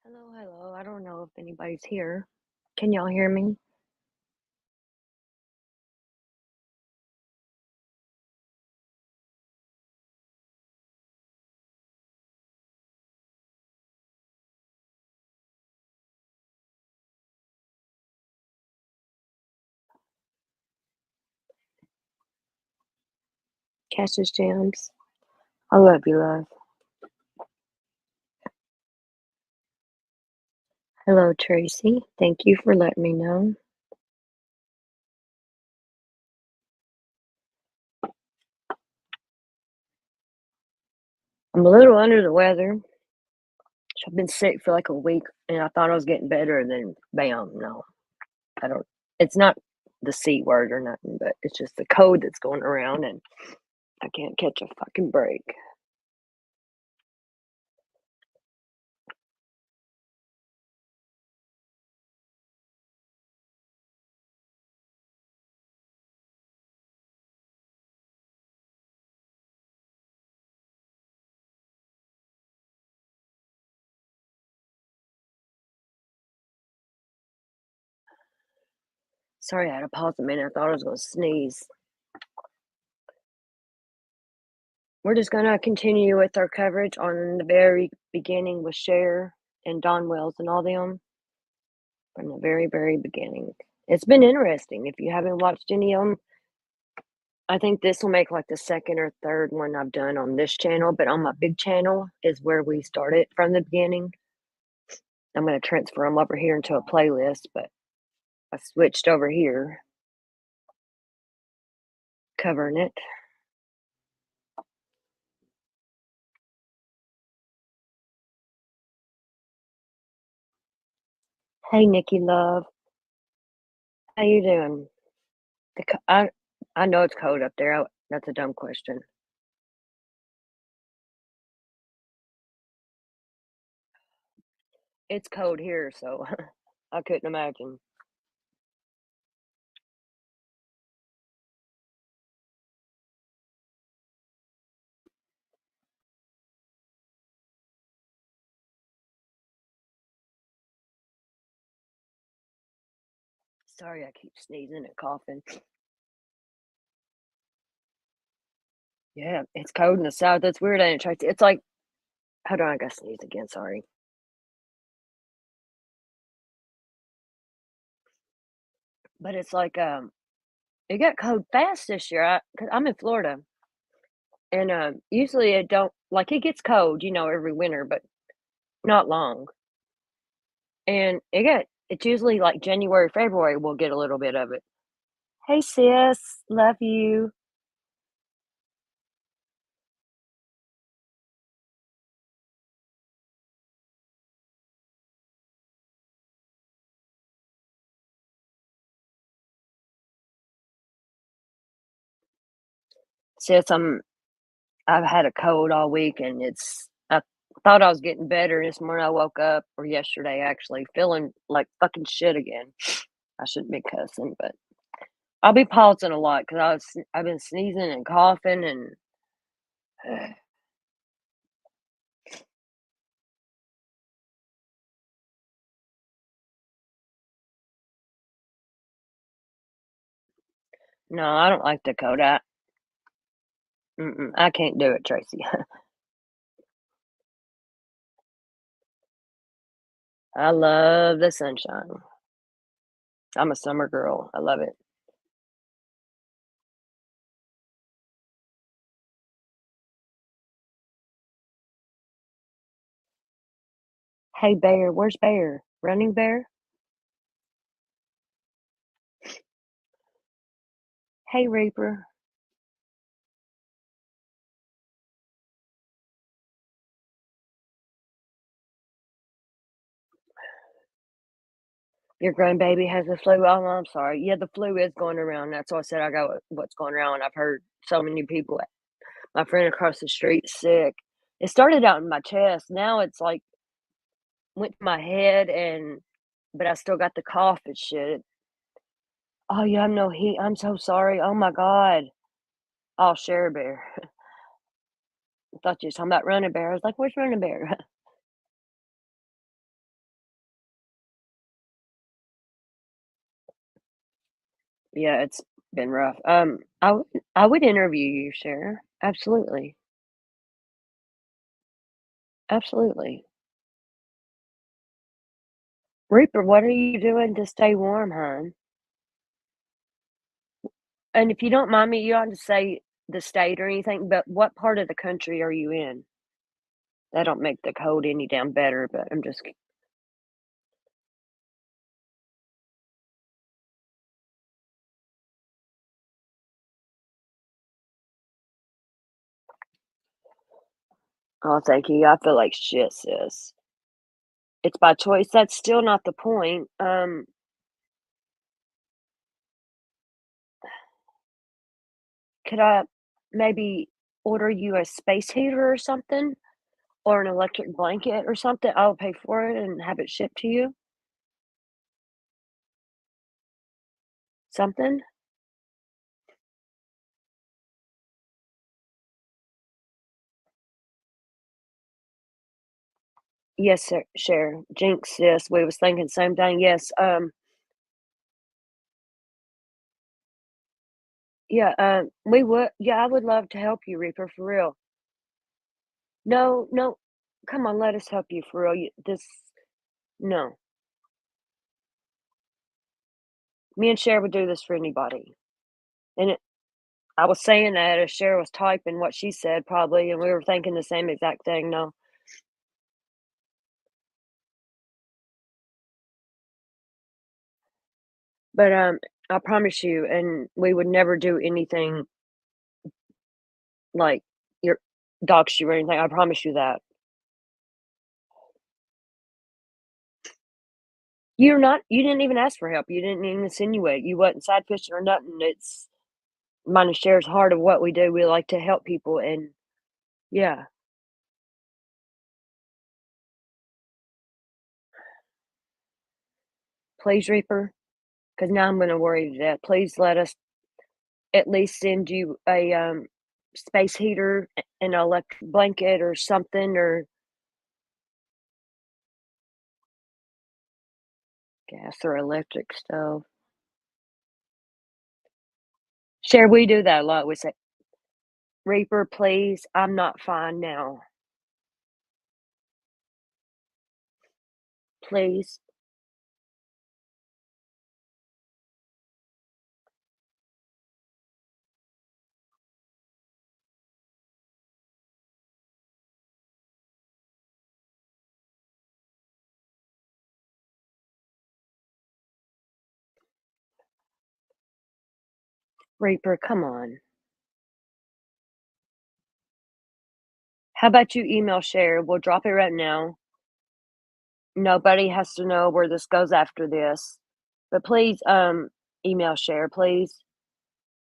Hello, hello. I don't know if anybody's here. Can y'all hear me? Cassius Jams. I love you, love. Hello, Tracy. Thank you for letting me know. I'm a little under the weather. I've been sick for like a week and I thought I was getting better and then bam, no. I don't it's not the C word or nothing, but it's just the code that's going around and I can't catch a fucking break. Sorry, I had to pause a minute. I thought I was gonna sneeze. We're just gonna continue with our coverage on the very beginning with Cher and Don Wells and all them from the very, very beginning. It's been interesting. If you haven't watched any of them, I think this will make like the second or third one I've done on this channel, but on my big channel is where we started from the beginning. I'm gonna transfer them over here into a playlist, but I switched over here, covering it. Hey, Nikki Love, how you doing? The I know it's cold up there. That's a dumb question. It's cold here, so I couldn't imagine. Sorry, I keep sneezing and coughing. Yeah, it's cold in the south. That's weird. I didn't try to. It's like, hold on, I gotta sneeze again. Sorry, but it's like it got cold fast this year. Cause I'm in Florida, and usually it don't like it gets cold, every winter, but not long. And it's usually like January, February. We'll get a little bit of it. Hey sis, love you. Sis, I've had a cold all week, and I thought I was getting better. This morning I woke up, or yesterday actually, feeling like fucking shit again. I shouldn't be cussing, but I'll be pausing a lot because I've been sneezing and coughing and no, I don't like Dakota. I can't do it, Tracy. I love the sunshine. I'm a summer girl. I love it. Hey, Bear, where's Bear? Running Bear? Hey, Reaper. Your grandbaby has the flu. Oh, I'm sorry. Yeah, the flu is going around. That's why I said I got what's going around. I've heard so many people. My friend across the street sick. It started out in my chest. Now it's like went to my head, but I still got the cough and shit. Oh, you have no heat. I'm so sorry. Oh my god. Oh, Share Bear. I thought you were talking about Running Bear. I was like, where's Running Bear? Yeah, it's been rough. I would interview you, Cher. Absolutely. Absolutely. Reaper, what are you doing to stay warm, hon? And if you don't mind me, you don't have to say the state or anything, but what part of the country are you in? That don't make the cold any damn better, but I'm just oh, thank you. I feel like shit, sis. It's by choice. That's still not the point. Could I maybe order you a space heater or something? Or an electric blanket or something? I'll pay for it and have it shipped to you? Something? Yes, sir. Share. Jinx, sis. We was thinking same thing. Yes. Yeah. We would. Yeah, I would love to help you, Reaper, for real. No, no. Come on, let us help you for real. This. No. Me and Cher would do this for anybody. And I was saying that as Cher was typing what she said, probably, and we were thinking the same exact thing. No, but I promise you, and we would never do anything like your dox you or anything. I promise you that. You're not you didn't even ask for help, you didn't even insinuate, you wasn't side fishing or nothing, it's mine and shares heart of what we do, we like to help people and yeah. Please, Reaper, because now I'm gonna worry to death, please let us at least send you a, space heater, an electric blanket or something, or gas or electric stove. Share we do that a lot, we say, "Reaper, please, I'm not fine now. Please." Reaper, come on. How about you email Share? We'll drop it right now. Nobody has to know where this goes after this. But please, email Share, please.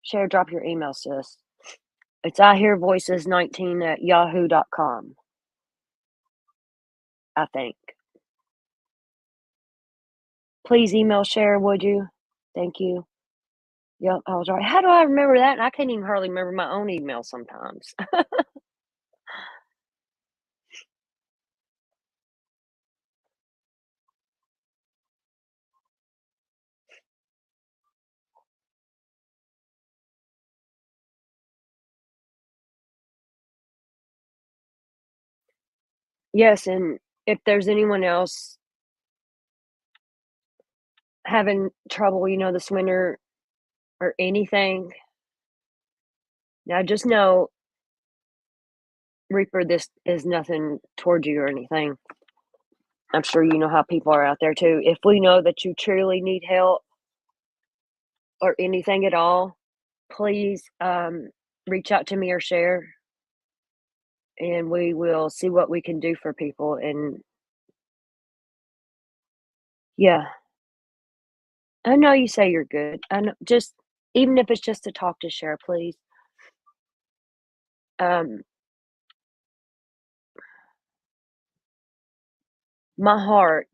Share, drop your email, sis. It's I hear voices 19 at yahoo.com, I think. Please email Share, would you? Thank you. Yep, I was right. How do I remember that? I can't even hardly remember my own email sometimes. Yes, and if there's anyone else having trouble, this winter or anything, now just know, Reaper, this is nothing towards you or anything. I'm sure you know how people are out there too. If we know that you truly need help or anything at all, please reach out to me or Share, and we will see what we can do for people. And yeah, I know you say you're good. I know, just even if it's just to talk to Share, please. Um, my heart,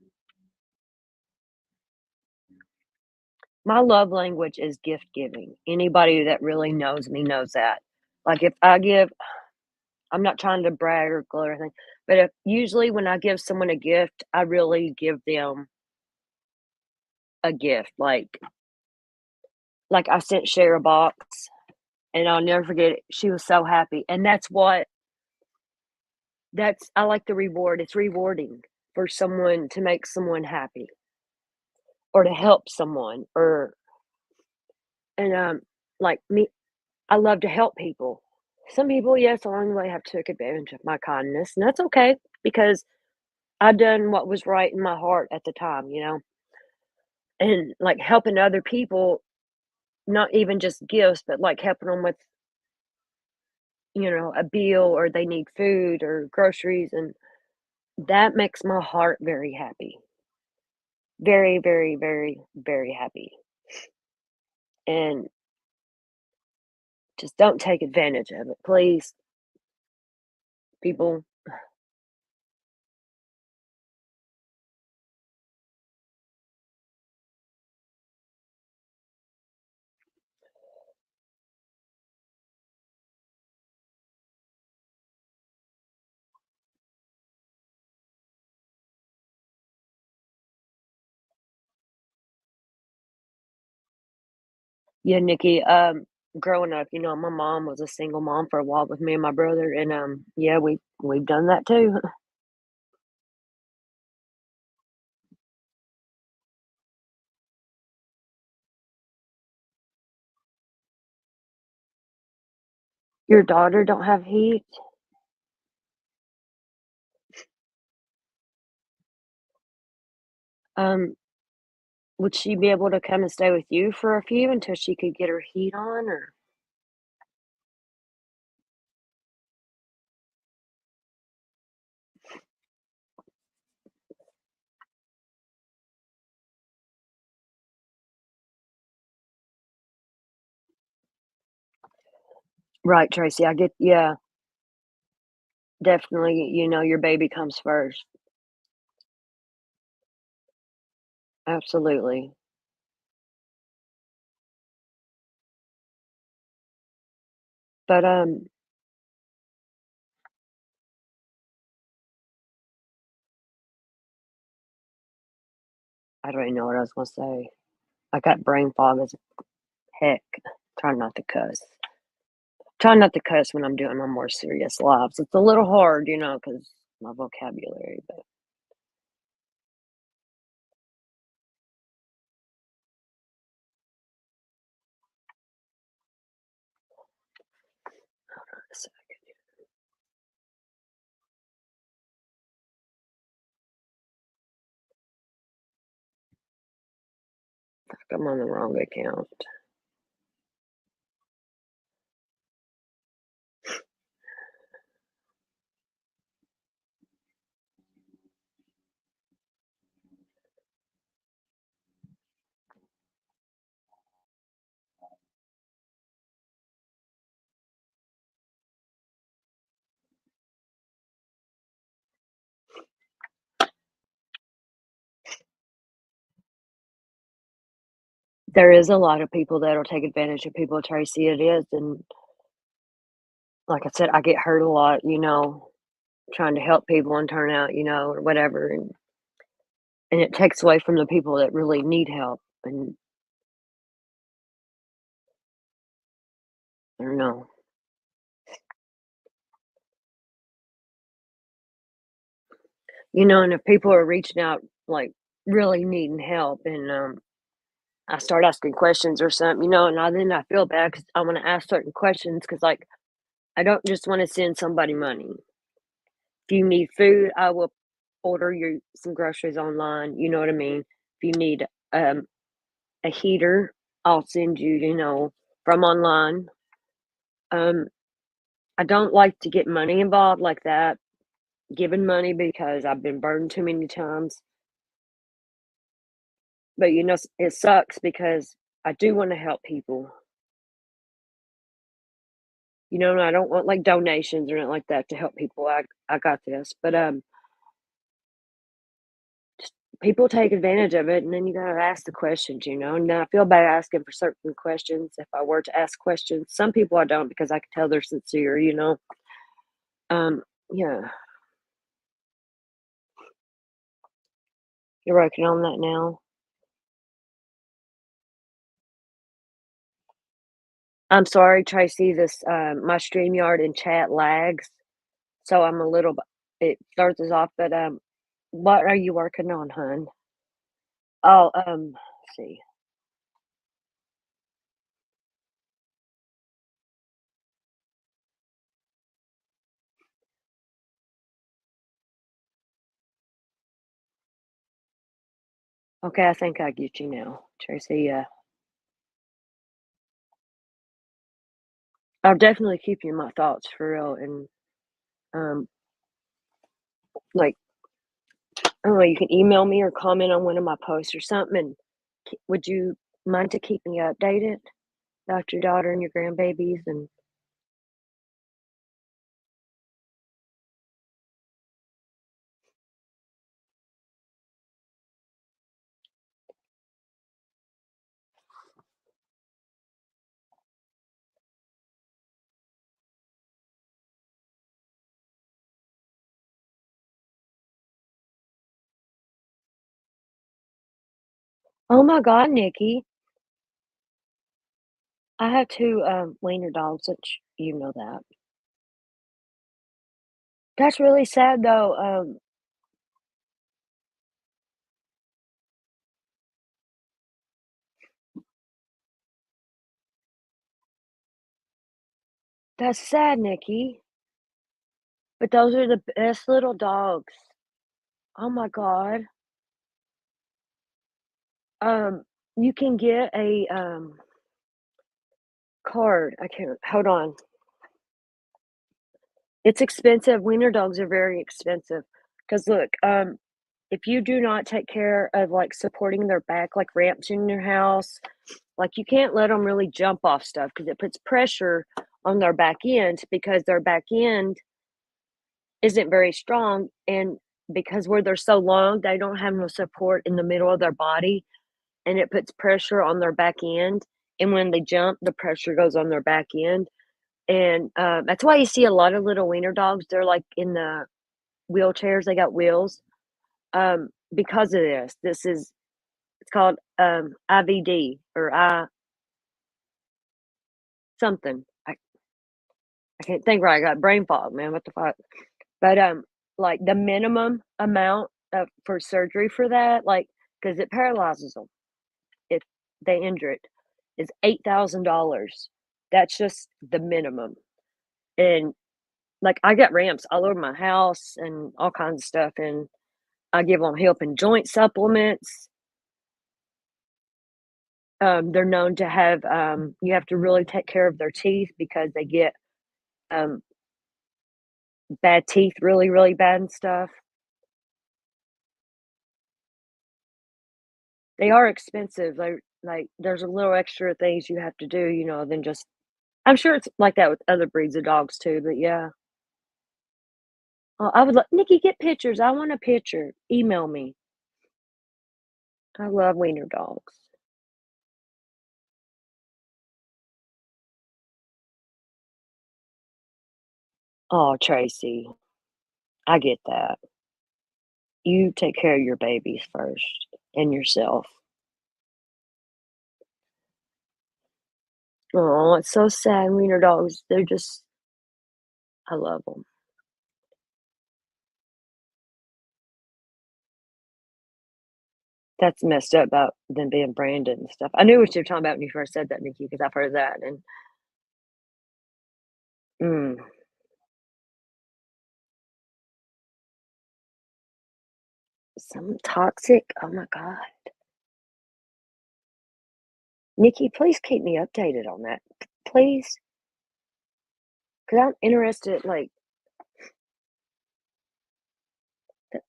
my love language is gift giving. Anybody that really knows me knows that. Like if I give I'm not trying to brag or gloat or anything, but if usually when I give someone a gift, I really give them a gift, like Like, I sent Cher a box, and I'll never forget it. She was so happy, and that's I like the reward. It's rewarding for someone to make someone happy or to help someone or and, like me, I love to help people. Some people, yes, along the way have took advantage of my kindness, and that's okay because I done what was right in my heart at the time, you know? And, like, helping other people, not even just gifts, but, like, helping them with, a bill or they need food or groceries, and that makes my heart very happy. Very, very, very, very happy. And just don't take advantage of it, please, people. Yeah, Nikki, growing up, my mom was a single mom for a while with me and my brother, and, yeah, we've done that too. Your daughter don't have heat? Um, would she be able to come and stay with you for a few until she could get her heat on, or Right, Tracy, I get yeah, definitely, your baby comes first. Absolutely. But, I don't even know what I was gonna say. I got brain fog as heck. Trying not to cuss. Trying not to cuss when I'm doing my more serious lives. It's a little hard, because my vocabulary, but so I'm on the wrong account. There is a lot of people that'll take advantage of people, Tracy, it is, and like I said, I get hurt a lot, trying to help people and turn out, or whatever, and it takes away from the people that really need help, and I don't know. And if people are reaching out, like, really needing help and, I start asking questions or something, and then I feel bad because I wanna ask certain questions because like, I don't just wanna send somebody money. If you need food, I will order you some groceries online, you know what I mean? If you need, um, a heater, I'll send you, from online. Um, I don't like to get money involved like that, giving money because I've been burned too many times, but, it sucks because I do wanna help people, and I don't want, like, donations or anything like that to help people, I got this, but, people take advantage of it, and then you gotta ask the questions, and then I feel bad asking for certain questions if I were to ask questions. Some people I don't because I can tell they're sincere, Um, yeah, you're working on that now? I'm sorry, Tracy, my StreamYard and chat lags, so I'm a little b it throws us off, but, what are you working on, hon? Oh, let's see. Okay, I think I get you now, Tracy, yeah. I'll definitely keep you in my thoughts for real, and, um, like, I don't know, you can email me or comment on one of my posts or something, and would you mind to keep me updated about your daughter and your grandbabies? And oh my god, Nikki, I have 2, wiener dogs, which you know that. That's really sad though, that's sad, Nikki, but those are the best little dogs. Oh my god. Um, you can get a, card, I can't hold on. It's expensive, wiener dogs are very expensive. Cause look, if you do not take care of, like, supporting their back, like ramps in your house, like, you can't let them really jump off stuff because it puts pressure on their back end because their back end isn't very strong, and because where they're so long, they don't have no support in the middle of their body, and it puts pressure on their back end, and when they jump, the pressure goes on their back end, and, that's why you see a lot of little wiener dogs, they're, like, in the wheelchairs, they got wheels, because of this. It's called, IVD or I something. I can't think right, I got brain fog, man, what the fuck? But, like, the minimum amount of for surgery for that, like, because it paralyzes them if they injure it, is $8,000. That's just the minimum, and, like, I got ramps all over my house and all kinds of stuff, and I give them hip and joint supplements. They're known to have, you have to really take care of their teeth because they get, um, bad teeth really, really bad and stuff. They are expensive, there's a little extra things you have to do, than just I'm sure it's like that with other breeds of dogs too, but yeah. I would lo "Nikki, get pictures, I want a picture, email me." I love wiener dogs. Oh, Tracy, I get that. You take care of your babies first and yourself. Oh, it's so sad, wiener dogs, they're just I love them. That's messed up about them being branded and stuff. I knew what you were talking about when you first said that, Nikki, because 'cause I've heard that and, mm, some toxic oh my god. Nikki, please keep me updated on that, please, because 'cause I'm interested, like,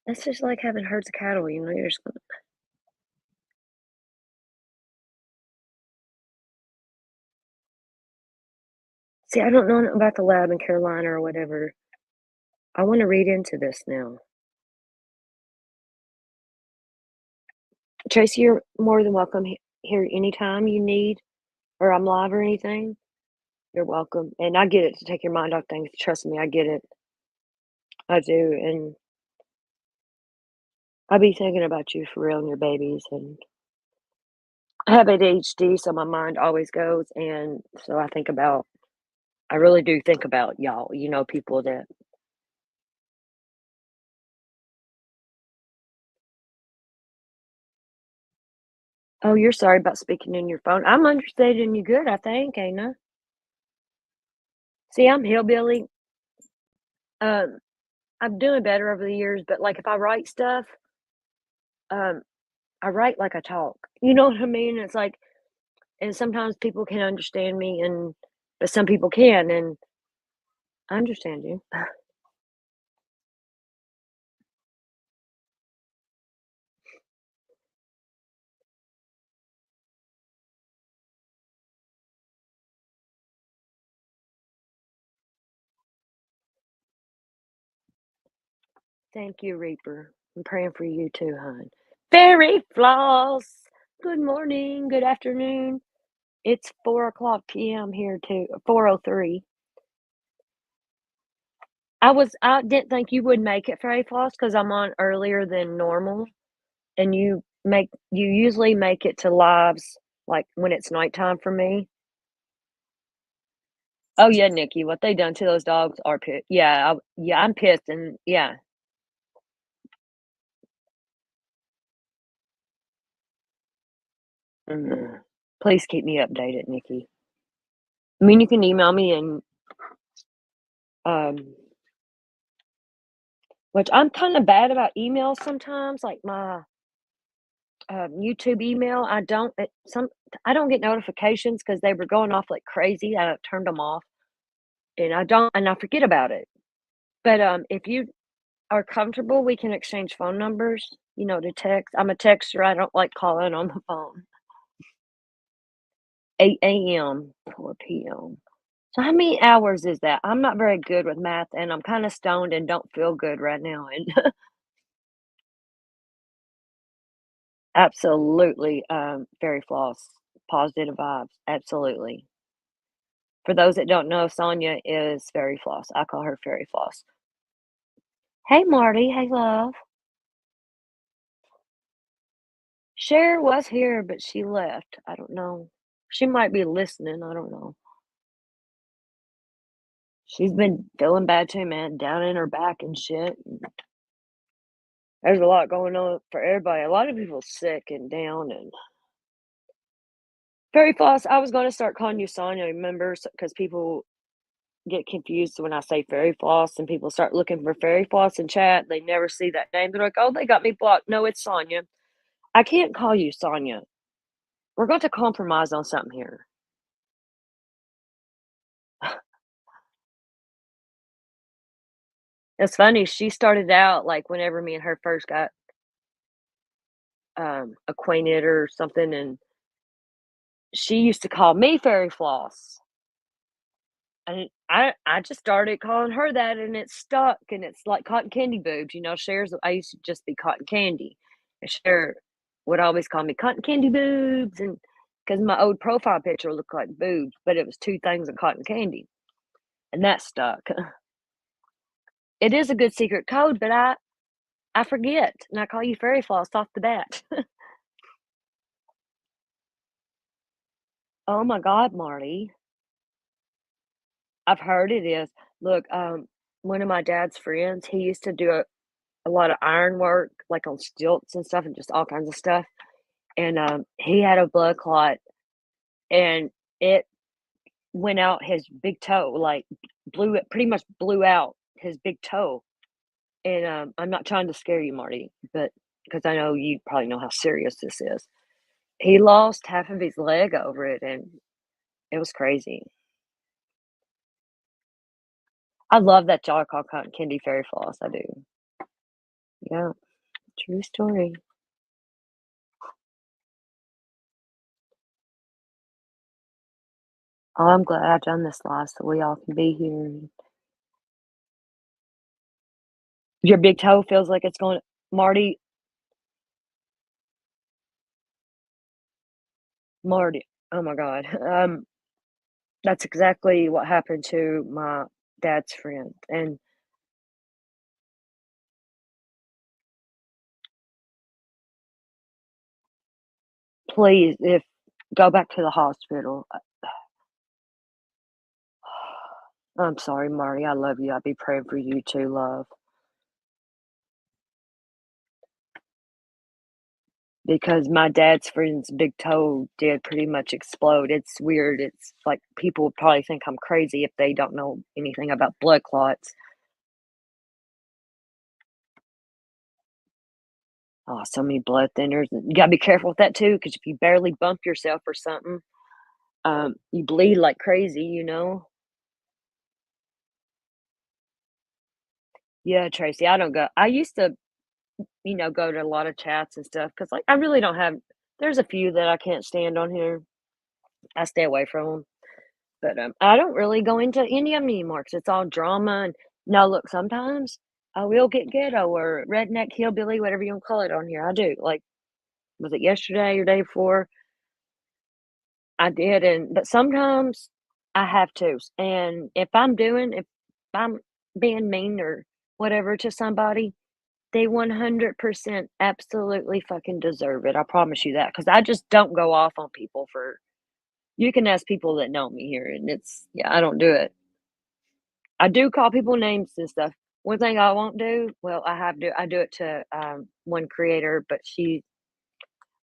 that's just like having herds of cattle, you're just gonna see, I don't know nothing about the lab in Carolina or whatever. I wanna read into this now. Tracy, you're more than welcome here anytime you need or I'm live or anything. You're welcome, and I get it to take your mind off things, trust me, I get it. I do, and I be thinking about you for real and your babies, and I have ADHD, so my mind always goes, and so I really do think about y'all, people that. "Oh, you're sorry about speaking in your phone." I'm understanding you good, I think, ain't I? See, I'm hillbilly. Um, I'm doing better over the years, but, like, if I write stuff, um, I write like I talk. You know what I mean? It's like and sometimes people can understand me but some people can, and I understand you. Thank you, Reaper. I'm praying for you too, hon. Fairy Floss! Good morning, good afternoon. It's 4 o'clock PM here too 4:03. I didn't think you would make it, Fairy Floss, because 'cause I'm on earlier than normal, and you usually make it to lives, like, when it's nighttime for me. Oh, yeah, Nikki, what they done to those dogs are yeah, I'm pissed, and yeah. Mm. Please keep me updated, Nikki. I mean, you can email me and, um which I'm kinda bad about emails sometimes, like my, YouTube email, I don't get notifications because they were going off like crazy, I turned them off, and I forget about it. But, if you are comfortable, we can exchange phone numbers, to text. I'm a texter, I don't like calling on the phone. 8 AM, 4 PM. So how many hours is that? I'm not very good with math, and I'm kinda stoned and don't feel good right now, and absolutely, fairy floss, positive vibes, absolutely. For those that don't know, Sonia is fairy floss. I call her fairy floss. Hey, Marty. Hey, love. Cher was here, but she left. I don't know. She might be listening. I don't know. She's been feeling bad too, man, down in her back and shit. There's a lot going on for everybody. A lot of people sick and down and fairy floss. I was going to start calling you Sonia, remember? Because people get confused when I say fairy floss and people start looking for fairy floss in chat. They never see that name. They're like, oh, they got me blocked. No, it's Sonia. I can't call you Sonia. We're going to compromise on something here. It's funny, she started out, like, whenever me and her first got, acquainted or something, and she used to call me Fairy Floss, and I just started calling her that, and it stuck, and it's like cotton candy boobs, Cher's I used to just be cotton candy, and Cher would always call me cotton candy boobs, and because my old profile picture looked like boobs, but it was 2 things of cotton candy, and that stuck. It is a good secret code, but I forget, and I call you Fairy Floss off the bat. Oh my god, Marty. I've heard it is. Look, one of my dad's friends, he used to do a lot of iron work, like on stilts and stuff and just all kinds of stuff, and, he had a blood clot, and it went out his big toe, like, pretty much blew out his big toe, and, I'm not trying to scare you, Marty, but because I know you probably know how serious this is. He lost half of his leg over it, and it was crazy. I love that y'all call cotton candy fairy floss, I do. Yeah, true story. Oh, I'm glad I done this live so we all can be here. Your big toe feels like it's going Marty Marty, oh my god, that's exactly what happened to my dad's friend, and please, if Go back to the hospital. I'm sorry, Marty, I love you, I'll be praying for you too, love, because my dad's friend's big toe did pretty much explode. It's weird, it's like, people would probably think I'm crazy if they don't know anything about blood clots. Oh, so many blood thinners, and you gotta be careful with that too, because if you barely bump yourself or something, you bleed like crazy, you know? Yeah, Tracy, I don't go I used to, go to a lot of chats and stuff because, like, I really don't have there's a few that I can't stand on here. I stay away from them, but, I don't really go into any of 'em anymore because it's all drama and now look, sometimes I will get ghetto or redneck hillbilly, whatever you wanna call it on here, I do, like, was it yesterday or day before? I did, and but sometimes I have to, and if I'm being mean or whatever to somebody, they 100% absolutely fucking deserve it, I promise you that, because I just don't go off on people for you can ask people that know me here, and it's yeah, I don't do it. I do call people names and stuff. One thing I won't do well, I do it to, one creator, but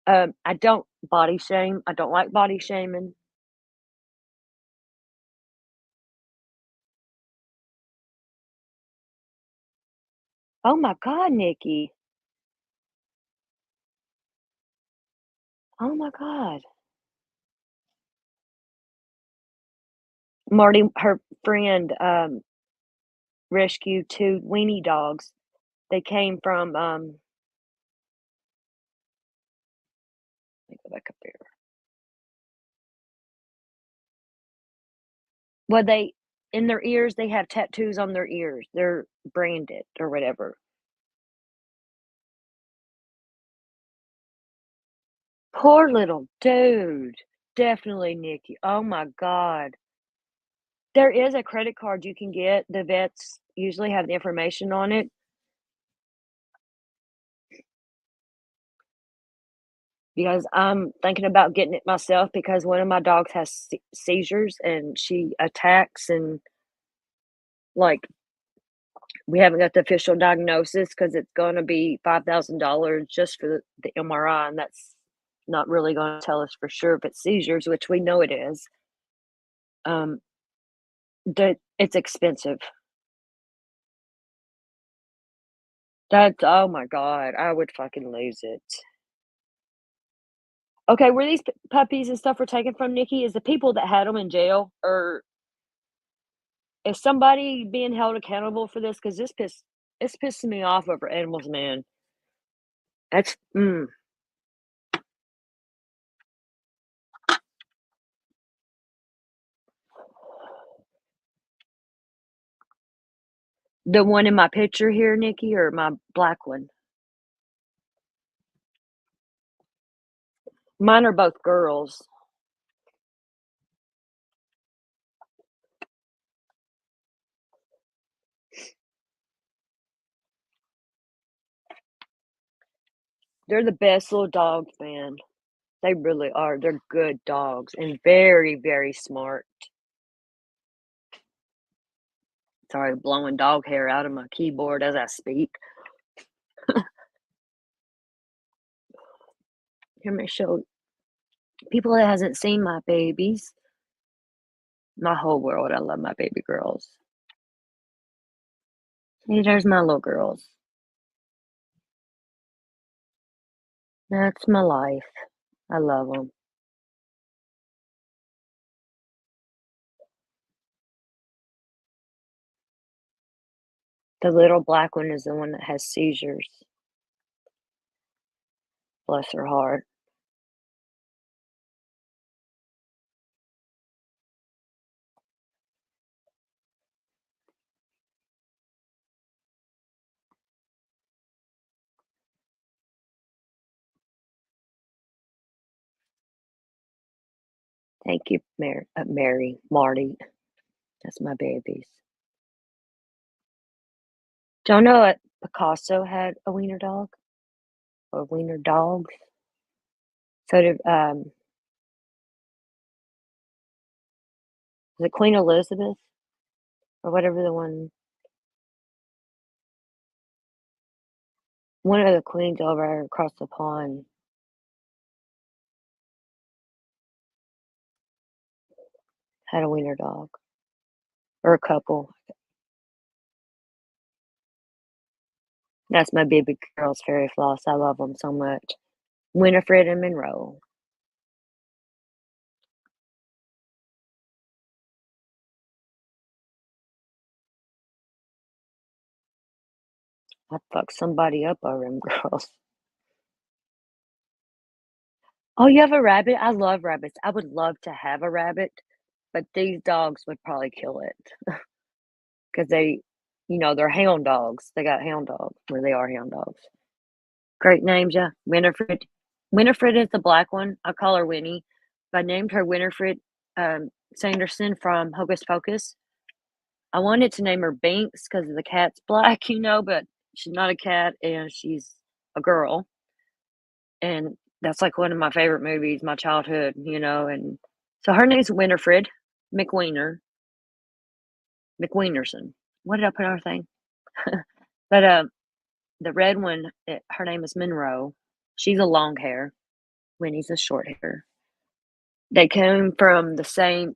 I don't body shame, I don't like body shaming. Oh my god, Nikki. Oh my god. Marty, her friend, rescued 2 weenie dogs. They came from, let me go back up there. Well, they in their ears, they have tattoos on their ears. They're branded or whatever. Poor little dude. Definitely, Nikki. Oh my god. There is a credit card you can get. The vets usually have the information on it because I'm thinking about getting it myself because one of my dogs has seizures and she attacks and like we haven't got the official diagnosis because it's gonna be $5,000 just for the MRI, and that's not really gonna tell us for sure if it's seizures, which we know it is. Um, it's expensive. That's oh my god, I would fucking lose it. Okay, where these puppies and stuff were taken from, Nikki, is the people that had them in jail, or is somebody being held accountable for this? Because it's pissing me off over animals, man. That's the one in my picture here, Nikki, or my black one? Mine are both girls. They're the best little dogs, man. They really are. They're good dogs and very, very smart. Sorry, blowing dog hair out of my keyboard as I speak. Here, let me show people that hasn't seen my babies. My whole world, I love my baby girls. See, there's my little girls. That's my life. I love them. The little black one is the one that has seizures. Bless her heart. Thank you, Mary, Marty. That's my babies. Do y'all know that Picasso had a wiener dog or wiener dogs? So did Is it Queen Elizabeth or whatever the one of the queens over across the pond had a wiener dog, or a couple. That's my baby girl's fairy floss. I love them so much. Winifred and Monroe. I'd fuck somebody up over them girls. Oh, you have a rabbit? I love rabbits. I would love to have a rabbit, but these dogs would probably kill it because they're hound dogs. They got hound dogs, where they are hound dogs. Great names, yeah. Winifred. Winifred is the black one. I call her Winnie. But I named her Winifred Sanderson from Hocus Pocus. I wanted to name her Binks because the cat's black, but she's not a cat and she's a girl. And that's like one of my favorite movies, my childhood. And so her name's Winifred McWiener, McWienerson. What did I put on her thing? But the red one, her name is Monroe. She's a long hair. Winnie's a short hair. They came from the same.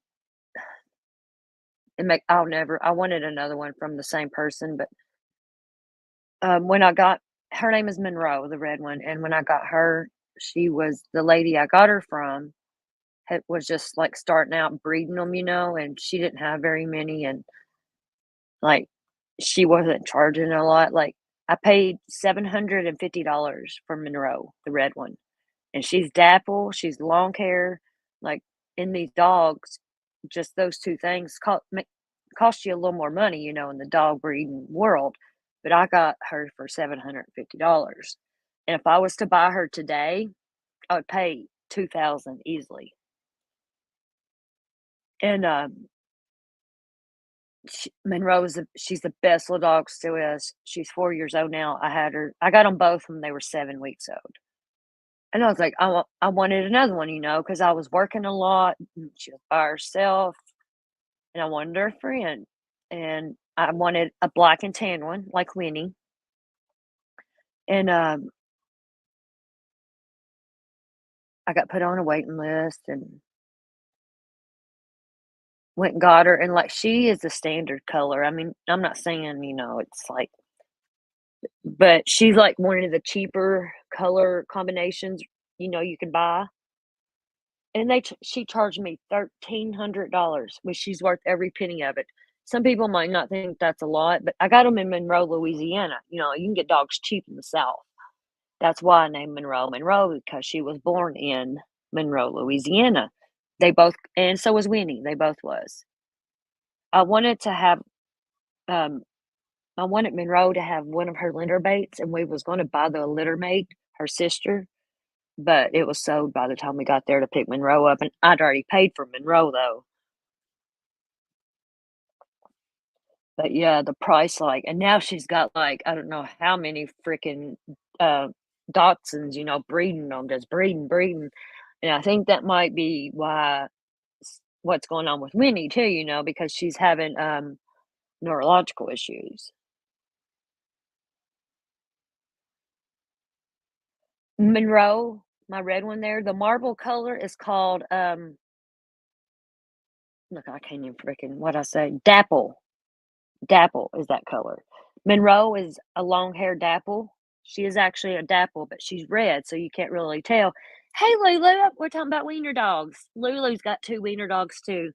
I wanted another one from the same person, but when I got her name is Monroe, the red one, and when I got her, she was the lady I got her from was just like starting out breeding them, and she didn't have very many, and like she wasn't charging a lot. Like I paid $750 for Monroe, the red one, and she's dapple, she's long hair. Like in these dogs, just those two things cost you a little more money, in the dog breeding world. But I got her for $750. And if I was to buy her today, I would pay 2000 easily. And she's the best little dog, still is. She's 4 years old now. I got them both when they were 7 weeks old. And I was like, I wanted another one, because I was working a lot. And she was by herself, and I wanted her a friend. And I wanted a black and tan one, like Winnie. And I got put on a waiting list and went and got her. And like she is the standard color. I mean, I'm not saying, it's like, but she's like one of the cheaper color combinations, you can buy. And she charged me $1,300, which she's worth every penny of it. Some people might not think that's a lot, but I got them in Monroe, Louisiana. You can get dogs cheap in the South. That's why I named Monroe, because she was born in Monroe, Louisiana. They both, and so was Winnie. They both was. I wanted to have, um, I wanted Monroe to have one of her litter mates, and we was going to buy the litter mate, her sister, but it was sold by the time we got there to pick Monroe up, and I'd already paid for Monroe though. But yeah, the price, like, and now she's got like I don't know how many freaking uh Dachshunds, breeding them, just breeding. And I think that might be why what's going on with Winnie too, because she's having neurological issues. Monroe, my red one there, the marble color is called look, I can't even freaking what I say. Dapple. Dapple is that color. Monroe is a long-haired dapple. She is actually a dapple, but she's red, so you can't really tell. Hey, Lulu, we're talking about wiener dogs. Lulu's got two wiener dogs too.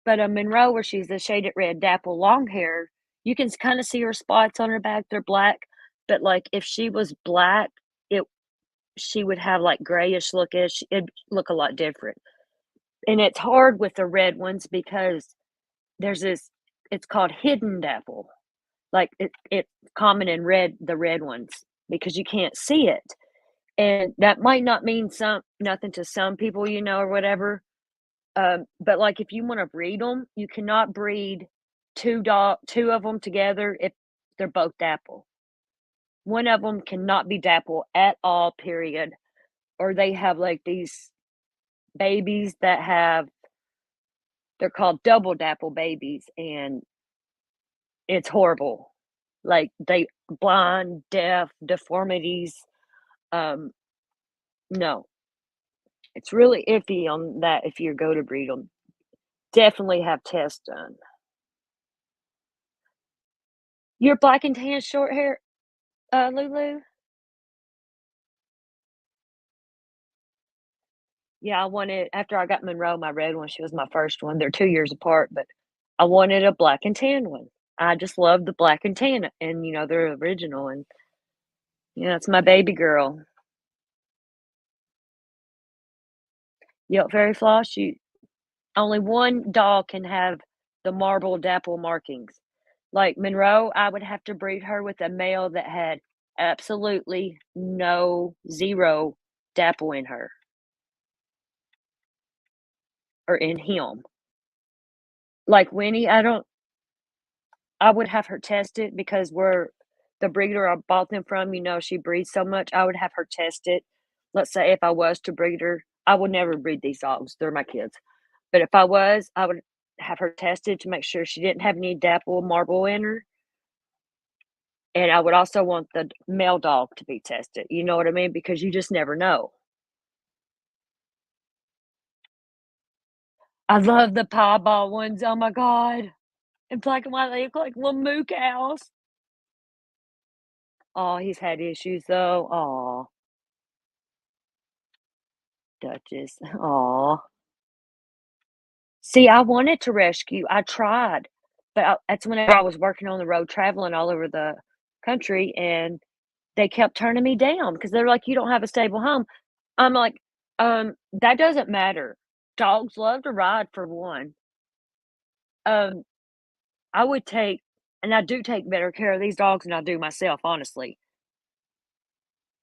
But Monroe, where she's the shaded red dapple long hair, you can kind of see her spots on her back. They're black, but like if she was black, it she would have like grayish lookish. It'd look a lot different. And it's hard with the red ones because there's this. It's called hidden dapple. Like it's common in the red ones because you can't see it. And that might not mean nothing to some people, or whatever. But like if you want to breed them, you cannot breed two of them together if they're both dapple. One of them cannot be dapple at all, period. Or they have like these babies that have They're called double dapple babies, and it's horrible. Like, they blind, deaf, deformities, um, no. It's really iffy on that if you go to breed them. Definitely have tests done. Your black and tan short hair, Lulu? Yeah, I wanted after I got Monroe, my red one, she was my first one. They're 2 years apart, but I wanted a black and tan one. I just love the black and tan, and, they're original, and, it's my baby girl. Yelp Fairy Floss, only one dog can have the marble dapple markings. Like Monroe, I would have to breed her with a male that had absolutely no 0 dapple in her or in him. Like Winnie, I would have her test it because we're the breeder I bought them from, she breeds so much, I would have her test it. Let's say if I was to breed her, I would never breed these dogs, they're my kids. But if I was, I would have her tested to make sure she didn't have any dapple marble in her, and I would also want the male dog to be tested, you know what I mean? Because you just never know. I love the piebald ones, oh my god. In black and white, they look like little moo cows. Oh, he's had issues though. Oh, Duchess. Oh. See, I wanted to rescue, I tried, but that's whenever I was working on the road traveling all over the country, and they kept turning me down because 'cause they're like, "You don't have a stable home." I'm like, that doesn't matter. Dogs love to ride for one. Um, I would take and I do take better care of these dogs than I do myself, honestly.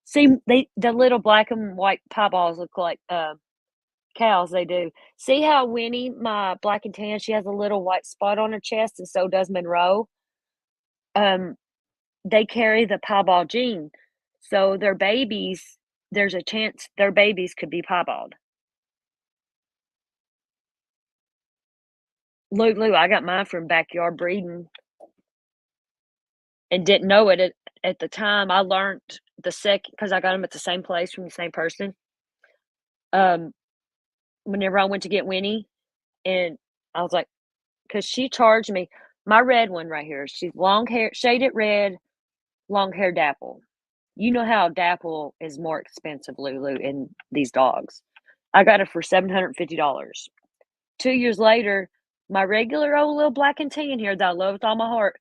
See, the little black and white piebalgs look like, cows, they do. See how Winnie, my black and tan, she has a little white spot on her chest, and so does Monroe? Um, they carry the piebald gene, so there's a chance their babies could be piebald. Lulu, I got mine from backyard breeding and didn't know it at the time. I learned the second because I got them at the same place from the same person. Um, whenever I went to get Winnie, and I was like, because she charged me my red one right here. She's long hair, shaded red, long hair dapple. You know how dapple is more expensive, Lulu, in these dogs. I got it for $750. 2 years later, my regular old little black and tan here that I love with all my heart,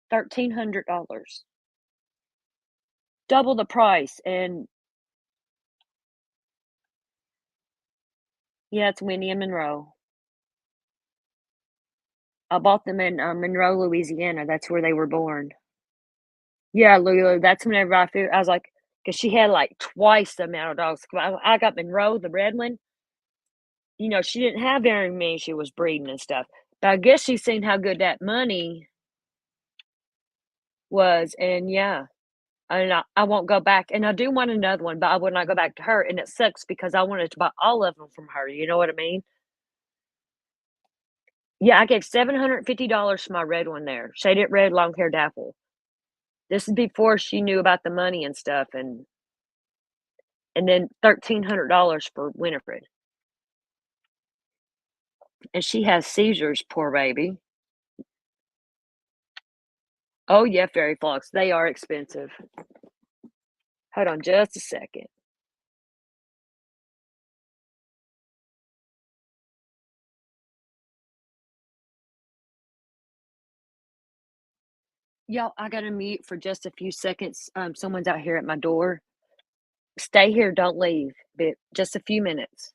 $1,300. Double the price, and yeah, it's Winnie and Monroe. I bought them in, Monroe, Louisiana, that's where they were born. Yeah, Lulu, that's whenever I was like, because she had, like, twice the amount of dogs. I got Monroe, the red one, she didn't have very many she was breeding and stuff, but I guess she seen how good that money was, and yeah, and I won't go back, and I do want another one, but I would not go back to her, and it sucks because I wanted to buy all of them from her, you know what I mean? Yeah, I gave $750 for my red one there, shaded red, long hair dapple. This is before she knew about the money and stuff, and then $1,300 for Winifred, and she has seizures, poor baby. Oh, yeah, fairy flocks, they are expensive. Hold on just a second. Y'all, I gotta mute for just a few seconds, someone's out here at my door. Stay here, don't leave, but just a few minutes.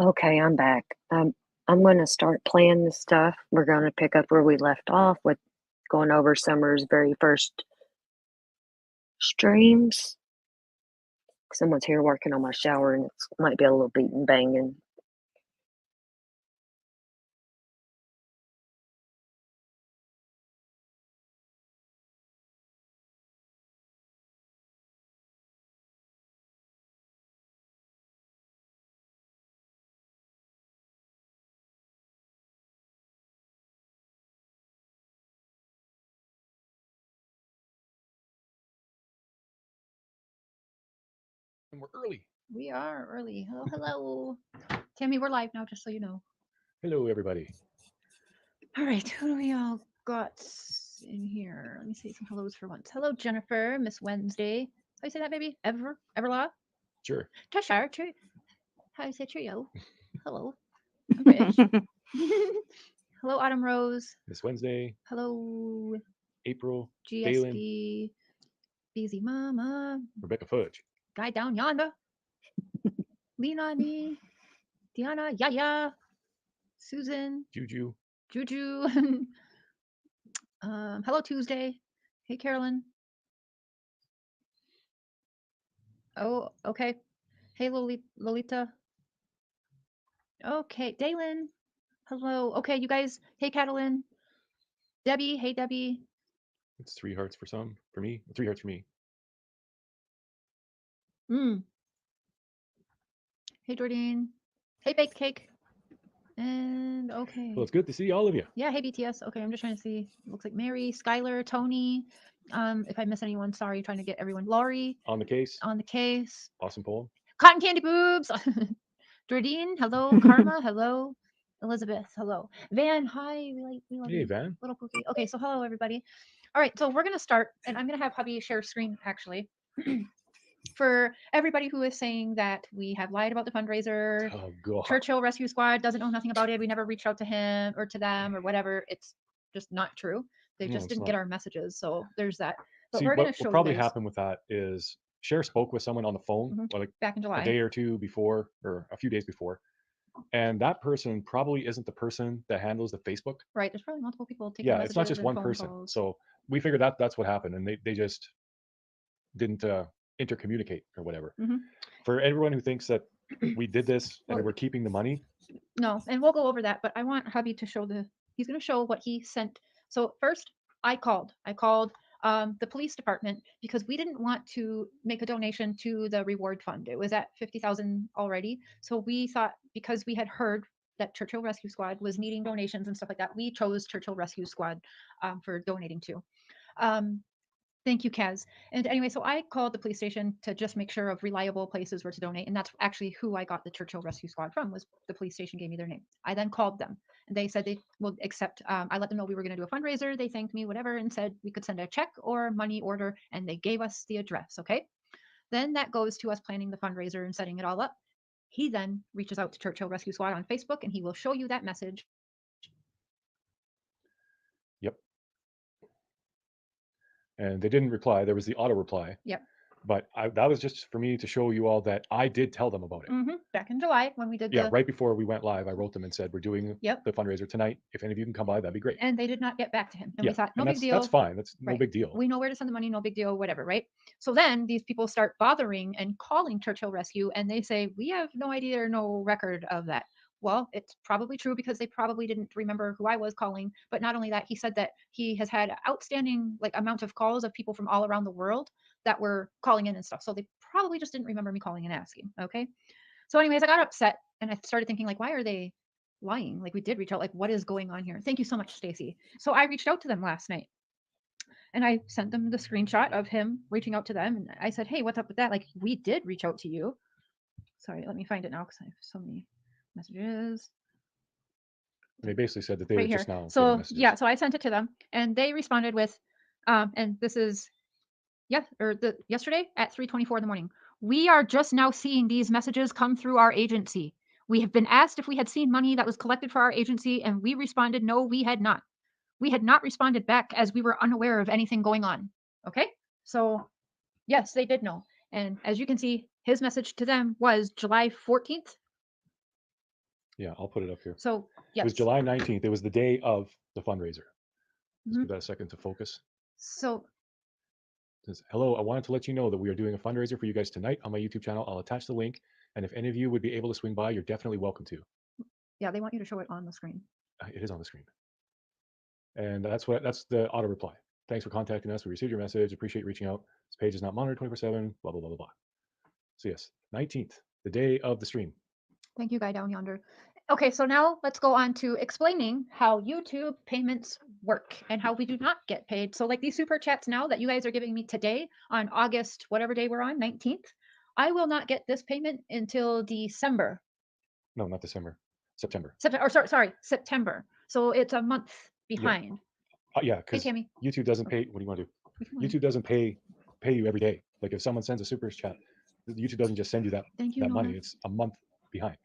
Okay, I'm back. I'm gonna start playing this stuff. We're gonna pick up where we left off with going over Summer's very first streams. Someone's here working on my shower, and it might be a little beating banging. And we're early. We are early. Hello, hello. Tammy, we're live now, just so you know. Hello, everybody. All right, who do we all got in here? Let me say some hellos for once. Hello, Jennifer, Miss Wednesday. How you say that, baby? Everlaw? Sure. Tashar, how you say trio? Hello, I'm British. Hello, Autumn Rose. Miss Wednesday, Hello, April, Dalen, GSD, Busy Mama, Rebecca Fudge, Guy Down Yonder, Lena, Diana, Yaya, Susan, Juju. Juju. Hello, Tuesday. Hey, Carolyn. Oh, okay. Hey, Lolita. Okay, Dalen. Hello. Okay, you guys. Hey, Catalin. Debbie. Hey, Debbie. It's 3 hearts for some. For me, 3 hearts for me. Mm. Hey, Jordine. Hey, Baked Cake. And Well, okay. it's good to see all of you. Yeah, hey, BTS. Okay, I'm just trying to see. Looks like Mary, Skylar, Tony. If I miss anyone, sorry. Trying to get everyone. Laurie On the case. on the case. Awesome poem. Cotton Candy Boobs. Jordine, hello. Karma, hello. Elizabeth, hello. Van, hi. We love Hey, you. Van. Little cookie. Okay, so hello everybody. All right, so we're gonna start, and I'm gonna have hubby share screen actually. For everybody who is saying that we have lied about the fundraiser, Oh, God. Churchill Rescue Squad doesn't know nothing about it. We never reached out to him or to them or whatever. It's just not true. They No, just it's didn't not. get our messages. So there's that. But See, we're gonna what show you probably guys happened with that is Cher spoke with someone on the phone, like back in a July. day or two before, or a few days before. And that person probably isn't the person that handles the Facebook. Right. There's probably multiple people taking Yeah, it's not messages just and one phone person. calls. So we figured that's what happened. And they just didn't intercommunicate or whatever. Mm-hmm. For everyone who thinks that we did this and Well, we're keeping the money, no, and we'll go over that, but I want hubby to show the he's going to show what he sent. So first, I called the police department because we didn't want to make a donation to the reward fund. It was at 50,000 already. So we thought, because we had heard that Churchill Rescue Squad was needing donations and stuff like that, we chose Churchill Rescue Squad for donating to. Um, Thank you, Kaz. And anyway, so I called the police station to just make sure of reliable places where to donate, and that's actually who I got the Churchill Rescue Squad from. Was the police station gave me their name. I then called them, and they said they will accept. I let them know we were going to do a fundraiser. They thanked me, whatever, and said we could send a check or money order, and they gave us the address. Okay, then that goes to us planning the fundraiser and setting it all up. He then reaches out to Churchill Rescue Squad on Facebook, and he will show you that message. yep. And they didn't reply. There was the auto reply. Yep. But that was just for me to show you all that I did tell them about it. Back in July when we did Yeah, the right before we went live, I wrote them and said, we're doing Yep. the fundraiser tonight. If any of you can come by, that'd be great. And they did not get back to him. And we Yeah, thought, no and big that's deal. fine. That's no Right. big deal. We know where to send the money, no big deal, whatever, right? So then these people start bothering and calling Churchill Rescue, and they say, we have no idea or no record of that. Well, it's probably true because they probably didn't remember who I was calling. But not only that, he said that he has had outstanding like amount of calls of people from all around the world that were calling in and stuff. So they probably just didn't remember me calling and asking. Okay. So, anyways, I got upset and I started thinking, like, why are they lying? Like, we did reach out. Like, what is going on here? Thank you so much, Stacy. So I reached out to them last night and I sent them the screenshot of him reaching out to them. And I said, hey, what's up with that? Like, we did reach out to you. Sorry, let me find it now because I have so many messages And they basically said that they were right just here. now getting So, yeah, messages. so I sent it to them and they responded with, and this is, yesterday at 3:24 in the morning. We are just now seeing these messages come through our agency. We have been asked if we had seen money that was collected for our agency, and we responded, no, we had not. We had not responded back as we were unaware of anything going on. Okay? So, yes, they did know. And as you can see, his message to them was July 14th. Yeah, I'll put it up here. So It was yes. July 19th. It was the day of the fundraiser. Let's Mhm. give that a second to focus. So It says, hello, I wanted to let you know that we are doing a fundraiser for you guys tonight on my YouTube channel. I'll attach the link. And if any of you would be able to swing by, you're definitely welcome to. yeah, they want you to show it on the screen. It is on the screen. And that's the auto reply. Thanks for contacting us. We received your message. Appreciate reaching out. This page is not monitored 24/7. Blah blah blah blah blah. So yes, 19th, the day of the stream. Thank you, guy down yonder. Okay, so now let's go on to explaining how YouTube payments work and how we do not get paid. So like these super chats now that you guys are giving me today on August, whatever day we're on, 19th, I will not get this payment until December. No, not December. September. September, or sorry, September. So it's a month behind. Yeah, Hey, because Tammy. YouTube doesn't pay. What do you want to do? What do you want? YouTube doesn't pay you every day. Like if someone sends a super chat, YouTube doesn't just send you Thank you, that Nora. money. It's a month behind.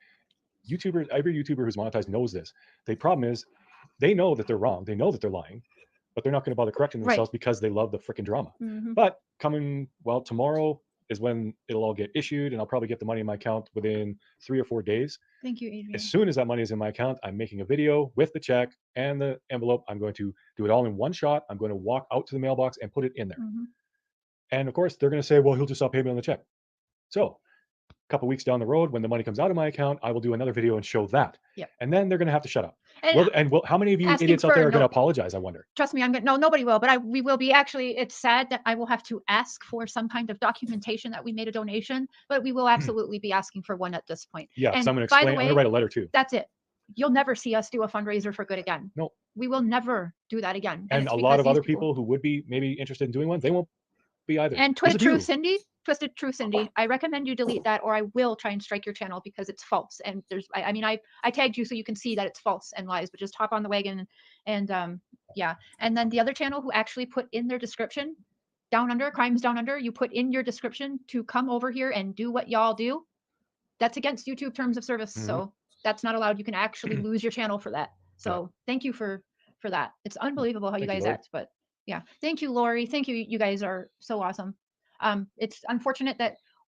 YouTubers, every YouTuber who's monetized knows this. The problem is they know that they're wrong. They know that they're lying, but they're not going to bother correcting Right. themselves because they love the freaking drama. Mhm. But tomorrow is when it'll all get issued, and I'll probably get the money in my account within 3 or 4 days. Thank you, Adrian. As soon as that money is in my account, I'm making a video with the check and the envelope. I'm going to do it all in one shot. I'm going to walk out to the mailbox and put it in there. Mhm. And of course, they're going to say, well, he'll just stop paying me on the check. So a couple weeks down the road, when the money comes out of my account, I will do another video and show that. Yep. And then they're going to have to shut up. And How many of you asking idiots out there for are going to apologize, I wonder? trust me, no, nobody will, but we will be. Actually, it's sad that I will have to ask for some kind of documentation that we made a donation, but we will absolutely be asking for one at this point. Yeah, And so I'm going to by explain. the I'm going way, to write a letter too. that's it. You'll never see us do a fundraiser for good again. No. We will never do that again. And it's a lot because of these other people who would be maybe interested in doing one, they won't be either. And Because of you. Twisted True Cindy, I recommend you delete that, or I will try and strike your channel because it's false. And I tagged you so you can see that it's false and lies, but just hop on the wagon and yeah. And then the other channel who actually put in their description, Down Under, Crimes Down Under, you put in your description to come over here and do what y'all do. That's against YouTube terms of service. Mhm. So that's not allowed. You can actually lose your channel for that. So thank you for that. It's unbelievable how you guys act, but yeah. Thank you, Lori. Thank you. You guys are so awesome. It's unfortunate that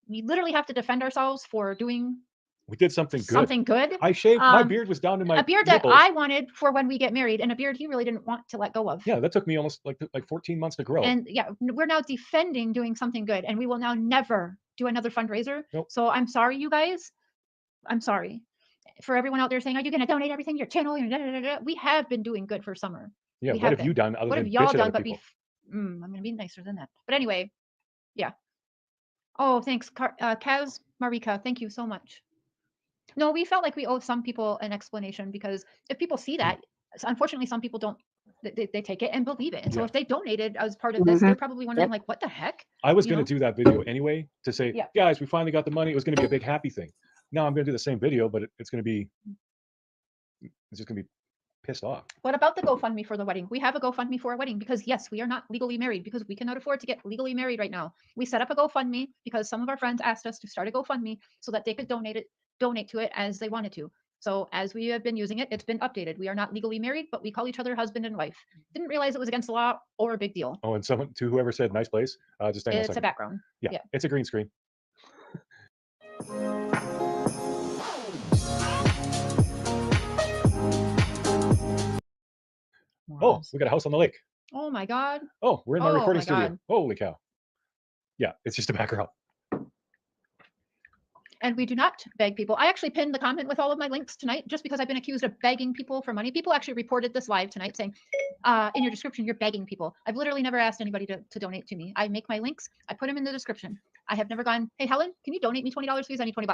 we literally have to defend ourselves for doing We did something good. I shaved. My beard was down to my a beard nipples. that I wanted for when we get married, and a beard he really didn't want to let go of. Yeah, that took me almost like 14 months to grow. And yeah, we're now defending doing something good, and we will now never do another fundraiser. Nope. So I'm sorry, you guys. I'm sorry for everyone out there saying, "Are you going to donate everything to your channel?" We have been doing good for summer. Yeah, what have you done other what than have y'all bitch at done? other But people? I'm going to be nicer than that. But anyway, yeah. Oh, thanks, Kaz Marika. Thank you so much. No, we felt like we owe some people an explanation because if people see that, unfortunately, some people don't. They take it and believe it. And so if they donated as part of this, they're probably wondering like, what the heck? I was going to do that video anyway to say, guys, we finally got the money. It was going to be a big happy thing. Now I'm going to do the same video, but it's just going to be pissed off. What about the GoFundMe for the wedding? We have a GoFundMe for a wedding because yes, we are not legally married because we cannot afford to get legally married right now. We set up a GoFundMe because some of our friends asked us to start a GoFundMe so that they could donate to it as they wanted to. So as we have been using it, it's been updated. We are not legally married, but we call each other husband and wife. Didn't realize it was against the law or a big deal. Oh, and someone to whoever said nice place, just hang on a second. It's a background. Yeah, it's a green screen. Oh, we got a house on the lake. Oh my God. Oh, we're in my recording studio. God. Holy cow. Yeah, it's just a background. And we do not beg people. I actually pinned the comment with all of my links tonight just because I've been accused of begging people for money. People actually reported this live tonight saying, in your description, you're begging people. I've literally never asked anybody to donate to me. I make my links. I put them in the description. I have never gone, hey, Helen, can you donate me $20, please? I need $20.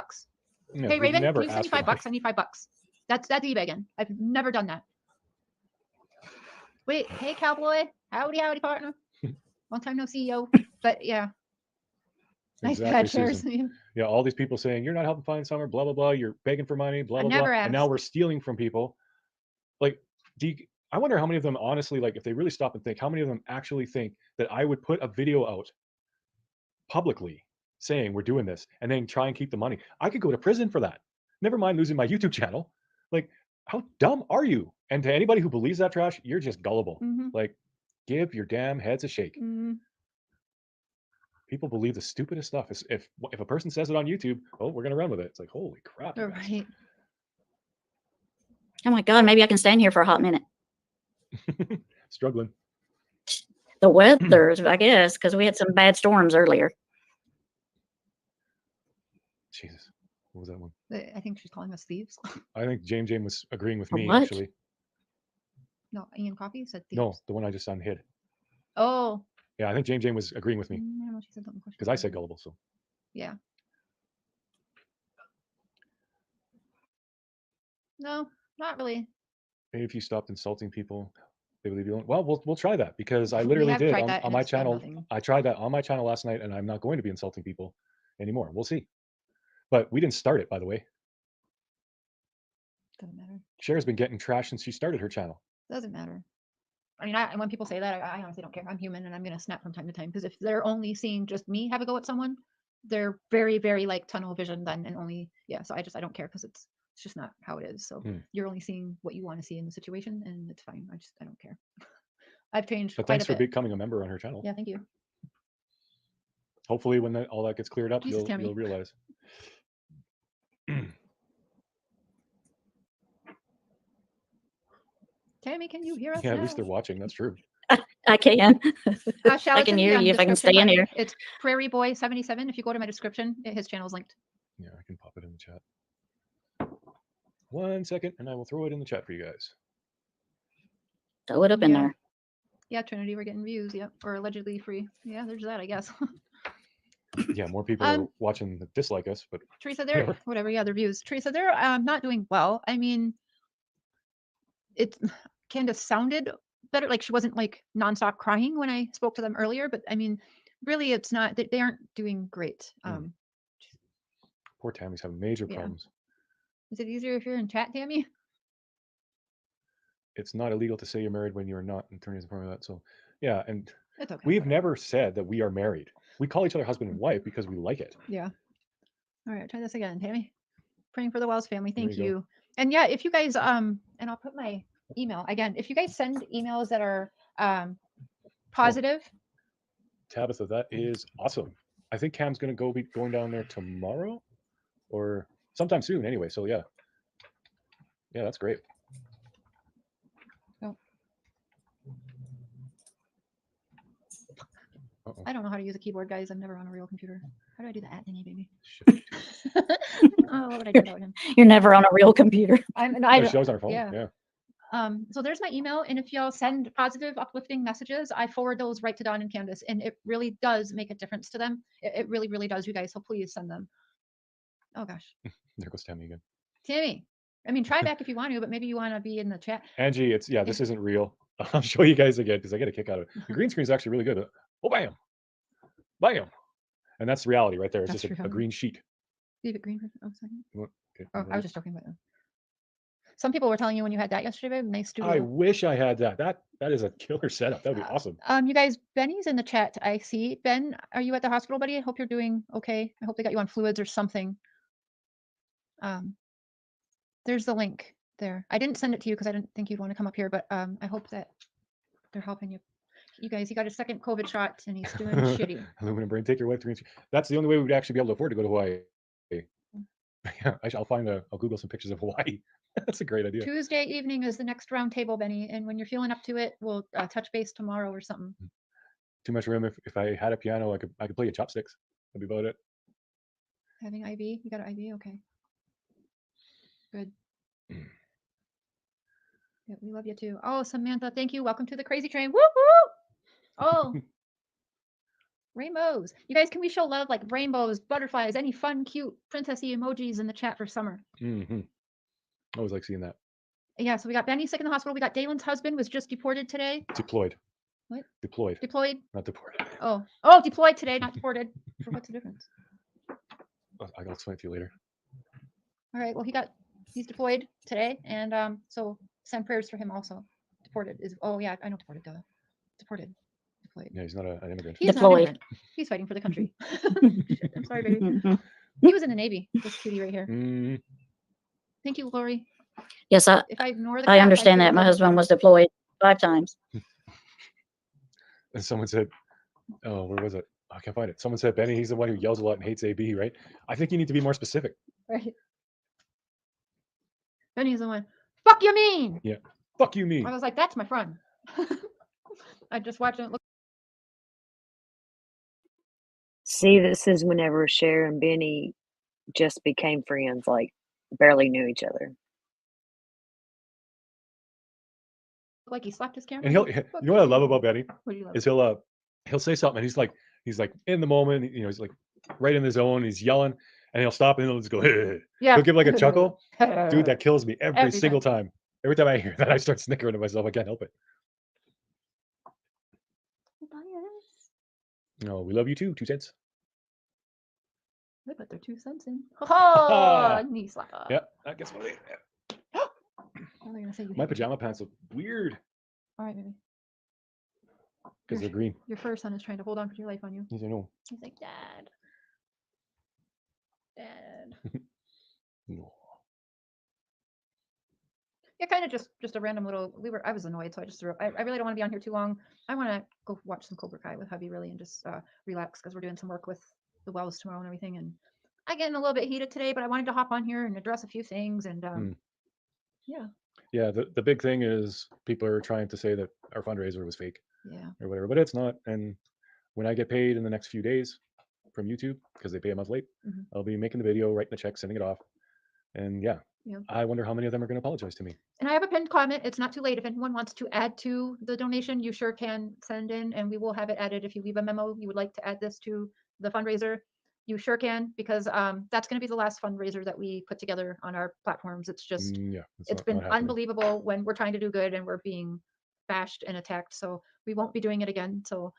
No, hey, Raven, can you send me $5? I need $5. That's e-begging. I've never done that. Wait, hey, cowboy. Howdy, partner. Long time no see, yo. But yeah. Nice pad shares. Yeah, all these people saying you're not helping find summer, blah blah blah. You're begging for money, blah blah blah. Asked. And now we're stealing from people. Like, I wonder how many of them honestly, like, if they really stop and think, how many of them actually think that I would put a video out publicly saying we're doing this and then try and keep the money? I could go to prison for that. Never mind losing my YouTube channel. Like, how dumb are you? And to anybody who believes that trash, you're just gullible. Like, give your damn heads a shake. People believe the stupidest stuff. If a person says it on YouTube, oh, we're gonna run with it. It's like, holy crap. Right. Oh my God, maybe I can stand here for a hot minute. Struggling. The weather's, I guess, because we had some bad storms earlier. Jesus. What was that one? I think she's calling us thieves. I think James was agreeing with A me, what? actually. No, Ian Coffee said thieves. No, the one I just unhid. Oh. Yeah, I think James was agreeing with me I don't know. She said something. because I said gullible. So Yeah. No, not really. maybe if you stopped insulting people, they would leave you alone. Well, we'll try that because I We literally have did tried that on and my it's done channel. nothing. I tried that on my channel last night, and I'm not going to be insulting people anymore. We'll see. But we didn't start it, by the way. Doesn't matter. Cher's been getting trash since she started her channel. Doesn't matter. I mean, when people say that, I honestly don't care. I'm human and I'm going to snap from time to time because if they're only seeing just me have a go at someone, they're very, very like tunnel vision then and only, yeah. So I don't care because it's just not how it is. So you're only seeing what you want to see in the situation and it's fine. I don't care. I've changed But quite thanks a for bit. becoming a member on her channel. Yeah, thank you. Hopefully, when all that gets cleared up, Jesus, Tammy. you'll realize. Tammy, can you hear us Yeah, now? at least they're watching. That's true. I can. Shall I it's can in hear the, you if I can stay description, in but here. It's Prairie Boy 77. If you go to my description, his channel's linked. Yeah, I can pop it in the chat. 1 second, and I will throw it in the chat for you guys. Throw it up in Yeah. there. Yeah, Trinity, we're getting views. Yep, or allegedly free. Yeah, there's that, I guess. Yeah, more people are watching that dislike us, but Teresa, they're whatever. Yeah, their views. Teresa, they're not doing well. I mean, it Candace sounded better. Like she wasn't like nonstop crying when I spoke to them earlier. But I mean, really, it's not. They aren't doing great. Poor Tammy's having major problems. Is it easier if you're in chat, Tammy? It's not illegal to say you're married when you're not. And attorneys inform that. So, yeah, and It's okay. we've never said that we are married. We call each other husband and wife because we like it. Yeah. All right, try this again, Tammy. Praying for the Wells family. Thank you you. And yeah, if you guys and I'll put my email again. If you guys send emails that are positive. Tabitha, that is awesome. I think Cam's going to be going down there tomorrow or sometime soon anyway. So yeah. Yeah, that's great. Oh. I don't know how to use a keyboard, guys. I'm never on a real computer. How do I do the @ thingy, baby? Oh, what would I do without him? You're never on a real computer. It shows on our phone. Yeah. So there's my email, and if y'all send positive, uplifting messages, I forward those right to Dawn and Candace, and it really does make a difference to them. It really, really does, you guys. So please send them. Oh gosh. There goes Tammy again. Tammy, I mean, try back if you want to, but maybe you want to be in the chat. Angie, this isn't real. I'll show you guys again because I get a kick out of it. The green screen is actually really good. Oh, bam, bam, and that's reality right there. It's just a green sheet. Leave it green for a second. Okay, I was just joking about that. Some people were telling you when you had that yesterday, babe. Nice studio. I wish I had that. That is a killer setup. That would be awesome. You guys, Benny's in the chat. I see. Ben, are you at the hospital, buddy? I hope you're doing okay. I hope they got you on fluids or something. There's the link there. I didn't send it to you because I didn't think you'd want to come up here, but I hope that they're helping you. You guys, he got a second COVID shot and he's doing shitty. Aluminum brain, take your wife to green. That's the only way we'd actually be able to afford to go to Hawaii. Yeah, I'll Google some pictures of Hawaii. That's a great idea. Tuesday evening is the next round table, Benny. And when you're feeling up to it, we'll touch base tomorrow or something. Too much room. If I had a piano, I could play you chopsticks. That'd be about it. Having IV? You got an IV? Okay. Good. Yeah, we love you too. Oh, Samantha, thank you. Welcome to the crazy train. Woo woo! Oh, rainbows. You guys, can we show love like rainbows, butterflies, any fun, cute, princessy emojis in the chat for summer? I always like seeing that. Yeah, so we got Benny sick in the hospital. We got Dalen's husband was just deported today. Deployed. What? Deployed. Deployed? Not deported. Oh, deployed today, not deported. For what's the difference? I'll explain it to you later. All right, well, he's deployed today, and so send prayers for him also. Deported is, oh yeah, I know deported, duh. Deported. Deployed. Yeah, he's not an immigrant. He's Deployed. not an immigrant. He's fighting for the country. Shit, I'm sorry, baby. He was in the Navy, this cutie right here. Thank you, Lori. Yes, If I ignore the I crap, understand feel that. My a little bit husband better. was deployed 5 times. And someone said, oh, where was it? I can't find it. Someone said, Benny, he's the one who yells a lot and hates AB, right? I think you need to be more specific. Right. Benny's the one. fuck you mean? Yeah. Fuck you, me. I was like, that's my friend. I just watched it. Look, See, this is whenever Cher and Benny just became friends, like barely knew each other. like he slapped his camera. And he'll, Like, you fuck know what I love you. about Benny What do you love? is he'll say something and he's like in the moment, you know, he's like right in the zone, he's yelling, and he'll stop and he'll just go, Yeah. he'll give like a chuckle. Dude, that kills me every Every single time. Every time I hear that, I start snickering to myself. I can't help it. No, we love you too, 2 cents. They put their 2 cents in. Oh, knee slapper. Yeah, I guess what What are they gonna say? You my hate me? pajama pants look weird All right, baby. because they're green. Your fur son is trying to hold on for your life on you. Yes, I know. He's like, Dad. Dad. No. Yeah, kind of just a random little. I was annoyed, so I just threw. I really don't want to be on here too long. I want to go watch some Cobra Kai with hubby, really, and just relax because we're doing some work with the wells tomorrow and everything. And I getting a little bit heated today, but I wanted to hop on here and address a few things. And yeah. Yeah, the big thing is people are trying to say that our fundraiser was fake Yeah. or whatever, but it's not. And when I get paid in the next few days from YouTube, because they pay a month late, Mhm. I'll be making the video, writing the check, sending it off. And yeah, Yeah. I wonder how many of them are going to apologize to me. And I have a pinned comment. It's not too late. If anyone wants to add to the donation, you sure can send in, and we will have it added. If you leave a memo, you would like to add this to the fundraiser, you sure can, because that's going to be the last fundraiser that we put together on our platforms. It's just, Yeah, it's been unbelievable when we're trying to do good and we're being bashed and attacked. So we won't be doing it again. So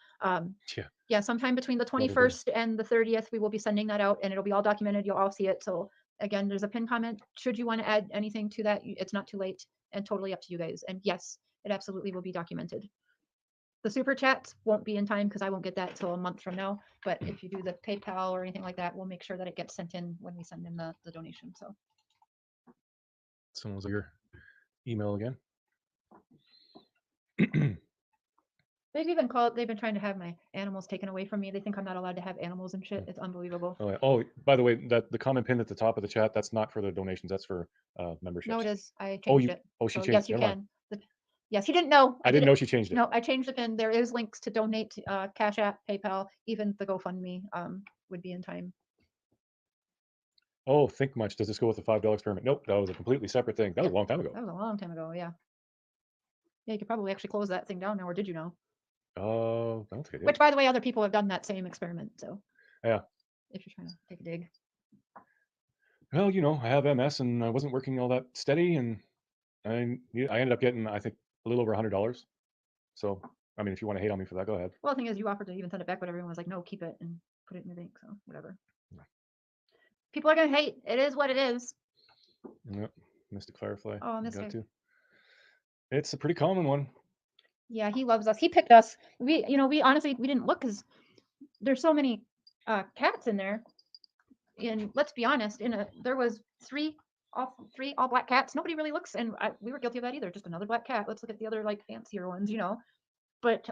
yeah, sometime between the 21st and the 30th, we will be sending that out, and it'll be all documented. You'll all see it. So again, there's a pinned comment. Should you want to add anything to that, it's not too late and totally up to you guys. And yes, it absolutely will be documented. The super chats won't be in time because I won't get that till a month from now. But if you do the PayPal or anything like that, we'll make sure that it gets sent in when we send in the donation. So someone's like your email again. they've been trying to have my animals taken away from me. They think I'm not allowed to have animals and shit. It's unbelievable. Oh, yeah. Oh, by the way, that the comment pinned at the top of the chat, that's not for the donations, that's for memberships. No, it is. I changed it. Oh, she So changed yes, it. you Never mind. can. Yes, he didn't know. I didn't know she changed it. No, I changed the pin. There is links to donate, Cash App, PayPal, even the GoFundMe would be in time. Oh, think much. Does this go with the $5 experiment? Nope, that was a completely separate thing. That was a long time ago. That was a long time ago, yeah. Yeah, you could probably actually close that thing down now, or did you know? I don't think I did. Which, by the way, other people have done that same experiment, so. Yeah. If you're trying to take a dig. Well, you know, I have MS and I wasn't working all that steady, and I ended up getting, I think, a little over $100. So, I mean, if you want to hate on me for that, go ahead. Well, the thing is, you offered to even send it back, but everyone was like, no, keep it and put it in your bank, so whatever. Yeah. People are going to hate. It is what it is. Yep. Mystic Firefly. Oh, this guy. It's a pretty common one. Yeah, he loves us. He picked us. We honestly, we didn't look because there's so many cats in there. And let's be honest, there was three all black cats. Nobody really looks, and we were guilty of that either. Just another black cat. Let's look at the other like fancier ones, you know. But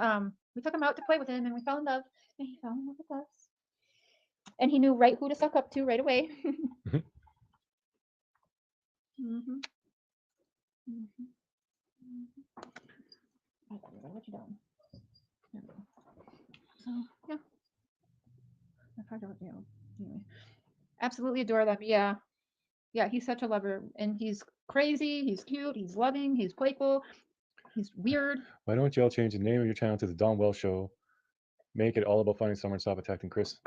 we took him out to play with him, and we fell in love, and he fell in love with us. And he knew right who to suck up to right away. Mm-hmm. Mm-hmm. What you doing? There we go. So yeah, anyway. Absolutely adore them. Yeah, he's such a lover, and he's crazy. He's cute. He's loving. He's playful. He's weird. Why don't y'all change the name of your channel to the Don Wells Show? Make it all about finding someone, stop attacking Chris.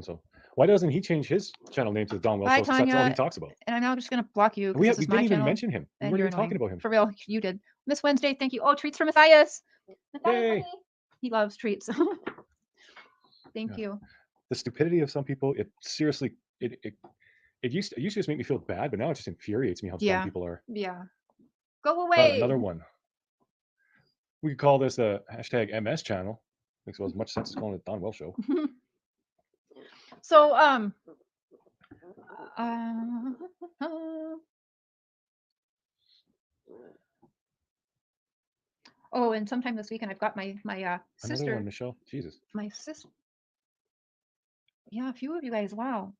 So why doesn't he change his channel name to the Don Wells Show? That's all he talks about. And I'm now just gonna block you. We This is my didn't even channel, mention him. We weren't even talking about him. For real, you did. Miss Wednesday, thank you. Oh, treats for Matthias. Yay. He loves treats. Thank you. The stupidity of some people, it seriously, it used to just make me feel bad, but now it just infuriates me how dumb people are. Yeah. Go away. Another one. We could call this a hashtag MS channel. Makes as much sense as calling it Don Wells Show. So oh, and sometime this weekend I've got my sister. Another one, Michelle. Jesus. My sister. Yeah, a few of you guys. Wow.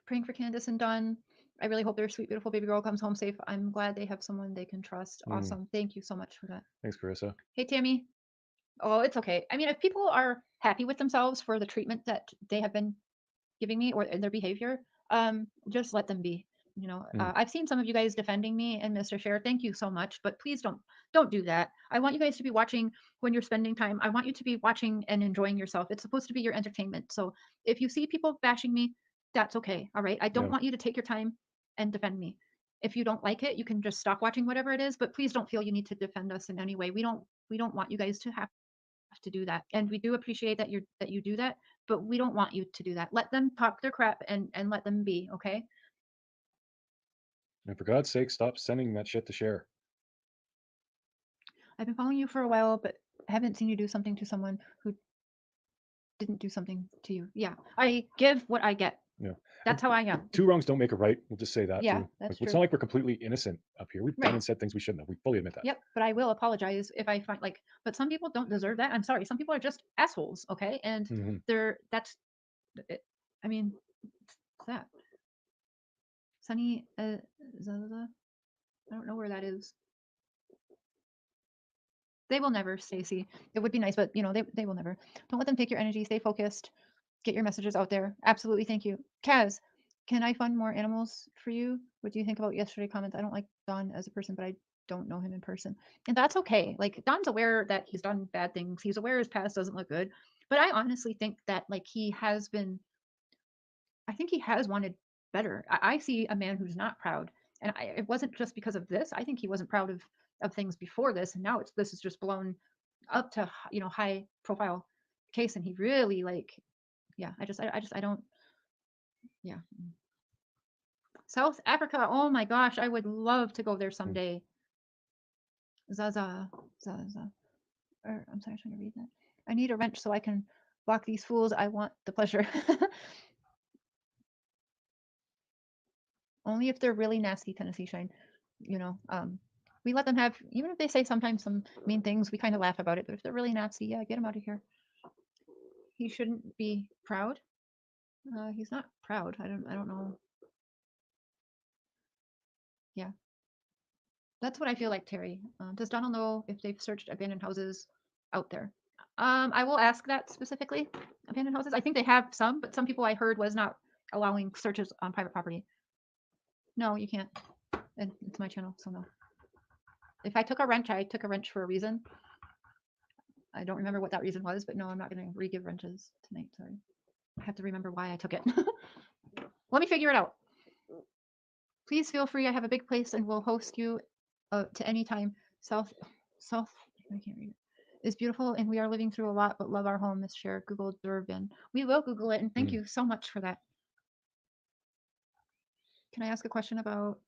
Praying for Candace and Don. I really hope their sweet, beautiful baby girl comes home safe. I'm glad they have someone they can trust. Mm. Awesome. Thank you so much for that. Thanks, Carissa. Hey, Tammy. Oh, it's okay. I mean, if people are happy with themselves for the treatment that they have been giving me or their behavior, just let them be. You know, I've seen some of you guys defending me and Mr. Cher. Thank you so much, but please don't do that. I want you guys to be watching when you're spending time. I want you to be watching and enjoying yourself. It's supposed to be your entertainment. So if you see people bashing me, that's okay. All right. I don't Yeah. want you to take your time and defend me. If you don't like it, you can just stop watching whatever it is, but please don't feel you need to defend us in any way. We don't want you guys to have to do that, and we do appreciate that you do that, but we don't want you to do that. Let them talk their crap and let them be, okay? And for God's sake, stop sending that shit to Cher. I've been following you for a while, but I haven't seen you do something to someone who didn't do something to you. Yeah, I give what I get. Yeah. That's how I am. Two wrongs don't make a right. We'll just say that Yeah, too. that's It's true. not like we're completely innocent up here. We've done Right. and said things we shouldn't have. We fully admit that. Yep, but I will apologize if I find but some people don't deserve that. I'm sorry. Some people are just assholes, okay? And Mhm. that's it. I mean, what's that? Sunny Zaza? I don't know where that is. They will never, Stacy. It would be nice, but they will never. Don't let them take your energy. Stay focused. Get your messages out there. Absolutely. Thank you. Kaz, can I fund more animals for you? What do you think about yesterday comments? I don't like Don as a person, but I don't know him in person. And that's okay. Like Don's aware that he's done bad things. He's aware his past doesn't look good. But I honestly think that I think he has wanted better. I see a man who's not proud. And it wasn't just because of this. I think he wasn't proud of things before this. And now this is just blown up to, high profile case. And he really yeah, I don't, yeah. South Africa. Oh my gosh. I would love to go there someday. Zaza. I'm sorry, I'm trying to read that. I need a wrench so I can block these fools. I want the pleasure. Only if they're really nasty, Tennessee Shine. We let them have, even if they say sometimes some mean things, we kind of laugh about it. But if they're really nasty, yeah, get them out of here. He shouldn't be proud. He's not proud. I don't know. Yeah, that's what I feel like, Terry. Does Donald know if they've searched abandoned houses out there? I will ask that specifically. Abandoned houses. I think they have some, but some people I heard was not allowing searches on private property. No, you can't. And it's my channel, so no. If I took a wrench, I took a wrench for a reason. I don't remember what that reason was, but no, I'm not going to re-give wrenches tonight. Sorry. I have to remember why I took it. Let me figure it out. Please feel free. I have a big place and we'll host you to any time. South, I can't read it. Is beautiful and we are living through a lot, but love our home, Miss Cher. Google Durban. We will Google it and thank you so much for that. Can I ask a question about,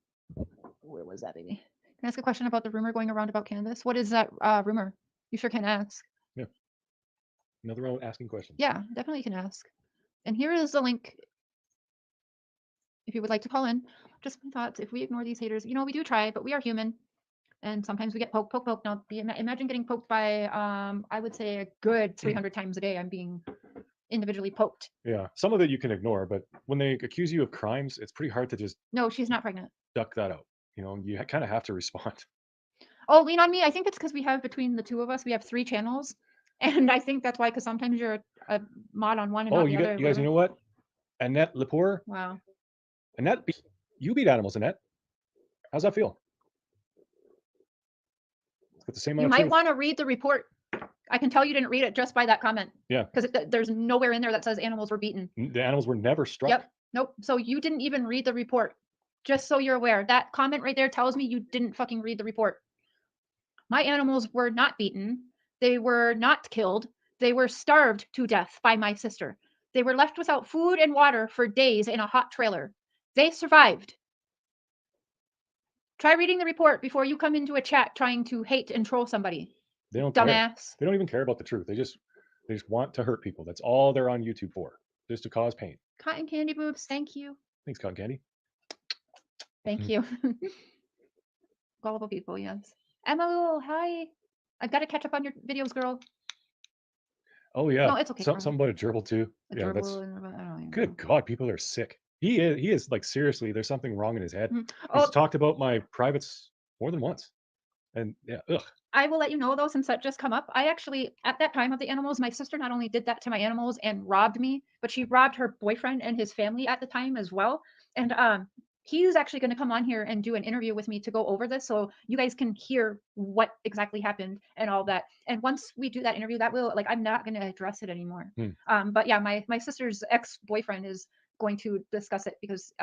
where was that, baby? Can I ask a question about the rumor going around about cannabis? What is that rumor? You sure can ask. Yeah. Another one asking questions. Yeah, definitely can ask. And here is the link if you would like to call in. Just my thoughts. If we ignore these haters, we do try, but we are human. And sometimes we get poked. Now, imagine getting poked by, I would say, a good 300 times a day. I'm being individually poked. Yeah. Some of it you can ignore, but when they accuse you of crimes, it's pretty hard to just No, she's not pregnant. duck that out. You kind of have to respond. Oh, lean on me. I think it's because we have, between the two of us, we have 3 channels. And I think that's why, because sometimes you're a mod on one and not the other. You guys, you know what? Annette Lepore. Wow. Annette, you beat animals, Annette. How's that feel? It's got the same amount You of might truth. want to read the report. I can tell you didn't read it just by that comment. Yeah. Because there's nowhere in there that says animals were beaten. The animals were never struck. Yep. Nope. So you didn't even read the report. Just so you're aware. That comment right there tells me you didn't fucking read the report. My animals were not beaten. They were not killed. They were starved to death by my sister. They were left without food and water for days in a hot trailer. They survived. Try reading the report before you come into a chat trying to hate and troll somebody. They don't Dumbass. care. They don't even care about the truth. They just want to hurt people. That's all they're on YouTube for, just to cause pain. Cotton candy boobs, thank you. Thanks, Cotton Candy. Thank you. Gullible people, yes. Emma, hi. I've got to catch up on your videos, girl. Oh yeah. No, it's okay. Something about a gerbil too. A yeah, gerbil that's. and I don't even Good know. God, people are sick. He is like seriously. There's something wrong in his head. Mhm. He's Oh, talked about my privates more than once, and yeah, ugh. I will let you know though, since that just come up. I actually, at that time of the animals, my sister not only did that to my animals and robbed me, but she robbed her boyfriend and his family at the time as well. And he's actually going to come on here and do an interview with me to go over this, so you guys can hear what exactly happened and all that. And once we do that interview, that will like I'm not going to address it anymore. Hmm. But yeah, my sister's ex boyfriend is going to discuss it because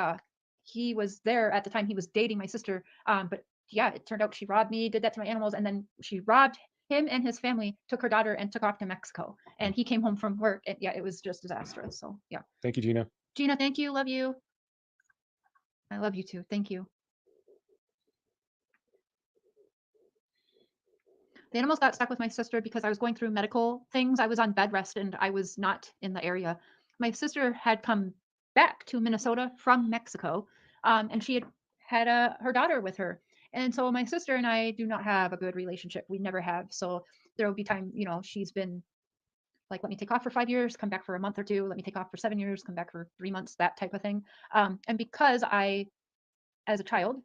he was there at the time he was dating my sister. But yeah, it turned out she robbed me, did that to my animals, and then she robbed him and his family, took her daughter, and took off to Mexico. And he came home from work, and yeah, it was just disastrous. So yeah, Thank you, Gina. Gina, thank you, love you. I love you too. Thank you. The animals got stuck with my sister because I was going through medical things. I was on bed rest and I was not in the area. My sister had come back to Minnesota from Mexico, and she had her daughter with her. And so my sister and I do not have a good relationship. We never have. So there will be time, she's been like, let me take off for 5 years, come back for a month or two, let me take off for 7 years, come back for 3 months, that type of thing. And because I, as a child,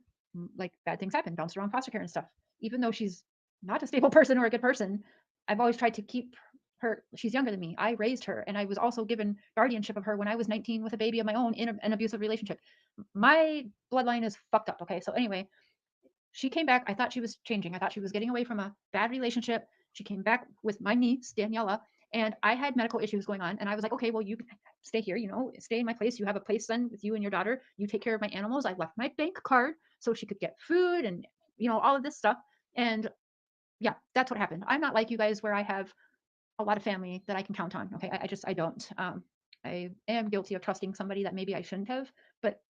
like bad things happen, bounced around foster care and stuff. Even though she's not a stable person or a good person, I've always tried to keep her. She's younger than me. I raised her, and I was also given guardianship of her when I was 19 with a baby of my own in an abusive relationship. My bloodline is fucked up. Okay, so anyway, she came back. I thought she was changing. I thought she was getting away from a bad relationship. She came back with my niece, Daniela, and I had medical issues going on. And I was like, okay, well, you stay here, stay in my place. You have a place then with you and your daughter. You take care of my animals. I left my bank card so she could get food and, all of this stuff. And yeah, that's what happened. I'm not like you guys where I have a lot of family that I can count on. Okay. I don't. I am guilty of trusting somebody that maybe I shouldn't have, but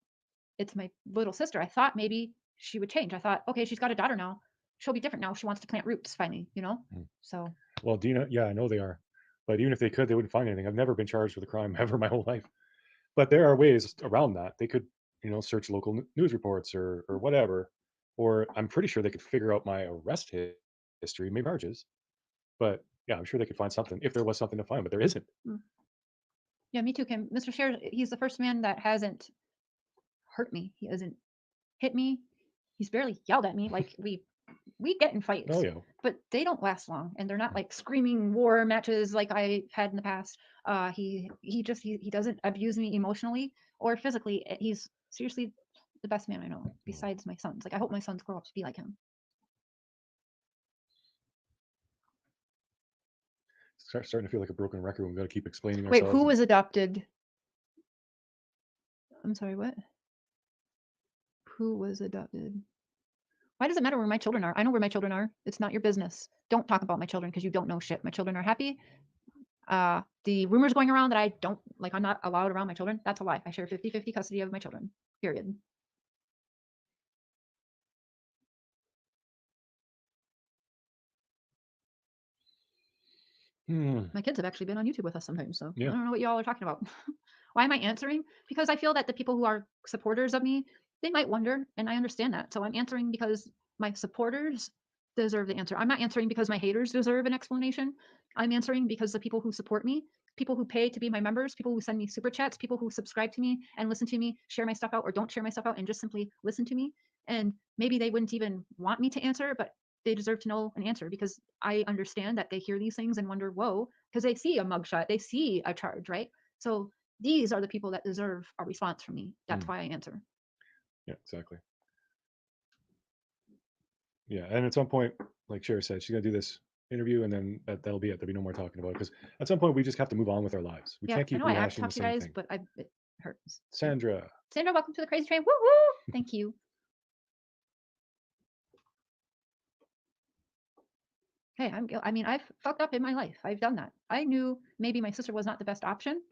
it's my little sister. I thought maybe she would change. I thought, okay, she's got a daughter now. She'll be different now. She wants to plant roots finally. Hmm. So Well, Dina, yeah, I know they are, but even if they could, they wouldn't find anything. I've never been charged with a crime ever my whole life. But there are ways around that. They could, search local news reports or whatever, or I'm pretty sure they could figure out my arrest history, maybe charges. But yeah, I'm sure they could find something if there was something to find, but there isn't. yeah, me too, Kim. Mr. Cher, he's the first man that hasn't hurt me. He hasn't hit me. He's barely yelled at me. Like we get in Oh fights, yeah. but they don't last long, and they're not like screaming war matches like I had in the past. He doesn't abuse me emotionally or physically. He's seriously the best man I know, besides my sons. Like I hope my sons grow up to be like him. Starting to feel like a broken record when we got to keep explaining Wait, ourselves. who was adopted? I'm sorry, what? Who was adopted? Why does it matter where my children are? I know where my children are. It's not your business. Don't talk about my children because you don't know shit. My children are happy. The rumors going around that I don't like I'm not allowed around my children, that's a lie. I share 50-50 custody of my children. Period. My kids have actually been on YouTube with us sometimes, so I Yeah. don't know what y'all are talking about. Why am I answering? Because I feel that the people who are supporters of me, they might wonder, and I understand that. So I'm answering because my supporters deserve the answer. I'm not answering because my haters deserve an explanation. I'm answering because the people who support me, people who pay to be my members, people who send me super chats, people who subscribe to me and listen to me, share my stuff out or don't share my stuff out and just simply listen to me. And maybe they wouldn't even want me to answer, but they deserve to know an answer because I understand that they hear these things and wonder, whoa, because they see a mugshot, they see a charge, right? So these are the people that deserve a response from me. That's why I answer. Yeah, exactly. Yeah, and at some point, like Cher said, she's gonna do this interview, and then that'll be it. There'll be no more talking about it because at some point we just have to move on with our lives. We Yeah, can't I keep know I have to rehashing talk the to you same guys, thing. but it hurts. Sandra, Sandra, welcome to the Crazy Train. Woo woo! Thank you. Hey, I mean, I've fucked up in my life. I've done that. I knew maybe my sister was not the best option.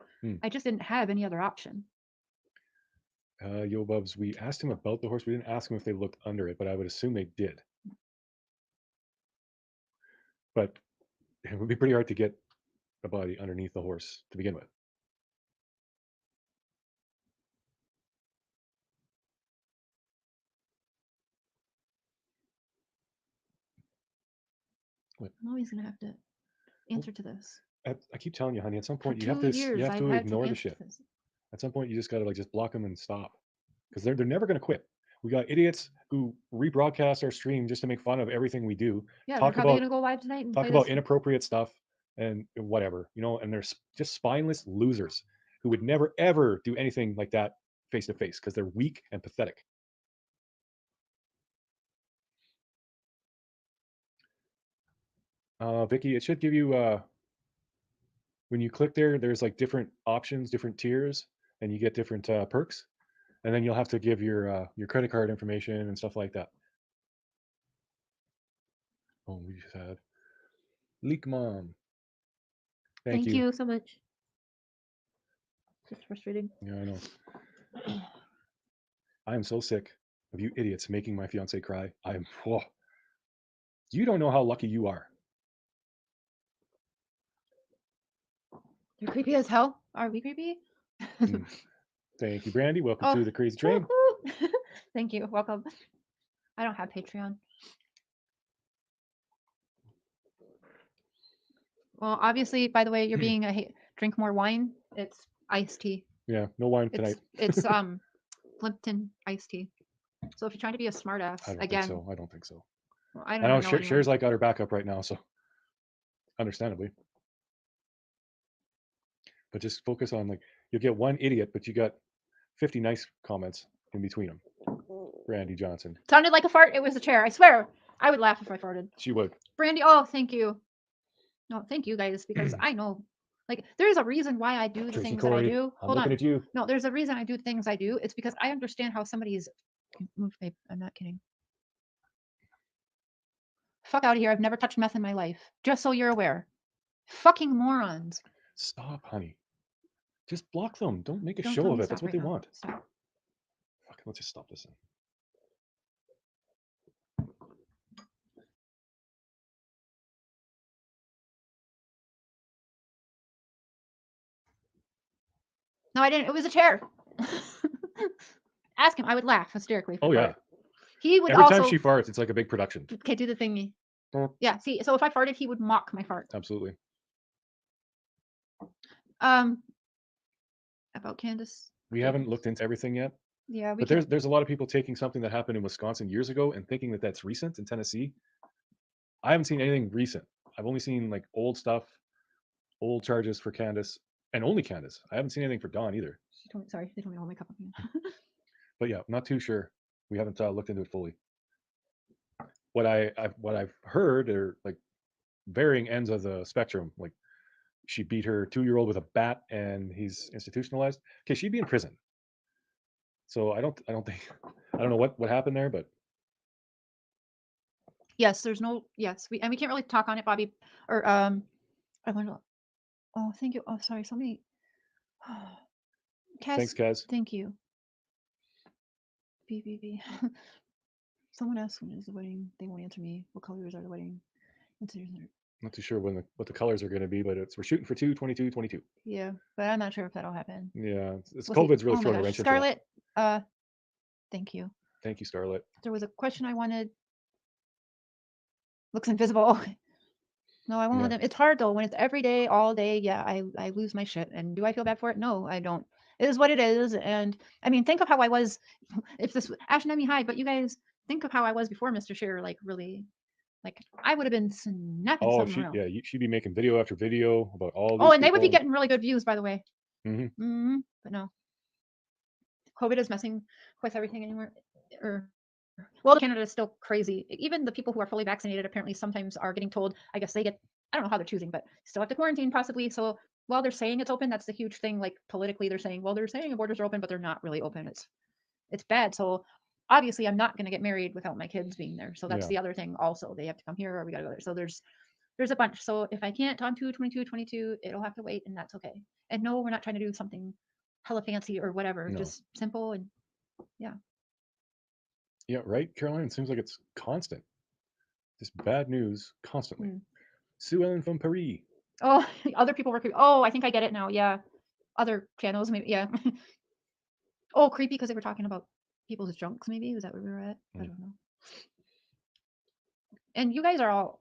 I just didn't have any other option. Yo Bubs, we asked him about the horse. We didn't ask him if they looked under it, but I would assume they did. But it would be pretty hard to get a body underneath the horse to begin with. I'm always gonna have to answer to this. I keep telling you, honey. At some For point, you have 2 to years, you have I've to had to ignore the answer shit. to this. At some point, you just got to like just block them and stop, because they're never going to quit. We got idiots who rebroadcast our stream just to make fun of everything we do. Yeah, they're Talk probably about gonna go live tonight and talk play about this. inappropriate stuff and whatever, and they're just spineless losers who would never ever do anything like that face to face because they're weak and pathetic. Vicky, it should give you when you click there, there's like different options, different tiers, and you get different perks, and then you'll have to give your credit card information and stuff like that. Oh, we just had Leak Mom. Thank you. you so much. Just frustrating. Yeah, I know. I am so sick of you idiots making my fiance cry. I am. Whoa. You don't know how lucky you are. You're creepy as hell. Are we creepy? Thank you, Brandy. Welcome to the Crazy Train. Thank you. Welcome. I don't have Patreon. Well, obviously, by the way, you're being a drink more wine. It's iced tea. Yeah, no wine tonight. It's Lipton iced tea. So if you're trying to be a smartass, I don't again, think so. I don't think so. well, I I know don't know. Cher's like got her back up right now, so understandably. But just focus on like you'll get one idiot, but you got 50 nice comments in between them. Brandy Johnson. Sounded like a fart. It was a chair. I swear. I would laugh if I farted. She would. Brandy, oh, thank you. No, thank you guys, because I know, like, there's a reason why I do the Tracy things Corey, that I do. I'm Hold looking on. at you. No, there's a reason I do things I do. It's because I understand how somebody's. Move, babe. I'm not kidding. Fuck out of here. I've never touched meth in my life. Just so you're aware. Fucking morons. Stop, honey. Just block them. Don't make a Don't show tell of me it. That's stop what right they now. want. Stop. Fuck, let's just stop this then. No, I didn't. It was a chair. Ask him. I would laugh hysterically. If I Oh yeah. farted. He would Every also. time she farts, it's like a big production. Okay, do the thingy. Oh. Yeah. See, so if I farted, he would mock my fart. Absolutely. About Candace. We haven't looked into everything yet. Yeah, we But there's a lot of people taking something that happened in Wisconsin years ago and thinking that that's recent in Tennessee. I haven't seen anything recent. I've only seen like old stuff, old charges for Candace, and only Candace. I haven't seen anything for Dawn either. She told me, sorry, they told me to hold my cup of tea. But yeah, I'm not too sure. We haven't looked into it fully. What I've heard are like varying ends of the spectrum. Like she beat her 2-year-old with a bat and he's institutionalized. Okay, she'd be in prison. So I don't think I don't know what happened there, but Yes, there's no yes, we can't really talk on it, Bobby. Or I wonder. Oh, thank you. Oh, sorry, somebody. Cass, thanks, Kaz. thank you. BBB. Someone asked when is the wedding. They won't answer me. What colors are the wedding? Not too sure what the colors are going to be, but we're shooting for 2/22/22. Yeah, but I'm not sure if that'll happen. Yeah, it's We'll COVID's see. really Oh my thrown a gosh, wrench into that. Scarlett. Thank you. Thank you, Scarlett. There was a question I wanted. Looks invisible. No, I won't let them. It's hard though when it's every day, all day. Yeah, I lose my shit. And do I feel bad for it? No, I don't. It is what it is. And I mean, think of how I was. If this Ash and Emmy, hi, but you guys think of how I was before Mr. Cher. Like really, like I would have been snapping Oh, something around. she'd be making video after video about all these Oh, and they would be people. getting really good views, by the way. But no, COVID is messing with everything anymore. Well, Canada is still crazy. Even the people who are fully vaccinated apparently sometimes are getting told, I guess they get, I don't know how they're choosing, but still have to quarantine possibly. So while they're saying it's open, that's the huge thing. Like politically, they're saying, well, they're saying the borders are open, but they're not really open. It's bad. So obviously, I'm not going to get married without my kids being there. So that's the other thing. Also, they have to come here, or we got to go there. So there's a bunch. So if I can't on 2/22/22, it'll have to wait, and that's okay. And no, we're not trying to do something hella fancy or whatever. No. Just simple and yeah. Yeah, right, Caroline? It seems like it's constant. Just bad news constantly. Sue Ellen from Paris. Oh, other people were creepy. Oh, I think I get it now. Yeah. Other channels, maybe. Yeah. Oh, creepy because they were talking about people's junks, maybe. Was that where we were at? I don't know. And you guys are all,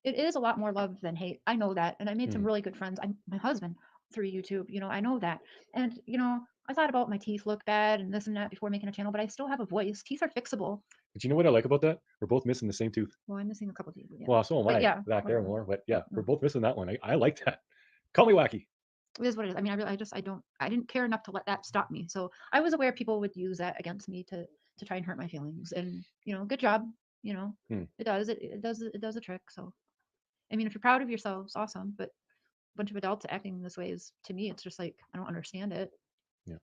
it is a lot more love than hate. I know that. And I made some really good friends. My husband, through YouTube. You know, I know that. And, you know, I thought about my teeth look bad and this and that before making a channel, but I still have a voice. Teeth are fixable. But you know what I like about that? We're both missing the same tooth. Well, I'm missing a couple teeth. Yeah. Well, so am But I. yeah, Back there whatever. more, but yeah, we're Mm. both missing that one. I like that. Call me wacky. It is what it is. I mean, I didn't care enough to let that stop me. So I was aware people would use that against me to try and hurt my feelings. And, you know, good job. You know, Hmm. it does a trick. So, I mean, if you're proud of yourselves, awesome. But a bunch of adults acting this way is, to me, it's just like, I don't understand it. Yeah,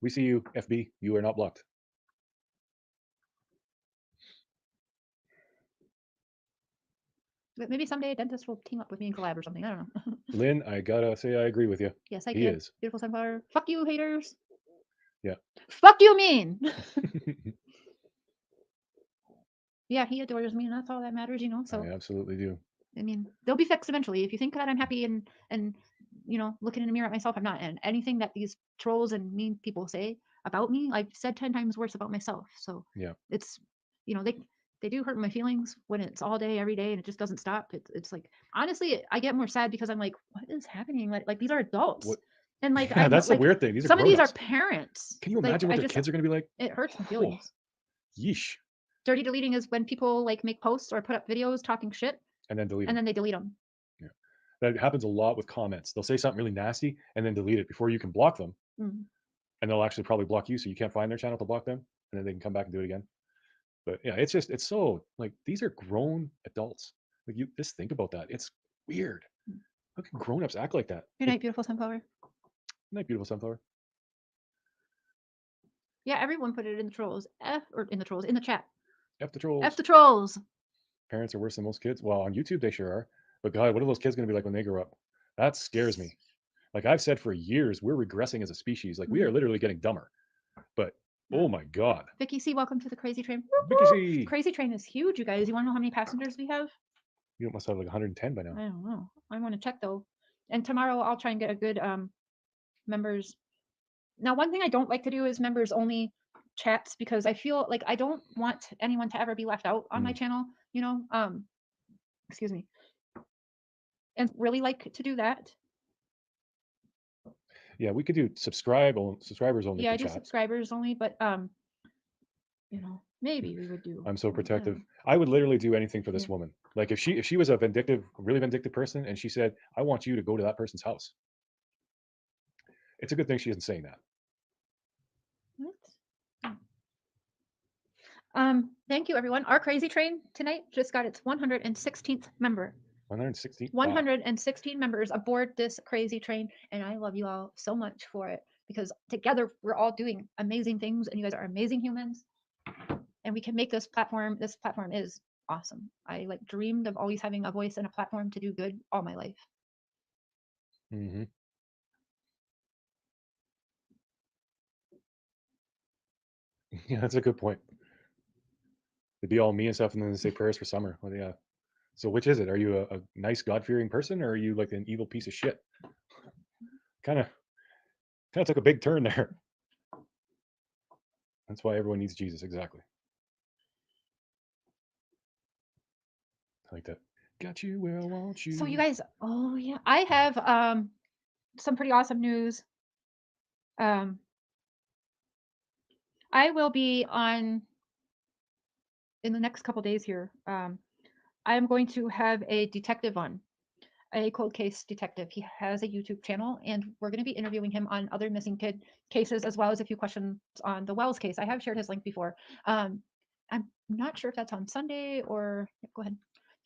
we see you, FB. You are not blocked. But maybe someday a dentist will team up with me and collab or something. I don't know. Lynn, I gotta say I agree with you. Yes, I He can. is. Beautiful sunflower. Fuck you, haters. Yeah. Fuck you, mean. Yeah, he adores me, and that's all that matters, you know. So I absolutely do. I mean, they'll be fixed eventually. If you think that I'm happy and you know, looking in the mirror at myself, I'm not. And anything that these trolls and mean people say about me, I've said 10 times worse about myself. So Yeah. it's, you know, they do hurt my feelings when it's all day, every day, and it just doesn't stop. It's like, honestly, I get more sad because I'm like, what is happening? Like these are adults. What? And like, Yeah, I'm that's the like, weird thing. These are some of these are grown-ups. parents. Can you Like, imagine what their kids are gonna be like? it hurts my Oh, feelings. yeesh. Dirty deleting is when people like make posts or put up videos talking shit And then delete and them. then they delete them. Yeah. That happens a lot with comments. They'll say something really nasty and then delete it before you can block them. Mm. And they'll actually probably block you so you can't find their channel to block them. And then they can come back and do it again. But yeah, it's so like these are grown adults. Like you just think about that. It's weird. How can grown-ups act like that? Good night, beautiful sunflower. Good night, beautiful sunflower. Yeah, everyone put it in the trolls. In the chat. F the trolls. F the trolls. Parents are worse than most kids. Well, on YouTube they sure are. But God, what are those kids going to be like when they grow up? That scares me. Like I've said for years, we're regressing as a species. Like we are literally getting dumber. But oh my God. Vicky C, welcome to the Crazy Train. Vicky C. Crazy Train is huge, you guys. You want to know how many passengers we have? You must have like 110 by now. I don't know. I want to check though. And tomorrow I'll try and get a good members. Now, one thing I don't like to do is members only chats because I feel like I don't want anyone to ever be left out on my channel, you know. Excuse me. And really like to do that. Yeah, we could do subscribers only. Yeah, I for do chat. subscribers only, but you know, maybe we would do. I'm so I don't protective. know. I would literally do anything for this Yeah. woman. Like if she was a really vindictive person, and she said, "I want you to go to that person's house," it's a good thing she isn't saying that. What? Thank you everyone. Our Crazy Train tonight just got its 116th member. 116. 116 members aboard this Crazy Train, and I love you all so much for it because together we're all doing amazing things, and you guys are amazing humans, and we can make this platform. This platform is awesome. I like dreamed of always having a voice and a platform to do good all my life. Mm-hmm. Yeah, that's a good point. It'd be all me and stuff, and then they say prayers for summer. Well, yeah. So which is it? Are you a nice God-fearing person, or are you like an evil piece of shit? Kind of took a big turn there. That's why everyone needs Jesus. Exactly. I like that. Got you where I want you. So you guys, oh yeah, I have some pretty awesome news. I will be on in the next couple days here. I'm going to have a detective on, a cold case detective. He has a YouTube channel, and we're going to be interviewing him on other missing kid cases as well as a few questions on the Wells case. I have shared his link before. I'm not sure if that's on Sunday or go ahead,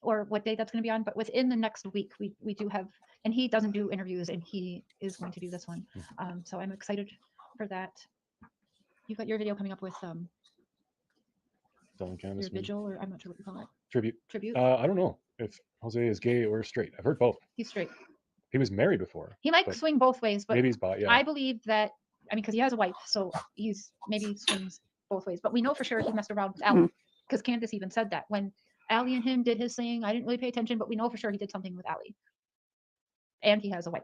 or what day that's going to be on, but within the next week we do have, and he doesn't do interviews, and he is going to do this one. So I'm excited for that. You got your video coming up with your vigil, or I'm not sure what you call it. Tribute. Tribute. I don't know if Jose is gay or straight. I've heard both. He's straight. He was married before. He might swing both ways, but maybe he's bi. Yeah. I believe that. I mean, because he has a wife, so he's maybe swings both ways. But we know for sure he messed around with Allie, because Candace even said that when Allie and him did his thing. I didn't really pay attention, but we know for sure he did something with Allie, and he has a wife.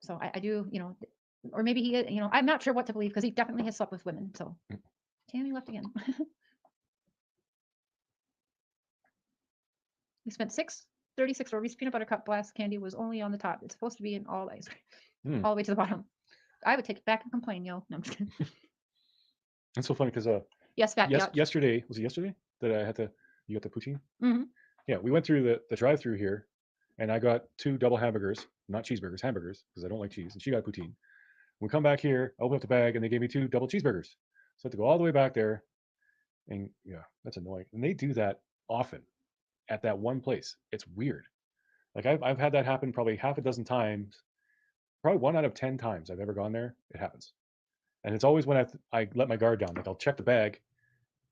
So I do, you know, or maybe he, you know, I'm not sure what to believe because he definitely has slept with women. So Tammy left again. We spent 6:30 36 Orbeez peanut butter cup blast candy was only on the top. It's supposed to be in all ice cream, Hmm. all the way to the bottom. I would take it back and complain, yo. No, I'm just kidding. That's so funny because Yes, fat biatch. yesterday was it yesterday that I had to you got the poutine? Mm-hmm. Yeah, we went through the drive-through here, and I got 2 double hamburgers, not cheeseburgers, hamburgers, because I don't like cheese, and she got poutine. We come back here, open up the bag, and they gave me 2 double cheeseburgers. So I had to go all the way back there, and yeah, that's annoying. And they do that often at that one place. It's weird. Like I've had that happen probably half a dozen times. Probably 1 out of 10 times I've ever gone there, it happens. And it's always when I let my guard down. Like I'll check the bag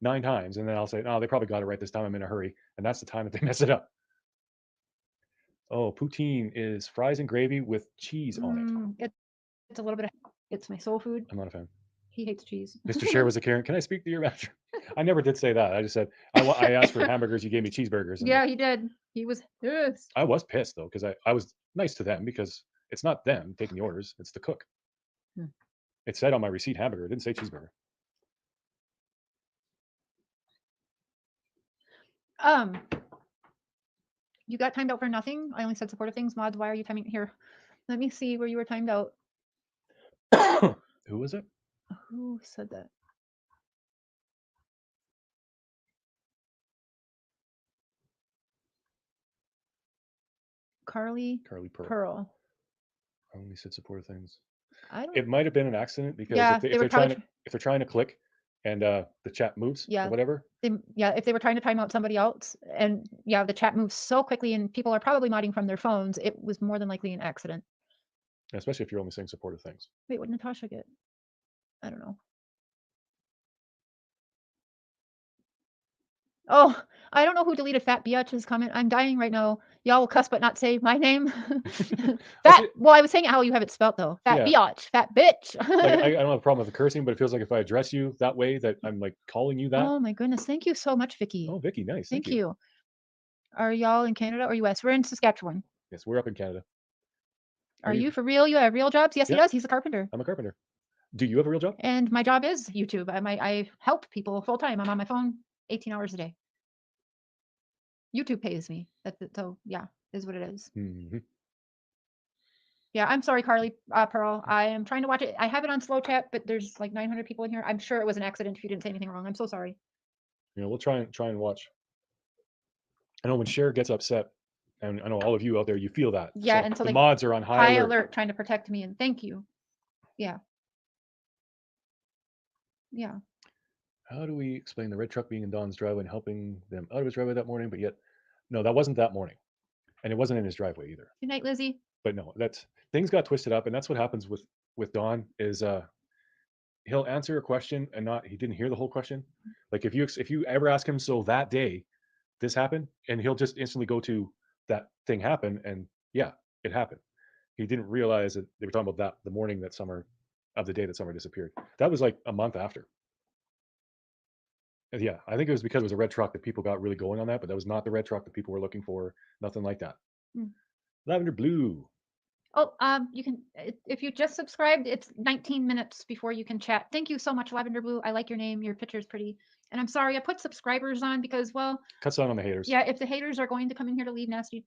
9 times, and then I'll say, "Oh, they probably got it right this time. I'm in a hurry," and that's the time that they mess it up. Oh, poutine is fries and gravy with cheese on it. It's a little bit of, it's my soul food. I'm not a fan. He hates cheese. Mr. Cher was a Karen. Can I speak to your manager? I never did say that. I just said I asked for hamburgers. You gave me cheeseburgers. And Yeah, he did. He was pissed. I was pissed though because I was nice to them because it's not them taking the orders. It's the cook. Hmm. It said on my receipt hamburger. It didn't say cheeseburger. You got timed out for nothing. I only said supportive things. Mods, why are you timing here? Let me see where you were timed out. Who was it? Who said that? Carly Pearl. I only said supportive things. I don't. It might have been an accident because Yeah, if they were they're probably if they're trying to click and the chat moves Yeah. or whatever, if they were trying to time out somebody else, and yeah, the chat moves so quickly, and people are probably modding from their phones. It was more than likely an accident. especially if you're only saying supportive things. Wait, what did Natasha get? I don't know. Oh, I don't know who deleted Fat Biatch's comment. I'm dying right now. Y'all will cuss but not say my name. Fat. Well, I was saying it how you have it spelt though. Fat Biatch. Fat bitch. Like I don't have a problem with the cursing, but it feels like if I address you that way, that I'm like calling you that. Oh my goodness! Thank you so much, Vicky. Oh, Vicky, nice. Thank you. Are y'all in Canada or US? We're in Saskatchewan. Yes, we're up in Canada. Are you for real? You have real jobs? Yes, he does. He's a carpenter. I'm a carpenter. Do you have a real job? And my job is YouTube. I help people full time. I'm on my phone 18 hours a day. YouTube pays me. So yeah, is what it is. Mm-hmm. Yeah, I'm sorry, Carly Pearl. I am trying to watch it. I have it on slow chat, but there's like 900 people in here. I'm sure it was an accident if you didn't say anything wrong. I'm so sorry. You know, we'll try and watch. I know when Cher gets upset, and I know all of you out there, you feel that. Yeah, and so the like, mods are on high alert, trying to protect me, and thank you. Yeah. Yeah. How do we explain the red truck being in Don's driveway and helping them out of his driveway that morning? But yet, no, that wasn't that morning, and it wasn't in his driveway either. Good night, Lizzie. But no, that's things got twisted up, and that's what happens with Don is he'll answer a question and he didn't hear the whole question. Like if you ever ask him, so that day this happened, and he'll just instantly go to that thing happened, and yeah, it happened. He didn't realize that they were talking about the morning that Summer of the day that Summer disappeared. That was like a month after. And yeah, I think it was because it was a red truck that people got really going on that, but that was not the red truck that people were looking for. Nothing like that. Lavender blue. Oh, you can, if you just subscribed, it's 19 minutes before you can chat. Thank you so much, Lavender Blue. I like your name. Your picture is pretty. And I'm sorry, I put subscribers on because, well, cuts down on the haters. Yeah, if the haters are going to come in here to leave nasty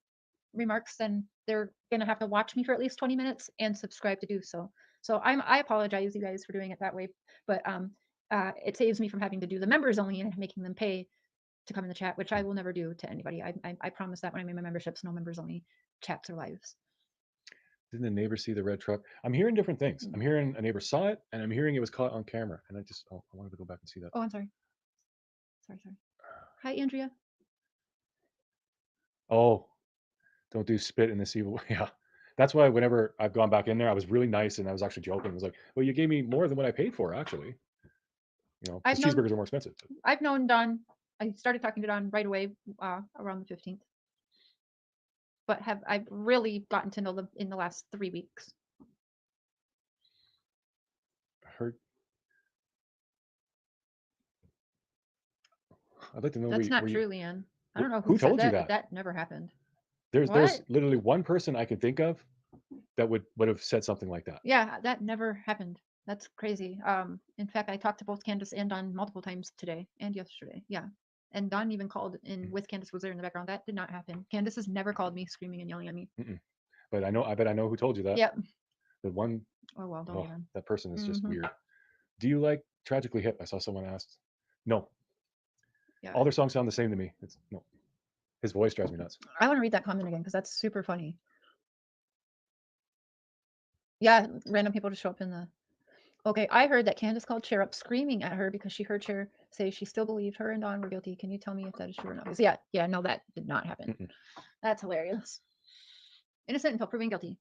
remarks, then they're going to have to watch me for at least 20 minutes and subscribe to do so. So I apologize, you guys, for doing it that way. But it saves me from having to do the members only and making them pay to come in the chat, which I will never do to anybody. I promise that when I made my memberships, no members only chats or lives. Didn't the neighbor see the red truck? I'm hearing different things. I'm hearing a neighbor saw it, and I'm hearing it was caught on camera. And I wanted to go back and see that. Oh, I'm sorry. Sorry. Hi, Andrea. Oh, don't do spit in this evil. Yeah. That's why whenever I've gone back in there, I was really nice and I was actually joking. I was like, well, you gave me more than what I paid for, actually. You know, because cheeseburgers are more expensive. I've known Don. I started talking to Don right away around the 15th. But I've really gotten to know them in the last 3 weeks. I'd like to know. That's not true, Leanne. I don't know who said told you that, that. but that never happened. There's literally one person I can think of that would have said something like that. Yeah, that never happened. That's crazy. In fact, I talked to both Candace and Don multiple times today and yesterday. Yeah, And Don even called in with Candace was there in the background. That did not happen. Candace has never called me screaming and yelling at me. But I bet I know who told you that. Yep. The one, Oh well, don't even. that person is just Mhm. weird. Do you like Tragically Hip? I saw someone asked. No. Yeah. All their songs sound the same to me. It's no. His voice drives me nuts. I want to read that comment again because that's super funny. Yeah, random people just show up in the. Okay, I heard that Candace called Cher up screaming at her because she heard Cher say she still believed her and Don were guilty. Can you tell me if that is true or not? Yeah, no, that did not happen. Mm-mm. That's hilarious. Innocent until proven guilty.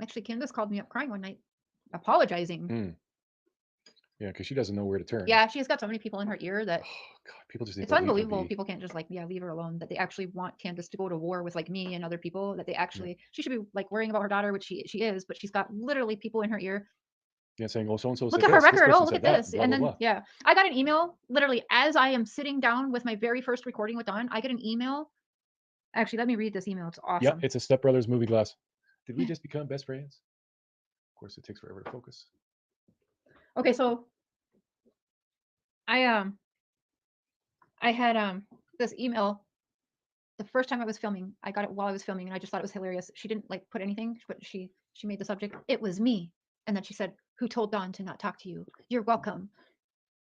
Actually, Candace called me up crying one night, apologizing. Yeah, because she doesn't know where to turn. Yeah, she's got so many people in her ear that Oh God, people just need it's to leave her unbelievable. be. People can't just like, leave her alone. That they actually want Candace to go to war with like me and other people. That they actually, she should be like worrying about her daughter, which she is, but she's got literally people in her ear. Yeah, saying, oh, so and so Look said at her this. This record. Oh, person look said at that. this. Blah And blah then blah. yeah, I got an email literally as I am sitting down with my very first recording with Don. I get an email. Actually, let me read this email. It's awesome. Yeah, it's a Step Brothers movie glass. Did we just become best friends? Of course, it takes forever to focus. Okay, so I had this email the first time I was filming. I got it while I was filming, and I just thought it was hilarious. She didn't like put anything, but she made the subject. It was me, and then she said, "Who told Don to not talk to you? You're welcome."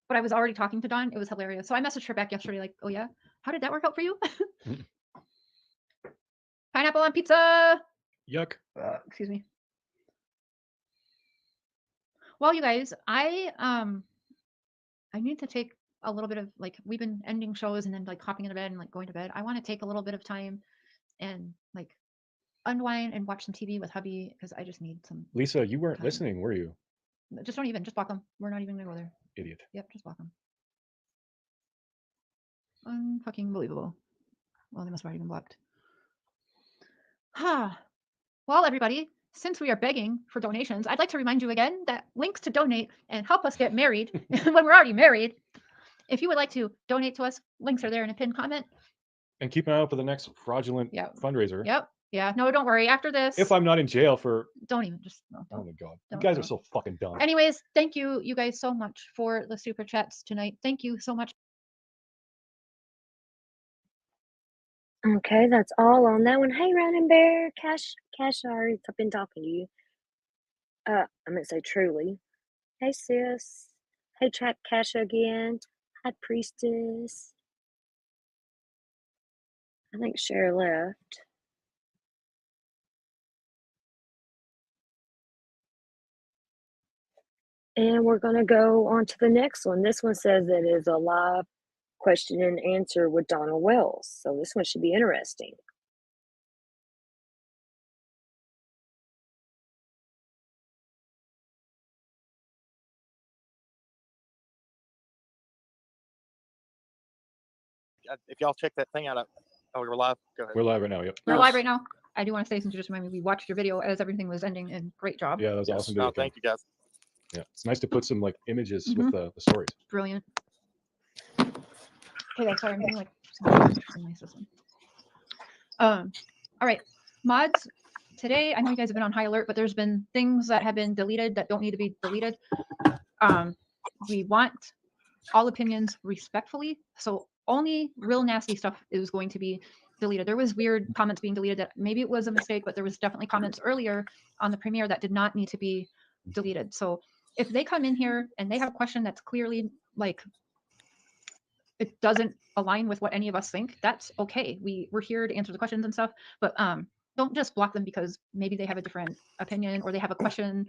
But I was already talking to Don. It was hilarious. So I messaged her back yesterday, like, "Oh yeah, how did that work out for you?" Pineapple on pizza. Yuck. Excuse me. Well, you guys, I need to take a little bit of like we've been ending shows and then like hopping into bed and like going to bed. I want to take a little bit of time and like unwind and watch some TV with hubby because I just need some. Lisa, you weren't time. listening, were you? Just don't even. Just block them. We're not even gonna go there. Idiot. Yep, just block them. Unfucking believable. Well, they must have already been blocked. Ha. Well, everybody, since we are begging for donations, I'd like to remind you again that links to donate and help us get married when we're already married. If you would like to donate to us, links are there in a pinned comment. And keep an eye out for the next fraudulent fundraiser. Yep. Yeah. No, don't worry. After this, if I'm not in jail for, don't even just. No, oh my God, you don't, guys no. are so fucking dumb. Anyways, thank you guys so much for the super chats tonight. Thank you so much. Okay, that's all on that one. Hey, Running Bear, Cash, sorry, I've been talking to you. I meant to say Truly. Hey, sis. Hey, Trap Cash again. Hi, Priestess. I think Cher left. And we're going to go on to the next one. This one says it is a live question and answer with Donna Wells. So this one should be interesting. If y'all check that thing out, oh, we're live. Go ahead. We're live right now. Yep. We're live right now. I do want to say, since you just reminded me, we watched your video as everything was ending, and great job. Yeah, that was awesome. Video, thank you, guys. Yeah, it's nice to put some like images with the stories. Brilliant. Okay, I'm sorry, I'm getting like some in my system. All right, mods. Today, I know you guys have been on high alert, but there's been things that have been deleted that don't need to be deleted. We want all opinions respectfully, so only real nasty stuff is going to be deleted. There was weird comments being deleted that maybe it was a mistake, but there was definitely comments earlier on the premiere that did not need to be deleted. So if they come in here and they have a question that's clearly like it doesn't align with what any of us think, that's okay. We're here to answer the questions and stuff, but don't just block them because maybe they have a different opinion or they have a question.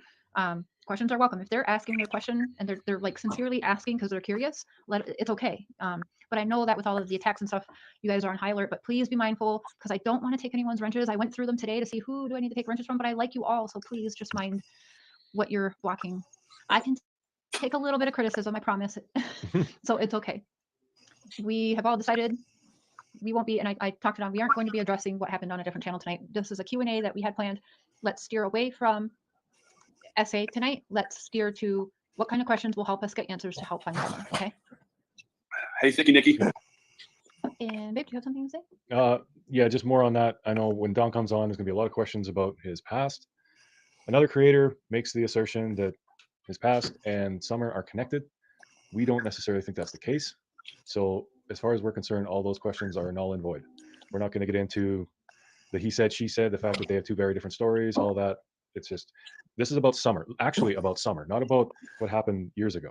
Questions are welcome. If they're asking their question and they're like sincerely asking because they're curious, it's okay. But I know that with all of the attacks and stuff, you guys are on high alert, but please be mindful because I don't want to take anyone's wrenches. I went through them today to see who do I need to take wrenches from, but I like you all, so please just mind what you're blocking. I can take a little bit of criticism, I promise. So it's okay. We have all decided we won't be, and I talked it on, we aren't going to be addressing what happened on a different channel tonight. This is a Q&A that we had planned. Let's steer away from essay tonight. Let's steer to what kind of questions will help us get answers to help find Donna, okay? Hey, Sticky Nicky. And babe, do you have something to say? Yeah, just more on that. I know when Don comes on, there's gonna be a lot of questions about his past. Another creator makes the assertion that his past and Summer are connected. We don't necessarily think that's the case. So as far as we're concerned, all those questions are null and void. We're not going to get into the he said, she said, the fact that they have two very different stories, all that. It's just, this is about Summer, actually about Summer, not about what happened years ago.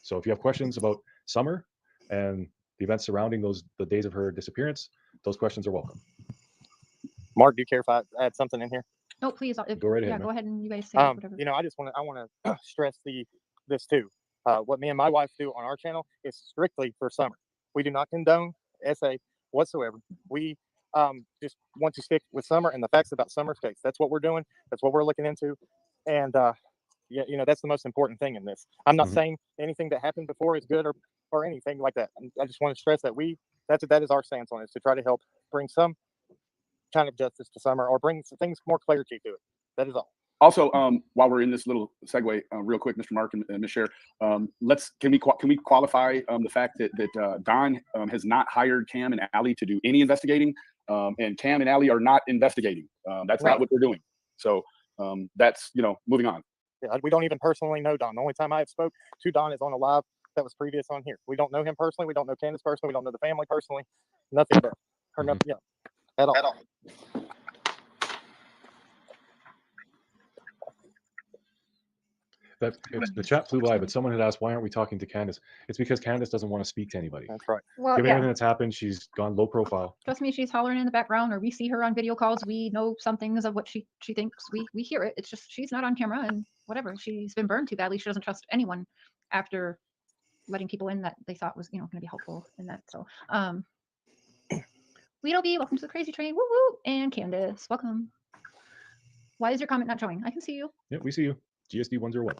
So if you have questions about Summer and the events surrounding the days of her disappearance, those questions are welcome. Mark, do you care if I add something in here? No, please. Go right ahead. Yeah, Man. go ahead and you guys say whatever. You know, I want to stress this too. What me and my wife do on our channel is strictly for Summer. We do not condone SA whatsoever. We just want to stick with Summer and the facts about Summer's case. That's what we're doing. That's what we're looking into. And yeah, you know, that's the most important thing in this. I'm not saying anything that happened before is good or anything like that. I just want to stress that that is our stance on it, is to try to help bring some kind of justice to Summer, or bring some things more clarity to it. That is all. Also, while we're in this little segue, real quick, Mr. Mark and Ms. Cher, can we qualify the fact that Don has not hired Cam and Allie to do any investigating, and Cam and Allie are not investigating. That's not what they're doing. So that's, you know, moving on. Yeah, we don't even personally know Don. The only time I have spoke to Don is on a live that was previous on here. We don't know him personally. We don't know Candace personally. We don't know the family personally. Nothing but her. Nothing. Yeah, at all. The chat flew by, but someone had asked, why aren't we talking to Candace? It's because Candace doesn't want to speak to anybody. That's right. Well, Given yeah. everything that's happened, she's gone low profile. Trust me, she's hollering in the background, or we see her on video calls. We know some things of what she thinks. We hear it. It's just she's not on camera, and whatever. She's been burned too badly. She doesn't trust anyone after letting people in that they thought was, you know, going to be helpful in that. So, Weedleby, welcome to the crazy train. Woo woo. And Candace, welcome. Why is your comment not showing? I can see you. Yeah, we see you. GSD 101.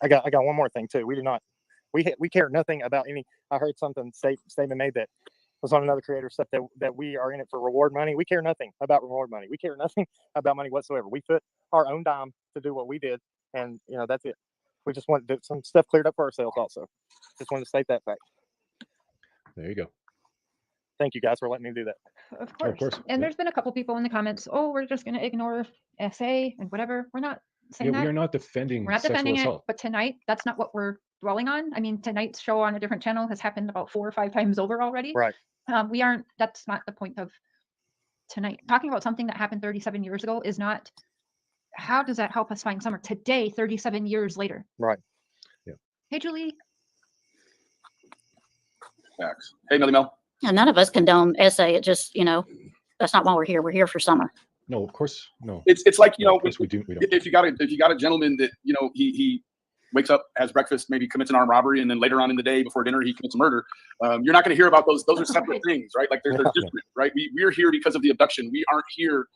I got one more thing too. We do not. We care nothing about any. I heard statement made that was on another creator stuff that we are in it for reward money. We care nothing about reward money. We care nothing about money whatsoever. We put our own dime to do what we did, and you know, that's it. We just want to get some stuff cleared up for ourselves also. Just wanted to state that fact. There you go. Thank you guys for letting me do that. Of course. Of course. And Yeah. there's been a couple people in the comments, oh, we're just going to ignore SA and whatever. We're not saying Yeah, that. we are not defending We're not sexual defending it, assault. but tonight, that's not what we're dwelling on. I mean, tonight's show on a different channel has happened about 4 or 5 times over already. Right. That's not the point of tonight. Talking about something that happened 37 years ago is not, how does that help us find Summer today, 37 years later? Right. Yeah. Hey, Julie. Facts. Hey, Melly Mel. And none of us condone SA. It just, you know, that's not why we're here. We're here for Summer. No, of course, no. It's like, you know, Of course we don't. if you got a gentleman that, you know, he wakes up, has breakfast, maybe commits an armed robbery, and then later on in the day before dinner he commits a murder, you're not going to hear about those. Those are separate things, right? Like they're different, right? We're here because of the abduction. We aren't here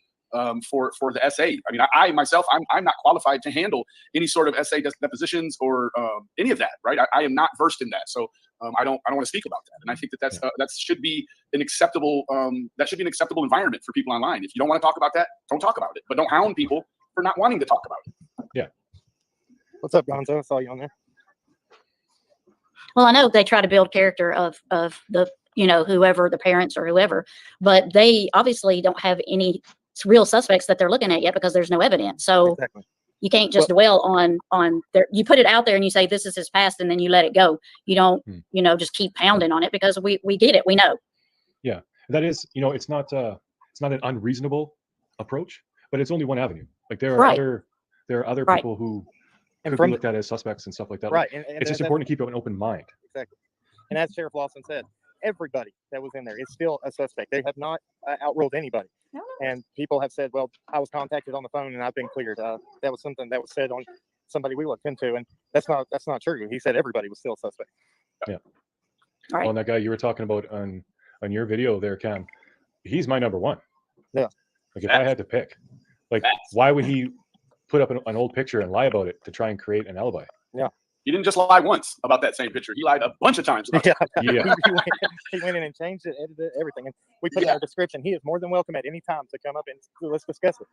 for the SA. I mean, I myself, I'm not qualified to handle any sort of SA depositions or any of that, right? I am not versed in that, so I don't want to speak about that. And I think that should be an acceptable environment for people online. If you don't want to talk about that, don't talk about it, but don't hound people for not wanting to talk about it. Yeah. What's up, Gonzo? I saw you on there. Well, I know they try to build character of the, you know, whoever, the parents or whoever, but they obviously don't have any real suspects that they're looking at yet because there's no evidence. So Exactly. you can't just dwell on their, you put it out there and you say, this is his past, and then you let it go. You don't, you know, just keep pounding on it because we get it. We know. Yeah. That is, you know, it's not an unreasonable approach, but it's only one avenue. Like there are other people who could be looked at as suspects and stuff like that. Right. Like, and it's just important to keep an open mind. Exactly. And as Sheriff Lawson said, everybody that was in there is still a suspect. They have not outruled anybody. No. And people have said, well, I was contacted on the phone and I've been cleared. That was something that was said on somebody we looked into, and that's not true. He said everybody was still a suspect. Yeah. All right. Well, and that guy you were talking about on your video there, Cam, he's my number one. Yeah. Like if I had to pick, like why would he put up an old picture and lie about it to try and create an alibi? Yeah. He didn't just lie once about that same picture. He lied a bunch of times about Yeah. Yeah. he went in and changed it, edited it, everything. And we put in our description, he is more than welcome at any time to come up and let's discuss it.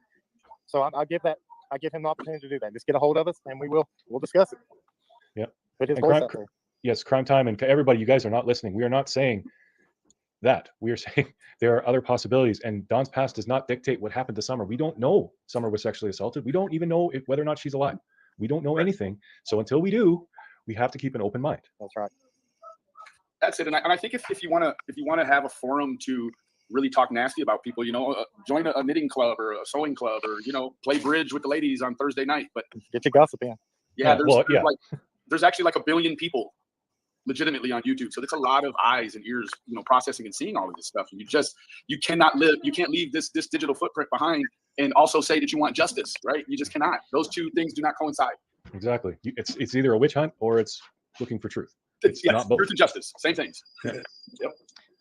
So I give him the opportunity to do that. Just get a hold of us and we'll discuss it. Yeah. Put his And voice out there. Yes, crime time, and everybody, you guys are not listening. We are not saying that. We are saying there are other possibilities, and Dawn's past does not dictate what happened to Summer. We don't know Summer was sexually assaulted. We don't even know whether or not she's alive. We don't know anything. So until we do, we have to keep an open mind. That's right. That's it. And I think if you want to have a forum to really talk nasty about people, join a knitting club or a sewing club, or play bridge with the ladies on Thursday night. But Get your gossip in. yeah, there's actually like 1 billion people legitimately on YouTube, so that's a lot of eyes and ears, processing and seeing all of this stuff. And you can't leave this digital footprint behind and also say that you want justice, right? You just cannot. Those two things do not coincide. Exactly. It's either a witch hunt or it's looking for truth. Yes, not both. truth and justice, same things. Yep.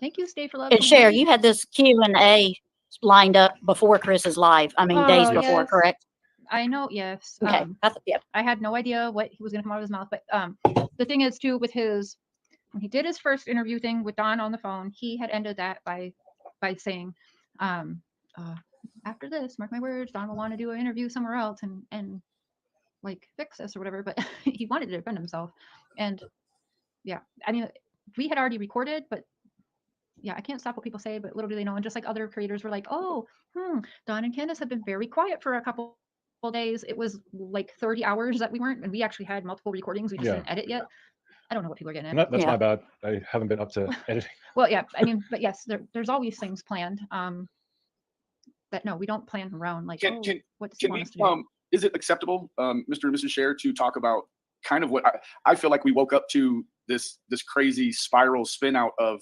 Thank you, Stay for Love. And Cher, you had this Q&A lined up before Chris's live. I mean, days before, yes. correct? I know, yes. Okay. Yeah. I had no idea what he was going to come out of his mouth, but the thing is too, with when he did his first interview thing with Don on the phone, he had ended that by saying, after this, mark my words, Don will want to do an interview somewhere else and like fix this or whatever, but he wanted to defend himself. And yeah, I mean, we had already recorded, but yeah, I can't stop what people say, but little do they know. And just like other creators were like, oh, Don and Candace have been very quiet for a couple days. It was like 30 hours that we weren't, and we actually had multiple recordings. We just didn't edit yet. I don't know what people are getting at. That's my bad. I haven't been up to editing. Well, yeah, I mean, but yes, there's always things planned. That no, we don't plan around like, what does he want us to do? Is it acceptable, Mr. and Mrs. Cher, to talk about kind of what I feel like we woke up to this crazy spiral spin out of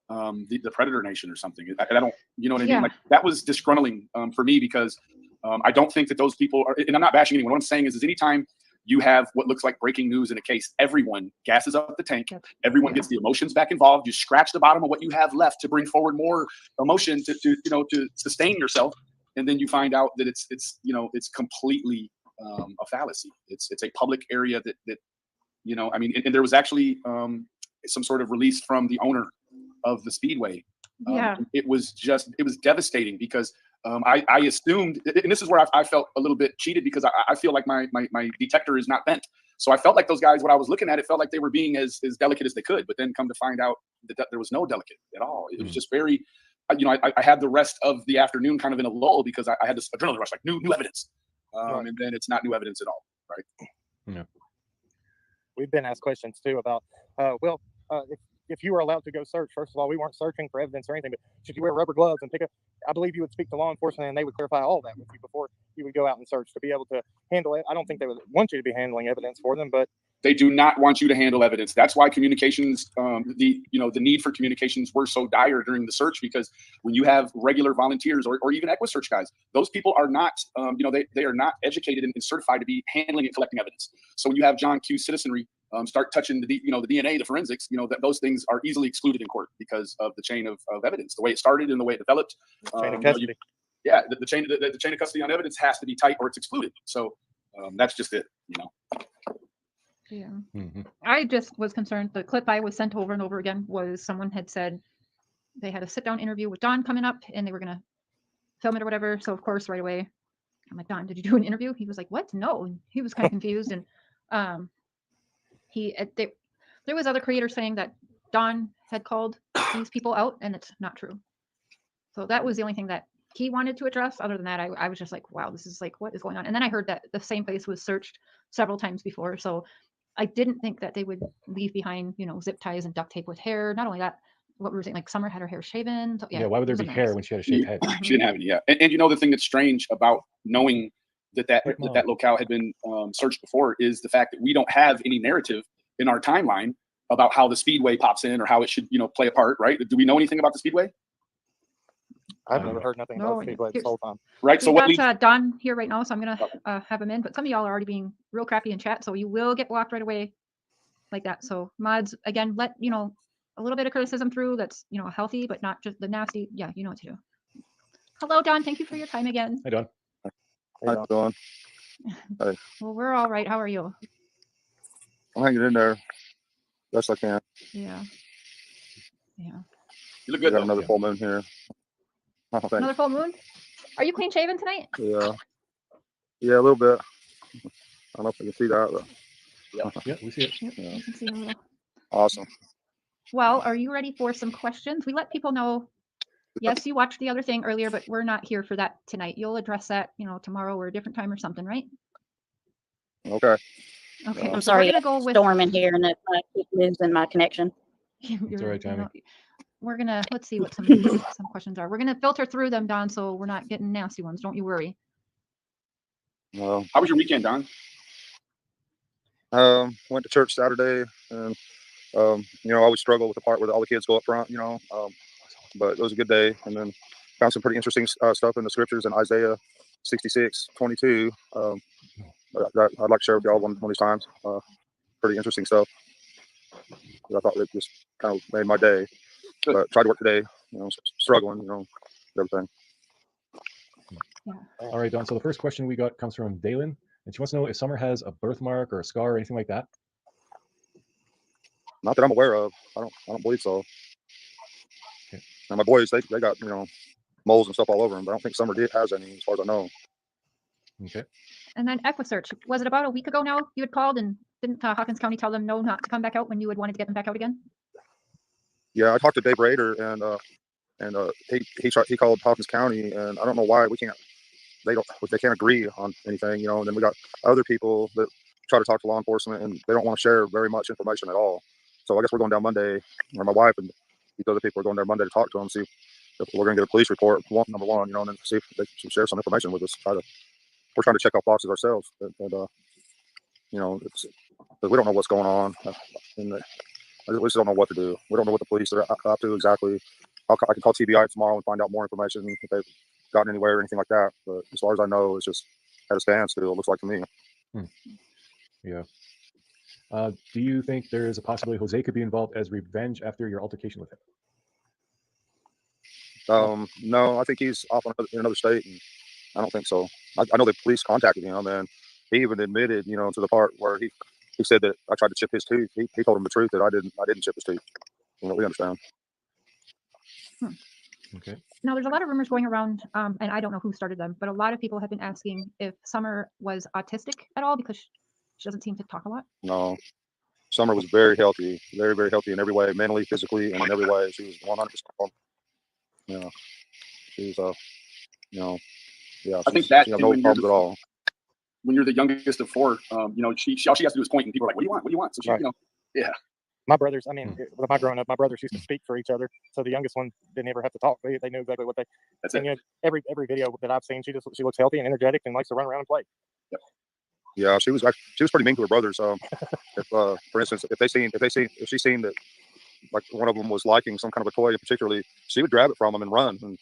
the Predator Nation or something? I don't, you know what I mean? Like, that was disgruntling for me, because I don't think that those people are, and I'm not bashing anyone. What I'm saying is anytime you have what looks like breaking news in a case, everyone gasses up the tank. Everyone gets the emotions back involved. You scratch the bottom of what you have left to bring forward more emotion to sustain yourself. And then you find out that it's completely a fallacy. It's a public area that I mean, and there was actually some sort of release from the owner of the Speedway. It was devastating, because I assumed, and this is where I felt a little bit cheated, because I feel like my detector is not bent. So I felt like those guys, what I was looking at, it felt like they were being as delicate as they could, but then come to find out that there was no delicate at all. It was just very, I had the rest of the afternoon kind of in a lull, because I had this adrenaline rush, like new evidence. And then it's not new evidence at all, right? Yeah. We've been asked questions too about, if you were allowed to go search, first of all, we weren't searching for evidence or anything, but should you wear rubber gloves and I believe you would speak to law enforcement and they would clarify all that with you before you would go out and search, to be able to handle it. I don't think they would want you to be handling evidence for them, but they do not want you to handle evidence. That's why communications, the need for communications were so dire during the search, because when you have regular volunteers or even EquiSearch guys, those people are not, they are not educated and certified to be handling and collecting evidence. So when you have John Q. citizenry start touching the DNA, the forensics, that those things are easily excluded in court because of the chain of evidence, the way it started and the way it developed. Chain of custody. The chain of custody on evidence has to be tight or it's excluded. So that's just it. Yeah. I just was concerned. The clip I was sent over and over again was someone had said they had a sit down interview with Don coming up and they were going to film it or whatever. So of course, right away, I'm like, Don, did you do an interview? He was like, what? No. And he was kind of confused. And there was other creators saying that Don had called these people out, and it's not true. So that was the only thing that he wanted to address. Other than that, I was just like, wow, this is like, what is going on? And then I heard that the same place was searched several times before. So I didn't think that they would leave behind, zip ties and duct tape with hair. Not only that, what we were saying, like Summer had her hair shaven. So, why would there be hair when she had a shaved head? She didn't have any, And the thing that's strange about knowing that locale had been searched before is the fact that we don't have any narrative in our timeline about how the Speedway pops in or how it should, play a part, right? Do we know anything about the Speedway? I've never heard nothing about the Speedway this whole time. Right. So we've got Don here right now, so I'm gonna have him in. But some of y'all are already being real crappy in chat, so you will get blocked right away, like that. So mods, again, let a little bit of criticism through. That's healthy, but not just the nasty. Yeah, you know what to do. Hello, Don. Thank you for your time again. Hi, Don. How you doing? Hey. Well, we're all right. How are you? I'm hanging in there best I can. Yeah. You look good. We got another full moon here. Oh, another full moon? Are you clean shaven tonight? Yeah, a little bit. I don't know if I can see that, but yeah, we see it. Yep, yeah. you can see a little. Awesome. Well, are you ready for some questions? We let people know. Yes, you watched the other thing earlier, but we're not here for that tonight. You'll address that, tomorrow or a different time or something, right? Okay. Okay, I'm so we're sorry, gonna go with storm in here and that I keep losing my connection. It's all right, Tammy. We're gonna let's see what some of these some questions are. We're gonna filter through them, Don, so we're not getting nasty ones. Don't you worry. Well, How was your weekend, Don? went to church Saturday, and you know, I always struggle with the part where all the kids go up front, you know. But it was a good day, and then found some pretty interesting stuff in the scriptures in Isaiah 66:22. That I'd like to share with y'all one of these times. Pretty interesting stuff. I thought it just kind of made my day. Good. But tried to work today, you know, struggling, you know, everything. Yeah. All right, Don. So the first question we got comes from Dalen, and she wants to know if Summer has a birthmark or a scar or anything like that. Not that I'm aware of. I don't believe so. Okay. And my boys, they got, you know, moles and stuff all over them, but I don't think Summer has any, as far as I know. Okay. And then EquiSearch. Was it about a week ago now you had called and didn't Hawkins County tell them no, not to come back out when you had wanted to get them back out again? Yeah, I talked to Dave Rader, and he called Hawkins County, and I don't know why they can't agree on anything, you know. And then we got other people that try to talk to law enforcement, and they don't want to share very much information at all. So I guess we're going down Monday, or my wife and these other people are going there Monday to talk to them, see if we're going to get a police report, number one, you know, and then see if they can share some information with us. We're trying to check off boxes ourselves, and you know, we don't know what's going on, and we just don't know what to do. We don't know what the police are up to exactly. I can call TBI tomorrow and find out more information if they've gotten anywhere or anything like that. But as far as I know, it's just at a standstill. It looks like to me. Yeah. Do you think there is a possibility Jose could be involved as revenge after your altercation with him? No, I think he's off in another state, and I don't think so. I know the police contacted him, and he even admitted, you know, to the part where he said that I tried to chip his tooth. He told him the truth that I didn't chip his tooth. You know, we understand. Okay. Now, there's a lot of rumors going around, and I don't know who started them, but a lot of people have been asking if Summer was autistic at all because she doesn't seem to talk a lot. No, Summer was very healthy, very, very healthy in every way, mentally, physically, and in every way. She was 100%. You know, she was, you know, yeah. I think that she had no problems at all. When you're the youngest of four, you know, all she has to do is point, and people are like, "What do you want? What do you want?" So she, Right. you know, yeah. My brothers, I mean, with my growing up, my brothers used to speak for each other. So the youngest one didn't ever have to talk. They knew exactly what they. That's and it. you know, every video that I've seen, she looks healthy and energetic and likes to run around and play. Yep. Yeah, she was pretty mean to her brothers. If for instance, if she seen that like one of them was liking some kind of a toy particularly, she would grab it from them and run, and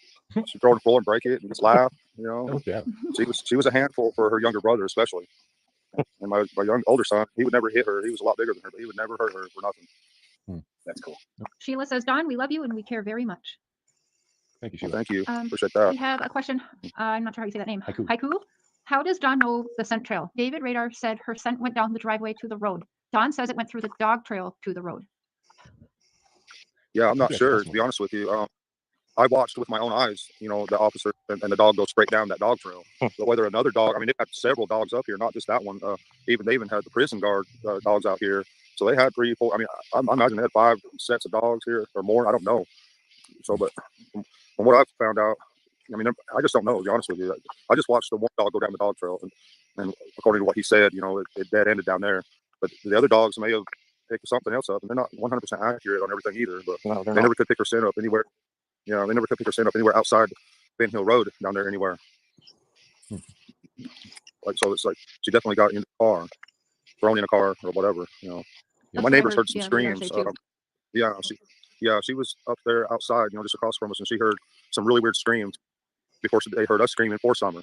she'd throw it on the floor and break it and just laugh. You know, Oh, yeah. she was a handful for her younger brother especially. And my older son, he would never hit her. He was a lot bigger than her, but he would never hurt her for nothing. That's cool. Sheila says, Don, we love you and we care very much. Thank you, Sheila. Thank you. Appreciate that. We have a question. I'm not sure how you say that name. Haiku. How does Don know the scent trail? David Radar said her scent went down the driveway to the road. Don says it went through the dog trail to the road. Yeah, I'm not sure, to be honest with you. I watched with my own eyes, you know, the officer and the dog go straight down that dog trail. But whether another dog, I mean, they've got several dogs up here, not just that one. They even had the prison guard dogs out here. So they had 3, 4. I mean, I imagine they had 5 sets of dogs here or more. I don't know. So, but from what I've found out, I mean, I just don't know, to be honest with you. I just watched the one dog go down the dog trail, and according to what he said, you know, it dead ended down there. But the other dogs may have picked something else up, and they're not 100% accurate on everything either. But No, they never could pick her scent up anywhere. You know, they never could pick her scent up anywhere outside Ben Hill Road down there anywhere. Like, so it's like she definitely got in the car, thrown in a car or whatever. You know, That's my what I neighbors heard, heard some screams. She was up there outside, you know, just across from us, and she heard some really weird screams before they heard us screaming for Summer,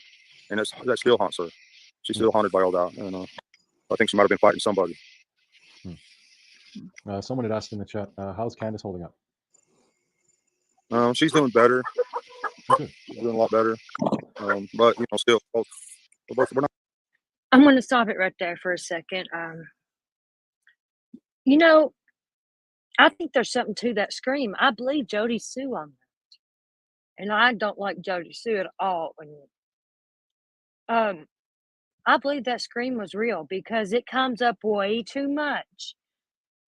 and that still haunts her. She's still haunted by all that, and I think she might have been fighting somebody. Someone had asked in the chat, how's Candace holding up? She's doing better. Okay. She's doing a lot better. But you know, still, we're not. I'm going to stop it right there for a second. You know, I think there's something to that scream. I believe Jody Sue on that, and I don't like Jody Sue at all. And I believe that scream was real because it comes up way too much,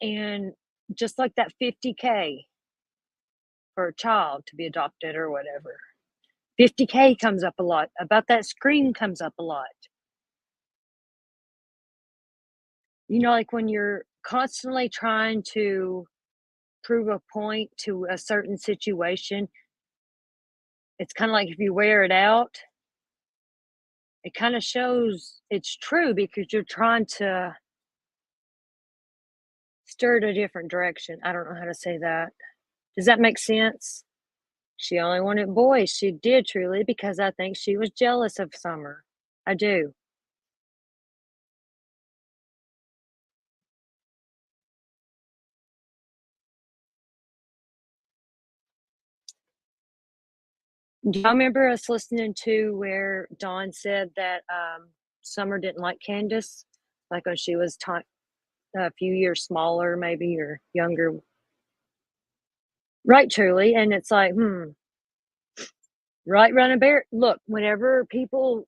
and just like that $50K for a child to be adopted or whatever. $50K comes up a lot. About that scream comes up a lot. You know, like when you're constantly trying to prove a point to a certain situation, it's kind of like if you wear it out, it kind of shows it's true because you're trying to stir it a different direction. I don't know how to say that. Does that make sense? She only wanted boys. She did truly because I think she was jealous of Summer. I do. Do y'all remember us listening to where Dawn said that Summer didn't like Candace? Like when she was a few years smaller, maybe, or younger. Right, truly. And it's like, right, running bear. Look, whenever people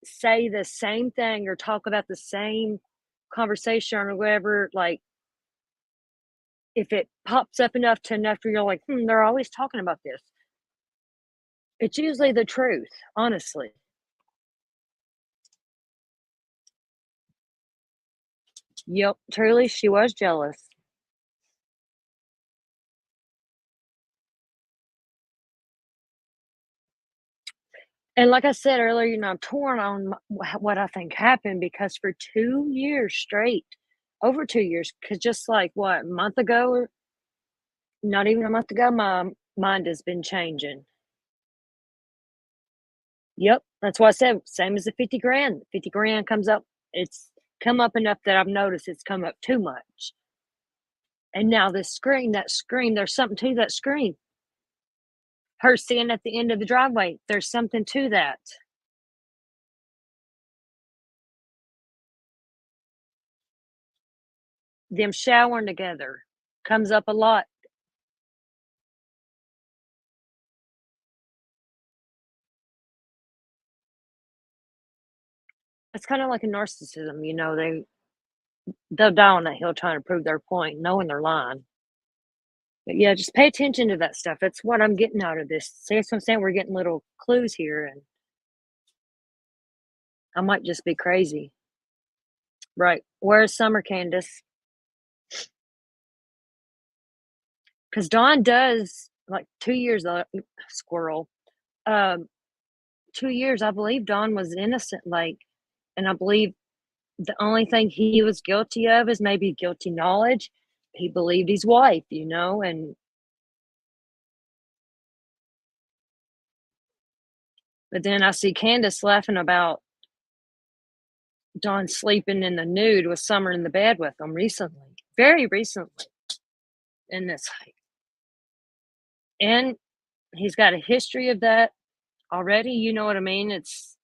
say the same thing or talk about the same conversation or whatever, like if it pops up enough where you're like, they're always talking about this. It's usually the truth, honestly. Yep, truly, she was jealous. And like I said earlier, I'm torn on what I think happened because for 2 years straight, over 2 years, because just like what, a month ago, or not even a month ago, my mind has been changing. Yep, that's why I said same as the 50 grand. 50 grand comes up, it's come up enough that I've noticed it's come up too much. And now this scream, that scream, there's something to that scream. Her seeing at the end of the driveway, there's something to that. Them showering together comes up a lot. It's kind of like a narcissism, they'll die on that hill trying to prove their point, knowing they're lying. But yeah, just pay attention to that stuff. That's what I'm getting out of this. See, that's what I'm saying. We're getting little clues here, and I might just be crazy. Right. Where's Summer, Candace? Because Dawn does like 2 years, squirrel. Um, 2 years, I believe Dawn was innocent, like, and I believe the only thing he was guilty of is maybe guilty knowledge. He believed his wife, and but then I see Candace laughing about Dawn sleeping in the nude with Summer in the bed with him recently, very recently. And it's like, and he's got a history of that already. You know what I mean? It's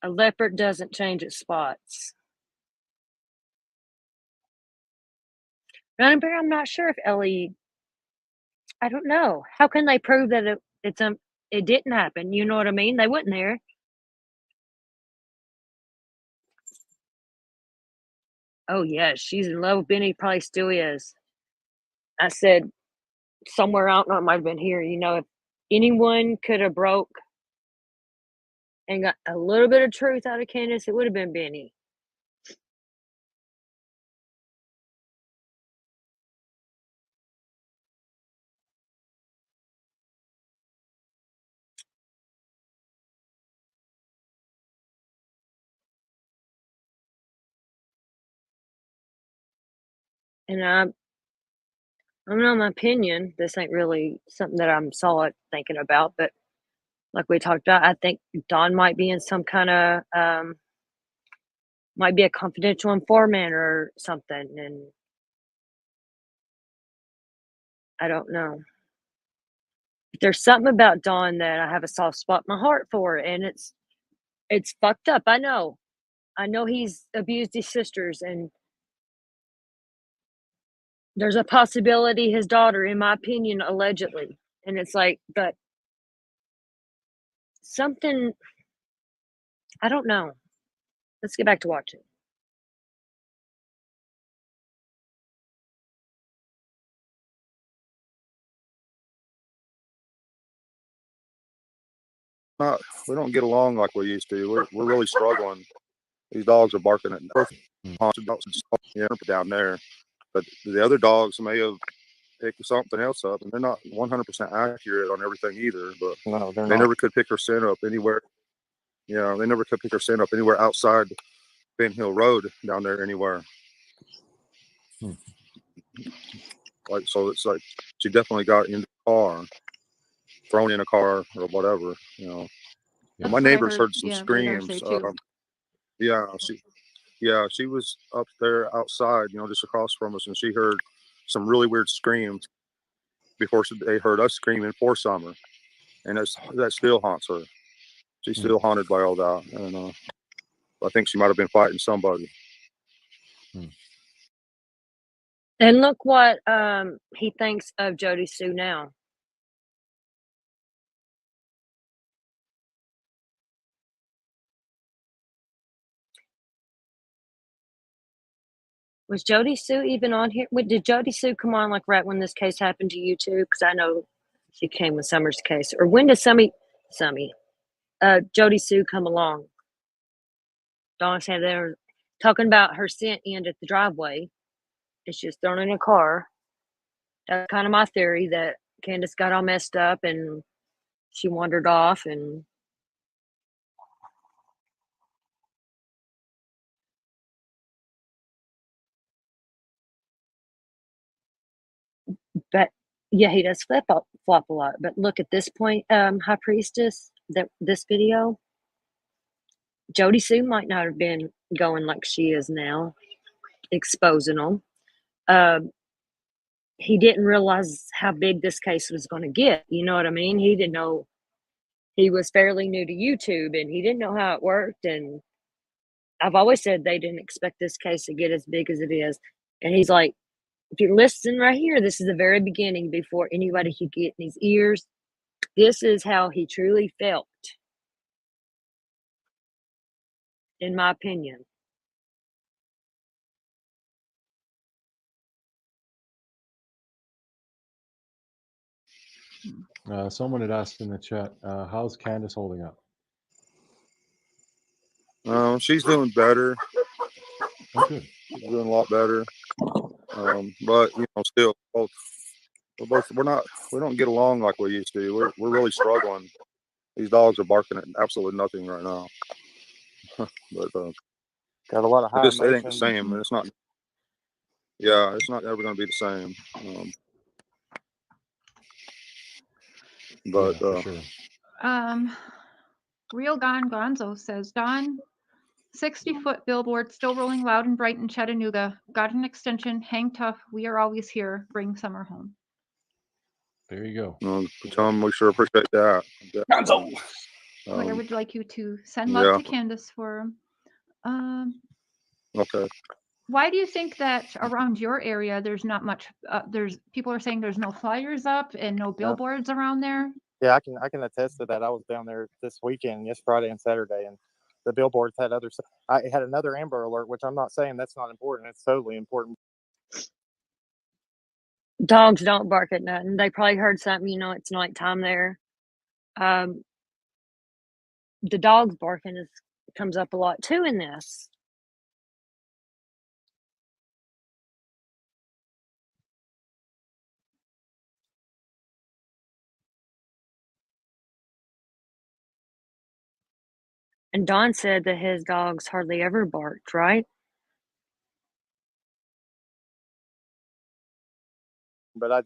a leopard doesn't change its spots. Running Bear, I'm not sure if Ellie. I don't know. How can they prove that it didn't happen? You know what I mean? They wouldn't there. Oh yeah, she's in love with Benny. Probably still is. I said somewhere, I don't know, it might have been here. If anyone could have broke and got a little bit of truth out of Candace, it would have been Benny. And I don't know, my opinion. This ain't really something that I'm solid thinking about, but like we talked about, I think Don might be in some kind of might be a confidential informant or something, and I don't know. There's something about Don that I have a soft spot in my heart for, and it's fucked up. I know he's abused his sisters, and there's a possibility his daughter, in my opinion, allegedly. And it's like, but something, I don't know. Let's get back to watching. not, we don't get along like we used to. We're really struggling. These dogs are barking at both haunted dogs and stuff, yeah, down there, but the other dogs may have picked something else up, and they're not 100% accurate on everything either. But No, they're they not. never could pick her scent up anywhere. Yeah, they never could pick her scent up anywhere outside Ben Hill Road down there anywhere. Like, so it's like she definitely got in the car, thrown in a car or whatever. Yeah. My That's what I neighbors heard heard. some Yeah, radar say screams. too. Yeah, she was up there outside, just across from us, and she heard some really weird screams before they heard us screaming for Summer, and that still haunts her. She's still haunted by all that, and I think she might have been fighting somebody. And look what he thinks of Jody Sue now. Was Jody Sue even on here? Did Jody Sue come on like right when this case happened to you too? Because I know she came with Summer's case. Or when did Jody Sue come along? Dawn said they were talking about her scent end at the driveway, and she was thrown in a car. That's kind of my theory, that Candace got all messed up and she wandered off, and but yeah, he does flop a lot. But look at this point, High Priestess, this video, Jody Sue might not have been going like she is now, exposing them. He didn't realize how big this case was going to get. You know what I mean? He didn't know. He was fairly new to YouTube, and he didn't know how it worked. And I've always said they didn't expect this case to get as big as it is. And he's like, if you're listening right here, this is the very beginning before anybody could get in his ears. This is how he truly felt, in my opinion. Someone had asked in the chat, how's Candace holding up? She's doing better. Oh, good. She's doing a lot better. But still, we don't get along like we used to. We're really struggling. These dogs are barking at absolutely nothing right now. But Got a lot of high it ain't the emotions. same. It's not. Yeah, it's not ever going to be the same. But yeah, for sure. Real Gone Gonzo says, Don, 60-foot billboard still rolling loud and bright in Chattanooga. Got an extension. Hang tough. We are always here. Bring summer home. There you go. Tell them we sure appreciate that. Gonzo. Where would you like you to send love to Candace for? Okay. Why do you think that around your area there's not much? People are saying there's no flyers up and no billboards around there. Yeah, I can attest to that. I was down there this weekend, yes, Friday and Saturday, and the billboards had I had another Amber Alert, which I'm not saying that's not important. It's totally important. Dogs don't bark at nothing. They probably heard something. It's nighttime there. The dogs barking comes up a lot too in this. And Don said that his dogs hardly ever barked, right? But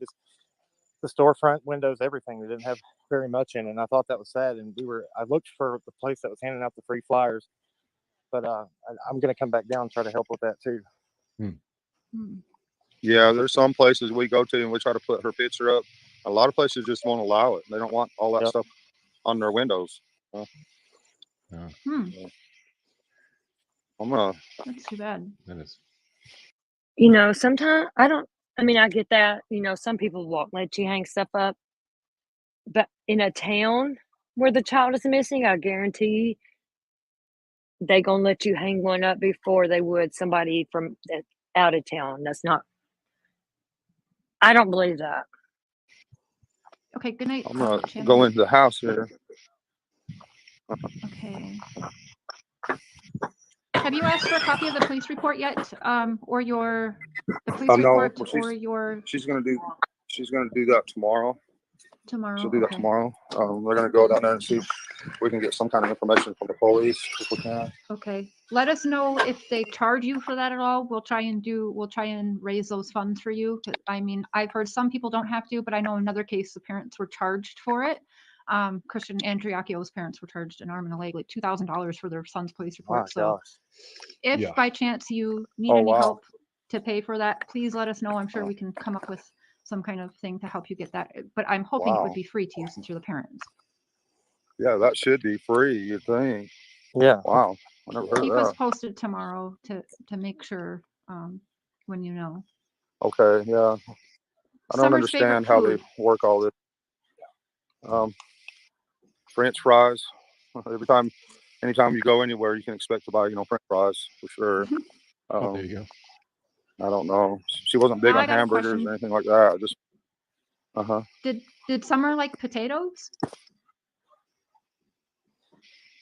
the storefront windows, everything, they didn't have very much in it. And I thought that was sad. And I looked for the place that was handing out the free flyers, but I'm going to come back down and try to help with that too. Yeah, there's some places we go to and we try to put her picture up. A lot of places just won't allow it. They don't want all that stuff on their windows. Yeah. That's too bad. That is. Sometimes I get that. Some people won't let you hang stuff up. But in a town where the child is missing, I guarantee they gonna let you hang one up before they would somebody from out of town. I don't believe that. Okay, good night. I'm gonna go into the house here. Okay. Have you asked for a copy of the police report yet? Or the police No, report well, or your she's gonna do that tomorrow. tomorrow? She'll do that Okay. tomorrow. We're gonna go down there and see if we can get some kind of information from the police if we can. Okay. Let us know if they charge you for that at all. We'll try and raise those funds for you. I mean, I've heard some people don't have to, but I know in another case the parents were charged for it. Christian Andriacchio's parents were charged an arm and a leg, like $2,000 for their son's police My report. So gosh. if Yeah. by chance you need Oh, any wow. help to pay for that, please let us know. I'm sure we can come up with some kind of thing to help you get that. But I'm hoping it would Wow. be free to you since you're the parents. Yeah, that should be free, you'd think. Yeah. Wow. I never heard Keep of us that. posted tomorrow to make sure when you know. Okay, yeah. I don't Summer's favorite understand how they food. work all this. French fries. Anytime you go anywhere, you can expect to buy, French fries for sure. Oh, there you go. I don't know. She wasn't big I on got a hamburgers question. or anything like that. Just Did Summer like potatoes?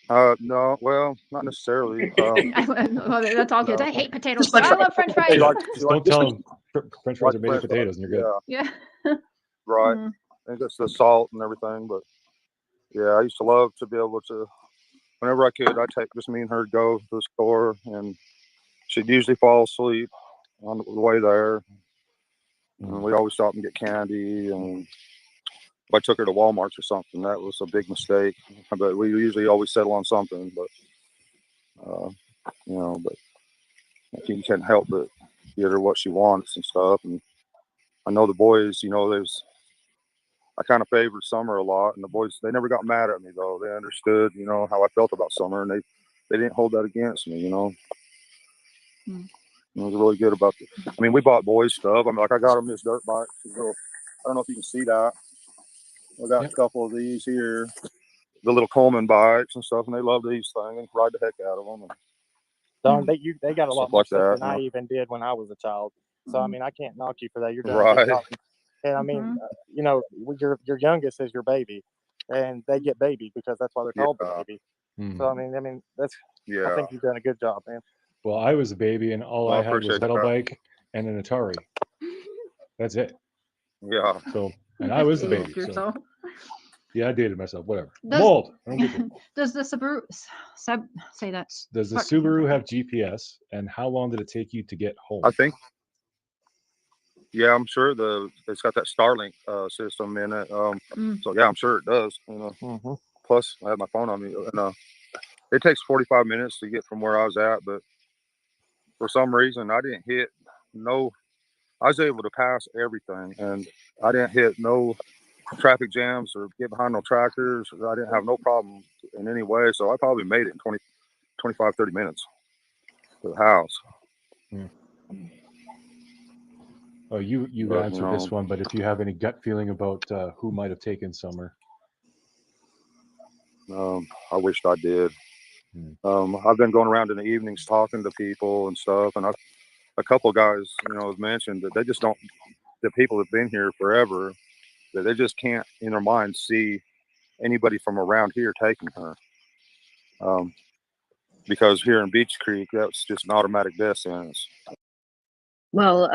no, well, not necessarily. That's all kids. No. I hate potatoes, Just but French I fries. love French She fries. likes Just don't tell them French fries are made of French fries. potatoes and you're good. Yeah. Right. Mm. I think it's the salt and everything, but yeah, I used to love to be able to, whenever I could, I'd take just me and her go to the store, and she'd usually fall asleep on the way there. And we'd always stop and get candy, and if I took her to Walmart or something, that was a big mistake. But we usually always settle on something, but but you can't help but get her what she wants and stuff. And I know the boys, I kind of favored Summer a lot, and the boys, they never got mad at me though. They understood, how I felt about Summer, and they didn't hold that against me. It was really good about it. I mean, we bought boys stuff. I mean, like I got them this dirt bike. I don't know if you can see that. I got a couple of these here, the little Coleman bikes and stuff, and they love these things and ride the heck out of them. And Don, they got a lot stuff more like stuff that. than I even did when I was a child. So I mean, I can't knock you for that. You're doing a Right. good job. And I mean, your youngest is your baby, and they get baby because that's why they're called the baby. So I mean, I think you've done a good job, man. Well, I was a baby and all Well, I I had was a appreciate pedal that. bike and an Atari. That's it. Yeah. So, and I was the baby. So. Yourself. Yeah, I dated myself. Whatever. Does- I'm old. I don't give a- Does the Subaru say that? Does the What? Subaru have GPS? And how long did it take you to get home? I think. Yeah, I'm sure it's got that Starlink system in it. So yeah, I'm sure it does. Plus, I have my phone on me, and it takes 45 minutes to get from where I was at. But for some reason, I didn't hit no. I was able to pass everything, and I didn't hit no traffic jams or get behind no tractors. I didn't have no problem in any way. So I probably made it in 25, 30 minutes to the house. Oh, you But, answered this one, but if you have any gut feeling about who might have taken Summer. I wished I did. I've been going around in the evenings talking to people and stuff, and a couple of guys, have mentioned that they just don't. The people have been here forever, that they just can't in their minds see anybody from around here taking her. Because here in Beach Creek, that's just an automatic death sentence. Well,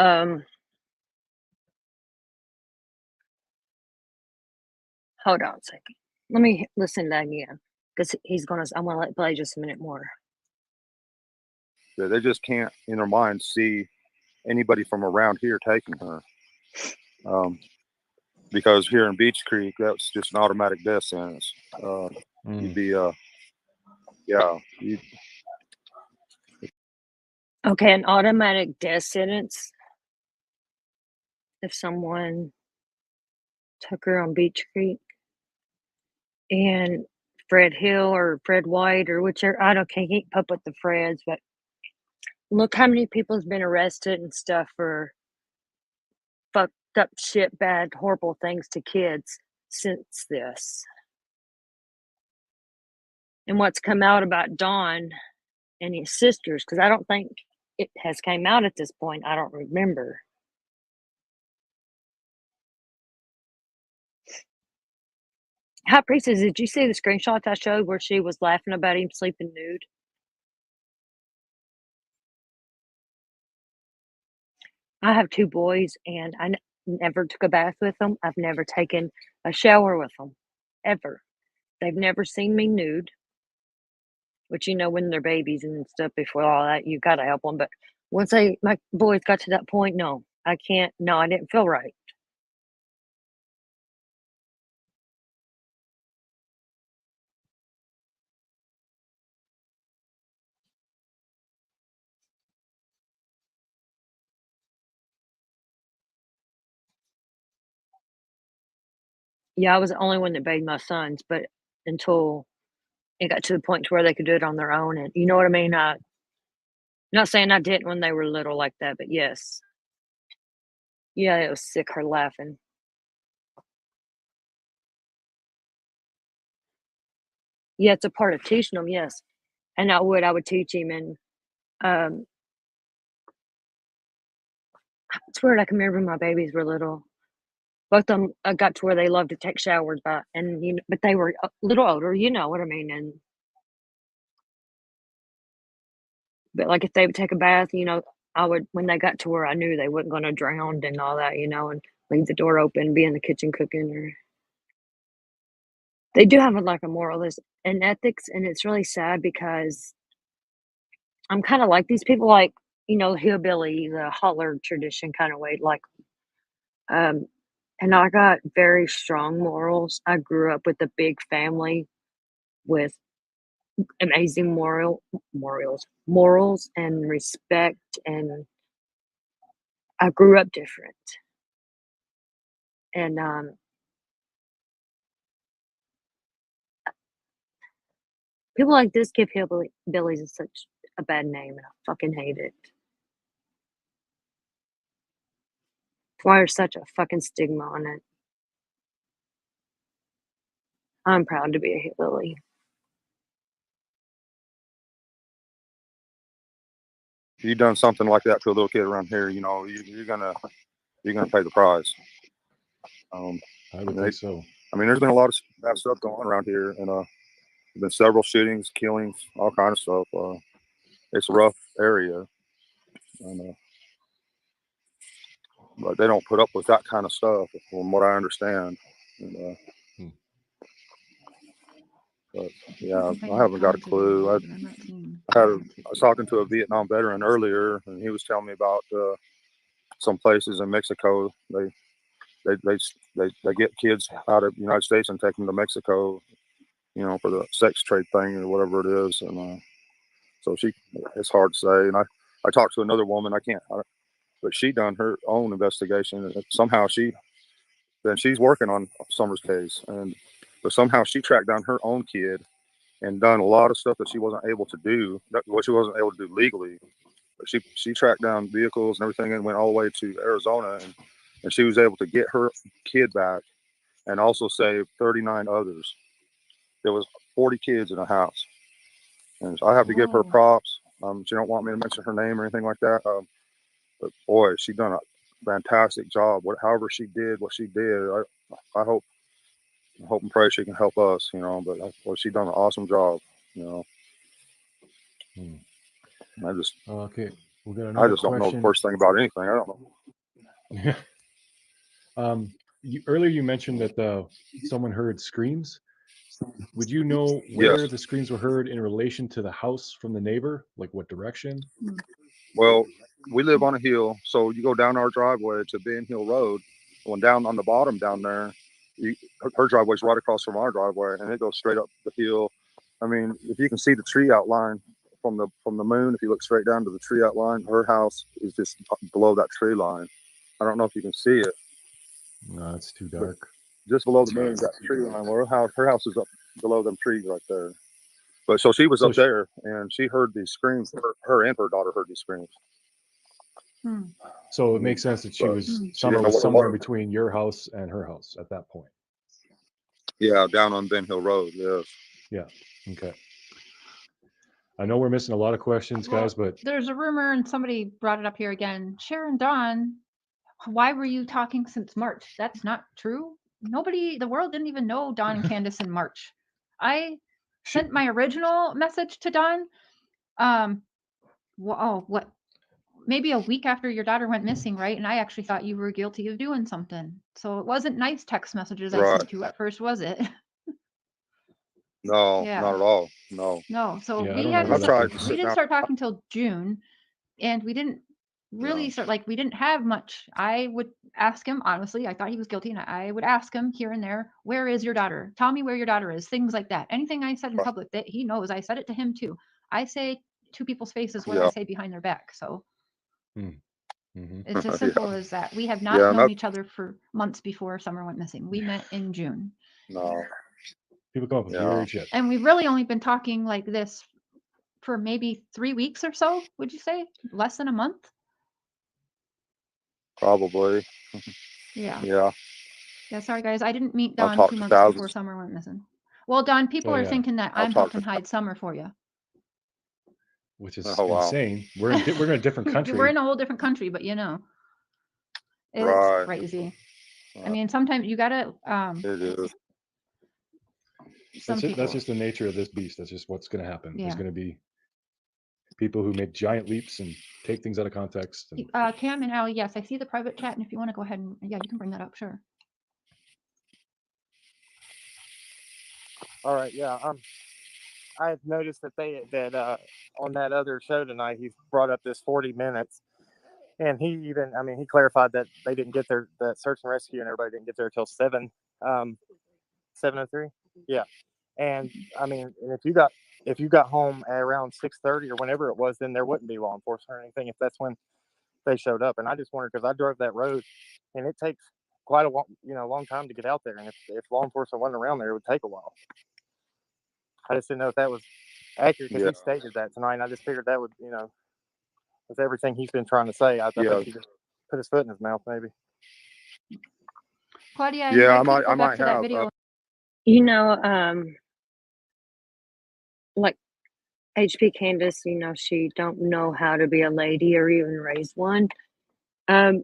hold on a second. Let me listen to that again, because I'm gonna let it play just a minute more. That they just can't in their minds see anybody from around here taking her. Because here in Beach Creek, that's just an automatic death sentence. You'd be, Okay, an automatic death sentence if someone took her on Beach Creek, and Fred Hill or Fred White or whichever, can't keep up with the Freds, but look how many people's been arrested and stuff for fucked up shit, bad, horrible things to kids since this. And what's come out about Don and his sisters, because I don't think it has came out at this point. I don't remember. High Priestess, did you see the screenshots I showed where she was laughing about him sleeping nude? I have 2 boys, and I never took a bath with them. I've never taken a shower with them, ever. They've never seen me nude, which, when they're babies and stuff before all that, you gotta help them. But once my boys got to that point, no, I can't. No, I didn't feel right. Yeah, I was the only one that bathed my sons, but until it got to the point to where they could do it on their own, and you know what I mean? Not saying I didn't when they were little like that, but yes. Yeah, it was sick, her laughing. Yeah, it's a part of teaching them, yes. And I would teach him, and, um it's weird, I can remember my babies were little. Both of them got to where they loved to take showers, but they were a little older, you know what I mean, but, like, if they would take a bath, I would when they got to where I knew they wasn't gonna drown and all that, and leave the door open, be in the kitchen cooking, or they do have, like, a moral and ethics, and it's really sad because I'm kinda like these people, like, hillbilly, the holler tradition kinda way, like, um and I got very strong morals. I grew up with a big family with amazing morals and respect, and I grew up different. And, people like this give hillbillies such a bad name, and I fucking hate it. That's why there's such a fucking stigma on it. I'm proud to be a hillbilly. If you done something like that to a little kid around here, you're gonna pay the price. I would They, think so. I mean, there's been a lot of bad stuff going on around here, and there's been several shootings, killings, all kind of stuff. It's a rough area, and but they don't put up with that kind of stuff, from what I understand. And, Hmm. but yeah, I haven't got a clue. I was talking to a Vietnam veteran earlier, and he was telling me about some places in Mexico. They get kids out of the United States and take them to Mexico, for the sex trade thing or whatever it is. And so it's hard to say. And I talked to another woman. But she done her own investigation. And somehow she's working on Summer's case, but somehow she tracked down her own kid and done a lot of stuff that she wasn't able to do, what she wasn't able to do legally. But she tracked down vehicles and everything and went all the way to Arizona, and she was able to get her kid back and also save 39 others. There was 40 kids in a house, and so I have to give her props. She don't want me to mention her name or anything like that. But boy, she done a fantastic job. However she did what she did, I hope and pray she can help us. But well, she done an awesome job. Hmm. I just Okay, we got I another just don't know the question. first thing about anything. I don't know. Earlier you mentioned that someone heard screams. Would you know where Yes. the screams were heard in relation to the house from the neighbor? Like what direction? Well, we live on a hill, so you go down our driveway to Ben Hill Road. When down on the bottom down there, her driveway's right across from our driveway, and it goes straight up the hill. I mean, if you can see the tree outline from the moon, if you look straight down to the tree outline, her house is just below that tree line. I don't know if you can see it. No, it's too dark. Just below the moon, that tree line. Where her house is up below them trees right there. But so she was up there, and she heard these screams. Her and her daughter heard these screams. So it makes sense that Summer was somewhere in between your house and her house at that point. Yeah, down on Ben Hill Road. Yes. Yeah. Okay. I know we're missing a lot of questions, guys, but there's a rumor, and somebody brought it up here again. Cher and Dawn, why were you talking since March? That's not true. the world didn't even know Don and Candace in March. I She, sent my original message to Don. What? Maybe a week after your daughter went missing, right? And I actually thought you were guilty of doing something. So it wasn't nice text messages I Right. sent you at first, was it? No, Yeah. not at all. No. No. So yeah, I we don't had remember to I've that start, tried phone to call. we sit didn't down. start talking till June, and we didn't really No. start, like, we didn't have much. I would ask him, honestly, I thought he was guilty, and I would ask him here and there, where is your daughter? Tell me where your daughter is. Things like that. Anything I said in Right. public that he knows, I said it to him too. I say to people's faces what I Yeah. say behind their back. So Mm-hmm. it's as Yeah. simple as that. We have Yeah. not And known that, each other for months before Summer went missing. We met in June. no. People come up with Yeah. weird shit. And we've really only been talking like this for maybe 3 weeks or so, would you say? Less than a month? Probably. Yeah. Yeah. Yeah, sorry guys. I didn't meet I'll Don talk 2 to months before thousands. Summer went missing. Well, Don, people Oh are yeah, thinking that I'll I'm talk helping to. hide Summer for you. which is Oh wow. insane. We're in a different We're country. in a whole different country, but it's Right. crazy. I mean, sometimes you gotta, It is. some That's people, just the nature of this beast. That's just what's going to happen. There's yeah. going to be people who make giant leaps and take things out of context. And Cam and Allie, yes, I see the private chat, and if you want to go ahead and, yeah, you can bring that up, sure. All right, yeah. I have noticed that on that other show tonight, he brought up this 40 minutes, and he clarified that they didn't get there, that search and rescue and everybody didn't get there till 7:03. Yeah, and I mean, and if you got home at around 6:30 or whenever it was, then there wouldn't be law enforcement or anything if that's when they showed up. And I just wondered, because I drove that road, and it takes quite a long time to get out there, and if law enforcement wasn't around there, it would take a while. I just didn't know if that was accurate, because Yeah. he stated that tonight, and I just figured that would, with everything he's been trying to say, I Yeah. think he just put his foot in his mouth, maybe. Claudia, Yeah. I could go I back might to that have. video. You know, like HP Candace, she don't know how to be a lady or even raise one. I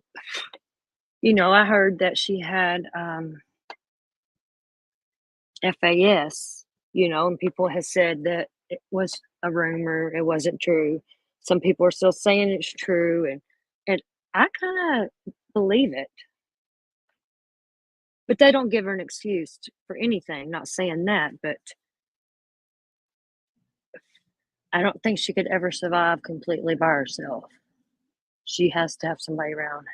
heard that she had FAS, and people have said that it was a rumor, it wasn't true. Some people are still saying it's true, and I kind of believe it. But they don't give her an excuse for anything. Not saying that, but I don't think she could ever survive completely by herself. She has to have somebody around.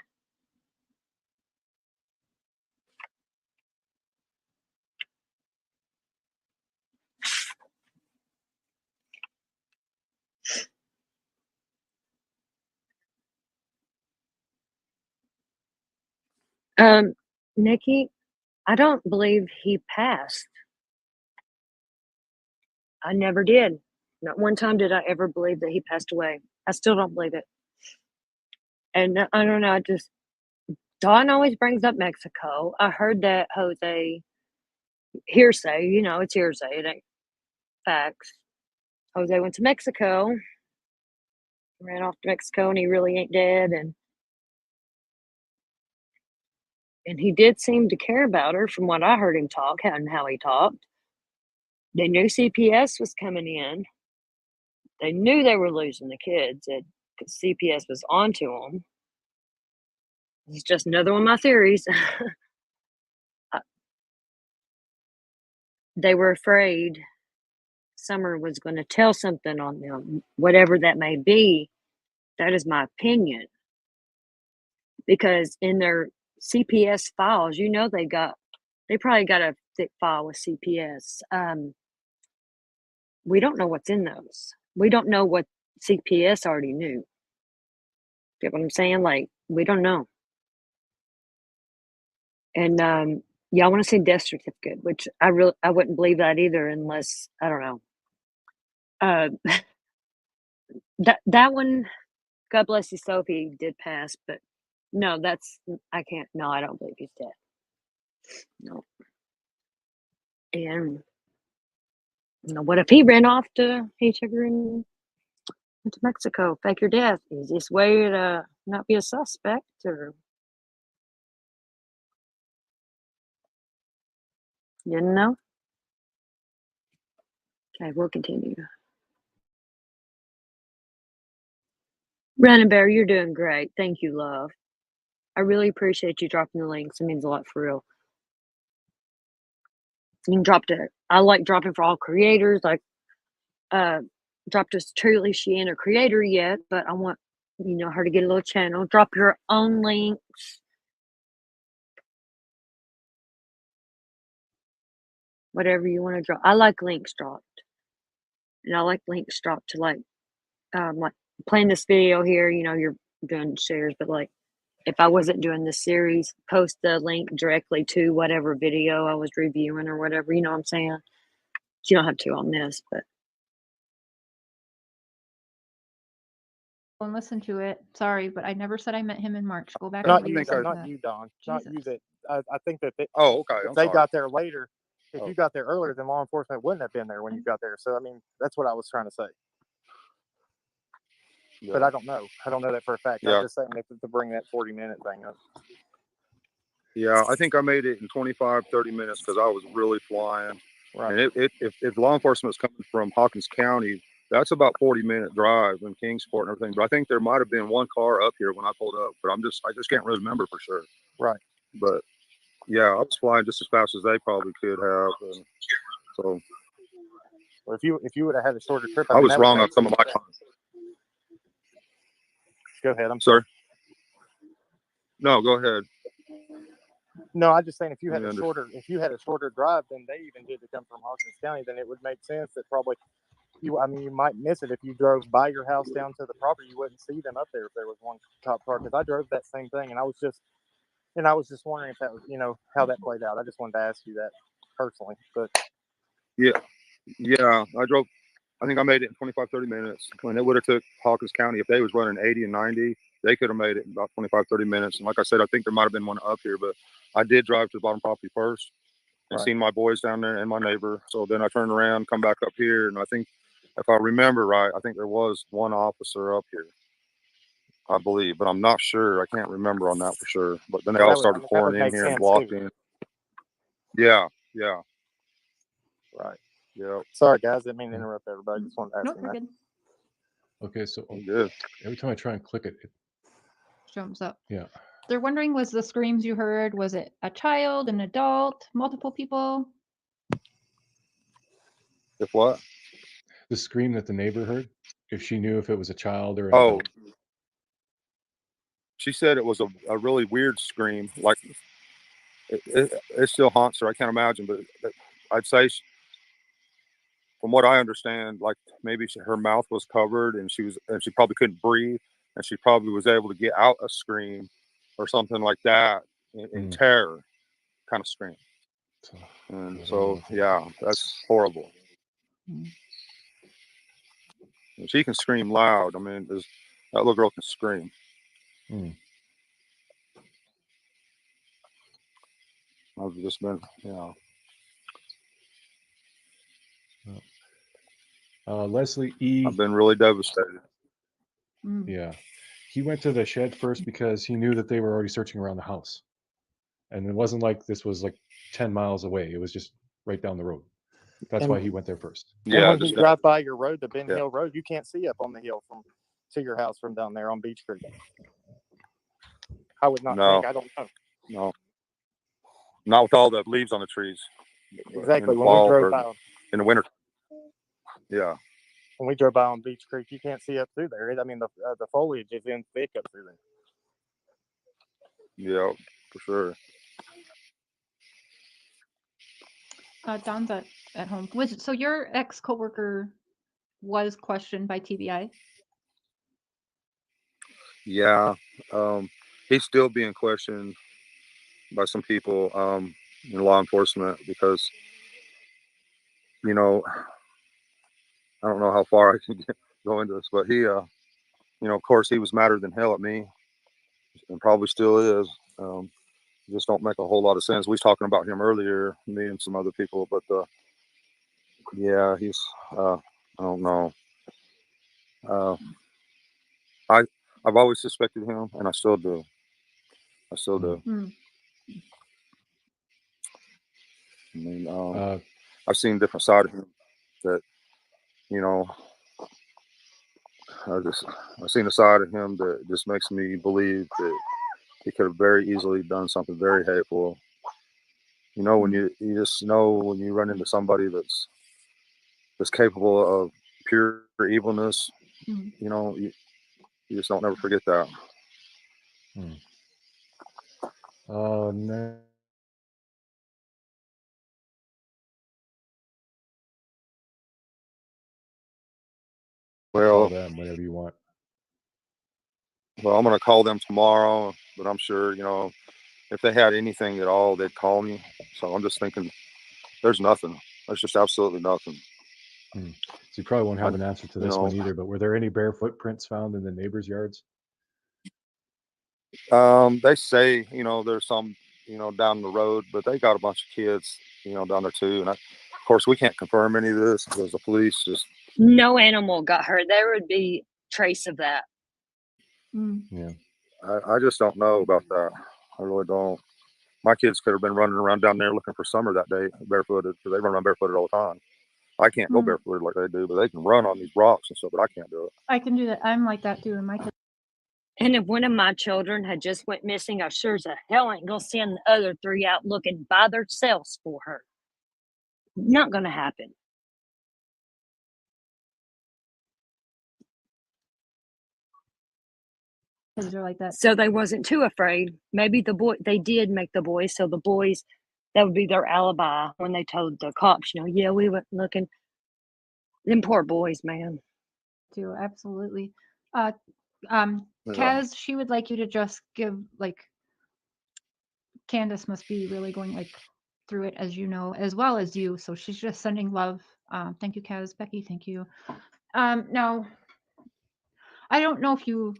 Nikki, I don't believe he passed. I never did. Not one time did I ever believe that he passed away. I still don't believe it. And I don't know, Dawn always brings up Mexico. I heard that Jose, hearsay, it's hearsay, it ain't facts. Jose went to Mexico, ran off to Mexico, and he really ain't dead. And he did seem to care about her from what I heard him talk and how he talked. They knew CPS was coming in. They knew they were losing the kids. Because CPS was onto them. It's just another one of my theories. They were afraid Summer was going to tell something on them, whatever that may be. That is my opinion. Because in their CPS files, they probably got a thick file with CPS. We don't know what's in those. We don't know what CPS already knew. Get what I'm saying? Like, we don't know. And y'all want to see death certificate, which I wouldn't believe that either unless, I don't know. That one, God bless you, Sophie, did pass, but no, I can't. No, I don't believe he's dead. No. And what if he ran off he took her into Mexico, fake her death? Easiest way to not be a suspect, or Didn't know? Okay, we'll continue. Running Bear, you're doing great. Thank you, love. I really appreciate you dropping the links. It means a lot for real. You can drop it. I like dropping for all creators. Like, dropped us truly she ain't a creator yet, but I want her to get a little channel. Drop your own links. Whatever you want to drop. I like links dropped. And I like links dropped to like playing this video here, you're doing shares, but like if I wasn't doing this series, post the link directly to whatever video I was reviewing or whatever, you know what I'm saying? You don't have to on this, but And listen to it. Sorry, but I never said I met him in March. Go back Not and you, listen to not that. you, Don. Not you. Jesus. That I think that Oh, okay. if I'm they sorry. got there later, if Oh. you got there earlier, then law enforcement wouldn't have been there when you got there. So I mean, that's what I was trying to say. Yeah. But I don't know. I don't know that for a fact. Yeah. I'm just saying to bring that 40-minute thing up. Yeah, I think I made it in 25, 30 minutes because I was really flying. Right. And if law enforcement's coming from Hawkins County, that's about 40-minute drive in Kingsport and everything. But I think there might have been one car up here when I pulled up, but I just can't remember for sure. Right. But yeah, I was flying just as fast as they probably could have. And so Well, if you would have had a shorter trip, I was wrong on some of my times. Go ahead. I'm sorry. No, go ahead. No, I'm just saying if you had Yeah, a shorter drive than they even did to come from Hawkins County, then it would make sense that probably you might miss it if you drove by your house down to the property. You wouldn't see them up there if there was one cop car. Because I drove that same thing, and I was just wondering if that was how that played out. I just wanted to ask you that personally, but yeah, I think I made it in 25, 30 minutes. When it would have took Hawkins County, if they was running 80 and 90, they could have made it in about 25, 30 minutes. And like I said, I think there might have been one up here, but I did drive to the bottom property first and Right. seen my boys down there and my neighbor. So then I turned around, come back up here. And I think if I remember right, I think there was one officer up here, I believe, but I'm not sure. I can't remember on that for sure. But then they all started pouring in here and walking. Yeah. Right. Yeah. Sorry, guys. Didn't mean to interrupt everybody. Just wanted to ask Nope, you you're that. good. Okay, so Good. every time I try and click it, Jumps up. yeah. They're wondering, was the screams you heard, was it a child, an adult, multiple people? If what? The scream that the neighbor heard, if she knew if it was a child or an Oh, adult. she said it was a really weird scream. Like it still haunts her. I can't imagine, but I'd say from what I understand, like maybe her mouth was covered and she probably couldn't breathe, and she probably was able to get out a scream or something like that in terror kind of scream. And so, yeah, that's horrible. And she can scream loud. I mean, that little girl can scream. I've just been, Leslie E. I've been really devastated. Yeah. He went to the shed first because he knew that they were already searching around the house. And it wasn't like this was like 10 miles away. It was just right down the road. That's why he went there first. Yeah. And when you drive by your road, the Ben Hill Road, you can't see up on the hill to your house from down there on Beach Creek. I would not think. I don't know. No. Not with all the leaves on the trees. Exactly. When we drove by in the winter. Yeah. When we drove by on Beach Creek, you can't see up through there. I mean, the foliage is in thick up through there. Yeah, for sure. Don's at home. So your ex-coworker was questioned by TBI? Yeah. He's still being questioned by some people in law enforcement because, I don't know how far I can go into this, but he, of course, he was madder than hell at me and probably still is. Just don't make a whole lot of sense. We was talking about him earlier, me and some other people, but yeah, he's I don't know. I've always suspected him, and I still do. I mean, Uh, I've seen different side of him that, you know, I've seen a side of him that just makes me believe that he could have very easily done something very hateful. You know, when you just know when you run into somebody that's capable of pure evilness, you know, you just don't never forget that. no. Call Well, them whenever you want. well, I'm gonna call them tomorrow, but I'm sure, you know, if they had anything at all, they'd call me. So I'm just thinking, there's nothing. There's just absolutely nothing. So you probably won't have an answer to You this know, one either. But were there any bare footprints found in the neighbors' yards? they say, you know, there's some, you know, down the road, but they got a bunch of kids, you know, down there too. And of course, we can't confirm any of this because the police just. No animal got hurt. There would be trace of that. Yeah. I just don't know about that. I really don't. My kids could have been running around down there looking for Summer that day barefooted, because they run around barefooted all the time. I can't go barefooted like they do, but they can run on these rocks and stuff, but I can't do it. I can do that. I'm like that too. And my kids. And if one of my children had just went missing, I sure as hell ain't gonna send the other 3 out looking by themselves for her. Not gonna happen. Kids are like that. So they wasn't too afraid. Maybe they did make the boys, so the boys, that would be their alibi when they told the cops, you know, yeah, we went looking. Them poor boys, man. Too, absolutely. Yeah. Kaz, she would like you to just give, like, Candace must be really going like through it, as you know, as well as you. So she's just sending love. Thank you, Kaz. Becky, thank you. Now, I don't know if you.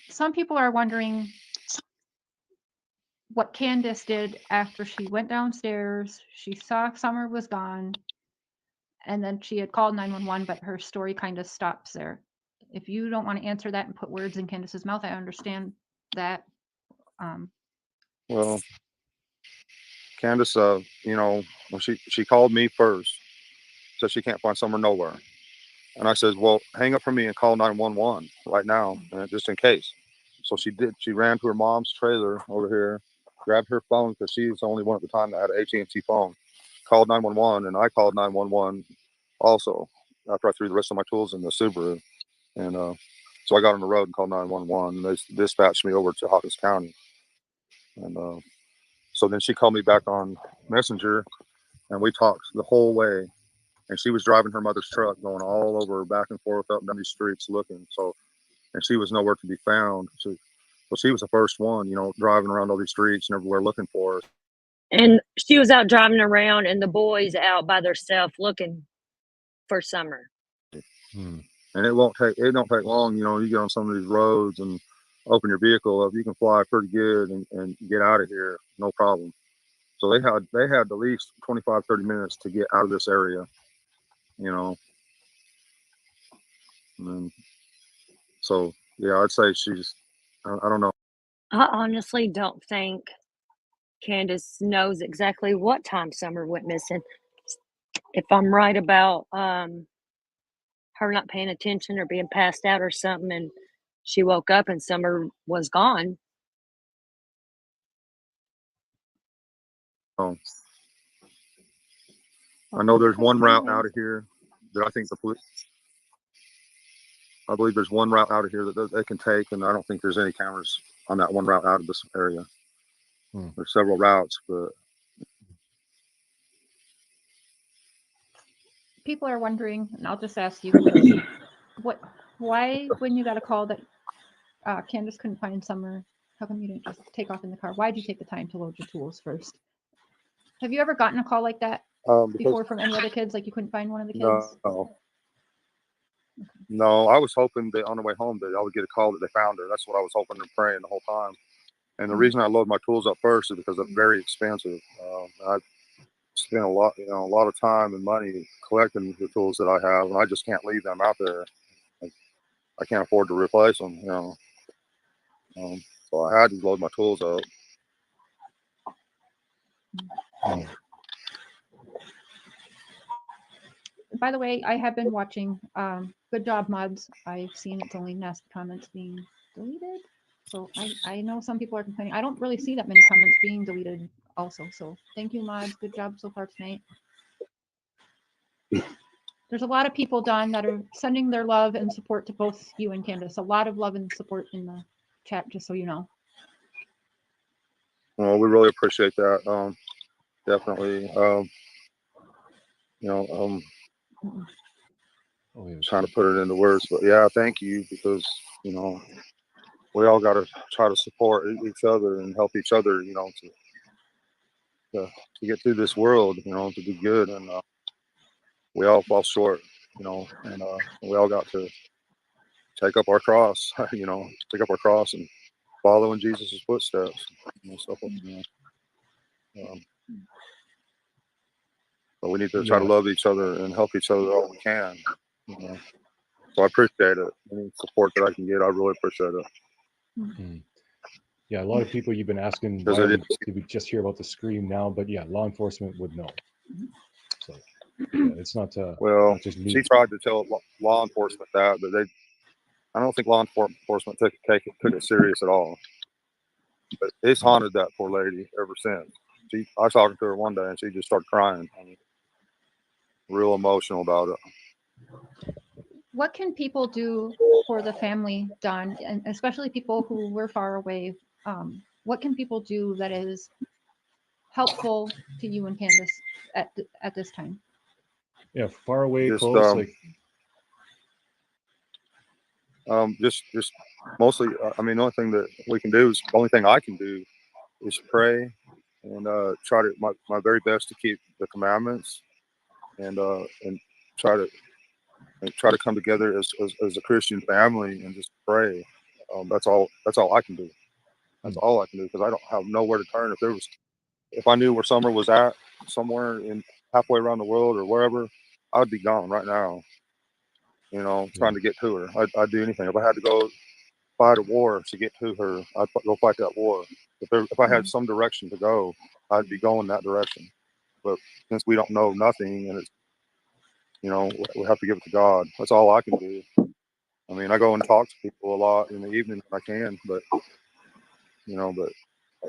Some people are wondering what Candace did after she went downstairs. She saw Summer was gone, and then she had called 911, but her story kind of stops there. If you don't want to answer that and put words in Candace's mouth, I understand that. Well, Candace, you know, when she called me first, said she can't find Summer nowhere. And I said, well, hang up for me and call 911 right now, just in case. So she did. She ran to her mom's trailer over here, grabbed her phone because she was the only one at the time that had an AT&T phone, called 911, and I called 911 also after I threw the rest of my tools in the Subaru. And so I got on the road and called 911, and they dispatched me over to Hawkins County. And so then she called me back on Messenger, and we talked the whole way. And she was driving her mother's truck, going all over, back and forth, up and down these streets looking. So, and she was nowhere to be found. So she was the first one, you know, driving around all these streets and everywhere looking for her. And she was out driving around, and the boys out by themselves looking for Summer. And it don't take long, you know, you get on some of these roads and open your vehicle up, you can fly pretty good and get out of here, no problem. So they had at least 25, 30 minutes to get out of this area, you know. And so, yeah, I'd say she's, I don't know. I honestly don't think Candace knows exactly what time Summer went missing. If I'm right about her not paying attention or being passed out or something, and she woke up and Summer was gone. I know there's one route out of here that I think the police. I believe there's one route out of here that they can take, and I don't think there's any cameras on that one route out of this area. There's several routes, but People are wondering, and I'll just ask you, why when you got a call that Candace couldn't find Summer, how come you didn't just take off in the car? Why did you take the time to load your tools first? Have you ever gotten a call like that before from any other kids, like you couldn't find one of the kids? No, I was hoping that on the way home that I would get a call that they found her. That's what I was hoping and praying the whole time. And the reason I load my tools up first is because they're very expensive. I spent a lot of time and money collecting the tools that I have, and I just can't leave them out there. I can't afford to replace them, you know. So I had to load my tools up. By the way, I have been watching. Good job, mods. I've seen it's only nasty comments being deleted. So I know some people are complaining. I don't really see that many comments being deleted also. So thank you, mods. Good job so far tonight. There's a lot of people, Don, that are sending their love and support to both you and Candace. A lot of love and support in the chat, just so you know. Well, we really appreciate that. Definitely. Trying to put it into words, but yeah, thank you, because we all got to try to support each other and help each other, to get through this world, to do good, and we all fall short, and we all got to take up our cross, take up our cross and follow in Jesus' footsteps, stuff like that. But we need to try to love each other and help each other all we can. So I appreciate it. Any support that I can get, I really appreciate it. Mm. Yeah, a lot of people, you've been asking, why did we just hear about the scream now? But yeah, law enforcement would know. So yeah, it's not well, not just me. she tried to tell law enforcement that, but I don't think law enforcement took it serious at all. But it's haunted that poor lady ever since. I was talking to her one day and she just started crying. Real emotional about it. What can people do for the family, Don, and especially people who were far away? What can people do that is helpful to you and Candace at this time? Yeah, far away, close, like. Just mostly. I mean, the only thing that we can do the only thing I can do is pray and try to my very best to keep the commandments and try to come together as a Christian family and just pray. That's all I can do. That's all I can do, because I don't have nowhere to turn. If I knew where Summer was at, somewhere in halfway around the world or wherever, I would be gone right now. Trying to get to her. I'd do anything. If I had to go fight a war to get to her, I'd go fight that war. If I had some direction to go, I'd be going that direction. But since we don't know nothing, and it's we have to give it to God. That's all I can do. I mean, I go and talk to people a lot in the evening when I can, but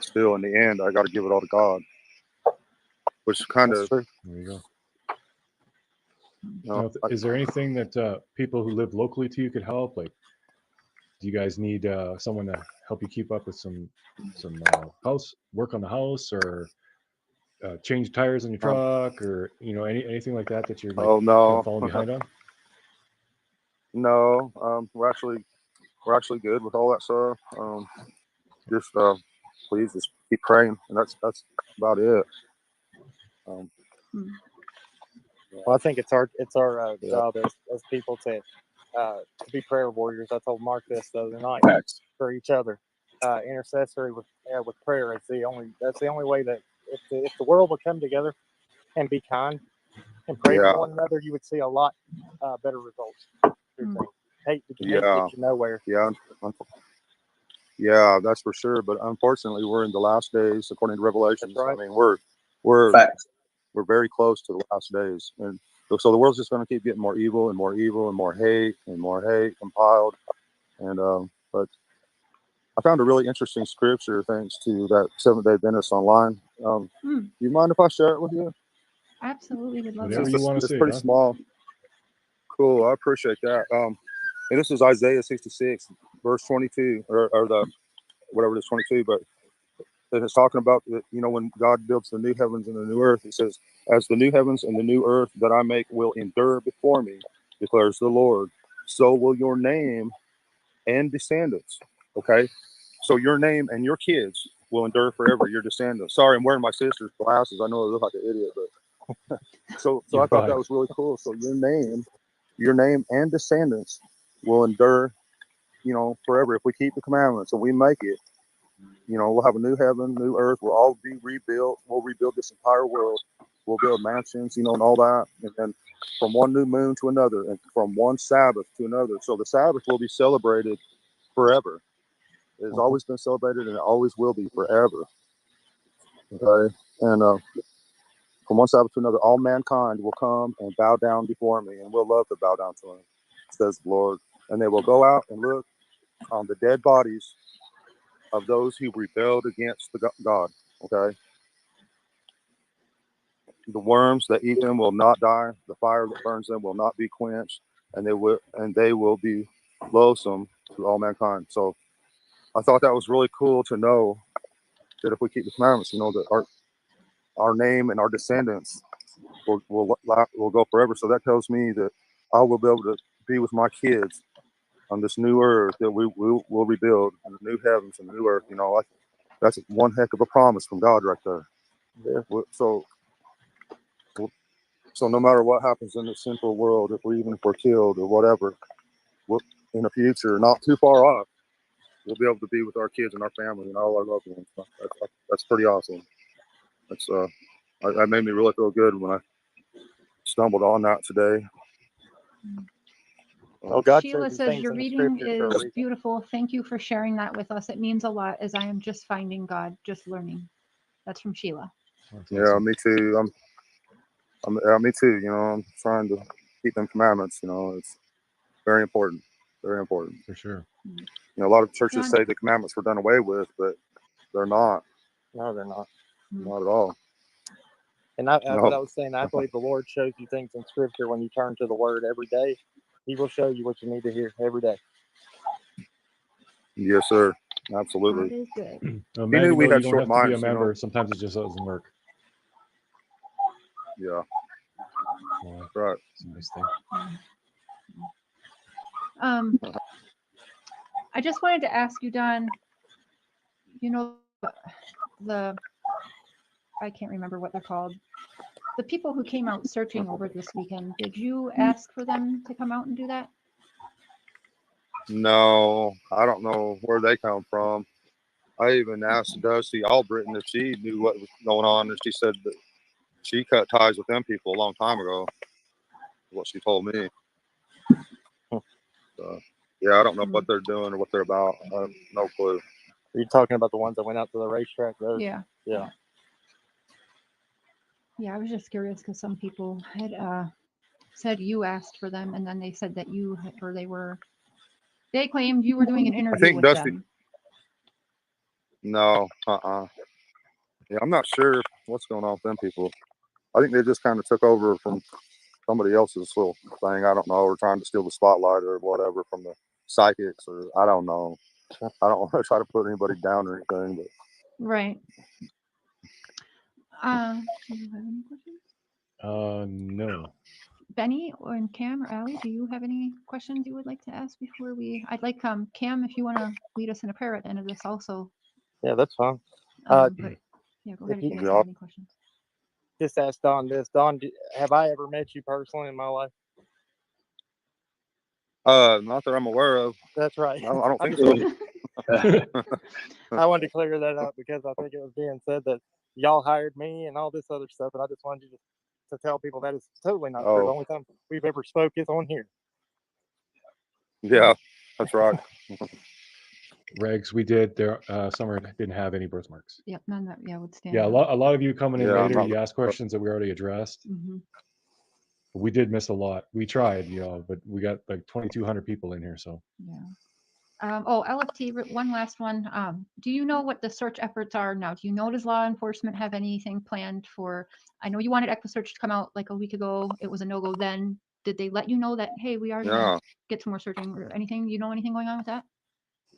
still in the end, I got to give it all to God. Which kind of. There you go. Now, is there anything that people who live locally to you could help? Like, do you guys need someone to help you keep up with some house work on the house, or change tires on your truck, or anything like that you're like falling behind on? No, we're actually good with all that stuff. Just please just keep praying, and that's about it. Well, I think it's our job as people to be prayer warriors. I told Mark this the other night, for each other. Intercessory with prayer is that's the only way that if the world would come together and be kind and pray for one another, you would see a lot better results. Hate to get you nowhere. Yeah, that's for sure. But unfortunately, we're in the last days, according to Revelation. Right. I mean, we're very close to the last days, and so the world's just going to keep getting more evil and more evil and more hate compiled. And but I found a really interesting scripture thanks to that Seventh-day Adventist online. Do you mind if I share it with you? Absolutely, would love Whatever you want to say. It's pretty small. Cool, I appreciate that. And this is Isaiah 66, verse 22, or the whatever it is, 22. But it's talking about when God builds the new heavens and the new earth. It says, "As the new heavens and the new earth that I make will endure before me, declares the Lord, so will your name and descendants." Okay, so your name and your kids will endure forever. Your descendants. Sorry, I'm wearing my sister's glasses. I know I look like an idiot, but so I thought that was really cool. So your name and descendants will endure, forever if we keep the commandments and we make it. We'll have a new heaven, new earth. We'll all be rebuilt. We'll rebuild this entire world. We'll build mansions, and all that. And then from one new moon to another, and from one Sabbath to another. So the Sabbath will be celebrated forever. It has always been celebrated, and it always will be forever. Okay. And from one Sabbath to another, all mankind will come and bow down before me, and will love to bow down to him, says the Lord. And they will go out and look on the dead bodies of those who rebelled against the God. Okay. The worms that eat them will not die. The fire that burns them will not be quenched, and they will be loathsome to all mankind. So I thought that was really cool to know that if we keep the commandments, that our name and our descendants will go forever. So that tells me that I will be able to be with my kids on this new earth that we will rebuild, and the new heavens and the new earth. That's one heck of a promise from God right there. Yeah. So no matter what happens in this sinful world, if we're killed or whatever, in the future, not too far off, we'll be able to be with our kids and our family and all our loved ones. That's pretty awesome. That made me really feel good when I stumbled on that today. Oh, God Sheila shows you says things your in the reading scripture for a is reason. beautiful. Thank you for sharing that with us. It means a lot as I am just finding God, just learning. That's from Sheila. That's Yeah, awesome. me too. Me too. I'm trying to keep them commandments. It's very important. Very important. For sure. A lot of churches John- say the commandments were done away with, but they're not. No, they're not. Not at all. And that's No. what I was saying. I believe the Lord shows you things in scripture when you turn to the word every day. He will show you what you need to hear every day. Yes, sir. God Absolutely. is good. Maggie, we though, had you don't short have to be a minds, member. Sometimes it just doesn't work. Yeah. Well, Right. it's a nice thing. I just wanted to ask you, Don, I can't remember what they're called. The people who came out searching over this weekend, did you ask for them to come out and do that? No, I don't know where they come from. I even asked Dusty Albritton if she knew what was going on, and she said that she cut ties with them people a long time ago. What she told me. So, yeah, I don't know what they're doing or what they're about. I have no clue. Are you talking about the ones that went out to the racetrack? Those? Yeah. Yeah. Yeah, I was just curious because some people had said you asked for them, and then they said that they claimed you were doing an interview think with Dusty. them. No. Yeah, I'm not sure what's going on with them people. I think they just kind of took over from somebody else's little thing. I don't know. Or trying to steal the spotlight or whatever from the psychics, or I don't know. I don't want to try to put anybody down or anything, but Right. Do you have any questions? No. Benny and Cam or Allie, do you have any questions you would like to ask before I'd like Cam, if you want to lead us in a prayer at the end of this also. Yeah, that's fine. But yeah, go ahead if you guys Yeah. have any questions. Just ask Don this. Don, have I ever met you personally in my life? not that I'm aware of. That's right. I don't think so. I wanted to clear that up because I think it was being said that y'all hired me and all this other stuff, and I just wanted you to tell people that is totally not true. The only time we've ever spoke is on here. Yeah, that's right. Regs, we did. Summer didn't have any birthmarks. Yep, none that would stand. Yeah, a lot of you coming in Yeah, later, you asked questions that we already addressed. Mm-hmm. We did miss a lot. We tried, but we got like 2,200 people in here, so. Yeah. LFT, one last one. Do you know what the search efforts are now? Do you know, does law enforcement have anything planned for? I know you wanted EquiSearch to come out like a week ago. It was a no-go then. Did they let you know that, hey, we are going to get some more searching or anything? You know anything going on with that?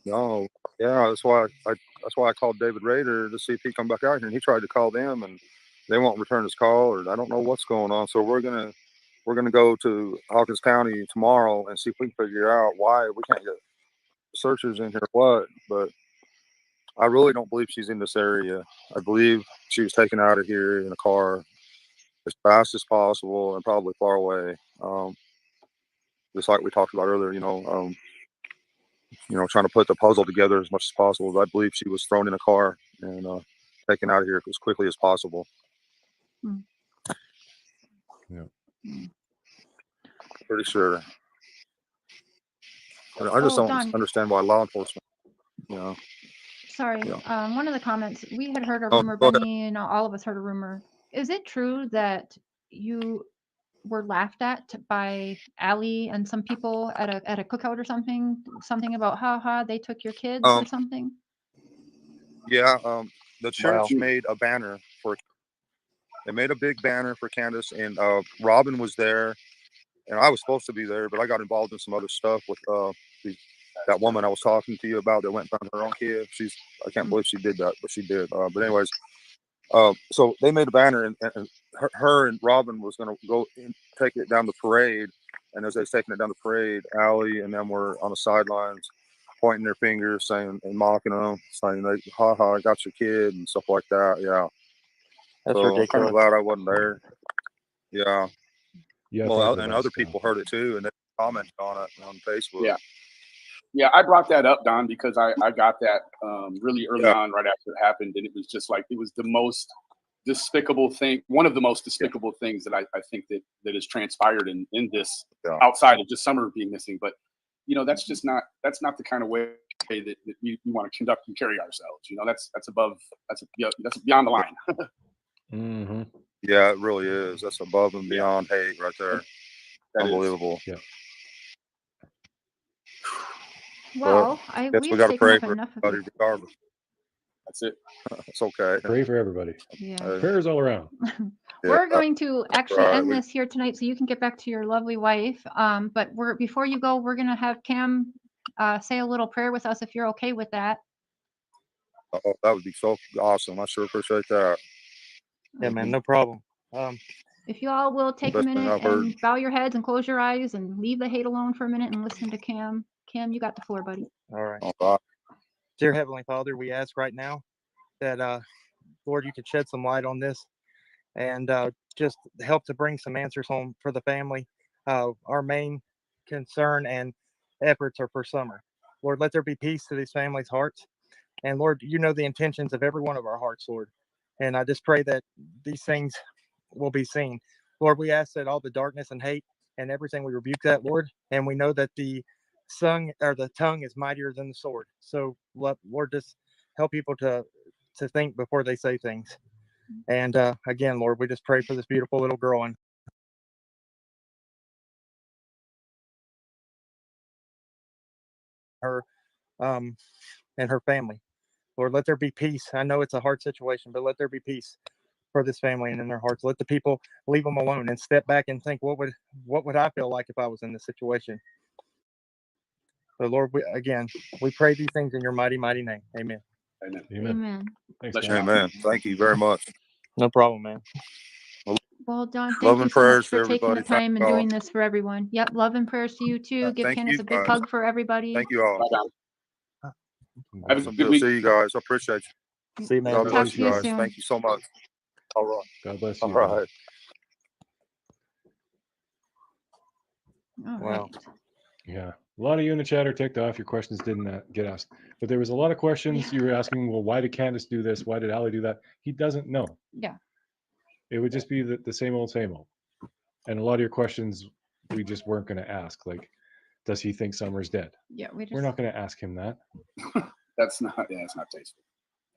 No. Yeah, that's why I called David Rader to see if he'd come back out here, and he tried to call them, and they won't return his call, or I don't know what's going on. So we're gonna go to Hawkins County tomorrow and see if we can figure out why we can't get searchers in here. But I really don't believe she's in this area. I believe she was taken out of here in a car as fast as possible and probably far away. Just like we talked about earlier, trying to put the puzzle together as much as possible. I believe she was thrown in a car and taken out of here as quickly as possible. Yeah. Pretty sure. I just don't understand why law enforcement, Sorry. Yeah. One of the comments, we had heard a Oh, rumor, go ahead. Benny and all of us heard a rumor. Is it true that you were laughed at by Allie and some people at a cookout or something? Something about they took your kids or Um, something? yeah, the Wow. church made a banner for. They made a big banner for Candace, and Robin was there, and I was supposed to be there, but I got involved in some other stuff with that woman I was talking to you about that went and found her own kid. I can't believe she did that, but she did. But anyways, so they made a banner, and her and Robin was going to go and take it down the parade. And as they was taking it down the parade, Allie and them were on the sidelines pointing their fingers, saying and mocking them, saying, "Ha ha, I got your kid," and stuff like that. Yeah. That's So I'm kind of ridiculous. glad I wasn't there. Yeah. Yeah, it's Well, like the and other best, yeah. people heard it too, and they commented on it on Facebook. Yeah. Yeah, I brought that up, Don, because I got that really early Yeah. on, right after it happened, and it was just like it was the most despicable thing, one of the most despicable things that I think that has transpired in this, Yeah. outside of just Summer being missing. But that's just not the kind of way that we want to conduct and carry ourselves. That's above, that's beyond the line. Mm-hmm. Yeah, it really is. That's above and beyond hate right there. That is. Unbelievable. Yeah. Well, Guess we've we got to taken pray up for enough of everybody it. regardless. That's it. It's okay. Pray for everybody. Yeah. Prayers all around. We're going to actually right. end this here tonight so you can get back to your lovely wife. But before you go, we're going to have Cam say a little prayer with us if you're okay with that. Oh, that would be so awesome. I sure appreciate that. Yeah, man, no problem. If you all will take a Best thing minute I've heard. and bow your heads and close your eyes and leave the hate alone for a minute and listen to Cam. Cam, you got the floor, buddy. All right. Oh, God. Dear Heavenly Father, we ask right now that, Lord, you could shed some light on this and just help to bring some answers home for the family. Our main concern and efforts are for Summer. Lord, let there be peace to these families' hearts. And Lord, you know the intentions of every one of our hearts, Lord. And I just pray that these things will be seen. Lord, we ask that all the darkness and hate and everything, we rebuke that, Lord. And we know that the tongue is mightier than the sword. So, Lord, just help people to think before they say things. And again, Lord, we just pray for this beautiful little girl and her and her family. Lord, let there be peace. I know it's a hard situation, but let there be peace for this family and in their hearts. Let the people leave them alone and step back and think, what would I feel like if I was in this situation? So, Lord, we pray these things in your mighty, mighty name. Amen. Amen. Amen. Amen. Thanks, Bless Cam. you. Amen. Thank you very much. No problem, man. Well, Don, thank Love you and so much prayers for to taking the everybody. Thank time and you all. doing this for everyone. Yep, love and prayers to you too. Give Thank Candace you, a big guys. hug for everybody. Thank you all. Bye, Don. Have a Good good to week. see you guys. I appreciate you. See you, man. God Talk bless to you you guys. soon. Thank you so much. All right. God bless All you. Don. right. All Wow. right. Yeah. A lot of you in the chat are ticked off. Your questions didn't get asked. But there was a lot of questions you were asking. Well, why did Candace do this? Why did Allie do that? He doesn't know. Yeah. It would just be the same old, same old. And a lot of your questions we just weren't going to ask. Like, does he think Summer's dead? Yeah, We're not going to ask him that. That's not. Yeah, it's not tasteful.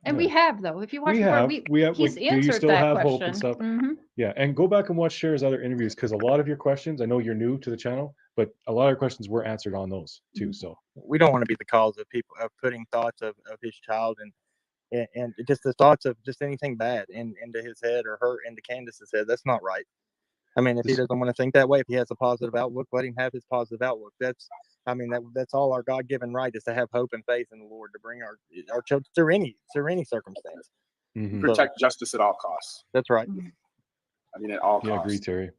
And No. we have though. If you watch We before, have. he's Like, do you answered still that have question. hope and stuff? Mm-hmm. Yeah, and go back and watch Cher's other interviews because a lot of your questions, I know you're new to the channel, but a lot of your questions were answered on those too. So We don't want to be the cause of people of putting thoughts of his child and just the thoughts of just anything bad into his head or her into Candace's head. That's not right. I mean, if he doesn't want to think that way, if he has a positive outlook, let him have his positive outlook. That's all our God-given right is to have hope and faith in the Lord to bring our children through any circumstance. mhm. Protect justice at all costs. That's right. I mean, at all Yeah, costs. agree, Terry.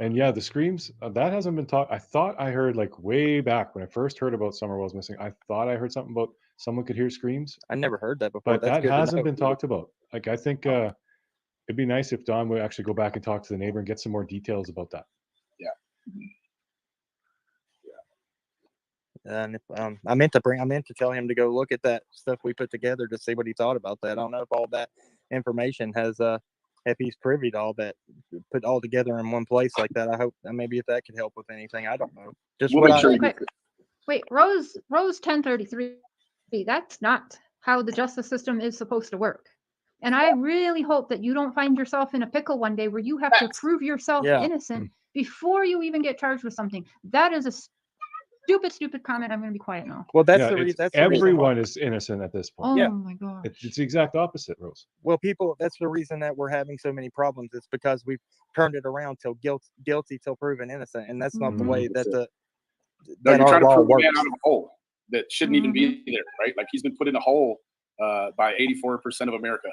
And yeah, the screams that hasn't been talked. I thought I heard like way back when I first heard about Summer was missing. I thought I heard something about someone could hear screams, I never heard that before. but That's that good to hasn't know. been talked about. Like I think it'd be nice if Don would actually go back and talk to the neighbor and get some more details about that. And if, I meant to tell him to go look at that stuff we put together to see what he thought about that. I don't know if all that information has, if he's privy to all that, put all together in one place like that. I hope maybe if that could help with anything. I don't know. Just We'll what make sure Real quick. Wait, Rose 1033. That's not how the justice system is supposed to work. And I really hope that you don't find yourself in a pickle one day where you have to prove yourself Yeah. innocent before you even get charged with something. That is a stupid comment. I'm going to be quiet now. Well, that's Yeah, the reason. it's, That's the reason. everyone is innocent at this point. Oh Yeah. my gosh. It's the exact opposite, Rose. Well, people. That's the reason that we're having so many problems. It's because we've turned it around till guilty till proven innocent, and that's not the way that No, that you're our trying to law prove a man works. out of a hole that shouldn't even be there, right? Like he's been put in a hole by 84% of America,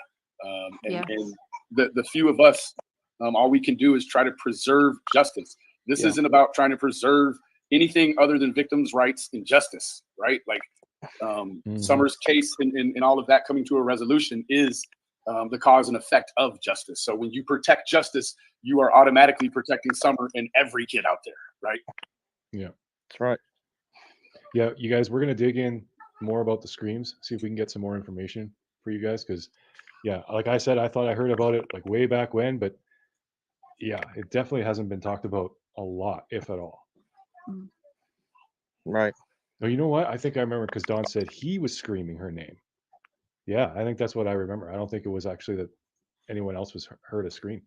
Yes. and the few of us, all we can do is try to preserve justice. This Yeah. isn't about trying to preserve anything other than victims' rights and justice, right? Like Summer's case and all of that coming to a resolution is the cause and effect of justice. So when you protect justice, you are automatically protecting Summer and every kid out there, right? Yeah. That's right. Yeah, you guys, we're gonna dig in more about the screams, see if we can get some more information for you guys, because yeah, like I said, I thought I heard about it like way back when, but yeah, it definitely hasn't been talked about a lot, if at all. Right. Oh, you know what? I think I remember because Don said he was screaming her name. Yeah, I think that's what I remember. I don't think it was actually that anyone else was heard a scream.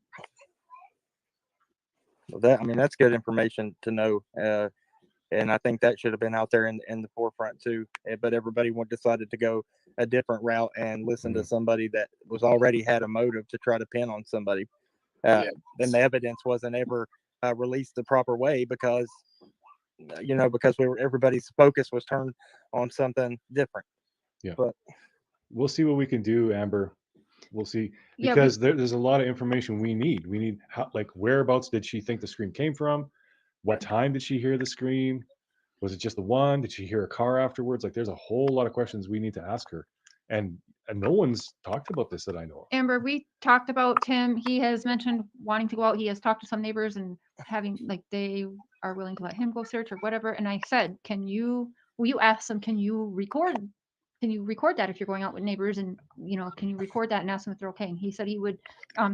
Well, that's good information to know. And I think that should have been out there in the forefront too. But everybody decided to go a different route and listen to somebody that was already had a motive to try to pin on somebody. And the evidence wasn't ever released the proper way because everybody's focus was turned on something different. Yeah. But we'll see what we can do, Amber. We'll see, Yeah, because there's a lot of information we need. We need like whereabouts did she think the scream came from? What time did she hear the scream? Was it just the one? Did she hear a car afterwards? Like, there's a whole lot of questions we need to ask her, and no one's talked about this that I know of. Amber, we talked about Tim. He has mentioned wanting to go out. He has talked to some neighbors and having they are willing to let him go search or whatever. And I said, will you ask them, can you record that if you're going out with neighbors, and can you record that and ask them if they're okay? And he said he would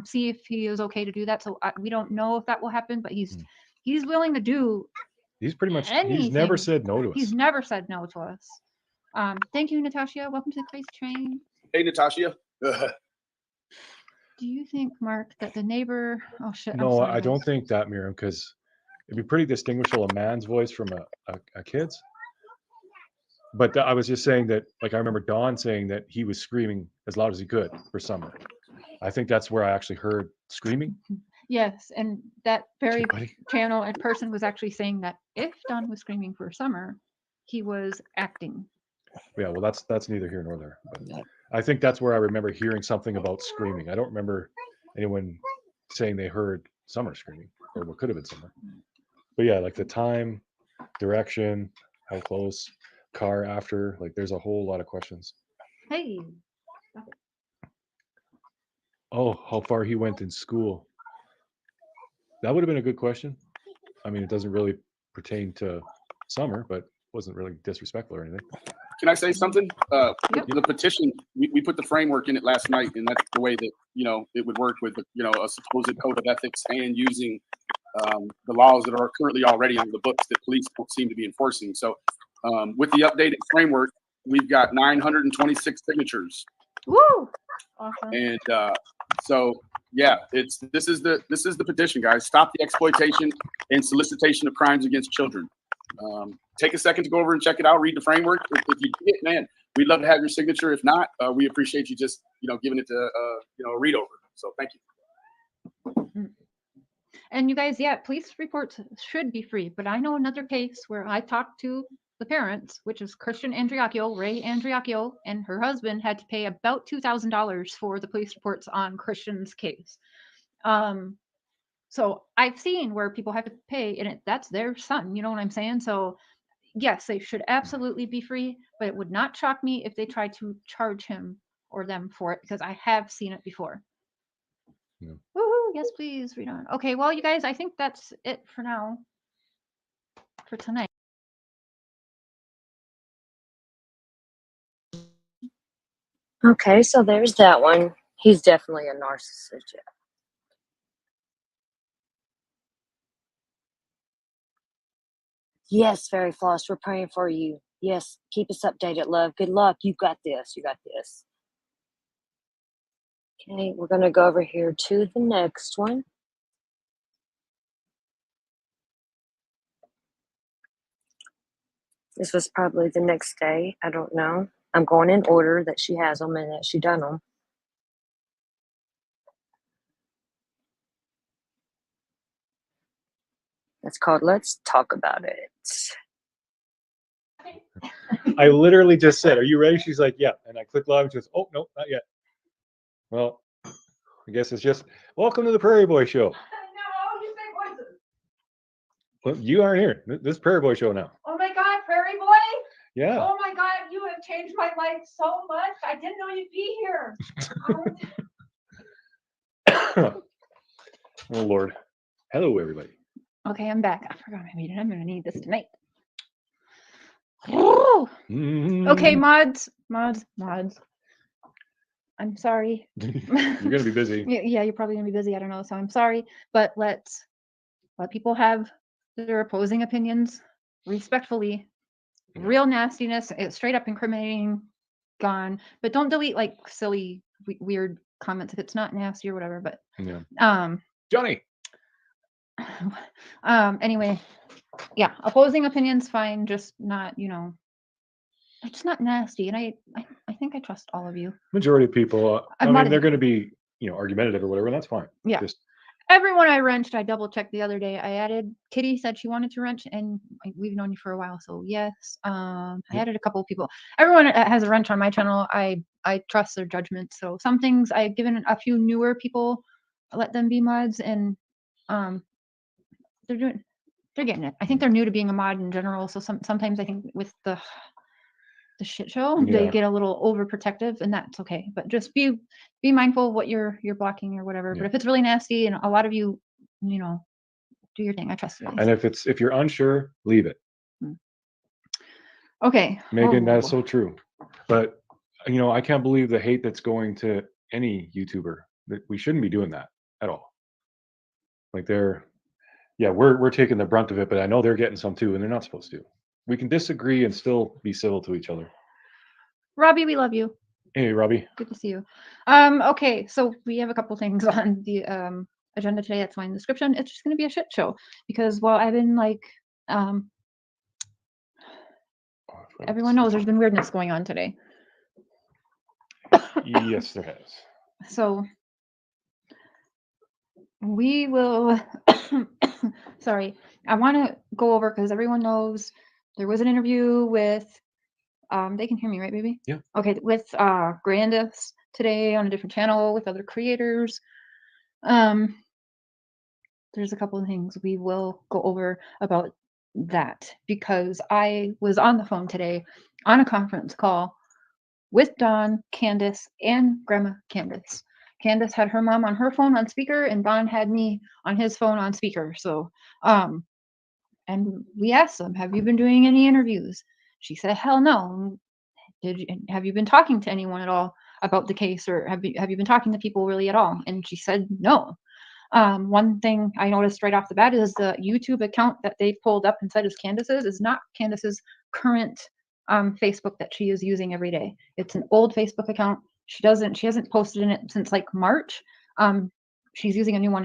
see if he is okay to do that. So we don't know if that will happen, but he's willing to do. He's pretty much anything. he's never said no to us. He's never said no to us. Thank you, Natasha. Welcome to the Crazy Train. Hey, Natasha. Do you think, Mark, that the neighbor? Oh shit! No, I don't think that, Miriam, because it'd be pretty distinguishable a man's voice from a kid's. But I was just saying that, like, I remember Don saying that he was screaming as loud as he could for Summer. I think that's where I actually heard screaming. Yes, and that very buddy. channel and person was actually saying that if Don was screaming for Summer, he was acting. Yeah, well, that's neither here nor there. But I think that's where I remember hearing something about screaming. I don't remember anyone saying they heard Summer screaming, or what could have been Summer. But yeah, like the time, direction, how close, car after, like there's a whole lot of questions. Hey. Oh, how far he went in school. That would have been a good question. I mean, it doesn't really pertain to Summer, but wasn't really disrespectful or anything. Can I say something? The petition, we put the framework in it last night, and that's the way that it would work with a supposed code of ethics and using the laws that are currently already on the books that police don't seem to be enforcing. So with the updated framework, we've got 926 signatures. Woo! Awesome. And so yeah, this is the petition, guys. Stop the exploitation and solicitation of crimes against children. Take a second to go over and check it out. Read the framework. If you get, man, we'd love to have your signature. If not, we appreciate you just giving it a read over. So thank you. And you guys, yeah, police reports should be free. But I know another case where I talked to the parents, which is Christian Andriacchio, Ray Andriacchio, and her husband had to pay about $2,000 for the police reports on Christian's case. So I've seen where people have to pay, and that's their son. You know what I'm saying? So yes, they should absolutely be free, but it would not shock me if they tried to charge him or them for it, because I have seen it before. Yeah. Woohoo! Yes, please read on. Okay, well, you guys, I think that's it for now, for tonight. Okay, so there's that one. He's definitely a narcissist. Yes, Fairy Floss, we're praying for you. Yes, keep us updated, love. Good luck. You got this. You got this. Okay, we're going to go over here to the next one. This was probably the next day. I don't know. I'm going in order that she has them and that she done them. That's called Let's Talk About It. I literally just said, "Are you ready?" She's like, "Yeah." And I clicked live and she goes, "Oh, no, not yet." Well, I guess it's just, welcome to the Prairie Boy Show. No, you say voices. Well, you aren't here. This is Prairie Boy Show now. Oh my God, Prairie Boy! Yeah. Oh my God, you have changed my life so much. I didn't know you'd be here. Oh, Lord. Hello, everybody. Okay, I'm back. I forgot my meeting. I'm gonna need this tonight. Okay, mods. I'm sorry. You're going to be busy. Yeah, you're probably gonna be busy. I don't know, so I'm sorry. But let's let people have their opposing opinions respectfully. Yeah. Real nastiness, it's straight up incriminating, gone. But don't delete like silly, weird comments if it's not nasty or whatever. But Yeah. Johnny. Anyway, yeah, opposing opinions fine, just not, it's just not nasty. And I think I trust all of you. Majority of people, I I'm mean, not they're going to be, argumentative or whatever, and that's fine. Yeah. Just Everyone I wrenched, I double checked the other day. I added Kitty said she wanted to wrench, and we've known you for a while, so yes. I added a couple of people. Everyone that has a wrench on my channel, I trust their judgment. So some things I've given a few newer people, let them be mods, and they're getting it. I think they're new to being a mod in general. So sometimes I think with the shit show, they Yeah. get a little overprotective, and that's okay. But just be mindful of what you're blocking or whatever. Yeah. But if it's really nasty, and a lot of you, do your thing. I trust you guys. And if you're unsure, leave it. Okay. Megan, that's so true. But I can't believe the hate that's going to any YouTuber. That we shouldn't be doing that at all. Like we're taking the brunt of it, but I know they're getting some too, and they're not supposed to. We can disagree and still be civil to each other. Robbie, we love you. Hey, Robbie. Good to see you. Okay, so we have a couple things on the agenda today. That's why in the description. It's just going to be a shit show because I've been like, everyone knows there's been weirdness going on today. Yes, there has. So we will. Sorry, I want to go over because everyone knows there was an interview with. They can hear me, right, baby? Yeah. Okay, with Grandis today on a different channel with other creators. There's a couple of things we will go over about that because I was on the phone today on a conference call with Dawn, Candace, and Grandma Candace. Candace had her mom on her phone on speaker, and Don had me on his phone on speaker. So, and we asked them, "Have you been doing any interviews?" She said, "Hell no." Have you been talking to anyone at all about the case, or have you been talking to people really at all? And she said no. One thing I noticed right off the bat is the YouTube account that they pulled up and said is Candace's is not Candace's current Facebook that she is using every day. It's an old Facebook account. She hasn't posted in it since like March. She's using a new one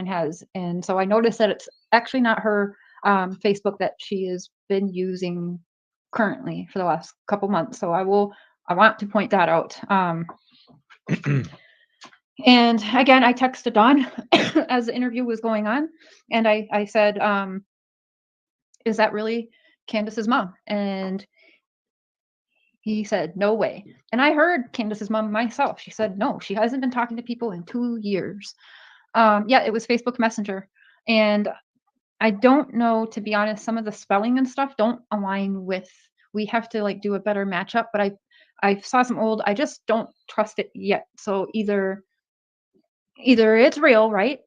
and so I noticed that it's actually not her Facebook that she has been using currently for the last couple months. So I want to point that out. And again, I texted Don as the interview was going on, and I said, "Is that really Candace's mom?" And he said, "No way." And I heard Candace's mom myself. She said, "No, she hasn't been talking to people in 2 years." Yeah, it was Facebook Messenger, and I don't know, to be honest, some of the spelling and stuff don't align with. We have to like do a better matchup, but I saw some old. I just don't trust it yet. So either it's real, right?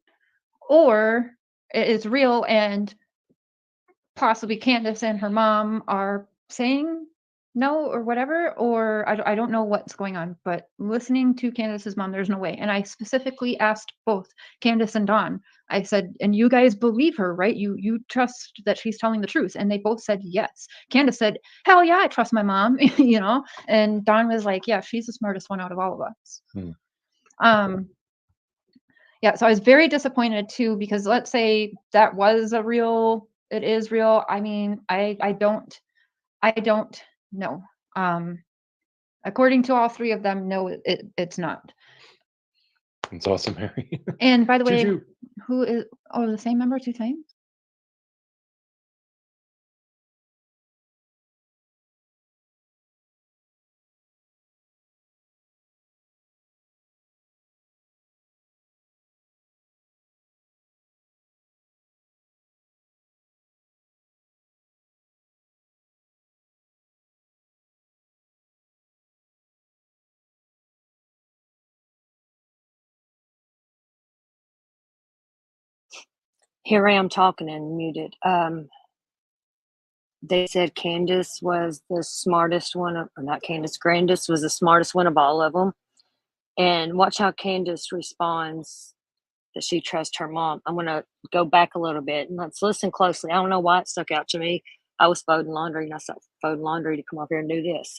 Or it's real and possibly Candace and her mom are saying know or whatever, or I don't know what's going on, but listening to Candace's mom, there's no way. And I specifically asked both Candace and Dawn. I said, and you guys believe her, right? You trust that she's telling the truth. And they both said yes. Candace said, hell yeah, I trust my mom, you know? And Dawn was like, yeah, she's the smartest one out of all of us. Yeah, so I was very disappointed too, because let's say that was it is real. I mean, I don't know. According to all three of them, no, it's not. It's awesome, Mary. And by the way, Juju. who is the same member 2 times? Here I am talking and muted. They said Candace was the smartest one, or not Candace, Grandis was the smartest one of all of them. And watch how Candace responds that she trusts her mom. I'm going to go back a little bit and let's listen closely. I don't know why it stuck out to me. I was folding laundry and I started folding laundry to come up here and do this.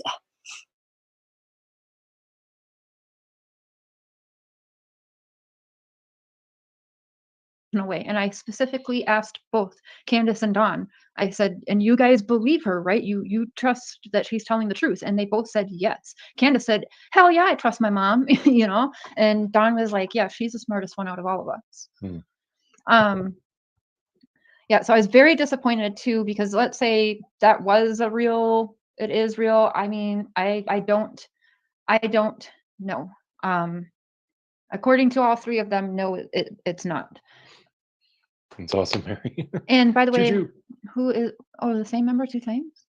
No way. And I specifically asked both Candace and Dawn. I said, and you guys believe her, right? You trust that she's telling the truth. And they both said yes. Candace said, hell yeah, I trust my mom, you know? And Dawn was like, yeah, she's the smartest one out of all of us. Yeah, so I was very disappointed too, because let's say that was it is real. I mean, I don't know. According to all three of them, no, it's not. It's awesome, Mary. And by the way, Juju. who is the same member 2 times?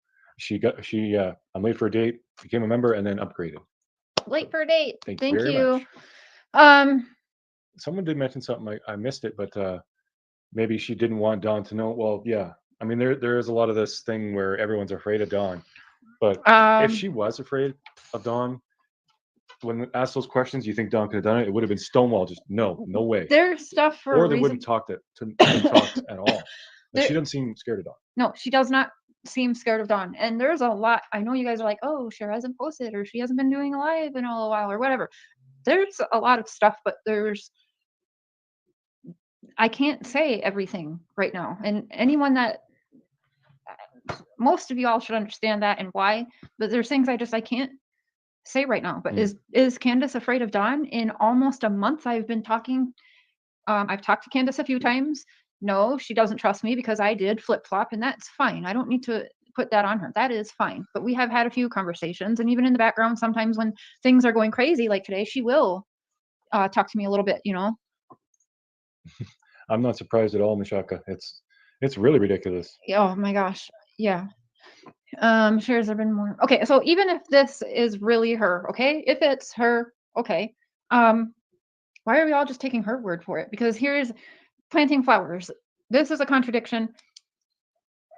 I'm late for a date, became a member, and then upgraded. Late for a date. Thank Thank very you. much. Someone did mention something. I missed it, but maybe she didn't want Dawn to know. Well, yeah. I mean, there is a lot of this thing where everyone's afraid of Dawn. But if she was afraid of Dawn, when asked those questions, you think Dawn could have done it? It would have been stonewall. Just no way. There's stuff for Or they wouldn't talk at all. But she doesn't seem scared of Dawn. No, she does not seem scared of Dawn. And there's a lot. I know you guys are like, oh, Cher hasn't posted, or she hasn't been doing a live in a while, or whatever. There's a lot of stuff, but I can't say everything right now. And anyone that most of you all should understand that and why, but there's things I can't say right now. But is Candace afraid of Dawn? In almost a month I've been talking. I've talked to Candace a few times. No, she doesn't trust me because I did flip-flop, and that's fine. I don't need to put that on her. That is fine. But we have had a few conversations, and even in the background, sometimes when things are going crazy, like today, she will talk to me a little bit, you know. I'm not surprised at all, Mishaka. It's really ridiculous. Oh my gosh. Yeah. Shares there been more? Okay, so even if this is really her, okay, if it's her, okay, why are we all just taking her word for it? Because here's planting flowers. This is a contradiction.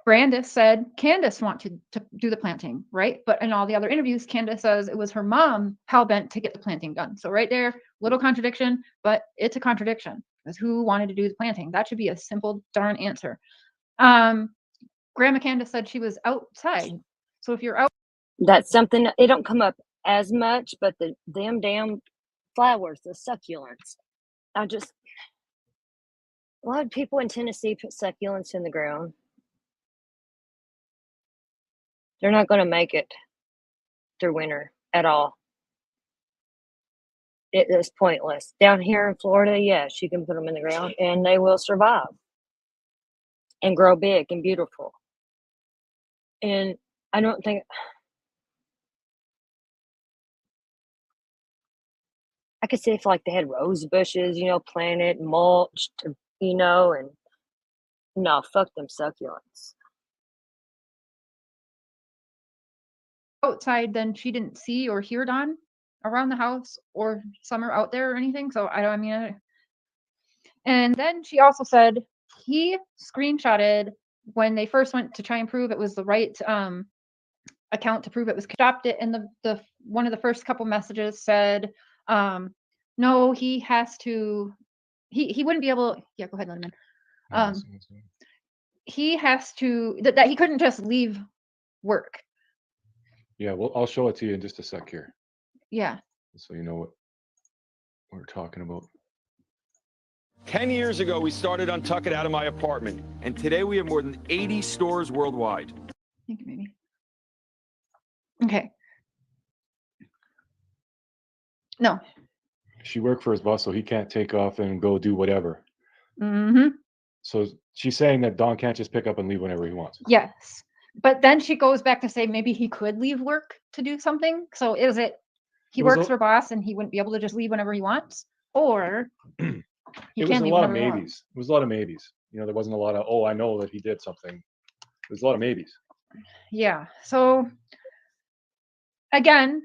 Brandis said Candace wanted to do the planting, right? But in all the other interviews, Candace says it was her mom hell-bent to get the planting done. So right there, little contradiction, but it's a contradiction. Because who wanted to do the planting? That should be a simple darn answer. Grandma Candace said she was outside. So if you're out, that's something it don't come up as much, but them damn flowers, the succulents. A lot of people in Tennessee put succulents in the ground. They're not going to make it through winter at all. It is pointless. Down here in Florida, yes, you can put them in the ground and they will survive and grow big and beautiful. And I don't think I could see if like they had rose bushes, planted, mulched, and no, fuck them succulents. outside, then she didn't see or hear Dawn around the house or Summer out there or anything. So and then she also said he screenshotted when they first went to try and prove it was the right account to prove it was stopped it. And the one of the first couple messages said, no, he has to, he wouldn't be able. Yeah, go ahead, let him in. He has to, that he couldn't just leave work. Yeah, well, I'll show it to you in just a sec here, Yeah. so you know what we're talking about. 10 years ago, we started on Tuck It out of my apartment, and today we have more than 80 stores worldwide. Thank you, maybe. Okay. No. She worked for his boss, so he can't take off and go do whatever. Mm-hmm. So she's saying that Don can't just pick up and leave whenever he wants. Yes. But then she goes back to say maybe he could leave work to do something. So is it he It was works a- for boss and he wouldn't be able to just leave whenever he wants? Or he It was can a leave lot of whenever he wants? maybes. It was a lot of maybes. You know, there wasn't a lot of, oh, I know that he did something. There's a lot of maybes. Yeah. So again,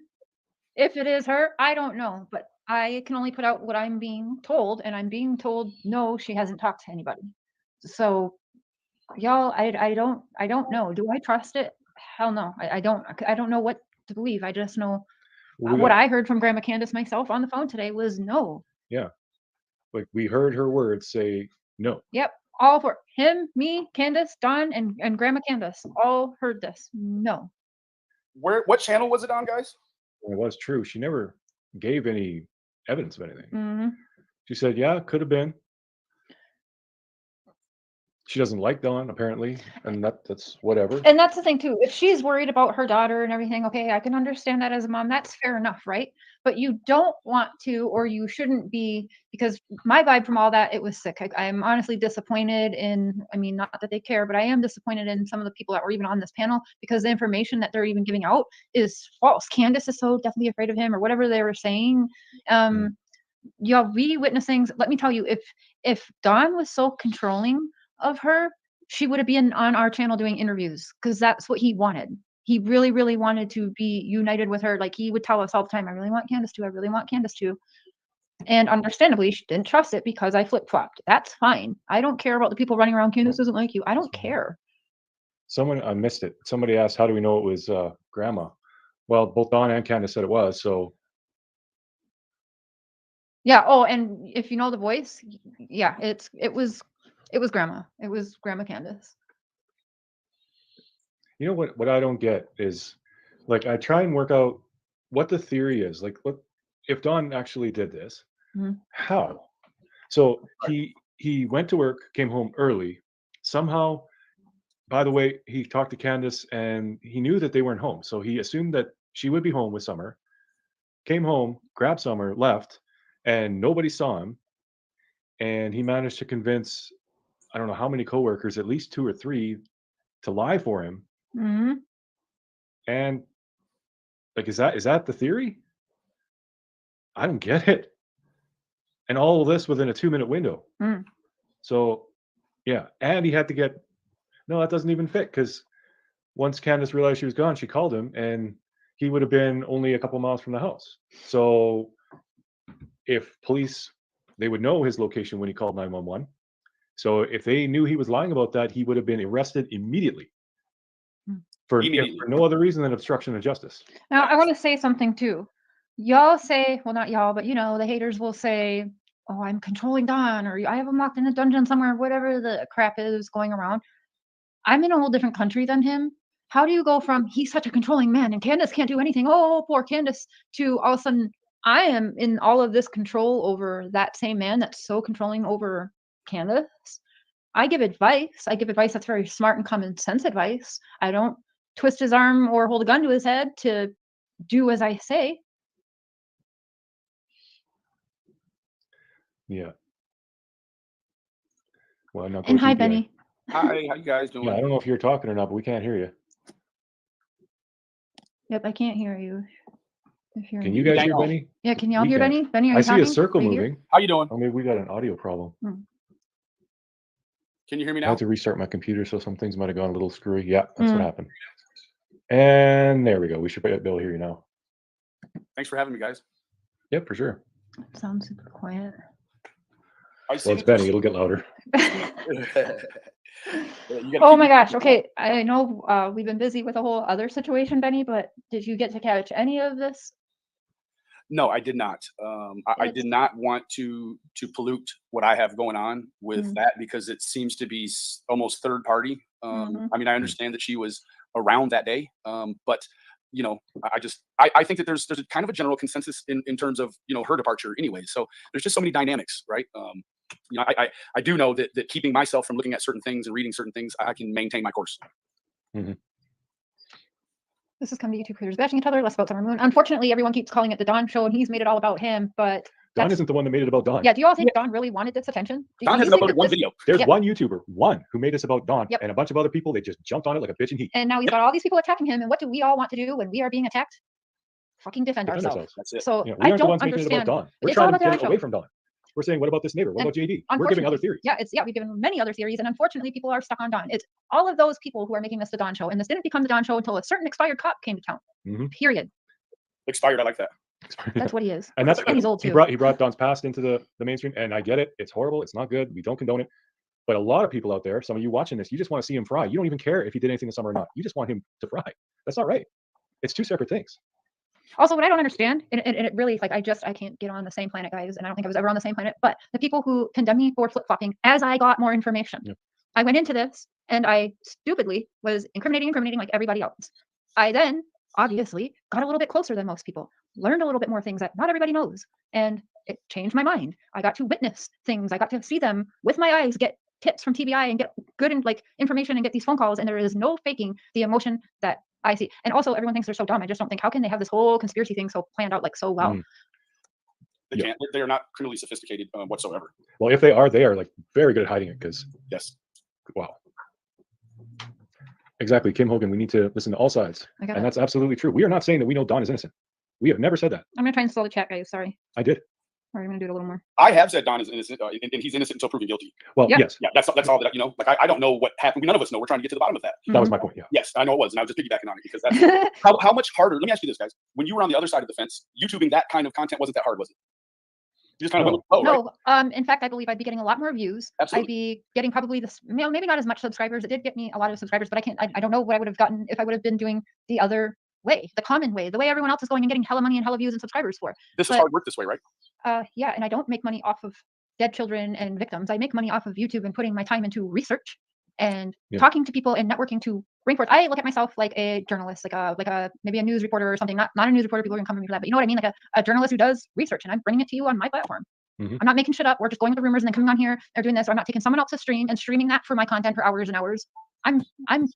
if it is her, I don't know. But I can only put out what I'm being told, and I'm being told no, she hasn't talked to anybody. So y'all, I don't know. Do I trust it? Hell no. I don't know what to believe. I just know Well, we what got- I heard from Grandma Candace myself on the phone today was no. yeah. Like we heard her words say no. Yep. All for him, me, Candace, Don, and Grandma Candace all heard this. No. What channel was it on, guys? And it was true. She never gave any evidence of anything. Hmm. She said, yeah, could have been. She doesn't like Don, apparently, and that's whatever. And that's the thing too. If she's worried about her daughter and everything, okay, I can understand that as a mom. That's fair enough, right? But you don't want to, or you shouldn't be, because my vibe from all that, it was sick. I'm honestly disappointed in, I mean, not that they care, but I am disappointed in some of the people that were even on this panel, because the information that they're even giving out is false. Candace is so definitely afraid of him, or whatever they were saying. Y'all be witnessing. Let me tell you, if Dawn was so controlling of her, she would have been on our channel doing interviews, because that's what he wanted. He really, really wanted to be united with her. Like he would tell us all the time, I really want Candace to, I really want Candace to. And understandably, she didn't trust it because I flip-flopped. That's fine. I don't care about the people running around, Candace doesn't like you. I don't care. Someone, I missed it. Somebody asked, how do we know it was Grandma? Well, both Don and Candace said it was, so. Yeah. Oh, and if you know the voice, yeah, it was Grandma. It was Grandma Candace. You know what I don't get is, like, I try and work out what the theory is. Like, what if Don actually did this? Mhm. How? So he went to work, came home early. Somehow, by the way, he talked to Candace and he knew that they weren't home. So he assumed that she would be home with Summer. Came home, grabbed Summer, left, and nobody saw him. And he managed to convince, I don't know how many coworkers, at least 2 or 3, to lie for him. Mm-hmm. And like, is that the theory? I don't get it. And all of this within a 2-minute window. Mm. So yeah, and he had to get, no, that doesn't even fit, because once Candace realized she was gone, she called him, and he would have been only a couple miles from the house. So if police, they would know his location when he called 911. So if they knew he was lying about that, he would have been arrested immediately. For no other reason than obstruction of justice. Now, I want to say something too. Y'all say, well, not y'all, but you know, the haters will say, oh, I'm controlling Don, or I have him locked in a dungeon somewhere, whatever the crap is going around. I'm in a whole different country than him. How do you go from he's such a controlling man and Candace can't do anything, oh, poor Candace, to all of a sudden I am in all of this control over that same man that's so controlling over Candace? I give advice. I give advice that's very smart and common sense advice. I don't twist his arm or hold a gun to his head to do as I say. Yeah. Well, not And hi, Benny. Hi, how you guys doing? Yeah, I don't know if you're talking or not, but we can't hear you. Yep, I can't hear you. If you're Can you guys hear Daniel. Benny? Yeah, can y'all We hear can. Benny? Benny, are you I see talking? a circle Are you here? moving. How you doing? Or maybe we got an audio problem. Can you hear me I now? had to restart my computer, so some things might have gone a little screwy. Yeah, that's Mm. what happened. And there we go. We should be able to hear you now. Thanks for having me, guys. Yep, for sure. Sounds super quiet. I see Well, it's that Benny. there's- It'll get louder. You gotta Oh keep my it- gosh. Okay. I know we've been busy with a whole other situation, Benny, but did you get to catch any of this? No, I did not. I did It's not want to pollute what I have going on with Mm. that because it seems to be almost third party. Mhm. I mean, I understand that she was around that day, but you know, I think that there's a kind of a general consensus in terms of her departure anyway. So there's just so many dynamics, right? I do know that keeping myself from looking at certain things and reading certain things, I can maintain my course. Mhm. This is coming to YouTube creators bashing each other, less about Summer Moon. Unfortunately, everyone keeps calling it the Don Show, and he's made it all about him. But Don that's isn't the one that made it about Don. yeah. Do you all think Don really wanted this attention? Do Don you hasn't think uploaded that one this- video. There's Yep. one YouTuber, one, who made this about Don, Yep. and a bunch of other people, they just jumped on it like a bitch in heat. And now he's got all these people attacking him. And what do we all want to do when we are being attacked? Fucking defend Defend ourselves. ourselves. That's it. So We I aren't the don't ones making it about understand. Don. We're It's all trying to about the get Don it away Show. from Don. We're saying, what about this neighbor? What And about JD? We're giving other theories. Yeah, we've given many other theories, and unfortunately, people are stuck on Don. It's all of those people who are making this the Don Show, and this didn't become the Don Show until a certain expired cop came to town. Mhm. Period. Expired. I like that. That's what he is. And that's And he's old he too. brought Don's past into the mainstream, and I get it. It's horrible. It's not good. We don't condone it. But a lot of people out there, some of you watching this, you just want to see him fry. You don't even care if he did anything this summer or not. You just want him to fry. That's not right. It's two separate things. Also, what I don't understand, and it really like I can't get on the same planet, guys, and I don't think I was ever on the same planet. But the people who condemn me for flip flopping as I got more information, Yep. I went into this and I stupidly was incriminating like everybody else. I then obviously got a little bit closer than most people, learned a little bit more things that not everybody knows, and it changed my mind. I got to witness things. I got to see them with my eyes, get tips from TBI, and get good and like information and get these phone calls. And there is no faking the emotion that I see. And also, everyone thinks they're so dumb. I just don't think how can they have this whole conspiracy thing so planned out like so well. Mm. They Yeah. can't. They are not criminally sophisticated whatsoever. Well, if they are like very good at hiding it because, Yes. wow. Exactly. Kim Hogan, we need to listen to all sides. I got And it. that's absolutely true. We are not saying that we know Don is innocent. We have never said that. I'm gonna try and slow the chat, guys. Sorry. I did. Or I'm gonna do it a little more. I have said Don is innocent, and he's innocent until proven guilty. Well, Yeah. yes, Yeah, that's all that Like I don't know what happened. None of us know. We're trying to get to the bottom of that. that was my point. Yeah. Yes, I know it was, and I was just piggybacking on it because that's Mhm. how much harder. Let me ask you this, guys: when you were on the other side of the fence, YouTubing that kind of content wasn't that hard, was it? You just kind of No. went with the flow, right? No, in fact, I believe I'd be getting a lot more views. Absolutely. I'd be getting probably this, maybe not as much subscribers. It did get me a lot of subscribers, but I don't know what I would have gotten if I would have been doing the other way, the common way, the way everyone else is going and getting hella money and hella views and subscribers for. This is but- hard work this way, right? Yeah, and I don't make money off of dead children and victims. I make money off of YouTube and putting my time into research and Yeah. talking to people and networking to bring forth. I look at myself like a journalist, like a maybe a news reporter or something. Not a news reporter. People are gonna come for me for that, but you know what I mean? Like a journalist who does research, and I'm bringing it to you on my platform. Mhm. I'm not making shit up or just going with the rumors and then coming on here or doing this, or I'm not taking someone else's stream and streaming that for my content for hours and hours. I'm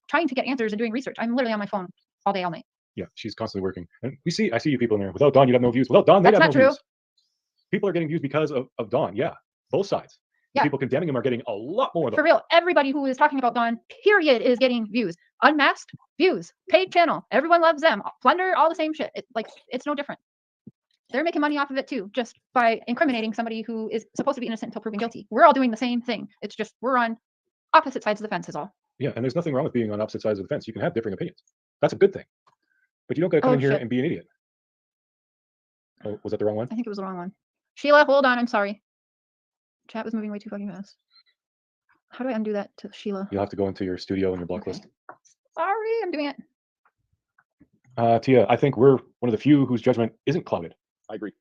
trying to get answers and doing research. I'm literally on my phone all day, all night. Yeah. She's constantly working. And I see you people in there. Without Don, you'd have no views. Without Don, they'd That's have not no true. views. People are getting views because of Don. Yeah. Both sides. The Yeah. people condemning him are getting a lot more, though. For real, everybody who is talking about Dawn, period, is getting views. Unmasked, views. Paid channel, everyone loves them. Plunder, all the same shit. It's no different. They're making money off of it too, just by incriminating somebody who is supposed to be innocent until proven guilty. We're all doing the same thing. It's just we're on opposite sides of the fence, is all. Yeah. And there's nothing wrong with being on opposite sides of the fence. You can have differing opinions. That's a good thing. But you don't got to come Oh, in here shit. and be an idiot. Oh, was that the wrong one? I think it was the wrong one. Sheila, hold on. I'm sorry. Chat was moving way too fucking fast. How do I undo that to Sheila? You'll have to go into your studio and your block Okay. list. Sorry, I'm doing it. Tia, I think we're one of the few whose judgment isn't clouded. I agree.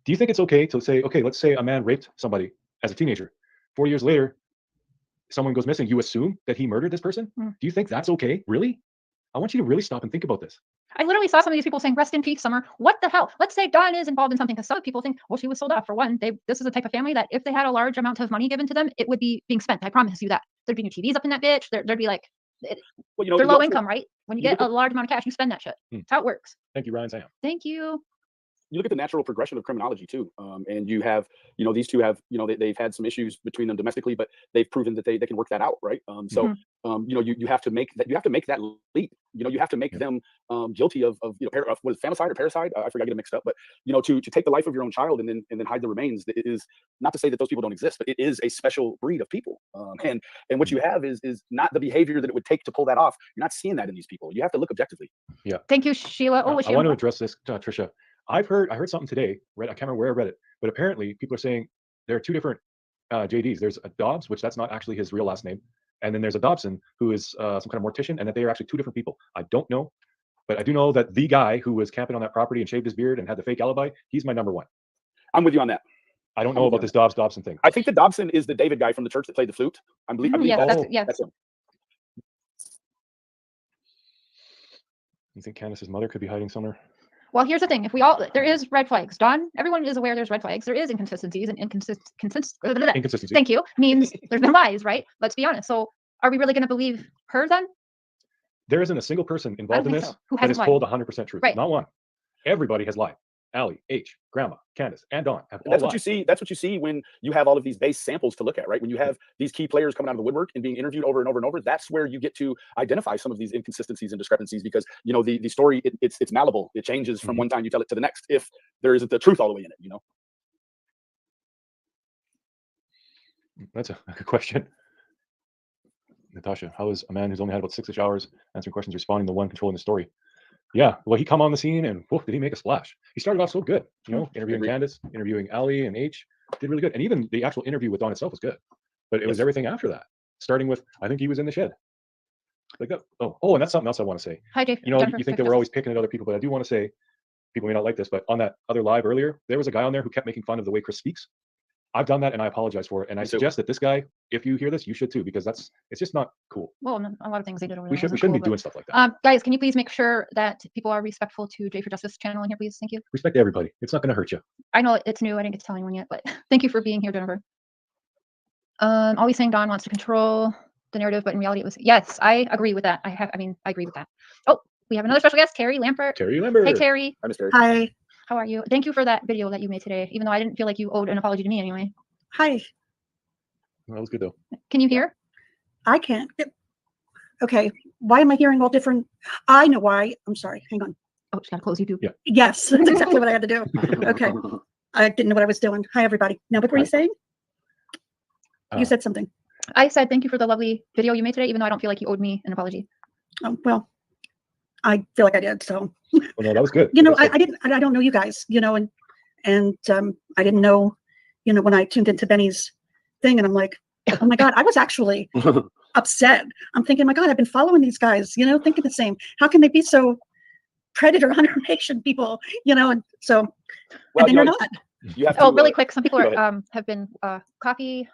Do you think it's okay to say, okay, let's say a man raped somebody as a teenager. 4 years later, someone goes missing. You assume that he murdered this person? Hmm. Do you think that's okay? Really? I want you to really stop and think about this. I literally saw some of these people saying, "Rest in peace, Summer." What the hell? Let's say Dawn is involved in something, because some people think, well, she was sold off. For one, this is a type of family that if they had a large amount of money given to them, it would be being spent. I promise you that. There'd be new TVs up in that bitch. There'd be like, Well, you know, they're you low also- income, right? When you you get look a large amount of cash, you spend that shit. Hmm. That's how it works. Thank you, Ryan Sam. Thank you. You look at the natural progression of criminology too, and you have, these two have, they've had some issues between them domestically, but they've proven that they can work that out, right? You have to make that leap. You have to make them guilty of what is famicide or parricide? I forgot, I get it mixed up. But to take the life of your own child and then hide the remains, it is not to say that those people don't exist, but it is a special breed of people. And what you have is not the behavior that it would take to pull that off. You're not seeing that in these people. You have to look objectively. Thank you, Sheila. Oh, I Sheila. want to address this, Trisha. I heard something today. I can't remember where I read it, but apparently people are saying there are two different JDs. There's a Dobbs, which that's not actually his real last name, and then there's a Dobson who is some kind of mortician, and that they are actually two different people. I don't know, but I do know that the guy who was camping on that property and shaved his beard and had the fake alibi, he's my number one. I'm with you on that. I don't know about this Dobson thing. I think that Dobson is the David guy from the church that played the flute. I believe Yes, that's that's him. You think Candace's mother could be hiding somewhere? Well, here's the thing. If there is red flags. Don, everyone is aware there's red flags. There is inconsistencies, and Inconsistency. thank you, means there's been lies, right? Let's be honest. So are we really going to believe her then? There isn't a single person involved in think this so. Who that has hasn't told 100% truth. Right. Not one. Everybody has lied. Allie, H, Grandma, Candace, and Dawn have all That's what lied. you see. That's what you see when you have all of these base samples to look at, right? When you have these key players coming out of the woodwork and being interviewed over and over and over, that's where you get to identify some of these inconsistencies and discrepancies, because you know the story it's malleable. It changes from one time you tell it to the next if there isn't the truth all the way in it. You know. That's a good question. Natasha, how is a man who's only had about 6-ish hours answering questions responding to one controlling the story? Yeah, well, he come on the scene and whoa, did he make a splash? He started off so good, you know, interviewing Candace, interviewing Ali and H, did really good. And even the actual interview with Dawn itself was good. But it was everything after that, starting with, I think he was in the shed. Like that. Oh, and that's something else I want to say. Hi, Dave. You know, you think that we're always picking at other people, but I do want to say, people may not like this, but on that other live earlier, there was a guy on there who kept making fun of the way Chris speaks. I've done that and I apologize for it. And I suggest that this guy, if you hear this, you should too, because it's just not cool. Well, a lot of things they did over there. We shouldn't be doing stuff like that. Guys, can you please make sure that people are respectful to J for Justice channel in here, please? Thank you. Respect everybody. It's not going to hurt you. I know it's new. I didn't get to tell anyone yet, but thank you for being here, Jennifer. Always saying Don wants to control the narrative, but in reality it was, yes, I agree with that. I agree with that. Oh, we have another special guest, Terry Lampert. Terry Lampert. Hey, Terry. Hi, Miss Terry. Hi. How are you? Thank you for that video that you made today, even though I didn't feel like you owed an apology to me anyway. Hi. That was good though. Can you hear? I can't. Okay. Why am I hearing all different? I know why. I'm sorry. Hang on. Oh, she got to close YouTube. Yeah. Yes, that's exactly what I had to do. Okay. I didn't know what I was doing. Hi, everybody. Now, what were you saying? You said something. I said thank you for the lovely video you made today, even though I don't feel like you owed me an apology. Well, I feel like I did. So, well, no, that was good. you know, I don't know you guys, you know, and I didn't know, you know, when I tuned into Benny's thing and I'm like, oh my God, I was actually upset. I'm thinking, my God, I've been following these guys, you know, thinking the same. How can they be so predator hunter nation people, you know? And so, Well, and then you're not. You have to, really quick. Some people go are have been coffee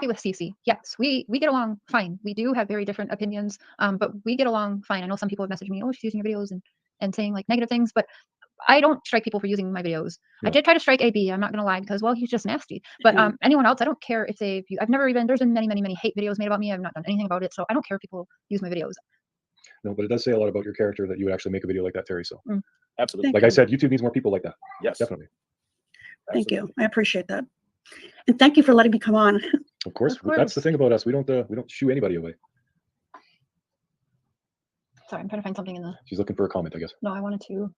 with CC. Yes, we get along fine. We do have very different opinions, but we get along fine. I know some people have messaged me, oh, she's using your videos and saying like negative things, but I don't strike people for using my videos. Yeah. I did try to strike AB. I'm not going to lie, because, well, he's just nasty. But anyone else, I don't care if I've never even, there's been many hate videos made about me. I've not done anything about it. So I don't care if people use my videos. No, but it does say a lot about your character that you would actually make a video like that, Terry. So absolutely. Like I said, YouTube needs more people like that. Yes, definitely. Thank you. I appreciate that. And thank you for letting me come on. Of course. That's the thing about us. We don't shoo anybody away. Sorry, I'm trying to find something in the. She's looking for a comment, I guess. No, I wanted to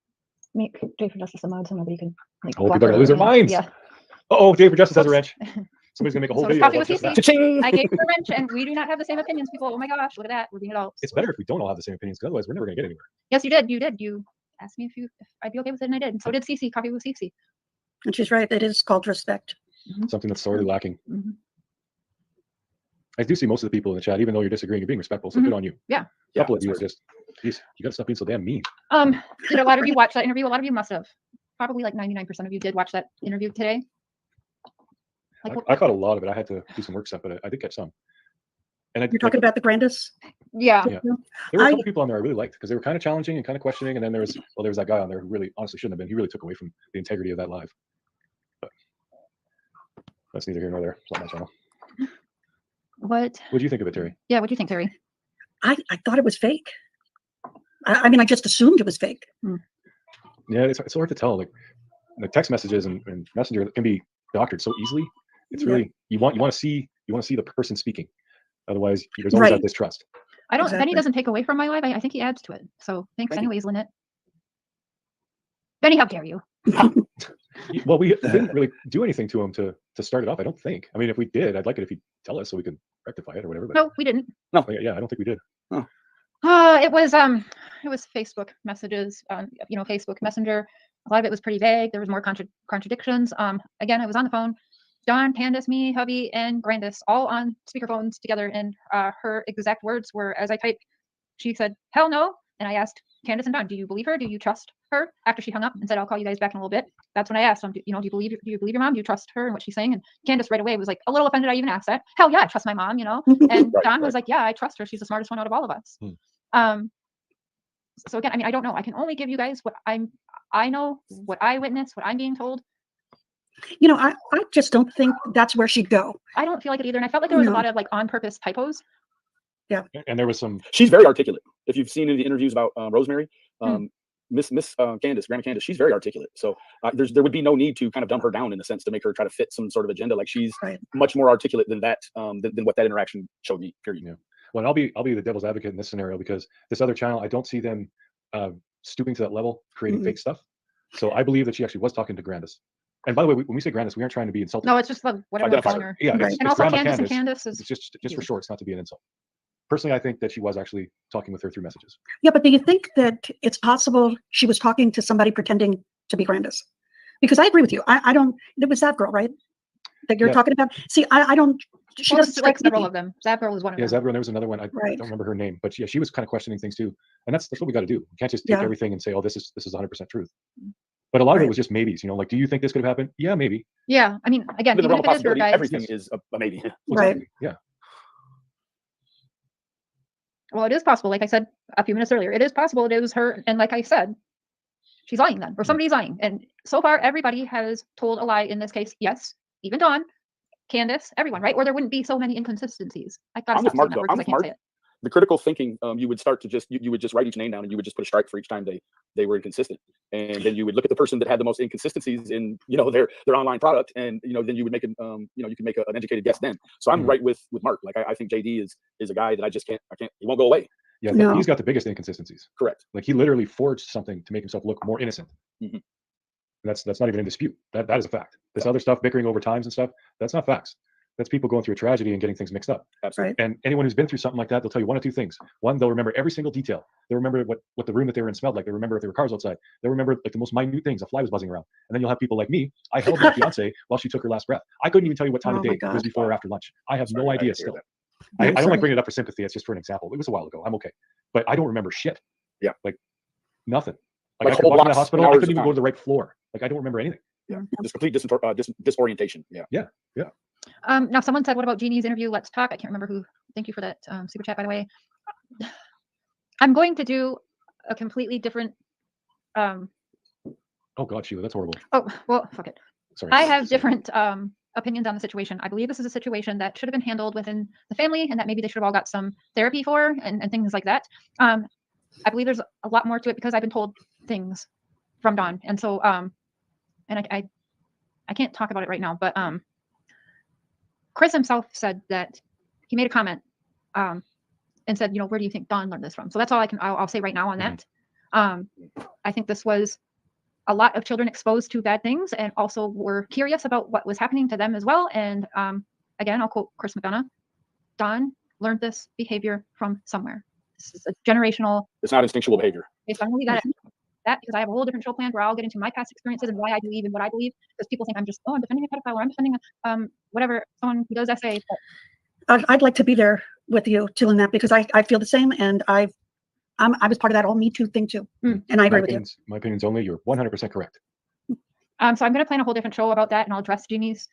make J for Justice a mod so nobody can. Like, people are gonna lose their minds. Yeah. Oh, J for Justice has a wrench. Somebody's gonna make a whole video. Coffee with CC. I gave her a wrench, and we do not have the same opinions, people. Oh my gosh, look at that. We're being adults. It's better if we don't all have the same opinions, because otherwise we're never gonna get anywhere. Yes, you did. You asked me if I'd be okay with it, and I did. And so did CC. Coffee with CC. And she's right. It is called respect. Something that's sorely lacking. I do see most of the people in the chat, even though you're disagreeing, you're being respectful. So good on you. Yeah. A couple of you are just, geez, you gotta stop being so damn mean. Did a lot of you watch that interview? A lot of you must have. Probably like 99% of you did watch that interview today. Like, I caught a lot of it. I had to do some work stuff, but I did catch some. And you're talking about the Grandis? Yeah. There were a couple people on there I really liked, because they were kind of challenging and kind of questioning. And then there was that guy on there who really honestly shouldn't have been. He really took away from the integrity of that live. But that's neither here nor there. It's not my channel. What do you think of it, Terry? Yeah, what do you think, Terry? I thought it was fake. I mean, I just assumed it was fake. Yeah, it's hard to tell. Like the text messages and Messenger can be doctored so easily. It's really you want to see the person speaking. Otherwise, there's always that distrust. Benny doesn't take away from my life. I think he adds to it. So thanks anyways, Lynette. Benny, how dare you? Well, we didn't really do anything to him to start it off. I don't think. I mean, if we did, I'd like it if he'd tell us so we could rectify it or whatever. But no, we didn't. No, yeah, I don't think we did. It was Facebook messages, Facebook Messenger. A lot of it was pretty vague. There was more contradictions. Again, I was on the phone, Dawn, Candace, me, hubby, and Grandis all on speakerphones together, and her exact words were, as I typed, she said, "Hell no." And I asked Candace and Dawn, "Do you believe her? Do you trust her?" After she hung up and said, "I'll call you guys back in a little bit." That's when I asked them, "Do you believe your mom? Do you trust her and what she's saying?" And Candace right away was like a little offended I even asked that. "Hell yeah, I trust my mom," And Dawn was like, "Yeah, I trust her. She's the smartest one out of all of us." So again, I mean, I don't know. I can only give you guys what I know, what I witnessed, what I'm being told. I just don't think that's where she'd go. I don't feel like it either. And I felt like there was a lot of like on purpose typos. Yeah. And there was some. She's very articulate. If you've seen in the interviews about Rosemary, Miss Candace, Grandma Candace, she's very articulate. So there would be no need to kind of dumb her down in a sense to make her try to fit some sort of agenda. Like she's much more articulate than that, than what that interaction showed me. Period. Yeah. Well, I'll be the devil's advocate in this scenario because this other channel, I don't see them stooping to that level, creating fake stuff. So I believe that she actually was talking to Grandis. And by the way, when we say Grandis, we aren't trying to be insulting. No, it's just like whatever I'm calling her. Yeah, and also Candace and Candace is it's just for short. It's not to be an insult. Personally, I think that she was actually talking with her through messages. Yeah, but do you think that it's possible she was talking to somebody pretending to be Grandis? Because I agree with you. I don't. It was that girl, right? That you're talking about. See, I don't. She doesn't like several of them. Zap Girl was one of them. Yeah, Zap Girl. There was another one. I don't remember her name, but she was kind of questioning things too. And that's what we got to do. We can't just take everything and say, "Oh, this is 100% truth." But a lot of it was just maybes. Like, do you think this could have happened? Yeah, maybe. Yeah, I mean, again, even if it is her guys, everything is a maybe. Right. Yeah. Well, it is possible. Like I said a few minutes earlier, it is possible it was her. And like I said, she's lying then, or somebody's lying. And so far, everybody has told a lie in this case. Yes, even Dawn, Candace, everyone, right? Or there wouldn't be so many inconsistencies. I gotta stop saying that word because I can't say it. The critical thinking, you would start to you would just write each name down and you would just put a strike for each time they were inconsistent. And then you would look at the person that had the most inconsistencies in, their online product. And, then you would make you can make an educated guess then. So I'm right with Mark. Like, I think JD is a guy that I can't, he won't go away. Yeah, he's got the biggest inconsistencies. Correct. Like he literally forged something to make himself look more innocent. And that's not even in dispute. That is a fact. This other stuff, bickering over times and stuff, that's not facts. That's people going through a tragedy and getting things mixed up. Absolutely. And anyone who's been through something like that, they'll tell you one of two things. One, they'll remember every single detail. They'll remember what the room that they were in smelled like. They remember if there were cars outside. They remember like the most minute things. A fly was buzzing around. And then you'll have people like me. I held my fiance while she took her last breath. I couldn't even tell you what time of day it was before or after lunch. I have no idea still. I don't like bringing it up for sympathy. It's just for an example. It was a while ago. I'm okay. But I don't remember shit. Yeah. Like nothing. Like I could walk in the hospital. I couldn't even go to the right floor. Like I don't remember anything. Yeah. Just complete disorientation. Yeah. Yeah. Yeah. Now someone said, what about Jeannie's interview? Let's talk. I can't remember who. Thank you for that super chat, by the way. I'm going to do a completely different. Oh God, Sheila, that's horrible. Oh, well, fuck it. Sorry. I have different opinions on the situation. I believe this is a situation that should have been handled within the family and that maybe they should have all got some therapy for and things like that. I believe there's a lot more to it because I've been told things from Dawn. And so, and I can't talk about it right now, but Chris himself said that he made a comment and said, where do you think Dawn learned this from? So that's all I'll say right now on that. I think this was a lot of children exposed to bad things and also were curious about what was happening to them as well. And again, I'll quote Chris McDonough, Dawn learned this behavior from somewhere. This is a generational. It's not instinctual behavior. Based on who we got that because I have a whole different show plan where I'll get into my past experiences and why I believe in what I believe. Because people think I'm defending a pedophile or I'm defending whatever, someone who does SA. I'd like to be there with you too in that because I feel the same and I was part of that whole Me Too thing too. And I agree with you. My opinion's only, you're 100% correct. So I'm going to plan a whole different show about that and I'll address Jeannie's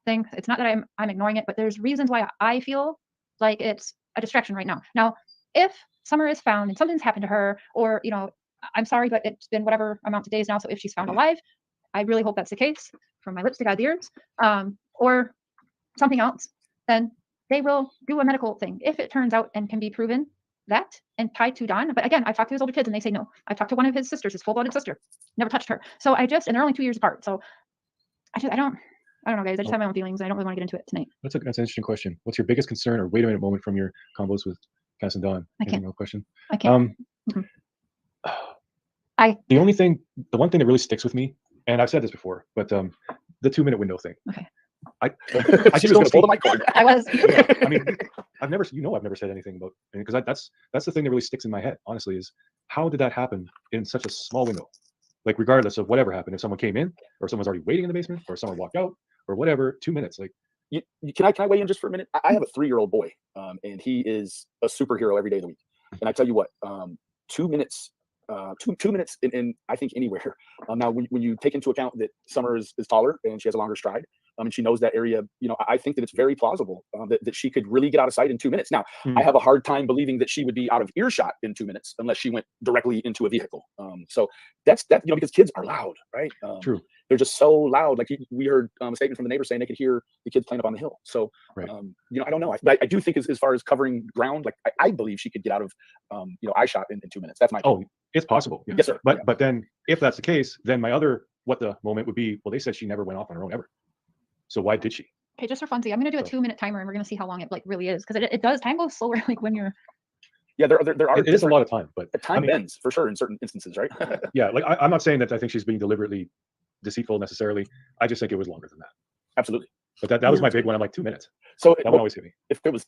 thing. It's not that I'm ignoring it, but there's reasons why I feel like it's a distraction right now. Now, if Summer is found and something's happened to her or, I'm sorry, but it's been whatever amount of days now. So if she's found alive, I really hope that's the case from my lips to God's ears, or something else, then they will do a medical thing. If it turns out and can be proven that and tied to Dawn. But again, I've talked to his older kids and they say no. I've talked to one of his sisters, his full-blooded sister, never touched her. So and they're only 2 years apart. So I don't know, guys. I just have my own feelings. I don't really want to get into it tonight. That's an interesting question. What's your biggest concern or wait a minute moment from your combos with Cass and Dawn? I can't. No question. I can't. The one thing that really sticks with me, and I've said this before, but the 2-minute window thing. Okay. I just don't pull the mic cord. I was. Yeah, I mean, I've never said anything about it because that's the thing that really sticks in my head. Honestly, is how did that happen in such a small window? Like regardless of whatever happened, if someone came in or someone's already waiting in the basement or someone walked out or whatever, 2 minutes. Like, Can I weigh in just for a minute? I have a 3-year-old boy, and he is a superhero every day of the week. And I tell you what, 2 minutes, 2 minutes in I think anywhere. Now, when you take into account that Summer is taller and she has a longer stride, and she knows that area, I think that it's very plausible that she could really get out of sight in 2 minutes. Now, I have a hard time believing that she would be out of earshot in 2 minutes unless she went directly into a vehicle. So that's that, because kids are loud, right? True. They're just so loud. Like we heard a statement from the neighbor saying they could hear the kids playing up on the hill. So, Right. I don't know. I do think as far as covering ground, like I believe she could get out of, eye shot in 2 minutes. That's my opinion. It's possible. Yes, sir. But then if that's the case, then my other what the moment would be, well, they said she never went off on her own ever. So why did she? Okay, just for funsies, I'm gonna do a 2-minute timer, and we're gonna see how long it like really is, because it does time goes slower like when you're. Yeah, there are. It is a lot of time, but time bends for sure in certain instances, right? Yeah, like I'm not saying that I think she's being deliberately deceitful necessarily. I just think it was longer than that. Absolutely. But that was my big one. I'm like 2 minutes. So that would always hit me. If it was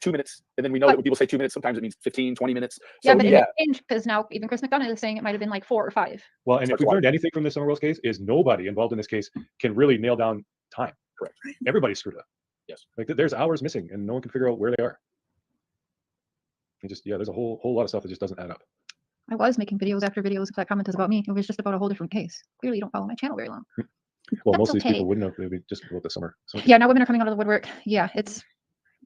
2 minutes, and then we know that when people say 2 minutes, sometimes it means 15, 20 minutes. So, yeah, but it changed because now even Chris McDonough is saying it might have been like 4 or 5. Well, and if we've learned anything from this Summer Wells case, is nobody involved in this case can really nail down time. Correct. Everybody's screwed up. Yes. Like there's hours missing, and no one can figure out where they are. And just there's a whole lot of stuff that just doesn't add up. I was making videos after videos. If that comment is about me, it was just about a whole different case. Clearly, you don't follow my channel very long. Well, That's most of these okay. people wouldn't have. They would just about the summer. So Yeah, now women are coming out of the woodwork. Yeah, it's.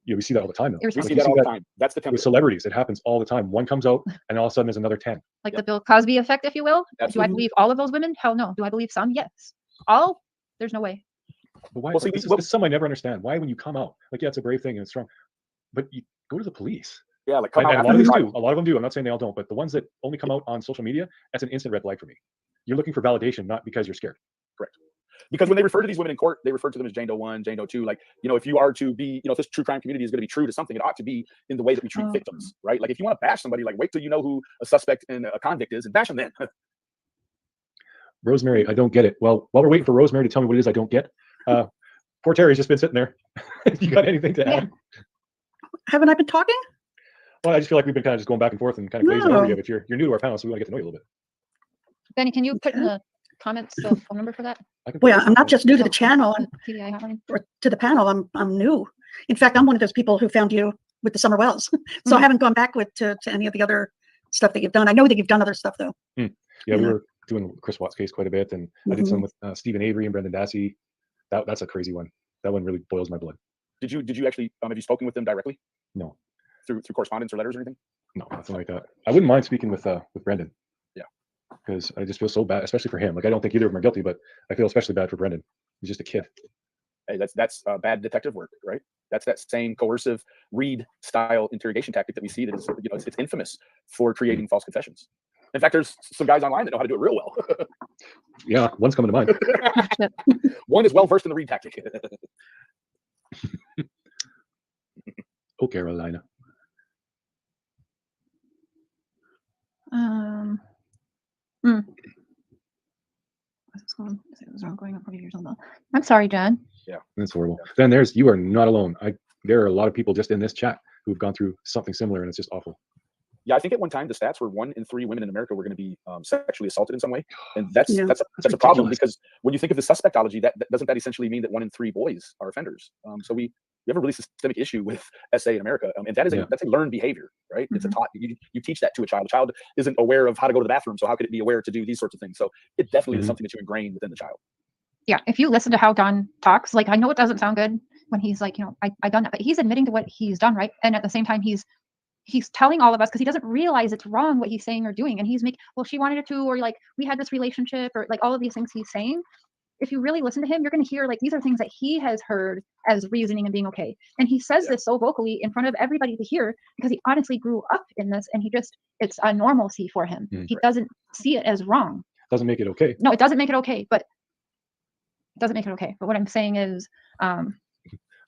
Yeah, we see that all the time. Though. We see that all the time. That's the template. With celebrities. It happens all the time. One comes out, and all of a sudden there's another 10. Like the Bill Cosby effect, if you will. Absolutely. Do I believe all of those women? Hell no. Do I believe some? Yes. All? There's no way. But why? This is something I never understand. Why, when you come out, like, yeah, it's a brave thing and it's strong, but you go to the police. Yeah, like come out. And a lot of these do. A lot of them do. I'm not saying they all don't, but the ones that only come out on social media, that's an instant red flag for me. You're looking for validation, not because you're scared. Correct. Because when they refer to these women in court, they refer to them as Jane Doe 1, Jane Doe 2. Like, if you are to be, if this true crime community is going to be true to something, it ought to be in the way that we treat victims, right? Like, if you want to bash somebody, like, wait till you know who a suspect and a convict is and bash them then. Rosemary, I don't get it. Well, while we're waiting for Rosemary to tell me what it is I don't get, poor Terry's just been sitting there. You got anything to add? Haven't I been talking? Well, I just feel like we've been kind of just going back and forth and kind of glazing over you. But you're new to our panel, so we want to get to know you a little bit. Benny, can you put in the comments the phone number for that? Well, I'm not just new to the channel or to the panel. I'm new. In fact, I'm one of those people who found you with the Summer Wells. So I haven't gone back to any of the other stuff that you've done. I know that you've done other stuff though. Yeah, we were doing Chris Watt's case quite a bit, and I did some with Stephen Avery and Brendan Dassey. That's a crazy one. That one really boils my blood. Did you actually have you spoken with them directly? No. Through correspondence or letters or anything? No, nothing like that. I wouldn't mind speaking with Brendan. Yeah. Because I just feel so bad, especially for him. Like, I don't think either of them are guilty, but I feel especially bad for Brendan. He's just a kid. Hey, that's bad detective work, right? That's that same coercive Reed style interrogation tactic that we see that is, it's infamous for creating false confessions. In fact, there's some guys online that know how to do it real well. Yeah, one's coming to mind. One is well versed in the Reed tactic. Oh, Carolina. I'm sorry, John. Yeah, that's horrible. Then you are not alone. There are a lot of people just in this chat who've gone through something similar, and it's just awful. Yeah, I think at one time the stats were 1 in 3 women in America were going to be sexually assaulted in some way, and that's a problem, because when you think of the suspectology, that doesn't essentially mean that 1 in 3 boys are offenders. So we have a really systemic issue with SA in America, and that is that's a learned behavior, right? It's a taught. You teach that to a child. A child isn't aware of how to go to the bathroom, so how could it be aware to do these sorts of things? So it definitely is something that you ingrain within the child. Yeah, if you listen to how Don talks, like, I know it doesn't sound good when he's like, I done that, but he's admitting to what he's done, right? And at the same time, he's telling all of us, because he doesn't realize it's wrong what he's saying or doing, and he's making, well, she wanted it to, or like, we had this relationship, or like all of these things he's saying. If you really listen to him, you're going to hear like these are things that he has heard as reasoning and being okay, and he says this so vocally in front of everybody to hear, because he honestly grew up in this, and it's a normalcy for him. He doesn't see it as wrong. Doesn't make it okay. No, it doesn't make it okay, but what I'm saying is, I don't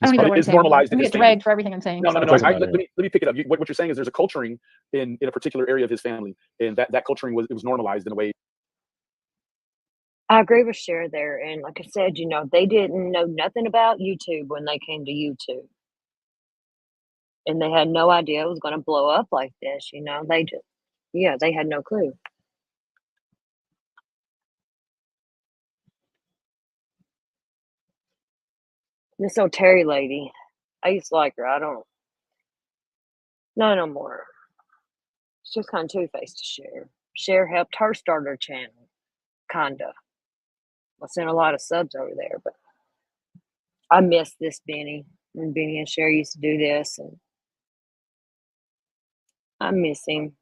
even know what I'm saying. Normalized. I'm gonna get dragged for everything I'm saying. No. Let me pick it up. What you're saying is there's a culturing in a particular area of his family, and that culturing was normalized in a way. I agree with Cher there, and like I said, they didn't know nothing about YouTube when they came to YouTube, and they had no idea it was going to blow up like this. They had no clue. This old Terry lady, I used to like her. I don't, not no more. She's just kind of two-faced to Cher. Cher helped her start her channel, kinda. I sent a lot of subs over there, but I miss this Benny. When Benny and Cher used to do this, and I miss him.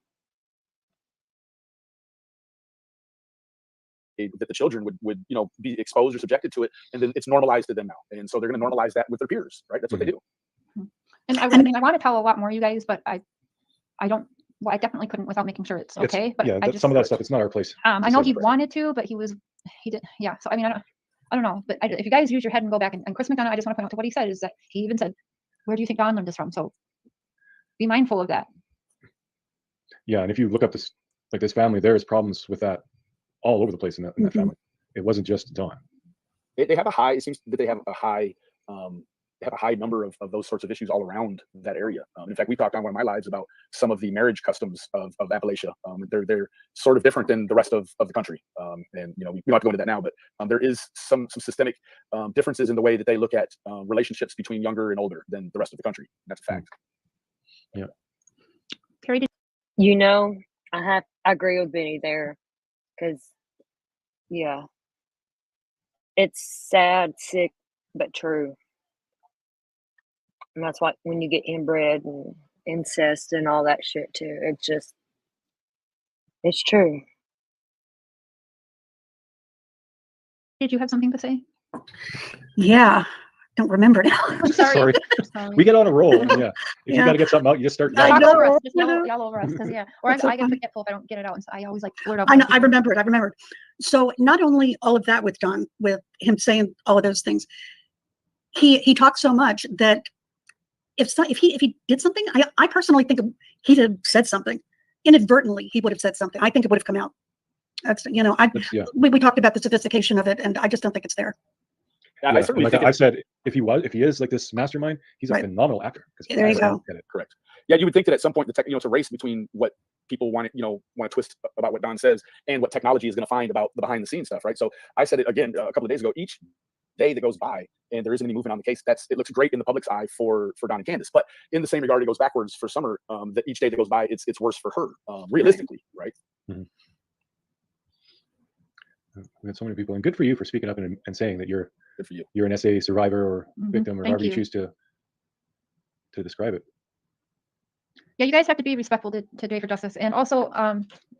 That the children would be exposed or subjected to it, and then it's normalized to them now, and so they're going to normalize that with their peers, right? That's what they do. And I mean, I want to tell a lot more, you guys, but I don't. Well, I definitely couldn't without making sure it's okay. But yeah, I just, some of that stuff, it's not our place. I know he wanted to, but he did. Yeah. So I mean, I don't know. But if you guys use your head and go back, and Chris McDonough, I just want to point out to what he said is that he even said, "Where do you think Don learned this from?" So be mindful of that. Yeah, and if you look up this family, there's problems with that all over the place in that family. It wasn't just Don. They have a high. It seems that they have a high. They have a high number of those sorts of issues all around that area. In fact, we talked on one of my lives about some of the marriage customs of Appalachia. They're sort of different than the rest of the country, and we don't have to go into that now. But there is some systemic differences in the way that they look at relationships between younger and older than the rest of the country. That's a fact. Yeah. Carrie, I agree with Benny there, because yeah, it's sad, sick, but true. And that's why when you get inbred and incest and all that shit too, it's true. did you have something to say? Yeah, don't remember now. I'm sorry. Sorry. We get on a roll. Yeah. If you got to get something out, you just start. I Talk know, over us. Just I know. yell over us, because or That's so I get funny. forgetful if I don't get it out, and so I always like blurt out. I know, I remembered. So not only all of that with Don, with him saying all of those things, he talks so much that if he did something, I personally think he'd have said something inadvertently. He would have said something. I think it would have come out. That's we talked about the sophistication of it, and I just don't think it's there. I certainly think I said, if he is like this mastermind, he's a Right. phenomenal actor. There you go. Correct. Yeah, you would think that at some point it's a race between what people want to twist about what Don says and what technology is going to find about the behind the scenes stuff, right? So I said it again a couple of days ago. Each day that goes by and there isn't any movement on the case, it looks great in the public's eye for Don and Candace, but in the same regard, it goes backwards for Summer. That each day that goes by, it's worse for her, realistically, right? Mm-hmm. We had so many people, and good for you for speaking up and saying that you're an SA survivor or victim, or however you choose to describe it. Yeah, you guys have to be respectful to Day for Justice, and also,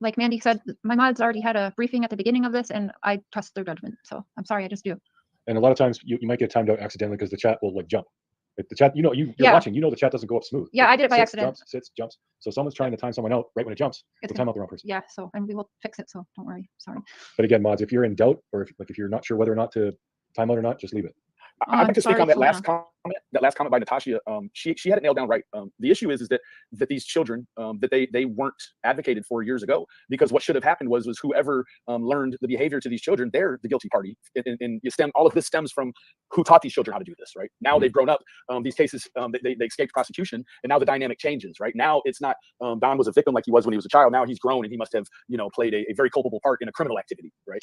like Mandy said, my mods already had a briefing at the beginning of this, and I trust their judgment. So I'm sorry, I just do. And a lot of times you might get timed out accidentally because the chat will jump. If the chat, you're watching, the chat doesn't go up smooth. Yeah, I did it by accident. Jumps. So someone's trying to time someone out right when it jumps. We'll time out the wrong person. Yeah. So, and we will fix it. So don't worry. Sorry. But again, mods, if you're in doubt, or if you're not sure whether or not to time out or not, just leave it. I'd like to speak on that last comment. That last comment by Natasha, she had it nailed down right. The issue is that these children, that they weren't advocated for years ago, because what should have happened was whoever learned the behavior to these children, they're the guilty party. And all of this stems from who taught these children how to do this, right? Now they've grown up. These cases, they escaped prosecution, and now the dynamic changes, right? Now it's not Don was a victim like he was when he was a child. Now he's grown, and he must have played a very culpable part in a criminal activity, right?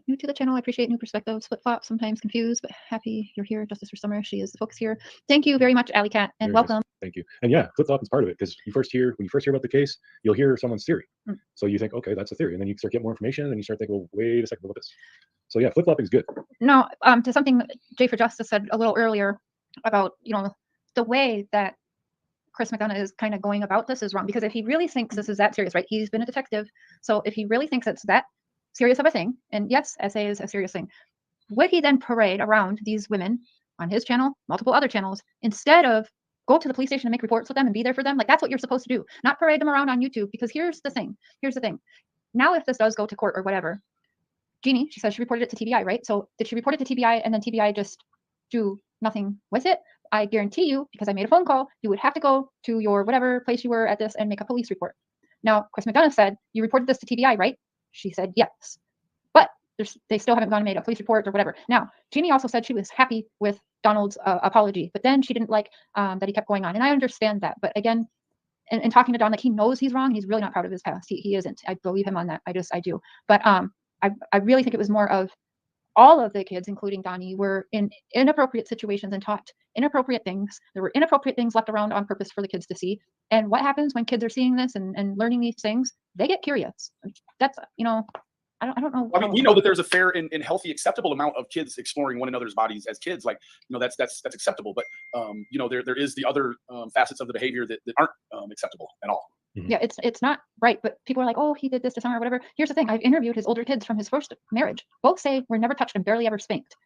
New to the channel, I appreciate new perspectives. Flip flop, sometimes confused, but happy you're here. Justice for Summer, she is the focus here. Thank you very much, Alley Cat, and welcome. Thank you. And yeah, flip flop is part of it, because when you first hear about the case, you'll hear someone's theory. So you think, okay, that's a theory, and then you start getting more information, and you start thinking, well, wait a second, look at this. So yeah, flip flopping is good. No, to something Jay for Justice said a little earlier about the way that Chris McDonough is kind of going about this is wrong, because if he really thinks this is that serious, right? He's been a detective, so if he really thinks it's that serious of a thing, and yes, SA is a serious thing, would he then parade around these women on his channel, multiple other channels, instead of go to the police station and make reports with them and be there for them? Like, that's what you're supposed to do, not parade them around on YouTube. Because here's the thing. Now, if this does go to court or whatever, Jeannie, she says she reported it to TBI, right? So did she report it to TBI and then TBI just do nothing with it? I guarantee you, because I made a phone call, you would have to go to your whatever place you were at this and make a police report. Now, Chris McDonough said, you reported this to TBI, right? She said, yes. But they still haven't gone and made a police report or whatever. Now, Jeannie also said she was happy with Donald's apology, but then she didn't like that he kept going on. And I understand that. But again, and talking to Don, like, he knows he's wrong. He's really not proud of his past. He isn't. I believe him on that. I do. But I really think it was more of all of the kids, including Donnie, were in inappropriate situations and taught inappropriate things. There were inappropriate things left around on purpose for the kids to see. And what happens when kids are seeing this and learning these things? They get curious. That's, I don't know. I mean, we know that there's a fair and healthy, acceptable amount of kids exploring one another's bodies as kids. Like, that's acceptable. But there is the other facets of the behavior that aren't acceptable at all. Yeah, it's not right. But people are like, oh, he did this to Summer or whatever. Here's the thing: I've interviewed his older kids from his first marriage. Both say we're never touched and barely ever spanked.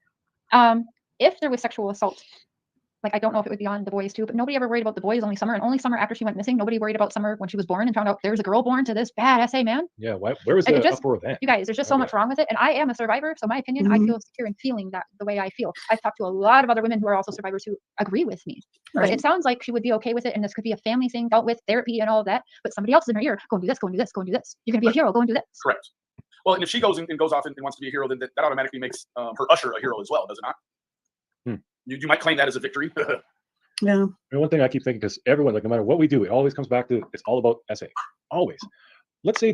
If there was sexual assault, like, I don't know if it would be on the boys too, but nobody ever worried about the boys, only Summer, and only Summer after she went missing. Nobody worried about Summer when she was born and found out there's a girl born to this bad SA man. Yeah, where was the uproar then? You guys, there's just so much wrong with it. And I am a survivor, so my opinion, I feel secure in feeling that the way I feel. I've talked to a lot of other women who are also survivors who agree with me. Right. But it sounds like she would be okay with it, and this could be a family thing, dealt with, therapy and all of that. But somebody else is in her ear, go and do this, go and do this, go and do this. You're gonna be a hero, go and do this. Correct. Well, and if she goes and goes off and wants to be a hero, then that automatically makes her usher a hero as well, does it not? You might claim that as a victory. Yeah. And one thing I keep thinking, because everyone, like, no matter what we do, it always comes back to, it's all about SA. Always. Let's say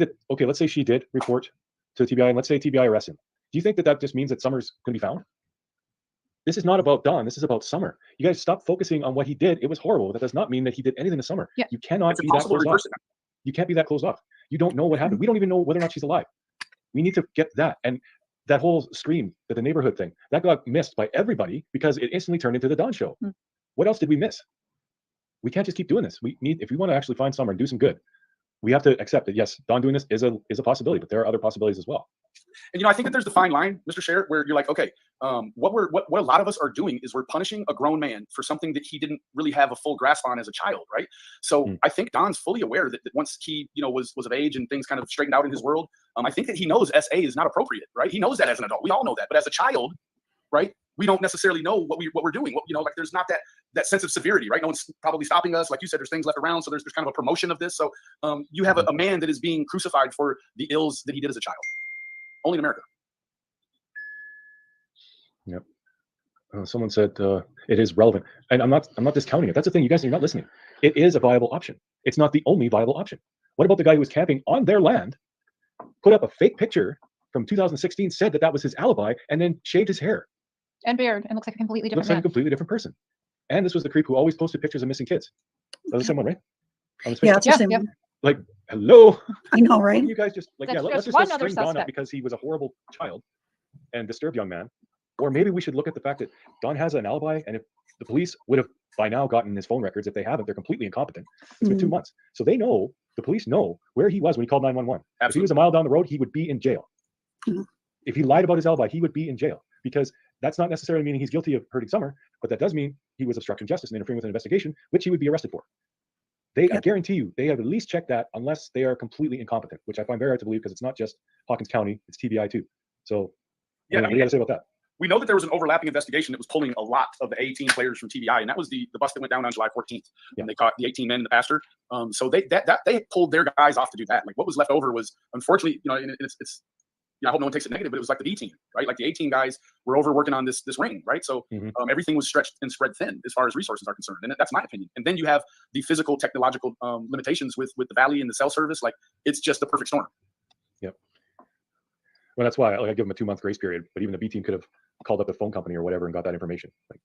she did report to TBI, and let's say TBI arrests him. Do you think that just means that Summer's going to be found? This is not about Don. This is about Summer. You guys stop focusing on what he did. It was horrible. That does not mean that he did anything to Summer. Yeah. You cannot be that closed off. You can't be that closed off. You don't know what happened. We don't even know whether or not she's alive. We need to get that. And that whole scream, the neighborhood thing, that got missed by everybody because it instantly turned into the Don show. What else did we miss? We can't just keep doing this. We need, if we want to actually find Summer and do some good, we have to accept that, yes, Don doing this is a possibility, but there are other possibilities as well. And I think that there's the fine line, Mr. Cher, where you're like, okay, what a lot of us are doing is we're punishing a grown man for something that he didn't really have a full grasp on as a child, right? So I think Don's fully aware that once he, was of age and things kind of straightened out in his world, I think that he knows SA is not appropriate, right? He knows that as an adult. We all know that, but as a child, right? We don't necessarily know what we're doing. Like, there's not that sense of severity, right? No one's probably stopping us. Like you said, there's things left around. So there's kind of a promotion of this. So you have a man that is being crucified for the ills that he did as a child. Only in America. Yep. Someone said it is relevant, and I'm not discounting it. That's the thing. You guys are not listening. It is a viable option. It's not the only viable option. What about the guy who was camping on their land, put up a fake picture from 2016, said that was his alibi, and then shaved his hair and beard, and looks like a completely different man. Like a completely different person. And this was the creep who always posted pictures of missing kids. That was the same one, right? Yeah, it's the same one. Like, hello. I know, right? You guys just like, let's just string Don up because he was a horrible child and disturbed young man. Or maybe we should look at the fact that Don has an alibi, and if the police would have by now gotten his phone records, if they haven't, they're completely incompetent. It's been 2 months. So the police know where he was when he called 911. If he was a mile down the road, he would be in jail. If he lied about his alibi, he would be in jail, because that's not necessarily meaning he's guilty of hurting Summer, but that does mean he was obstructing justice and interfering with an investigation, which he would be arrested for. I guarantee you, they have at least checked that, unless they are completely incompetent, which I find very hard to believe, because it's not just Hawkins County, it's TBI too. So, what do you got to say about that? We know that there was an overlapping investigation that was pulling a lot of the 18 players from TBI, and that was the bus that went down on July 14th. And they caught the 18 men and the pastor. So they pulled their guys off to do that. Like, what was left over was, unfortunately, it's I hope no one takes it negative, but it was like the B team, right? Like, the 18 guys were over working on this ring, right? So everything was stretched and spread thin as far as resources are concerned, and that's my opinion. And then you have the physical, technological limitations with the Valley and the cell service. Like, it's just the perfect storm. Yep. Well, that's why I give them a 2-month grace period. But even the B team could have called up the phone company or whatever and got that information. Like,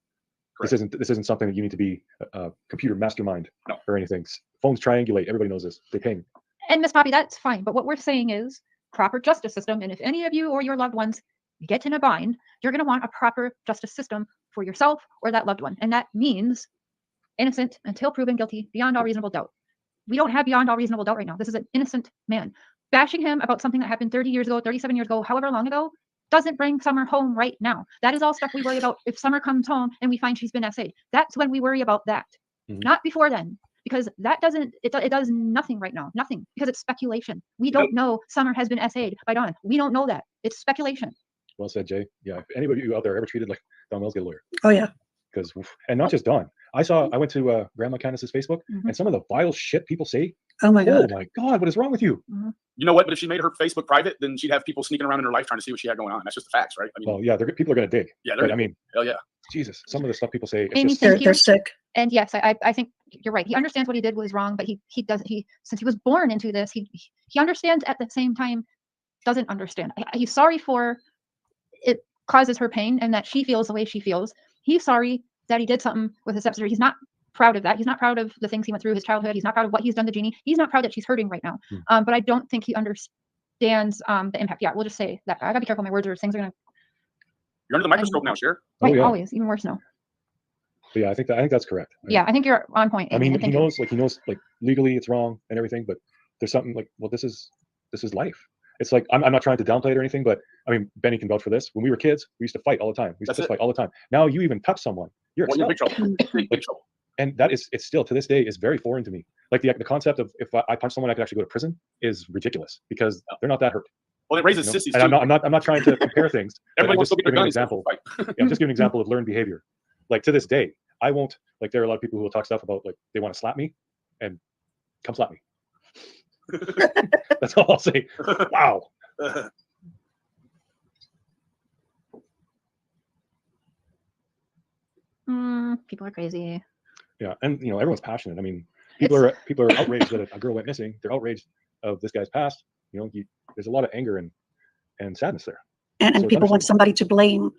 this isn't something that you need to be a computer mastermind or anything. Phones triangulate. Everybody knows this. They ping. And Miss Poppy, that's fine. But what we're saying is proper justice system. And if any of you or your loved ones get in a bind, you're going to want a proper justice system for yourself or that loved one. And that means innocent until proven guilty beyond all reasonable doubt. We don't have beyond all reasonable doubt right now. This is an innocent man. Bashing him about something that happened 30 years ago, 37 years ago, however long ago, doesn't bring Summer home right now. That is all stuff we worry about if Summer comes home and we find she's been SA'd. That's when we worry about that. Not before then. Because that it does nothing right now. Nothing. Because it's speculation. We don't know Summer has been SA'd by Don. We don't know that. It's speculation. Well said, Jay. Yeah. If anybody out there ever treated like Don Wells, get a lawyer. Oh, yeah. Because, and not just Don. I went to Grandma Candace's Facebook, and some of the vile shit people say. Oh my God. Oh my God, what is wrong with you? You know what? But if she made her Facebook private, then she'd have people sneaking around in her life trying to see what she had going on. That's just the facts, right? I mean, well, yeah, people are going to dig. Yeah, but, I mean, hell yeah. Jesus, some of the stuff people say, it's Amy, just, they're sick. And yes, I think you're right. He understands what he did was wrong, but he doesn't. Since he was born into this, he understands, at the same time doesn't understand. He's sorry for it causes her pain and that she feels the way she feels. He's sorry that he did something with his stepsister. He's not proud of that. He's not proud of the things he went through his childhood. He's not proud of what he's done to Jeannie. He's not proud that she's hurting right now. But I don't think he understands the impact. Yeah, we'll just say that. I gotta be careful with my words or things are gonna. You're under the microscope now, Cher. Right, Oh, yeah. always, even worse now. But yeah, I think that's correct. Yeah, I think you're on point. I Amy. mean, Thank you. he knows like legally it's wrong and everything, but there's something like, well, this is life. It's like I'm not trying to downplay it or anything, but I mean, Benny can vouch for this. When we were kids, we used to fight all the time. We used to fight all the time. Now you even touch someone, you're Well, you're in expelled. big trouble. Big trouble. And that is, it's still to this day is very foreign to me. Like the concept of if I punch someone, I could actually go to prison is ridiculous because they're not that hurt. Well, it raises You know? sissies And too. I'm not trying to compare things. But Everybody I'm wants just to get their giving an guns. example. Fight. Yeah, I'm just giving an example of learned behavior. Like to this day, I won't, like there are a lot of people who will talk stuff about like they want to slap me and come slap me. That's all I'll say. Wow. People are crazy. Yeah, and you know everyone's passionate. I mean, people are outraged that a girl went missing. They're outraged of this guy's past. You know, there's a lot of anger and sadness there. And So it's people want understandable. somebody to blame.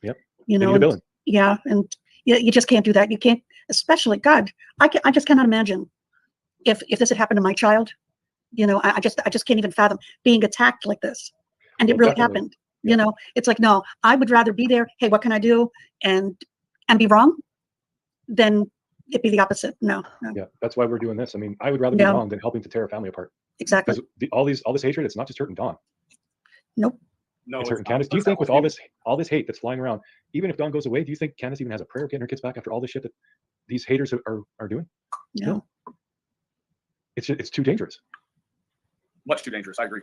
Yep. You They know, need a and, villain. yeah, and you just can't do that. You can't, especially God. I just cannot imagine if this had happened to my child. You know, I just can't even fathom being attacked like this, and it Well, really definitely. happened. You know, it's like no, I would rather be there. Hey, what can I do? And be wrong, than it be the opposite. No. Yeah, that's why we're doing this. I mean, I would rather be Yeah. wrong than helping to tear a family apart. Exactly. Because all this hatred, it's not just hurting Dawn. Nope. No, It's hurting not. Candace. Do you It's not think with what all this hate that's flying around, even if Dawn goes away, do you think Candace even has a prayer of getting her kids back after all this shit that these haters are doing? No. It's too dangerous. Much too dangerous. I agree.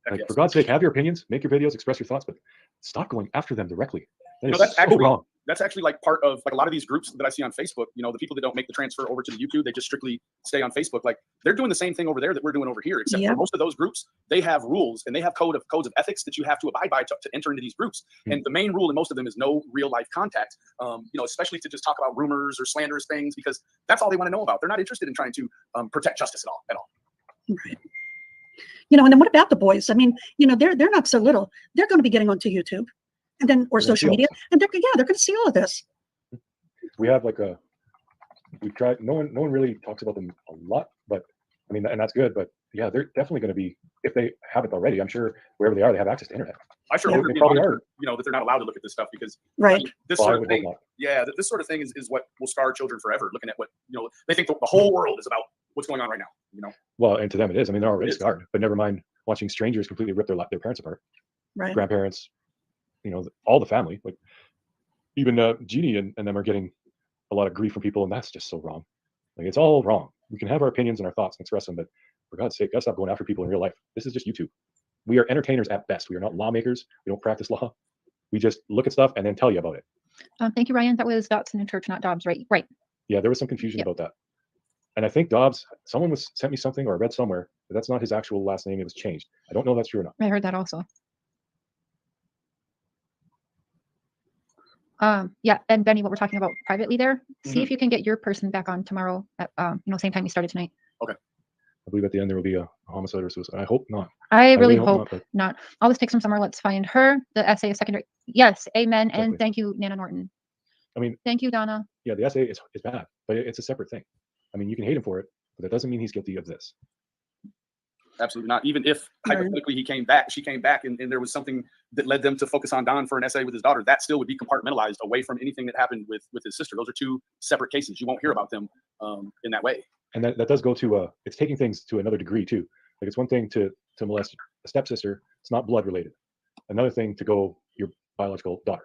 Heck Like, yes. for God's sake, have your opinions, make your videos, express your thoughts, but stop going after them directly. That You know, is that's so actually wrong. that's actually like part of like a lot of these groups that I see on Facebook. You know, the people that don't make the transfer over to the YouTube, they just strictly stay on Facebook. Like they're doing the same thing over there that we're doing over here, except Yeah. for most of those groups, they have rules and they have codes of ethics that you have to abide by to enter into these groups. And the main rule in most of them is no real life contact. You know, especially to just talk about rumors or slanderous things because that's all they want to know about. They're not interested in trying to protect justice at all. Right. You know, and then what about the boys? I mean, you know, they're not so little. They're going to be getting onto YouTube, and then or They're gonna see social all media, this and they're going to see all of this. We have like we've tried. No one really talks about them a lot, but I mean, and that's good. But yeah, they're definitely going to be, if they haven't already. I'm sure wherever they are, they have access to internet. I sure Yeah. hope They they're being probably monitored, are. you know, that they're not allowed to look at this stuff because Right. this Well, I sort of would hope thing, not. yeah, this sort of thing is what will scar children forever. Looking at what, you know, they think the whole world is about what's going on right now. You know, Well, and to them it is. I mean, they're already is. scarred. But never mind watching strangers completely rip their parents apart, Right. grandparents, you know, all the family. Like even Jeannie and them are getting a lot of grief from people, and that's just so wrong. Like it's all wrong. We can have our opinions and our thoughts and express them, but for God's sake, let's stop going after people in real life. This is just YouTube. We are entertainers at best. We are not lawmakers. We don't practice law. We just look at stuff and then tell you about it. Thank you, Ryan. That was Dotson in church, not Dobbs, right? Right. Yeah, there was some confusion Yep. about that. And I think Dobbs, someone sent me something or I read somewhere that that's not his actual last name. It was changed. I don't know if that's true or not. I heard that also. Yeah, and Benny, what we're talking about privately there, see if you can get your person back on tomorrow at same time we started tonight. I believe at the end there will be a homicide or suicide. I hope not. I really really hope hope not, not. All this takes from somewhere. Let's find her. The essay is secondary. Yes, amen. Exactly. And thank you, Nana Norton. I mean, Thank you, Donna. yeah, the essay is bad, but it's a separate thing. I mean, you can hate him for it, but that doesn't mean he's guilty of this. absolutely not. Even if Right. hypothetically she came back and there was something that led them to focus on Don for an essay with his daughter, that still would be compartmentalized away from anything that happened with his sister. Those are two separate cases. You won't hear about them in that way. And that does go to it's taking things to another degree too. Like it's one thing to molest a stepsister, it's not blood related. Another thing to go your biological daughter.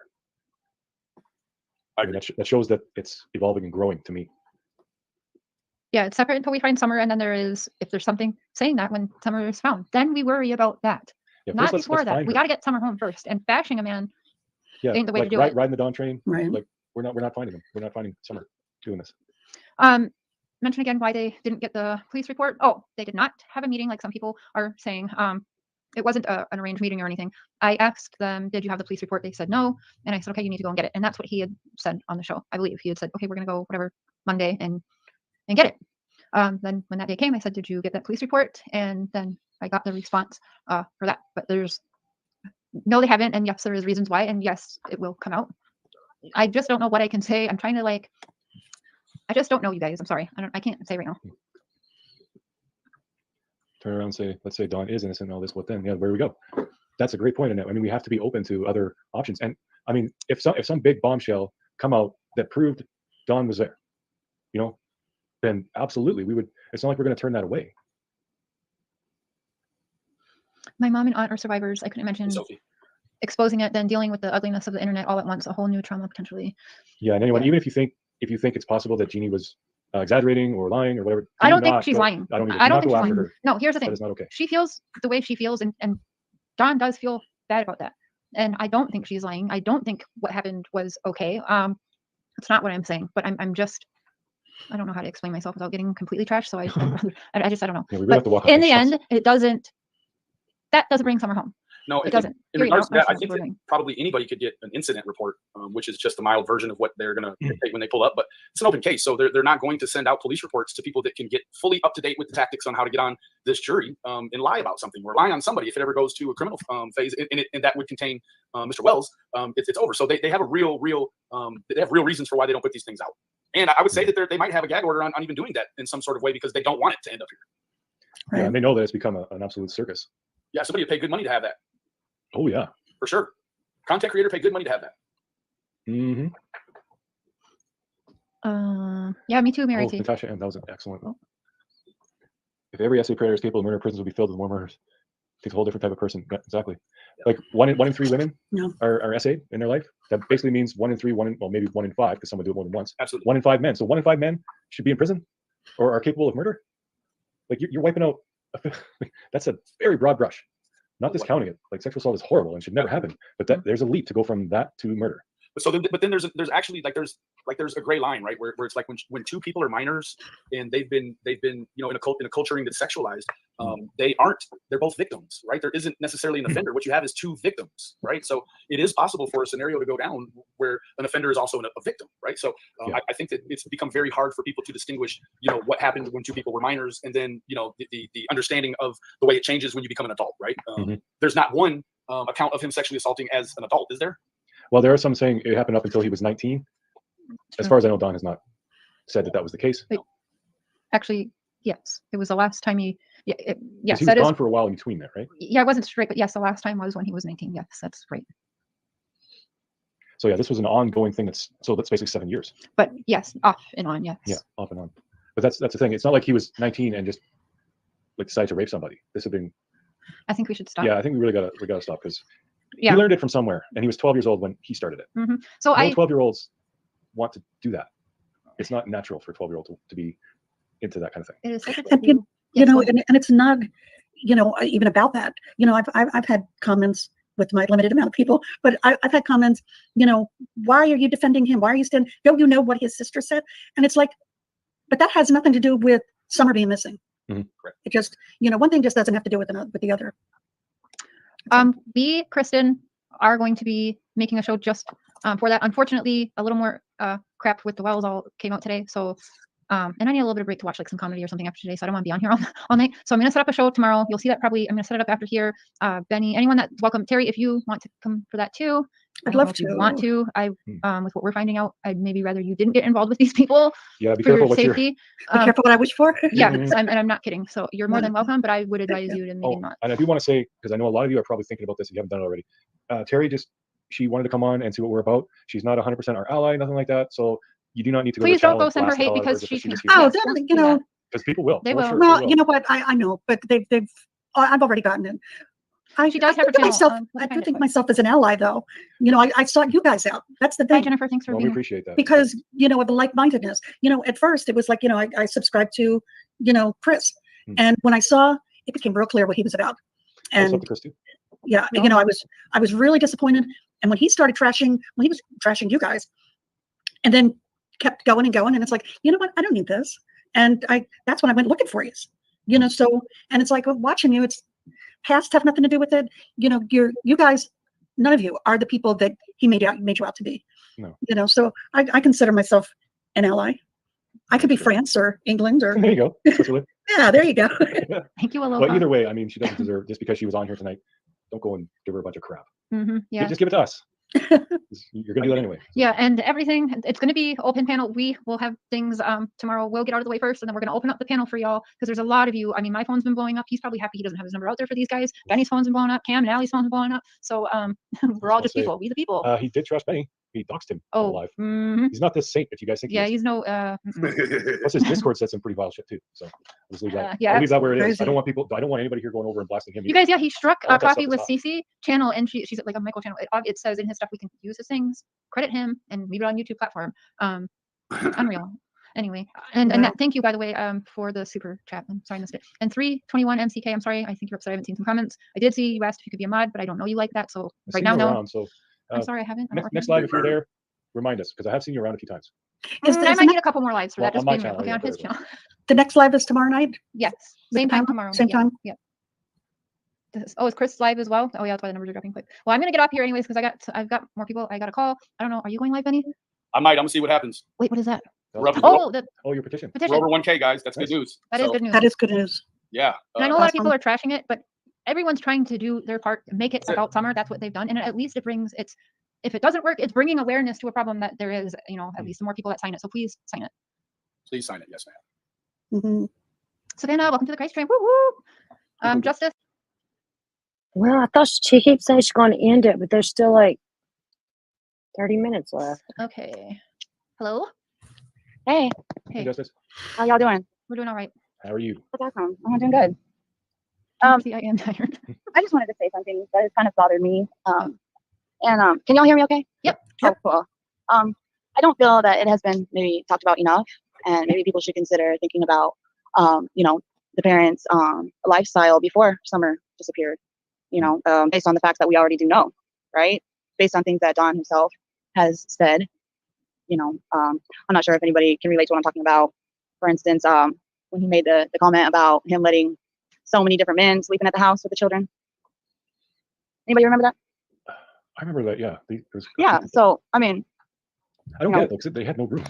I mean, agree. that shows that it's evolving and growing to me. Yeah, it's separate until we find Summer, and then there is, if there's something saying that when Summer is found, then we worry about that. Yeah, Not first before let's that. find We her. got to get Summer home first, and bashing a man Yeah, ain't the way like to do it. riding the Dawn train. Right. Like we're not finding them. We're not finding Summer doing this. Mention again why they didn't get the police report. Oh, they did not have a meeting like some people are saying. It wasn't an arranged meeting or anything. I asked them, did you have the police report? They said no. And I said, okay, you need to go and get it. And that's what he had said on the show. I believe he had said, okay, we're going to go whatever Monday and get it. Then when that day came, I said, did you get that police report? And then I got the response for that. But there's no, they haven't, and yes, there is reasons why, and yes, it will come out. I just don't know what I can say. I'm trying to like, I just don't know, you guys. I'm sorry. I can't say right now. Turn around and say, let's say Don is innocent and all this, what then? Yeah, where do we go? That's a great point, Annette. I mean, we have to be open to other options. And I mean, if some big bombshell come out that proved Don was there, you know, then absolutely we would. It's not like we're going to turn that away. My mom and aunt are survivors. I couldn't imagine Sophie. exposing it, then dealing with the ugliness of the internet all at once, a whole new trauma potentially. Yeah, and anyone, Yeah. even if you think it's possible that Jeannie was exaggerating or lying or whatever, I do don't think not she's go- lying. I don't, either. I Do don't not think go she's after lying. her. No, here's the That thing. is not okay. She feels the way she feels, and Don does feel bad about that. And I don't think she's lying. I don't think what happened was okay. It's not what I'm saying, but I'm just, I don't know how to explain myself without getting completely trashed. So I don't know. I don't know. Yeah, we really But have to walk in the eggshells. end, that doesn't bring Summer home. No, It doesn't. In Period. regards to No, that, I that's think what that we're doing. probably anybody could get an incident report, which is just a mild version of what they're going to take when they pull up. But it's an open case, so they're not going to send out police reports to people that can get fully up to date with the tactics on how to get on this jury and lie about something or lie on somebody if it ever goes to a criminal phase, and that would contain Mr. Wells. It's over. So they have real reasons for why they don't put these things out. And I would say that they might have a gag order on even doing that in some sort of way because they don't want it to end up here. Yeah, and they know that it's become an absolute circus. Yeah, somebody would pay good money to have that. Oh yeah, For sure. Content creator pay good money to have that. mm-hmm. Yeah, me too, Mary Oh, T. Natasha M, that was an excellent. Oh. If every essay predator is capable of murder, prisons will be filled with more murders. Takes a whole different type of person. Yeah, exactly. Like one in 3 women No. are essayed in their life. That basically means 1 in 3, maybe 1 in 5, because some would do it more than once. Absolutely. 1 in 5 men. So 1 in 5 men should be in prison or are capable of murder. Like you're wiping out. That's a very broad brush. Not discounting it. Like sexual assault is horrible and should never happen. But there's a leap to go from that to murder. But then there's actually there's a gray line, right, where it's like when 2 people are minors and they've been in a culturing that's sexualized, they're both victims, right? There isn't necessarily an offender. What you have is 2 victims, right? So it is possible for a scenario to go down where an offender is also a victim, right? So I think that it's become very hard for people to distinguish, what happened when 2 people were minors, and then the understanding of the way it changes when you become an adult, right? There's not one account of him sexually assaulting as an adult, is there? Well, there are some saying it happened up until he was 19. As far as I know, Don has not said that was the case. Wait, actually, yes. It was the last time he. Yes, He was that gone is. for a while in between there, right? Yeah, I wasn't straight, but yes, the last time was when he was 19. Yes, that's great. So yeah, this was an ongoing thing. That's basically 7 years. But yes, off and on. Yes. Yeah, off and on. But that's the thing. It's not like he was 19 and just like decided to rape somebody. This had been. I think we should stop. Yeah, I think we gotta stop because Yeah. he learned it from somewhere, and he was 12 years old when he started it. So No 12-year-olds want to do that. It's not natural for a 12-year-old to be into that kind of thing. It is such a And, taboo. Yes, go ahead. and it's not, even about that. I've had comments with my limited amount of people, but I've had comments, why are you defending him? Why are you standing? Don't you know what his sister said? And it's like, but that has nothing to do with Summer being missing. Correct. It just, one thing just doesn't have to do with the other. We, Kristen, are going to be making a show just for that. Unfortunately, a little more crap with the Wells all came out today. So, and I need a little bit of break to watch like some comedy or something after today. So I don't want to be on here all night. So I'm going to set up a show tomorrow. You'll see that probably. I'm going to set it up after here. Benny, anyone that's welcome. Terry, if you want to come for that too. I'd don't love know if you to. want to. With what we're finding out, I'd maybe rather you didn't get involved with these people Yeah, be for your careful what you're. safety. Be careful what I wish for. Yeah, and I'm not kidding. So you're more than welcome, but I would advise you to maybe Oh, not. and I do want to say, because I know a lot of you are probably thinking about this if you haven't done it already. Terry she wanted to come on and see what we're about. She's not 100% our ally, nothing like that. So you do not need to go. Please to don't go send her hate because she can. Oh, Yes, then, because people will. They For will. sure, well, they will. you know what? I know, but I've already gotten it. She does have her think of channel, myself. we I can do find think it. myself as an ally, though. I sought you guys out. That's the Bye, thing. Jennifer. Thanks for Well, we being here. appreciate that. Because of the like-mindedness. At first it was like, I subscribed to Chris, and when I saw, it became real clear what he was about. I was And up to Chris too. yeah, I was really disappointed. And when he started when he was trashing you guys, and then kept going and going, and it's like, you know what, I don't need this. And that's when I went looking for you. So, and it's like watching you, it's past have nothing to do with it. You guys, none of you are the people that he made you out to be. No. So I consider myself an ally. I could be France or England or There you go. Switzerland. yeah, there you go. Thank you, Aloha. But either way, I mean, she doesn't deserve, just because she was on here tonight, don't go and give her a bunch of crap. Yeah. Just give it to us. You're gonna do that anyway. Yeah, and everything, it's going to be open panel. We will have things tomorrow. We'll get out of the way first, and then we're going to open up the panel for y'all because there's a lot of you. I mean, my phone's been blowing up. He's probably happy he doesn't have his number out there for these guys. Benny's phone's been blowing up. Cam and Allie's phone's been blowing up. So we're all just people. We the people. He did trust Benny. He doxed him Oh, live. He's not this saint that you guys think. Yeah, he is. he's no. Plus, his Discord said some pretty vile shit too. So I'll just leave that. Yeah, I'll leave that where it is. crazy. I don't want anybody here going over and blasting him. You guys, yeah, he struck All that coffee stuff with is Cece channel, and she's like a Michael channel. It says in his stuff we can use his things, credit him, and leave it on YouTube platform. Unreal. Anyway, and Wow. thank you by the way for the super chat. I'm sorry I missed it. And 321 MCK. I'm sorry. I think you're upset. I haven't seen some comments. I did see you asked if you could be a mod, but I don't know you like that. So I've right seen now, you no. around, so I'm sorry, I haven't. next live if you're there, remind us because I have seen you around a few times. Is I the, might need a couple more lives for Well, that. Just on my being real. channel, Okay, yeah, on his there we channel. the next live is tomorrow night? Yes, With same the time timer? tomorrow. Same Yeah, time? Yeah. Oh, is Chris live as well? Oh yeah, that's why the numbers are dropping quick. Well, I'm gonna get off here anyways because I've got more people. I got a call. I don't know. Are you going live, Benny? I might. I'm gonna see what happens. Wait, what is that? We're up- Oh, the your petition. We're petition. over 1K, guys. That's Nice. good news. That is So, good news. That is good news. Yeah. And I know a lot of people Awesome. are trashing it, but everyone's trying to do their part, make it about summer. That's what they've done, and at least it brings if it doesn't work, it's bringing awareness to a problem that there is. At least the more people that sign it. So please sign it. Please sign it. Yes, ma'am. Mm-hmm. Savannah, welcome to the Christ train. Woo woo. Justice. Well, I thought she keeps saying she's going to end it, but there's still like 30 minutes left. Okay. Hello. Hey, Hey, Justice, how y'all doing? we're doing all right. how are you? That's awesome. I'm doing good. See, I am tired. I just wanted to say something that has kind of bothered me. Can y'all hear me okay? Yep. Oh, cool. I don't feel that it has been maybe talked about enough, and maybe people should consider thinking about, the parents' lifestyle before Summer disappeared. Based on the facts that we already do know, right? Based on things that Don himself has said. I'm not sure if anybody can relate to what I'm talking about. For instance, when he made the comment about him letting so many different men sleeping at the house with the children. Anybody remember that? I remember that. Yeah. Yeah. So I mean, I don't get it though, 'cause they had no roof.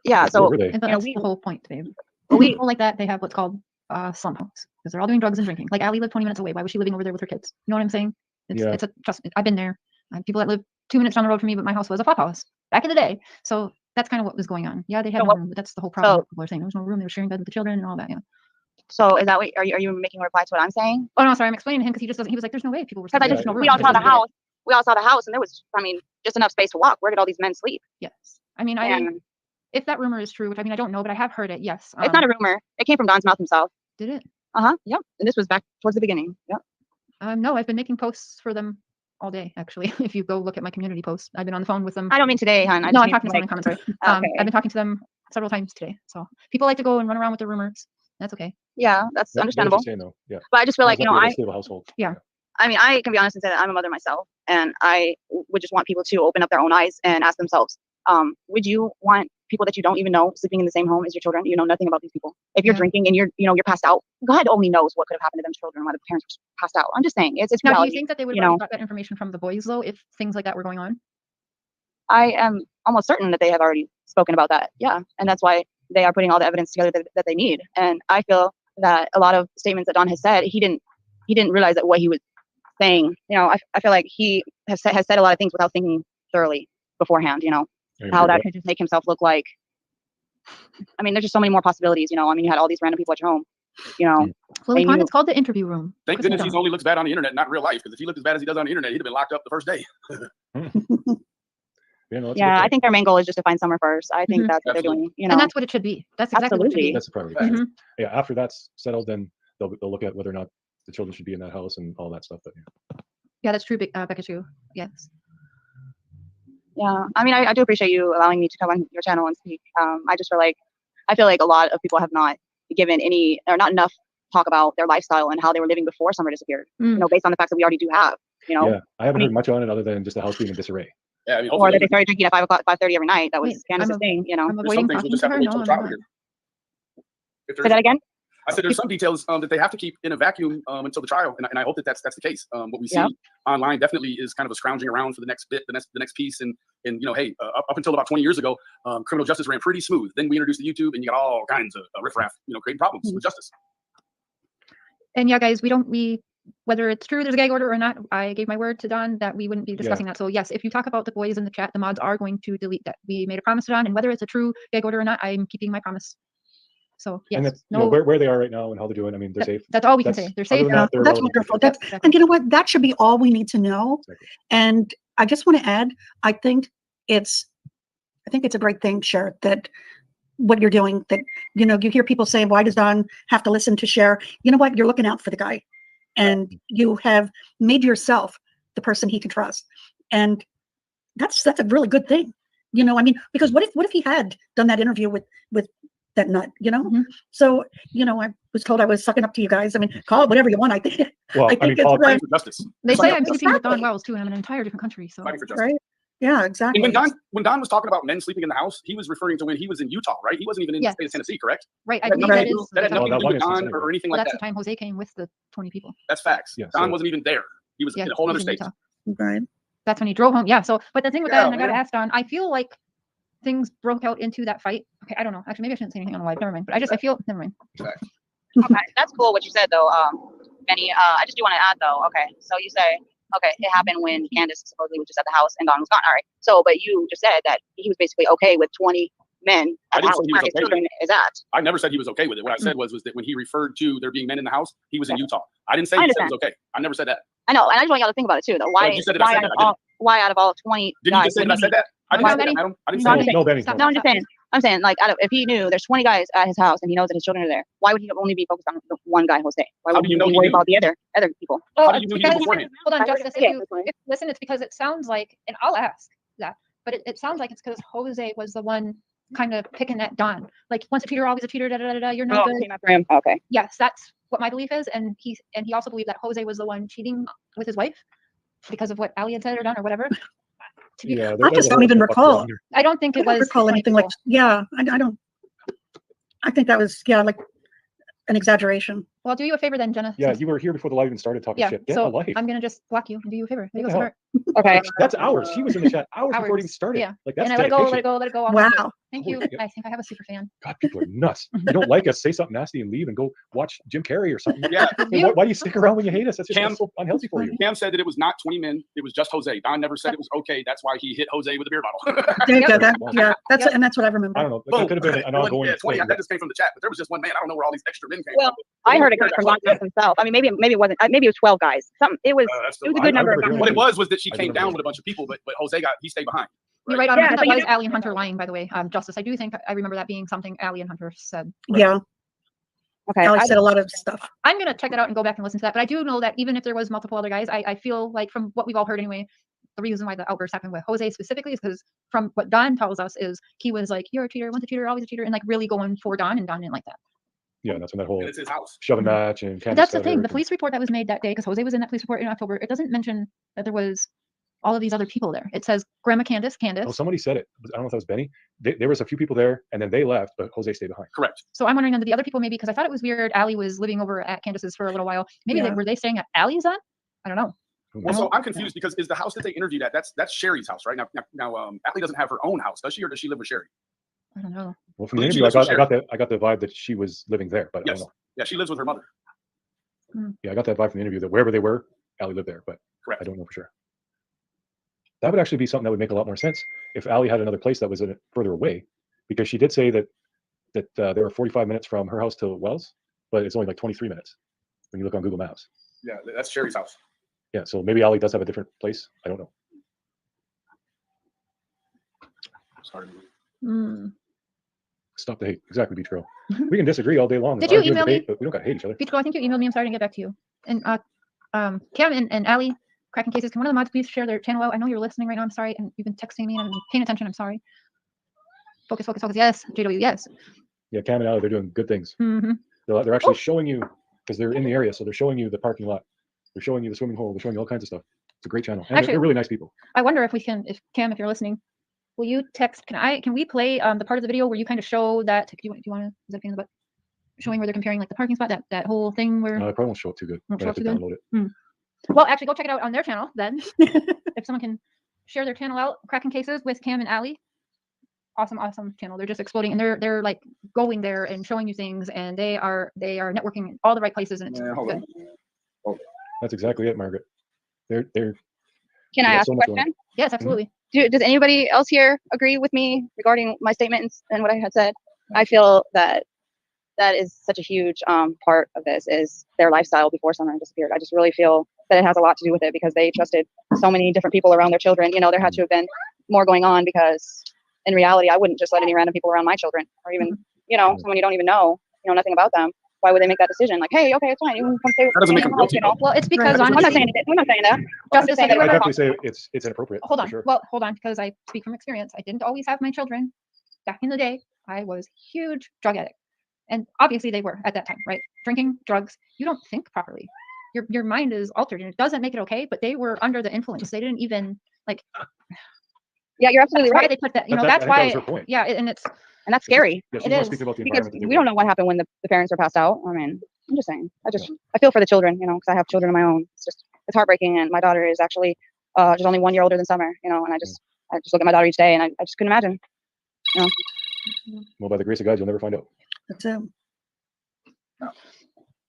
yeah. Where So were they? And that's the whole point, babe. we People like that, they have what's called slum homes because they're all doing drugs and drinking. Like Allie lived 20 minutes away. Why was she living over there with her kids? You know what I'm saying? Yeah. It's a trust me. I've been there. I have people that live 2 minutes down the road from me, but my house was a flop house back in the day. So that's kind of what was going on. Yeah, they had So no what- room, but that's the whole problem. so- People are saying there was no room. They were sharing bed with the children and all that. Yeah. So is that what are you making a reply to what I'm saying? Oh no, sorry. I'm explaining to him because he just doesn't. He was like, "There's no way people were." Because I sleeping. just There's no we room." all saw the There's no room. house. We all saw the house, and there was just enough space to walk. Where did all these men sleep? Yes. I mean, And if that rumor is true, which I mean, I don't know, but I have heard it. Yes. it's not a rumor. It came from Don's mouth himself. Did it? Yep. And this was back towards the beginning. Yep. No, I've been making posts for them all day. Actually, if you go look at my community posts, I've been on the phone with them. I don't mean today, hon. No, I'm talking to someone in comments. Sorry. Okay. I've been talking to them several times today. So people like to go and run around with their rumors. That's okay. Yeah, that's Yep, understandable. What you're saying, though. Yeah. But I just feel like, Sounds like a stable household. I mean, I can be honest and say that I'm a mother myself, and I would just want people to open up their own eyes and ask themselves, would you want people that you don't even know sleeping in the same home as your children? You know nothing about these people. If you're Yeah. drinking and you're passed out, God only knows what could have happened to them children while the parents were passed out. I'm just saying, it's Now, do you reality. think that they would you have know. already got that information from the boys though, if things like that were going on? I am almost certain that they have already spoken about that. Yeah. And that's why they are putting all the evidence together that they need. And I feel that a lot of statements that Don has said, he didn't realize that what he was saying, I feel like he has said a lot of things without thinking thoroughly beforehand, how that could just make himself look like, I mean, there's just so many more possibilities, I mean, you had all these random people at your home, Lily I Pond, knew- it's called the interview room. Thank Chris goodness he McDonald. only looks bad on the internet, not in real life. Because if he looked as bad as he does on the internet, he'd have been locked up the first day. Yeah, no, that's a good yeah, I point. think their main goal is just to find Summer first. I think Mhm. that's what they're Absolutely. doing, And that's what it should be. That's exactly what it should Absolutely. be. That's the priority. Mhm. Yeah. After that's settled, then they'll look at whether or not the children should be in that house and all that stuff. But Yeah, that's true, Becca too. Yes. Yeah, I mean, I do appreciate you allowing me to come on your channel and speak. I feel like a lot of people have not given any or not enough talk about their lifestyle and how they were living before Summer disappeared. Mm. Based on the facts that we already do have. yeah, I haven't I mean- heard much on it other than just the house being in disarray. Yeah, I mean, Or hopefully that they started drinking at 5:30 every night. That was Wait, Candace's thing. I'm there's avoiding some things talking we'll just to have to her. wait No, till the I'm trial not. here. If Say there's- that again. I said there's some details that they have to keep in a vacuum until the trial, and I hope that that's the case. What we see Yeah. online definitely is kind of a scrounging around for the next bit, the next piece, and hey, up until about 20 years ago, criminal justice ran pretty smooth. Then we introduced the YouTube, and you got all kinds of riffraff, creating problems with justice. And yeah, guys, we whether it's true there's a gag order or not, I gave my word to Don that we wouldn't be discussing that. So yes, if you talk about the boys in the chat, the mods are going to delete that. We made a promise to Don, and whether it's a true gag order or not, I'm keeping my promise. So yes, And that's no, where they are right now and how they're doing. I mean, they're safe. that's all we can say. They're Other safe. than that, they're That's relevant. wonderful. That's, and you know what? That should be all we need to know. Exactly. And I just want to add, I think it's a great thing, Cher, that what you're doing, that, you know, you hear people say, why does Don have to listen to Cher? You know what? You're looking out for the guy, and you have made yourself the person he can trust. And that's a really good thing. You know, I mean, because what if he had done that interview with that nut, you know? So, you know, I was told I was sucking up to you guys. I mean, call it whatever you want. I think, Well, I think it's Fighting right. for justice. They say I'm sleeping with Exactly. Don Wells too, and I'm in an entire different country. So Fighting for justice. Right? Yeah, And exactly. when Don was talking about men sleeping in the house, he was referring to when he was in Utah, right? He wasn't even in Yeah. the state of Tennessee, correct? right, I That believe had that nothing to is. do- that had Well, nothing to that do one with instance Don anyway. or anything Well, like that's that. the time Jose came with the 20 people. That's facts. Yeah, Don so- wasn't even there. He was Yeah, in a whole he other was in state. Utah. Right. That's when he drove home. Yeah. So, but the thing with that, Yeah, and I gotta man. ask Don, I feel like things broke out into that fight. Okay, I don't know. Actually, maybe I shouldn't say anything on live. Never mind. But I feel. Never mind. Okay, that's cool what you said though, Benny. I just do want to add though. Okay, so you say, okay, it happened when Candace supposedly was just at the house and Don was gone. All right. So, but you just said that he was basically okay with 20 men I at the didn't house say he where was his okay with children is at. I never said he was okay with it. What I said was that when he referred to there being men in the house, he was in Utah. I didn't say I he said it understand. was okay. I never said that. I know, and I just want y'all to think about it too. Though, why? you said that I Why said out of that. I all? Why out of all 20 Didn't you guys? just say would that I he said be- that? I didn't No, say that, Benny. Adam. I didn't No, say Benny. that. No, Benny. Stop, No, I'm stop, just saying. I'm saying, like, if he knew there's 20 guys at his house and he knows that his children are there, why would he only be focused on the one guy, Jose? Why How would do he you know be he worried knew? about the other people? Well, How do you know he knew because beforehand? hold on, I heard Justice. it, yeah. Listen, it's because it sounds like, and I'll ask that, but it sounds like it's because Jose was the one kind of picking at Don. Like, once a cheater, always a cheater. Da da da da. You're no Oh, good. came after him. Okay. Yes, that's what my belief is, and he also believed that Jose was the one cheating with his wife because of what Ali had said or done or whatever. Yeah, I just don't even recall. I don't think I it don't was recall 20 anything like, people. yeah, I don't. I think that was, yeah, like an exaggeration. Well, I'll do you a favor then, Jenna. Yeah, since- you were here before the live even started talking yeah. shit. Get a So life. I'm gonna just block you and do you a favor. There you What go, the hell? sweetheart. Okay. That's hours. He was in the chat hours before it even Hours. started. Yeah. Like, that's And I let it go, let it dedication. go, let it go. I'll have it. Wow. Thank Holy you. shit. I think I have a super fan. God, people are nuts. You don't like us, say something nasty and leave and go watch Jim Carrey or something. Yeah. Hey, why do you stick around when you hate us? That's just Cam- that's so unhealthy for you. Cam said that it was not 20 men. It was just Jose. Don never said it was okay. That's why he hit Jose with a beer bottle. There you go. Yep. That, yeah, that's Yep. and that's what I remember. I don't know. Boom. That could have been an ongoing Yeah, 20. thing. That just came from the chat, but there was just one man. I don't know where all these extra men came Well, from. I heard it coming from Don himself. I mean, maybe it wasn't. Maybe it was 12 guys. Something. It was. That's It was a still- good I number. remember of hearing What guys. it was that she I came remember down that. with a bunch of people, but Jose stayed behind. You're right on. Yeah, I think so that you was do- Ali and Hunter lying, by the way. Justice. I do think I remember that being something Ali and Hunter said. Yeah, Okay. Alex said a lot of stuff. I'm gonna check that out and go back and listen to that. But I do know that even if there was multiple other guys, I feel like from what we've all heard anyway, the reason why the outburst happened with Jose specifically is because from what Don tells us is he was like, "You're a cheater, once a cheater, always a cheater," and like really going for Don, and Don didn't like that. Yeah, that's when that whole And it's his house. shoving match and But Candace that's the got thing. hurt The and- police report that was made that day, because Jose was in that police report in October, it doesn't mention that there was all of these other people there. It says Grandma Candace. Oh, somebody said it. I don't know if that was Benny. There was a few people there, and then they left, but Jose stayed behind. Correct. So I'm wondering under the other people maybe because I thought it was weird. Ali was living over at Candace's for a little while. Maybe Yeah. were they staying at Ali's then? I don't know. Well, so I'm confused because is the house that they interviewed at, that's Sherry's house, right? Now, Allie doesn't have her own house, does she, or does she live with Sherry? I don't know. Well, from the She interview, lives with I got the vibe that she was living there, but I Yes. don't know. Yeah, she lives with her mother. Yeah, I got that vibe from the interview that wherever they were, Allie lived there, but Correct. I don't know for sure. That would actually be something that would make a lot more sense if Allie had another place that was further away, because she did say that they were 45 minutes from her house to Wells, but it's only like 23 minutes when you look on Google Maps. Yeah, that's Sherry's house. Yeah, so maybe Allie does have a different place. I don't know. Sorry. Mm. Stop the hate. Exactly, Beach Girl. We can disagree all day long. Did and you argue and email me? debate, but we don't got to hate each other. Beach Girl, I think you emailed me. I'm sorry to get back to you. And Cam and Ali, Cracking Cases, can one of the mods please share their channel out? I know you're listening right now. I'm sorry. And you've been texting me and I'm paying attention. I'm sorry. Focus, focus, focus. Yes. JW, yes. Yeah, Cam and Allie, they're doing good things. Mm-hmm. They're actually showing you, because they're in the area, so they're showing you the parking lot. They're showing you the swimming hole. They're showing you all kinds of stuff. It's a great channel. And Actually, they're really nice people. I wonder if we can, if Cam, if you're listening, will you text, can we play the part of the video where you kind of show that, do you want to, is that in the butt? Showing where they're comparing like the parking spot, that whole thing where. It probably won't show up too good. Won't Might show have up to too good? download it. Well, actually, go check it out on their channel then. If someone can share their channel out, Cracking Cases with Cam and Ali. Awesome, awesome channel. They're just exploding, and they're like going there and showing you things, and they are networking in all the right places, and it's Yeah, hold good. on. Hold That's exactly it, Margaret. They're Can I got ask so a much going. question? Yes, absolutely. Does anybody else here agree with me regarding my statements and what I had said? I feel that that is such a huge part of this is their lifestyle before Summer disappeared. I just really feel that it has a lot to do with it because they trusted so many different people around their children. You know, there had to have been more going on because in reality, I wouldn't just let any random people around my children or even, you know, someone you don't even know, nothing about them. Why would they make that decision? Like, hey, okay, it's fine. You can come stay with That doesn't make me, them guilty, you know? Well, it's because I'm not honestly, saying anything. I'm not saying that. Justice, saying have you I ever- definitely say it's inappropriate. hold for on. Sure. Well, hold on, because I speak from experience. I didn't always have my children. Back in the day, I was huge drug addict. And obviously they were at that time, right? Drinking, drugs, you don't think properly. Your mind is altered and it doesn't make it okay, but they were under the influence. They didn't even like Yeah, you're absolutely that's why right. they put that, I that's think that why was her point. yeah, and it's And that's scary. Yeah, she's It not is, speaking about the Because environment that they we were don't know what happened when the parents are passed out. I mean, I'm just saying. I feel for the children, because I have children of my own. It's heartbreaking. And my daughter is actually just only 1 year older than Summer, and I just look at my daughter each day and I just couldn't imagine. Well, by the grace of God, you'll never find out. That's it.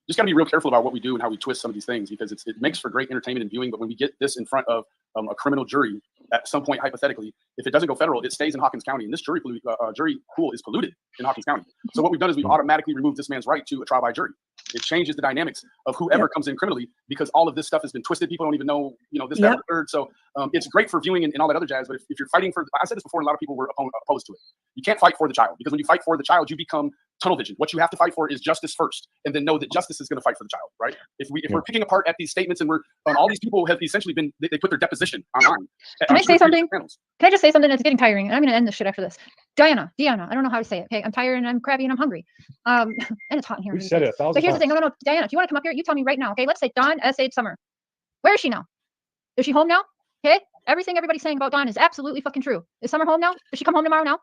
Just got to be real careful about what we do and how we twist some of these things because it makes for great entertainment and viewing. But when we get this in front of a criminal jury, at some point, hypothetically, if it doesn't go federal, it stays in Hawkins County. And this jury pool is polluted in Hawkins County. So what we've done is we've automatically removed this man's right to a trial by jury. It changes the dynamics of whoever comes in criminally because all of this stuff has been twisted. People don't even know, this, that, or the third. So it's great for viewing and all that other jazz. But if you're fighting for, I said this before, and a lot of people were opposed to it. You can't fight for the child because when you fight for the child, you become tunnel vision. What you have to fight for is justice first, and then know that justice is going to fight for the child, right? If we're picking apart at these statements and we're all these people have essentially been they put their deposition online. Can I say something? Can I just say something that's getting tiring? And I'm going to end this shit after this. Deanna, I don't know how to say it. Okay, I'm tired and I'm crabby and I'm hungry. And it's hot in here. We've said it 1,000 But here's the thing. times. No, Diana, if you want to come up here, you tell me right now. Okay, let's say Dawn essayed Summer. Where is she now? Is she home now? Okay, everything everybody's saying about Dawn is absolutely fucking true. Is Summer home now? Does she come home tomorrow now?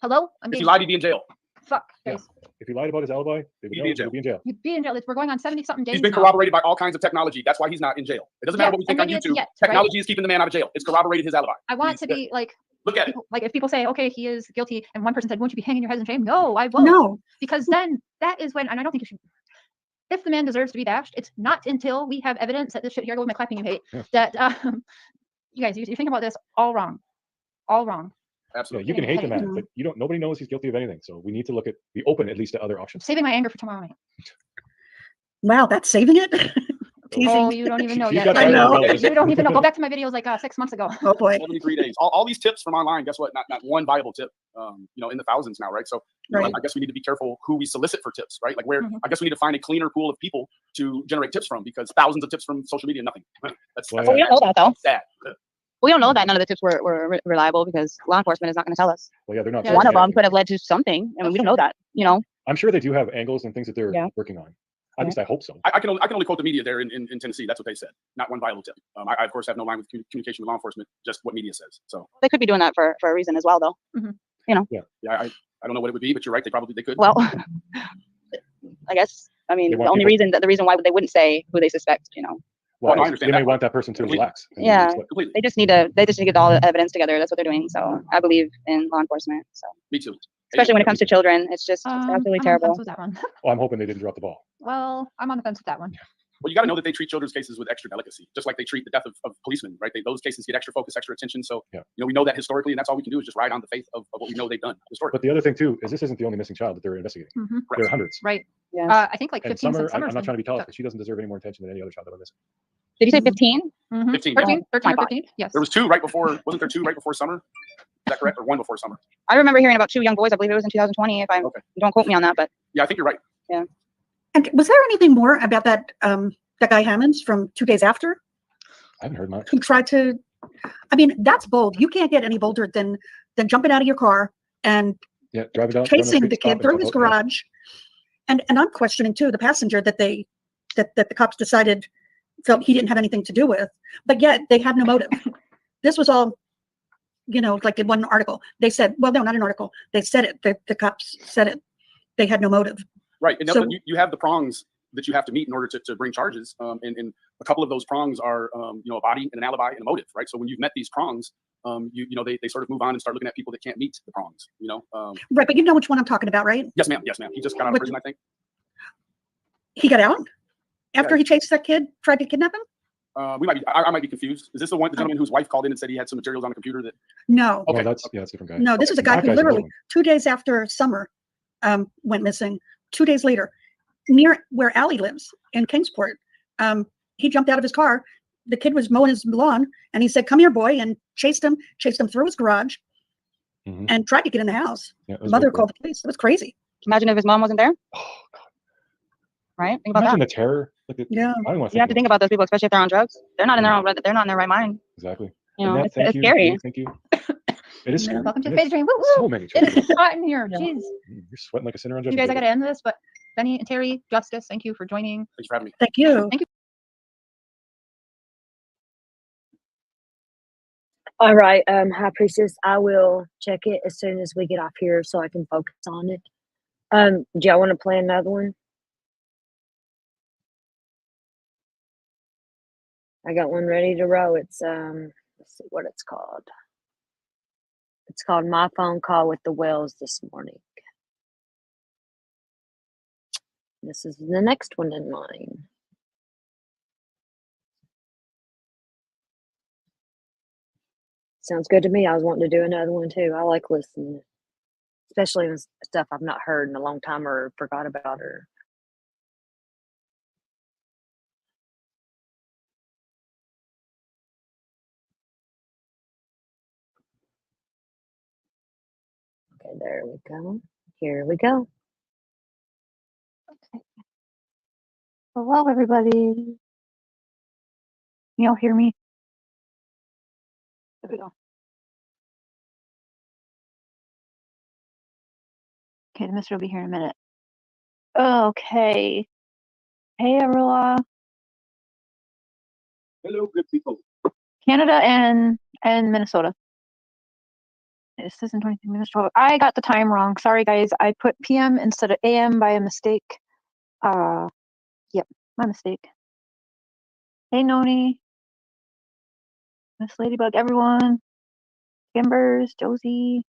Hello? If he lied, he'd be in jail. Fuck, guys. If he lied about his alibi, they would know he'd be in jail. You'd be in jail. We're going on 70-something days. He's been now. corroborated by all kinds of technology. That's why he's not in jail. It doesn't matter what we think on maybe it's YouTube. yet, right? Technology is keeping the man out of jail. It's corroborated his alibi. I want it to be like, look at it. Like if people say, okay, he is guilty, and one person said, won't you be hanging your heads in shame? No, I won't. No. Because then that is when, and I don't think you should. If the man deserves to be bashed, it's not until we have evidence that this shit, here I go with my clapping you hate, that you guys, you think about this all wrong. All wrong. Absolutely. Yeah, you can hate the man, but nobody knows he's guilty of anything. So we need to be open at least to other options. Saving my anger for tomorrow night. Wow, that's saving it. Oh, you don't even know She's yet. got I know. You don't even know. Go back to my videos like 6 months ago. Oh boy. 73 days. All these tips from online. Guess what? Not one viable tip. In the thousands now, right? So Right. I guess we need to be careful who we solicit for tips, right? Like I guess we need to find a cleaner pool of people to generate tips from because thousands of tips from social media, nothing. That's Well, we don't know that though. sad. We don't know that none of the tips were reliable because law enforcement is not going to tell us. Well, yeah, they're not. One of them could have led to something, and we don't know that. I'm sure they do have angles and things that they're working on. At least I hope so. I can only quote the media there in Tennessee. That's what they said. Not one viable tip. I of course have no line with communication with law enforcement. Just what media says. So they could be doing that for a reason as well, though. Yeah. I don't know what it would be, but you're right. They could. Well, I guess. I mean, the reason why they wouldn't say who they suspect. Well, I understand they may want that person to relax. Yeah, they just need to get all the evidence together. That's what they're doing. So I believe in law enforcement. So me too. Especially when it comes to children, it's just absolutely terrible. I'm on the fence with that one. Well, I'm hoping they didn't drop the ball. Well, I'm on the fence with that one. Well, you got to know that they treat children's cases with extra delicacy, just like they treat the death of policemen, right? Those cases get extra focus, extra attention. So, we know that historically, and that's all we can do is just ride on the faith of what we know they've done historically. But the other thing too is this isn't the only missing child that they're investigating. There are hundreds. Right. Yeah. I think like 15. And I'm not trying to be tough, but she doesn't deserve any more attention than any other child that we're missing. Did you say 15? 15. 13 or 15? Yes. There was 2 right before. Wasn't there 2 right before summer? Is that correct? Or 1 before summer? I remember hearing about 2 young boys. I believe it was in 2020. If don't quote me on that, but yeah, I think you're right. Yeah. And was there anything more about that that guy Hammonds from 2 days after? I haven't heard much. Who tried to? I mean, that's bold. You can't get any bolder than jumping out of your car and drive it down, chasing the kid through his garage. And I'm questioning too the passenger that the cops decided felt he didn't have anything to do with, but yet they had no motive. This was all, like in one article, they said, well, no, not an article. They said it. The cops said it. They had no motive. Right. And So- you have the prongs that you have to meet in order to bring charges. And a couple of those prongs are, a body and an alibi and a motive, right? So when you've met these prongs, they sort of move on and start looking at people that can't meet the prongs, Right, but you know which one I'm talking about, right? Yes, ma'am. Yes, ma'am. He just got out of prison, I think. He got out after he chased that kid, tried to kidnap him? We might be. I might be confused. Is this the gentleman whose wife called in and said he had some materials on the computer that? No, Okay. Oh, that's a different guy. no, this is a guy That who guy's a good literally one. 2 days after Summer went missing, 2 days later, near where Allie lives in Kingsport, he jumped out of his car. The kid was mowing his lawn, and he said, "Come here, boy," and chased him through his garage, and tried to get in the house. Yeah, The mother called the police. It was crazy. Imagine if his mom wasn't there, Oh, God. right? Think about Imagine that. the terror. Like, Yeah. I don't want You have to think about those people, especially if they're on drugs. They're not in their own. They're not in their right mind. Exactly. You know, Annette, it's thank you. scary. Thank you. It is scary. Welcome to the And phase train. Woo so woo! many It is choices. hot in here. Yeah. Jeez. You're sweating like a sinner on You judgment guys, I day. gotta end this, but Benny and Terry, Justice, thank you for joining. Thanks for having me. Thank you. Thank you. All right, High Priestess, I will check it as soon as we get off here so I can focus on it. Do y'all want to play another one? I got one ready to roll. It's let's see what it's called. It's called My Phone Call with the Wells This Morning. This is the next one in line. Sounds good to me. I was wanting to do another one too. I like listening, especially when stuff I've not heard in a long time or forgot about or. Okay, there we go. Here we go. Okay. Hello, everybody. Can y'all hear me? There we go. Okay, the mister will be here in a minute. Okay. Hey, Arula. Hello, good people. Canada and Minnesota. It says in 23 minutes. 12. I got the time wrong. Sorry, guys. I put PM instead of AM by a mistake. Yep, my mistake. Hey, Noni. Miss Ladybug, everyone. Timbers, Josie.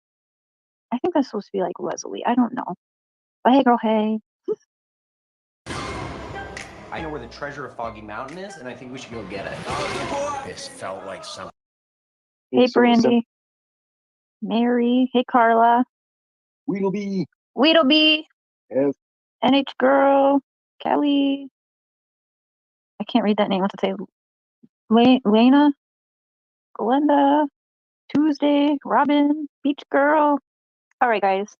I think that's supposed to be like Leslie. I don't know. But hey, girl, hey. I know where the treasure of Foggy Mountain is, and I think we should go get it. This felt like something. Hey, Brandy. Mary. Hey, Carla. Weedleby. Weedleby. Yes. NH Girl. Kelly. I can't read that name. What's it say? Lena. Glenda. Tuesday. Robin. Beach Girl. All right, guys.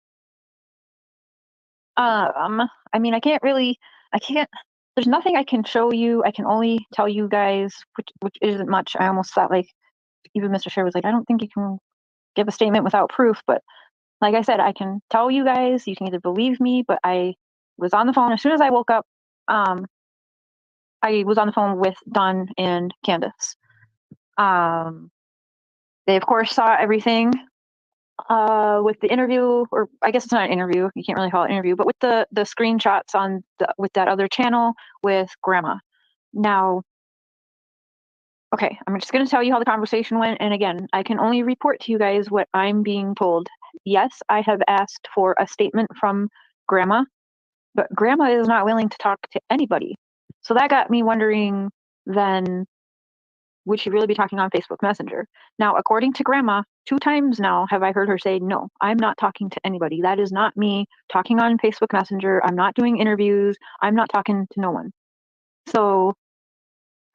I mean, I can't. There's nothing I can show you. I can only tell you guys, which isn't much. I almost thought like even Mr. Cher was like, I don't think you can give a statement without proof. But like I said, I can tell you guys. You can either believe me, but I was on the phone as soon as I woke up. I was on the phone with Don and Candace. They of course saw everything. With the interview, or I guess it's not an interview, you can't really call it an interview, but with the screenshots on with that other channel with Grandma. Now, okay, I'm just going to tell you how the conversation went, and again, I can only report to you guys what I'm being told. Yes, I have asked for a statement from Grandma, but Grandma is not willing to talk to anybody. So that got me wondering, then, would she really be talking on Facebook Messenger? Now, according to Grandma, 2 times now have I heard her say, no, I'm not talking to anybody. That is not me talking on Facebook Messenger. I'm not doing interviews. I'm not talking to no one. So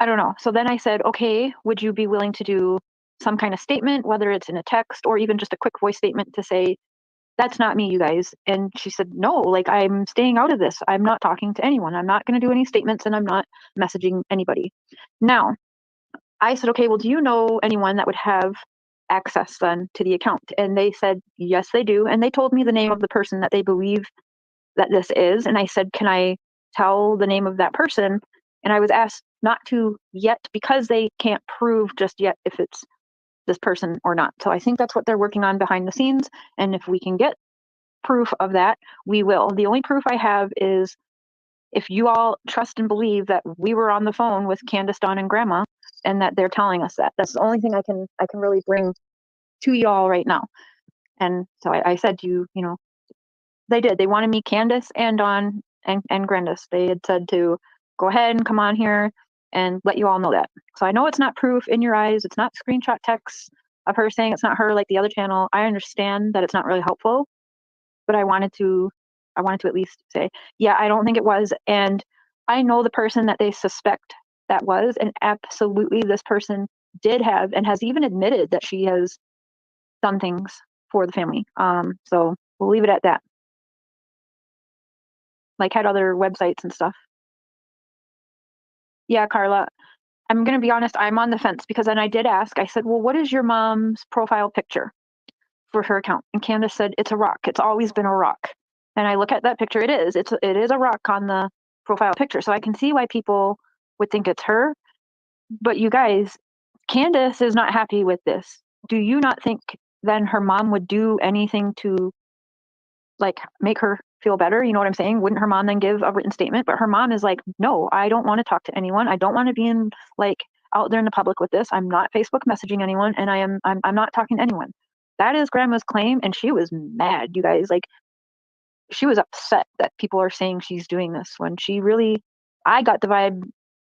I don't know. So then I said, okay, would you be willing to do some kind of statement, whether it's in a text or even just a quick voice statement to say, that's not me, you guys. And she said, no, like I'm staying out of this. I'm not talking to anyone. I'm not going to do any statements and I'm not messaging anybody. Now, I said, okay, well, do you know anyone that would have access then to the account? And they said, yes, they do. And they told me the name of the person that they believe that this is. And I said, can I tell the name of that person? And I was asked not to yet because they can't prove just yet if it's this person or not. So I think that's what they're working on behind the scenes. And if we can get proof of that, we will. The only proof I have is if you all trust and believe that we were on the phone with Candace, Dawn, and Grandma, and that they're telling us that. That's the only thing I can really bring to y'all right now. And so I said to you, you know, they did. They wanted me, Candace and Dawn and Grandis. They had said to go ahead and come on here. and let you all know that. So I know it's not proof in your eyes. It's not screenshot text of her saying it's not her like the other channel. I understand that it's not really helpful, but I wanted to at least say, yeah, I don't think it was. And I know the person that they suspect that was, and absolutely this person did have and has even admitted that she has done things for the family. So we'll leave it at that. Like had other websites and stuff. Yeah, Carla, I'm going to be honest, I'm on the fence because then I did ask, I said, well, what is your mom's profile picture for her account? And Candace said, it's a rock. It's always been a rock. And I look at that picture, it is a rock on the profile picture. So I can see why people would think it's her. But you guys, Candace is not happy with this. Do you not think then her mom would do anything to like make her feel better? You know what I'm saying? Wouldn't her mom then give a written statement? But her mom is like, no, I don't want to talk to anyone. I don't want to be in like out there in the public with this. I'm not Facebook messaging anyone, and I'm not talking to anyone. That is grandma's claim, and she was mad, you guys. Like she was upset that people are saying she's doing this when she really, I got the vibe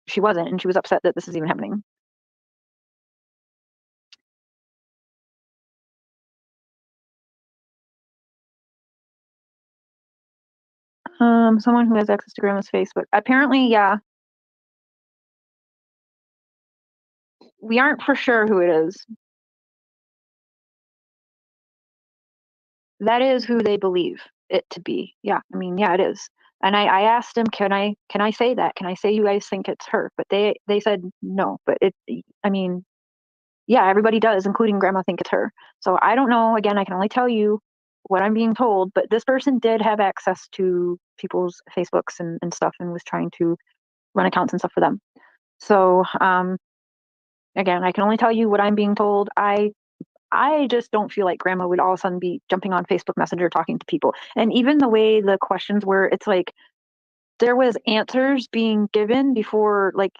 she wasn't, and she was upset that this is even happening. Someone who has access to grandma's Facebook. Apparently, yeah. We aren't for sure who it is. That is who they believe it to be. Yeah, I mean, yeah, it is. And I asked him, can I say that? Can I say you guys think it's her? But they said no. But I mean, yeah, everybody does, including grandma, think it's her. So I don't know. Again, I can only tell you what I'm being told, but this person did have access to people's Facebooks and stuff and was trying to run accounts and stuff for them. So again, I can only tell you what I'm being told. I just don't feel like grandma would all of a sudden be jumping on Facebook Messenger talking to people. And even the way the questions were, it's like there was answers being given before like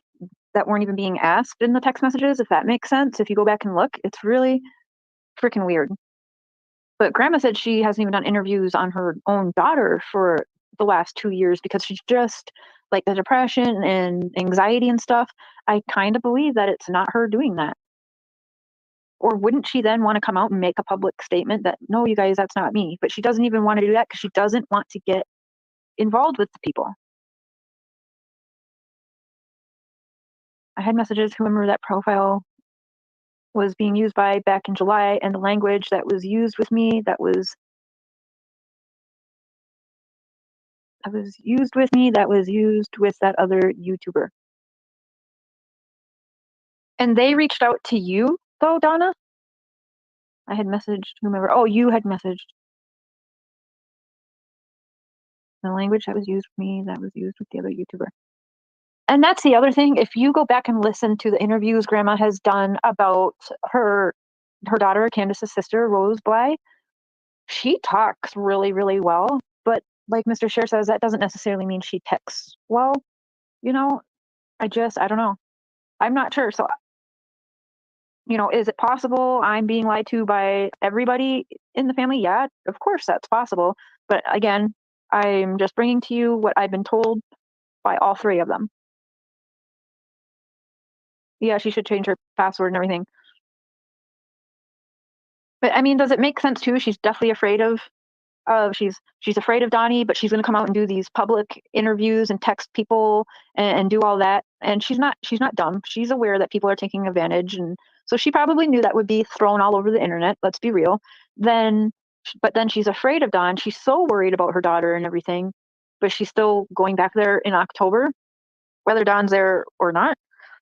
that weren't even being asked in the text messages, if that makes sense. If you go back and look, it's really freaking weird. But grandma said she hasn't even done interviews on her own daughter for the last 2 years because she's just like the depression and anxiety and stuff. I kind of believe that it's not her doing that. Or wouldn't she then want to come out and make a public statement that, no, you guys, that's not me? But she doesn't even want to do that because she doesn't want to get involved with the people. I had messages, whoever that profile was being used by back in July, and the language that was used with me, that was used with that other YouTuber. And they reached out to you, though, Donna? I had messaged whomever. Oh, you had messaged. The language that was used with me, that was used with the other YouTuber. And that's the other thing. If you go back and listen to the interviews grandma has done about her daughter, Candace's sister, Rose Bly, she talks really, really well. But like Mr. Cher says, that doesn't necessarily mean she texts well. You know, I don't know. I'm not sure. So, you know, is it possible I'm being lied to by everybody in the family? Yeah, of course that's possible. But again, I'm just bringing to you what I've been told by all three of them. Yeah, she should change her password and everything. But I mean, does it make sense too? She's definitely afraid of she's afraid of Donnie, but she's going to come out and do these public interviews and text people and do all that. And she's not dumb. She's aware that people are taking advantage, and so she probably knew that would be thrown all over the internet. Let's be real. But then she's afraid of Don. She's so worried about her daughter and everything, but she's still going back there in October, whether Don's there or not.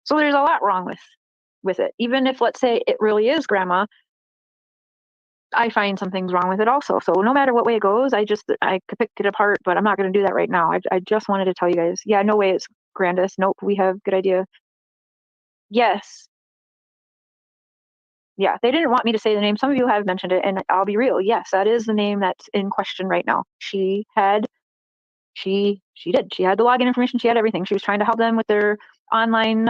So there's a lot wrong with it. Even if, let's say, it really is grandma, I find some things wrong with it also. So no matter what way it goes, I could pick it apart, but I'm not going to do that right now. I just wanted to tell you guys, yeah, no way it's Grandis. Nope, we have good idea. Yes. Yeah, they didn't want me to say the name. Some of you have mentioned it, and I'll be real. Yes, that is the name that's in question right now. She did. She had the login information. She had everything. She was trying to help them with their online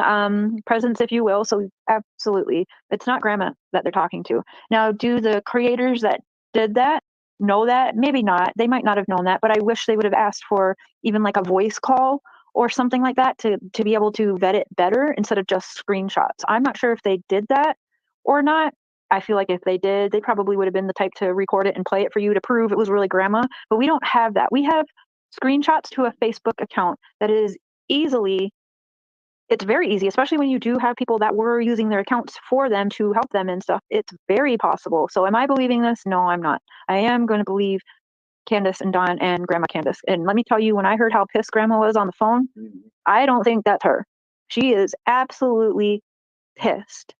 presence, if you will. So absolutely, it's not grandma that they're talking to. Now, do the creators that did that know that? Maybe not. They might not have known that, but I wish they would have asked for even like a voice call or something like that to be able to vet it better instead of just screenshots. I'm not sure if they did that or not. I feel like if they did, they probably would have been the type to record it and play it for you to prove it was really grandma. But we don't have that. We have screenshots to a Facebook account that is it's very easy, especially when you do have people that were using their accounts for them to help them and stuff. It's very possible. So am I believing this? No, I'm not. I am going to believe Candace and Don and Grandma Candace. And let me tell you, when I heard how pissed Grandma was on the phone, I don't think that's her. She is absolutely pissed.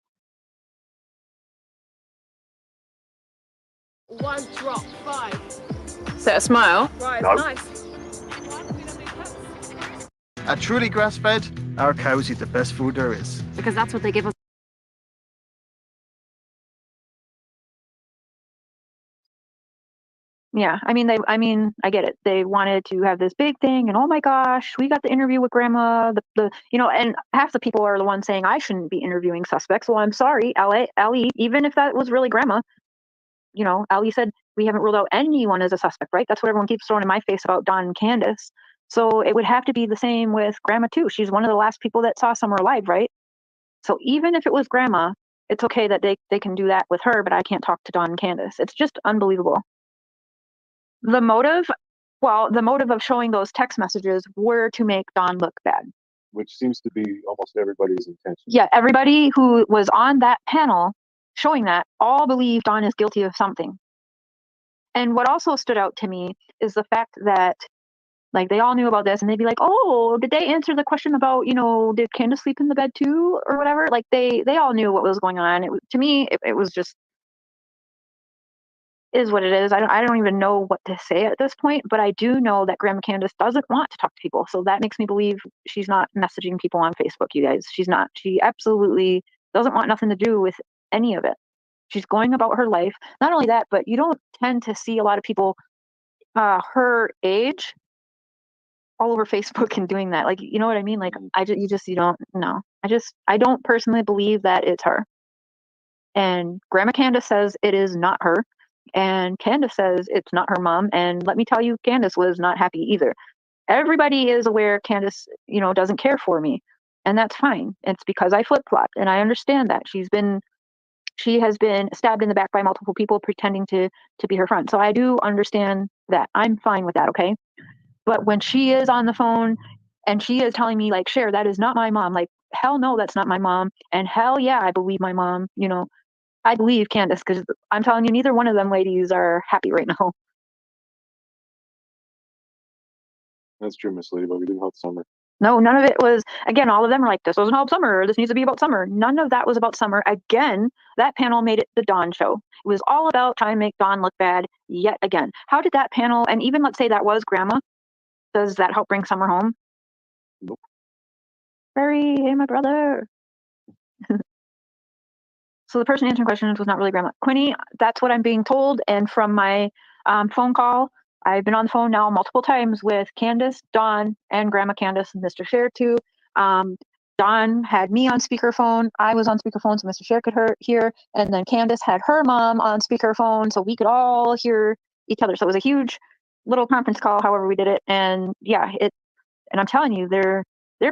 One drop, 5. Set a smile. Right, No. nice. At truly grass-fed, our cows eat the best food there is. Because that's what they give us. Yeah, I mean, I get it. They wanted to have this big thing, and oh my gosh, we got the interview with Grandma. And half the people are the ones saying I shouldn't be interviewing suspects. Well, I'm sorry, Ellie, even if that was really Grandma, Ellie said we haven't ruled out anyone as a suspect, right? That's what everyone keeps throwing in my face about Don and Candace. So it would have to be the same with Grandma too. She's one of the last people that saw Summer alive, right? So even if it was Grandma, it's okay that they can do that with her, but I can't talk to Don and Candace. It's just unbelievable. The motive of showing those text messages were to make Don look bad. Which seems to be almost everybody's intention. Yeah, everybody who was on that panel showing that all believe Don is guilty of something. And what also stood out to me is the fact that, like, they all knew about this, and they'd be like, oh, did they answer the question about, did Candace sleep in the bed too, or whatever? Like, they all knew what was going on. To me, it was just, is what it is. I don't even know what to say at this point, but I do know that Grandma Candace doesn't want to talk to people. So that makes me believe she's not messaging people on Facebook, you guys. She's not. She absolutely doesn't want nothing to do with any of it. She's going about her life. Not only that, but you don't tend to see a lot of people her age all over Facebook and doing that. Like, you know what I mean? Like, you don't know. I don't personally believe that it's her. And Grandma Candace says it is not her. And Candace says it's not her mom. And let me tell you, Candace was not happy either. Everybody is aware Candace, doesn't care for me. And that's fine. It's because I flip-flopped. And I understand that. She has been stabbed in the back by multiple people pretending to be her friend. So I do understand that. I'm fine with that, okay? But when she is on the phone and she is telling me, like, Cher, that is not my mom. Like, hell no, that's not my mom. And hell yeah, I believe my mom. I believe Candace, because I'm telling you, neither one of them ladies are happy right now. That's true, Miss Lady, but we do help Summer. No, none of it was, again, all of them are like, this doesn't help Summer, this needs to be about Summer. None of that was about Summer. Again, that panel made it the Dawn show. It was all about trying to make Dawn look bad yet again. How did that panel, and even let's say that was Grandma, does that help bring Summer home? Nope. Barry, hey, my brother. So the person answering questions was not really Grandma. Quinny, that's what I'm being told. And from my phone call, I've been on the phone now multiple times with Candace, Dawn, and Grandma Candace, and Mr. Cher too. Dawn had me on speakerphone. I was on speakerphone so Mr. Cher could hear. And then Candace had her mom on speakerphone so we could all hear each other. So it was a huge little conference call, however we did it. And yeah, and I'm telling you, they're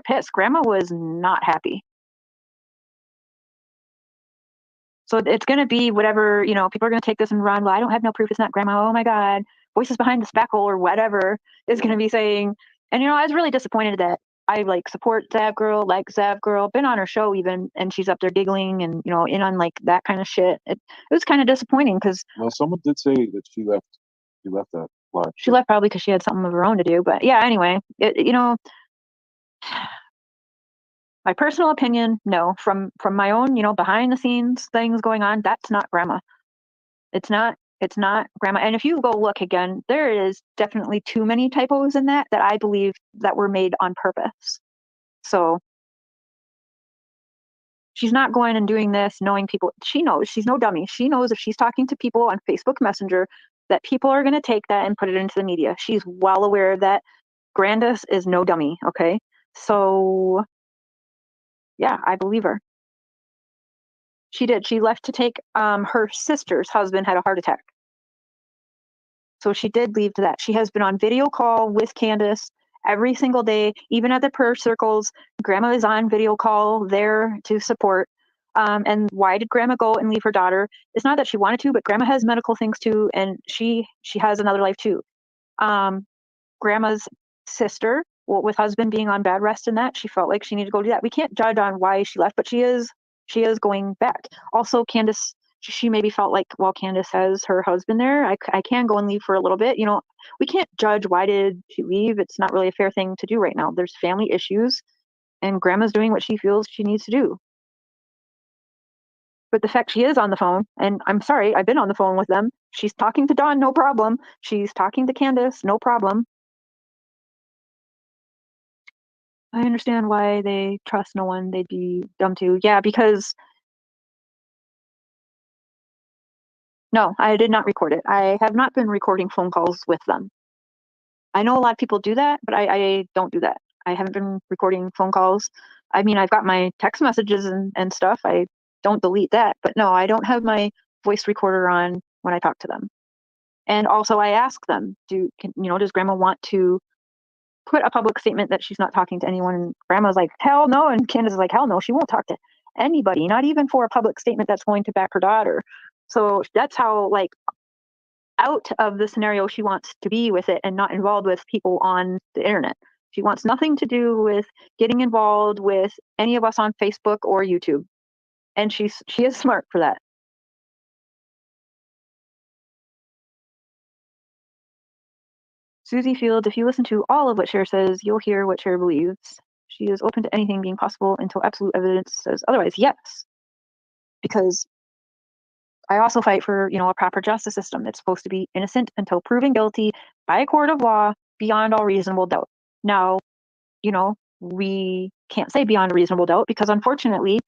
pissed. Grandma was not happy. So it's going to be whatever, people are going to take this and run. Well, I don't have no proof. It's not Grandma. Oh my God. Voices behind the spackle or whatever is going to be saying. And, I was really disappointed that I support Zav Girl, like Zav Girl, been on her show even, and she's up there giggling and, in on that kind of shit. It was kind of disappointing because. Well, someone did say that she left that live. She left probably because she had something of her own to do. But yeah, anyway, my personal opinion, no. From my own, behind the scenes things going on, that's not Grandma. It's not Grandma. And if you go look again, there is definitely too many typos in that I believe that were made on purpose. So she's not going and doing this knowing people. She knows, she's no dummy. She knows if she's talking to people on Facebook Messenger that people are going to take that and put it into the media. She's well aware of that. Grandis is no dummy, okay? So yeah, I believe her. She did. She left to take her sister's husband had a heart attack. So she did leave to that. She has been on video call with Candace every single day, even at the prayer circles. Grandma is on video call there to support. And why did grandma go and leave her daughter? It's not that she wanted to, but grandma has medical things too, and she has another life too. Grandma's sister, with husband being on bed rest and that, she felt like she needed to go do that. We can't judge on why she left, but she is going back. Also, Candace, she maybe felt like, well, Candace has her husband there. I can go and leave for a little bit. We can't judge why did she leave. It's not really a fair thing to do right now. There's family issues, and grandma's doing what she feels she needs to do. But the fact she is on the phone, and I'm sorry, I've been on the phone with them. She's talking to Dawn, no problem. She's talking to Candace, no problem. I understand why they trust no one. They'd be dumb too. Yeah, because no, I did not record it. I have not been recording phone calls with them. I know a lot of people do that, but I don't do that. I haven't been recording phone calls. I mean, I've got my text messages and stuff. I don't delete that, but no, I don't have my voice recorder on when I talk to them. And also I ask them, does grandma want to put a public statement that she's not talking to anyone? And grandma's like, hell no. And Candace is like, hell no, she won't talk to anybody, not even for a public statement that's going to back her daughter. So that's how out of the scenario she wants to be with it and not involved with people on the internet. She wants nothing to do with getting involved with any of us on Facebook or YouTube. And she is smart for that. Susie Fields, if you listen to all of what Cher says, you'll hear what Cher believes. She is open to anything being possible until absolute evidence says otherwise. Yes. Because I also fight for, a proper justice system. It's supposed to be innocent until proven guilty by a court of law beyond all reasonable doubt. Now, we can't say beyond a reasonable doubt because unfortunately,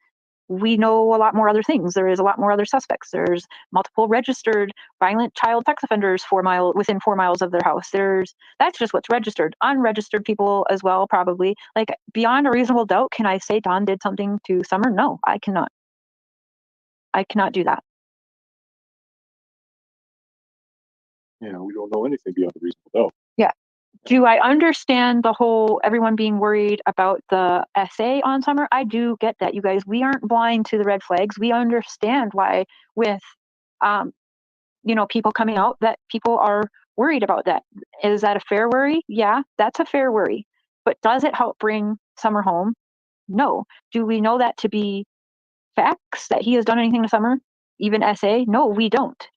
we know a lot more other things. There is a lot more other suspects. There's multiple registered violent child sex offenders within 4 miles of their house. That's just what's registered. Unregistered people as well, probably. Beyond a reasonable doubt, can I say Dawn did something to Summer? No, I cannot. I cannot do that. Yeah, we don't know anything beyond a reasonable doubt. Yeah. Do I understand the whole everyone being worried about the essay on Summer? I do get that, you guys. We aren't blind to the red flags. We understand why with, people coming out that people are worried about that. Is that a fair worry? Yeah, that's a fair worry. But does it help bring Summer home? No. Do we know that to be facts, that he has done anything to Summer? Even essay? No, we don't.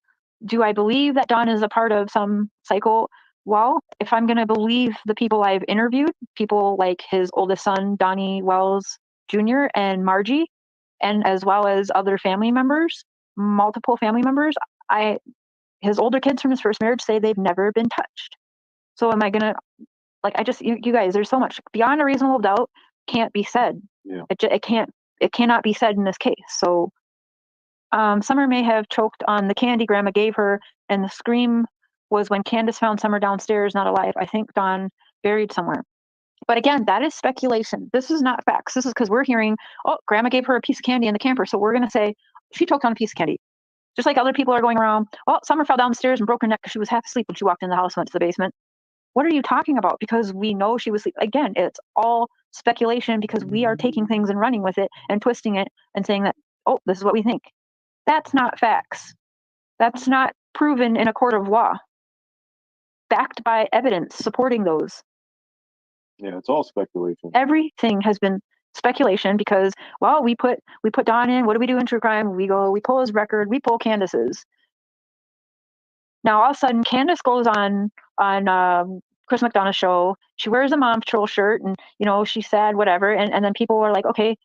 Do I believe that Dawn is a part of some cycle? Well, if I'm going to believe the people I've interviewed, people like his oldest son, Donnie Wells Jr. and Margie, and as well as other family members, multiple family members, his older kids from his first marriage say they've never been touched. So am I going to, you guys, there's so much beyond a reasonable doubt can't be said. Yeah. It cannot be said in this case. So Summer may have choked on the candy Grandma gave her, and the scream was when Candace found Summer downstairs, not alive. I think Dawn buried somewhere. But again, that is speculation. This is not facts. This is because we're hearing, oh, Grandma gave her a piece of candy in the camper. So we're going to say she choked on a piece of candy. Just like other people are going around, oh, Summer fell downstairs and broke her neck because she was half asleep when she walked in the house and went to the basement. What are you talking about? Because we know she was asleep. Again, it's all speculation because we are taking things and running with it and twisting it and saying that, oh, this is what we think. That's not facts. That's not proven in a court of law, backed by evidence supporting those. Yeah, it's all speculation. Everything has been speculation because, well, we put Don in. What do we do in true crime? We pull his record, we pull Candace's. Now all of a sudden, Candace goes on Chris McDonough's show. She wears a Mom Patrol shirt, and she's sad, whatever. And then people are like, okay,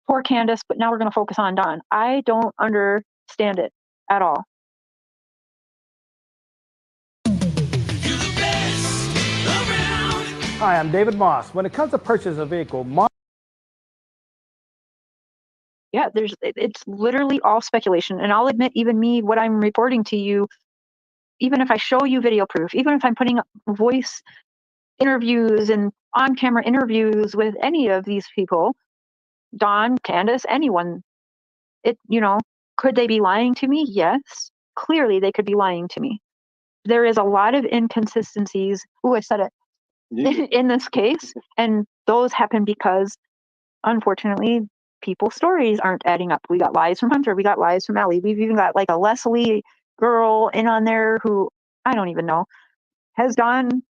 poor Candace, but now we're going to focus on Don. I don't understand it at all. Hi, I'm David Moss. When it comes to purchase a vehicle, yeah, it's literally all speculation. And I'll admit, even me, what I'm reporting to you, even if I show you video proof, even if I'm putting up voice interviews and on-camera interviews with any of these people, Don, Candace, anyone, could they be lying to me? Yes, clearly they could be lying to me. There is a lot of inconsistencies. Oh, I said it. in this case. And those happen because, unfortunately, people's stories aren't adding up. We got lies from Hunter. We got lies from Ellie. We've even got like a Leslie girl in on there who I don't even know. Has Dawn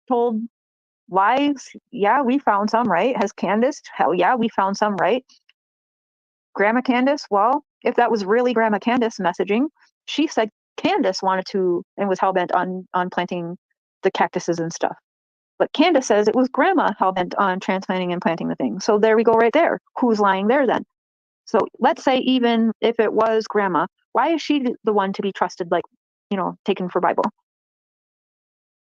told lies? Yeah, we found some, right? Has Candace? Hell yeah, we found some, right? Grandma Candace? Well, if that was really Grandma Candace messaging, she said Candace wanted to and was hell-bent on planting the cactuses and stuff. But Candace says it was Grandma hell-bent on transplanting and planting the thing. So there we go right there. Who's lying there then? So let's say even if it was Grandma, why is she the one to be trusted, like, taken for Bible?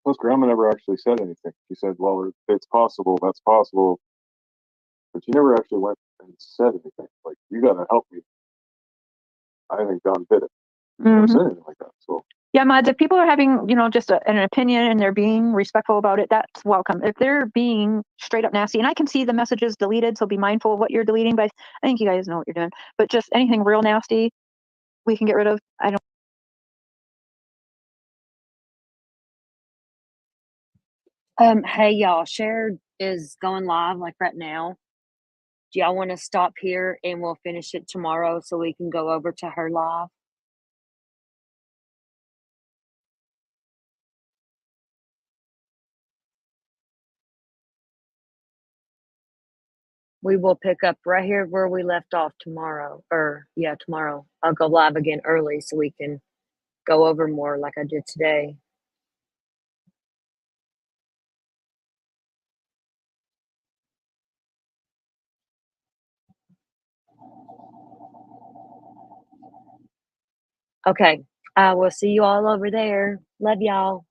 Plus, Grandma never actually said anything. She said, well, if it's possible, that's possible. But she never actually went and said anything. Like, you got to help me. I think Don did it. She never said anything like that. So. Yeah, Mads, if people are having, just an opinion and they're being respectful about it, that's welcome. If they're being straight up nasty, and I can see the messages deleted, so be mindful of what you're deleting, but I think you guys know what you're doing. But just anything real nasty, we can get rid of. I don't. Hey y'all, Cher is going live like right now. Do y'all want to stop here and we'll finish it tomorrow so we can go over to her live? We will pick up right here where we left off tomorrow. Tomorrow. I'll go live again early so we can go over more like I did today. Okay. I will see you all over there. Love y'all.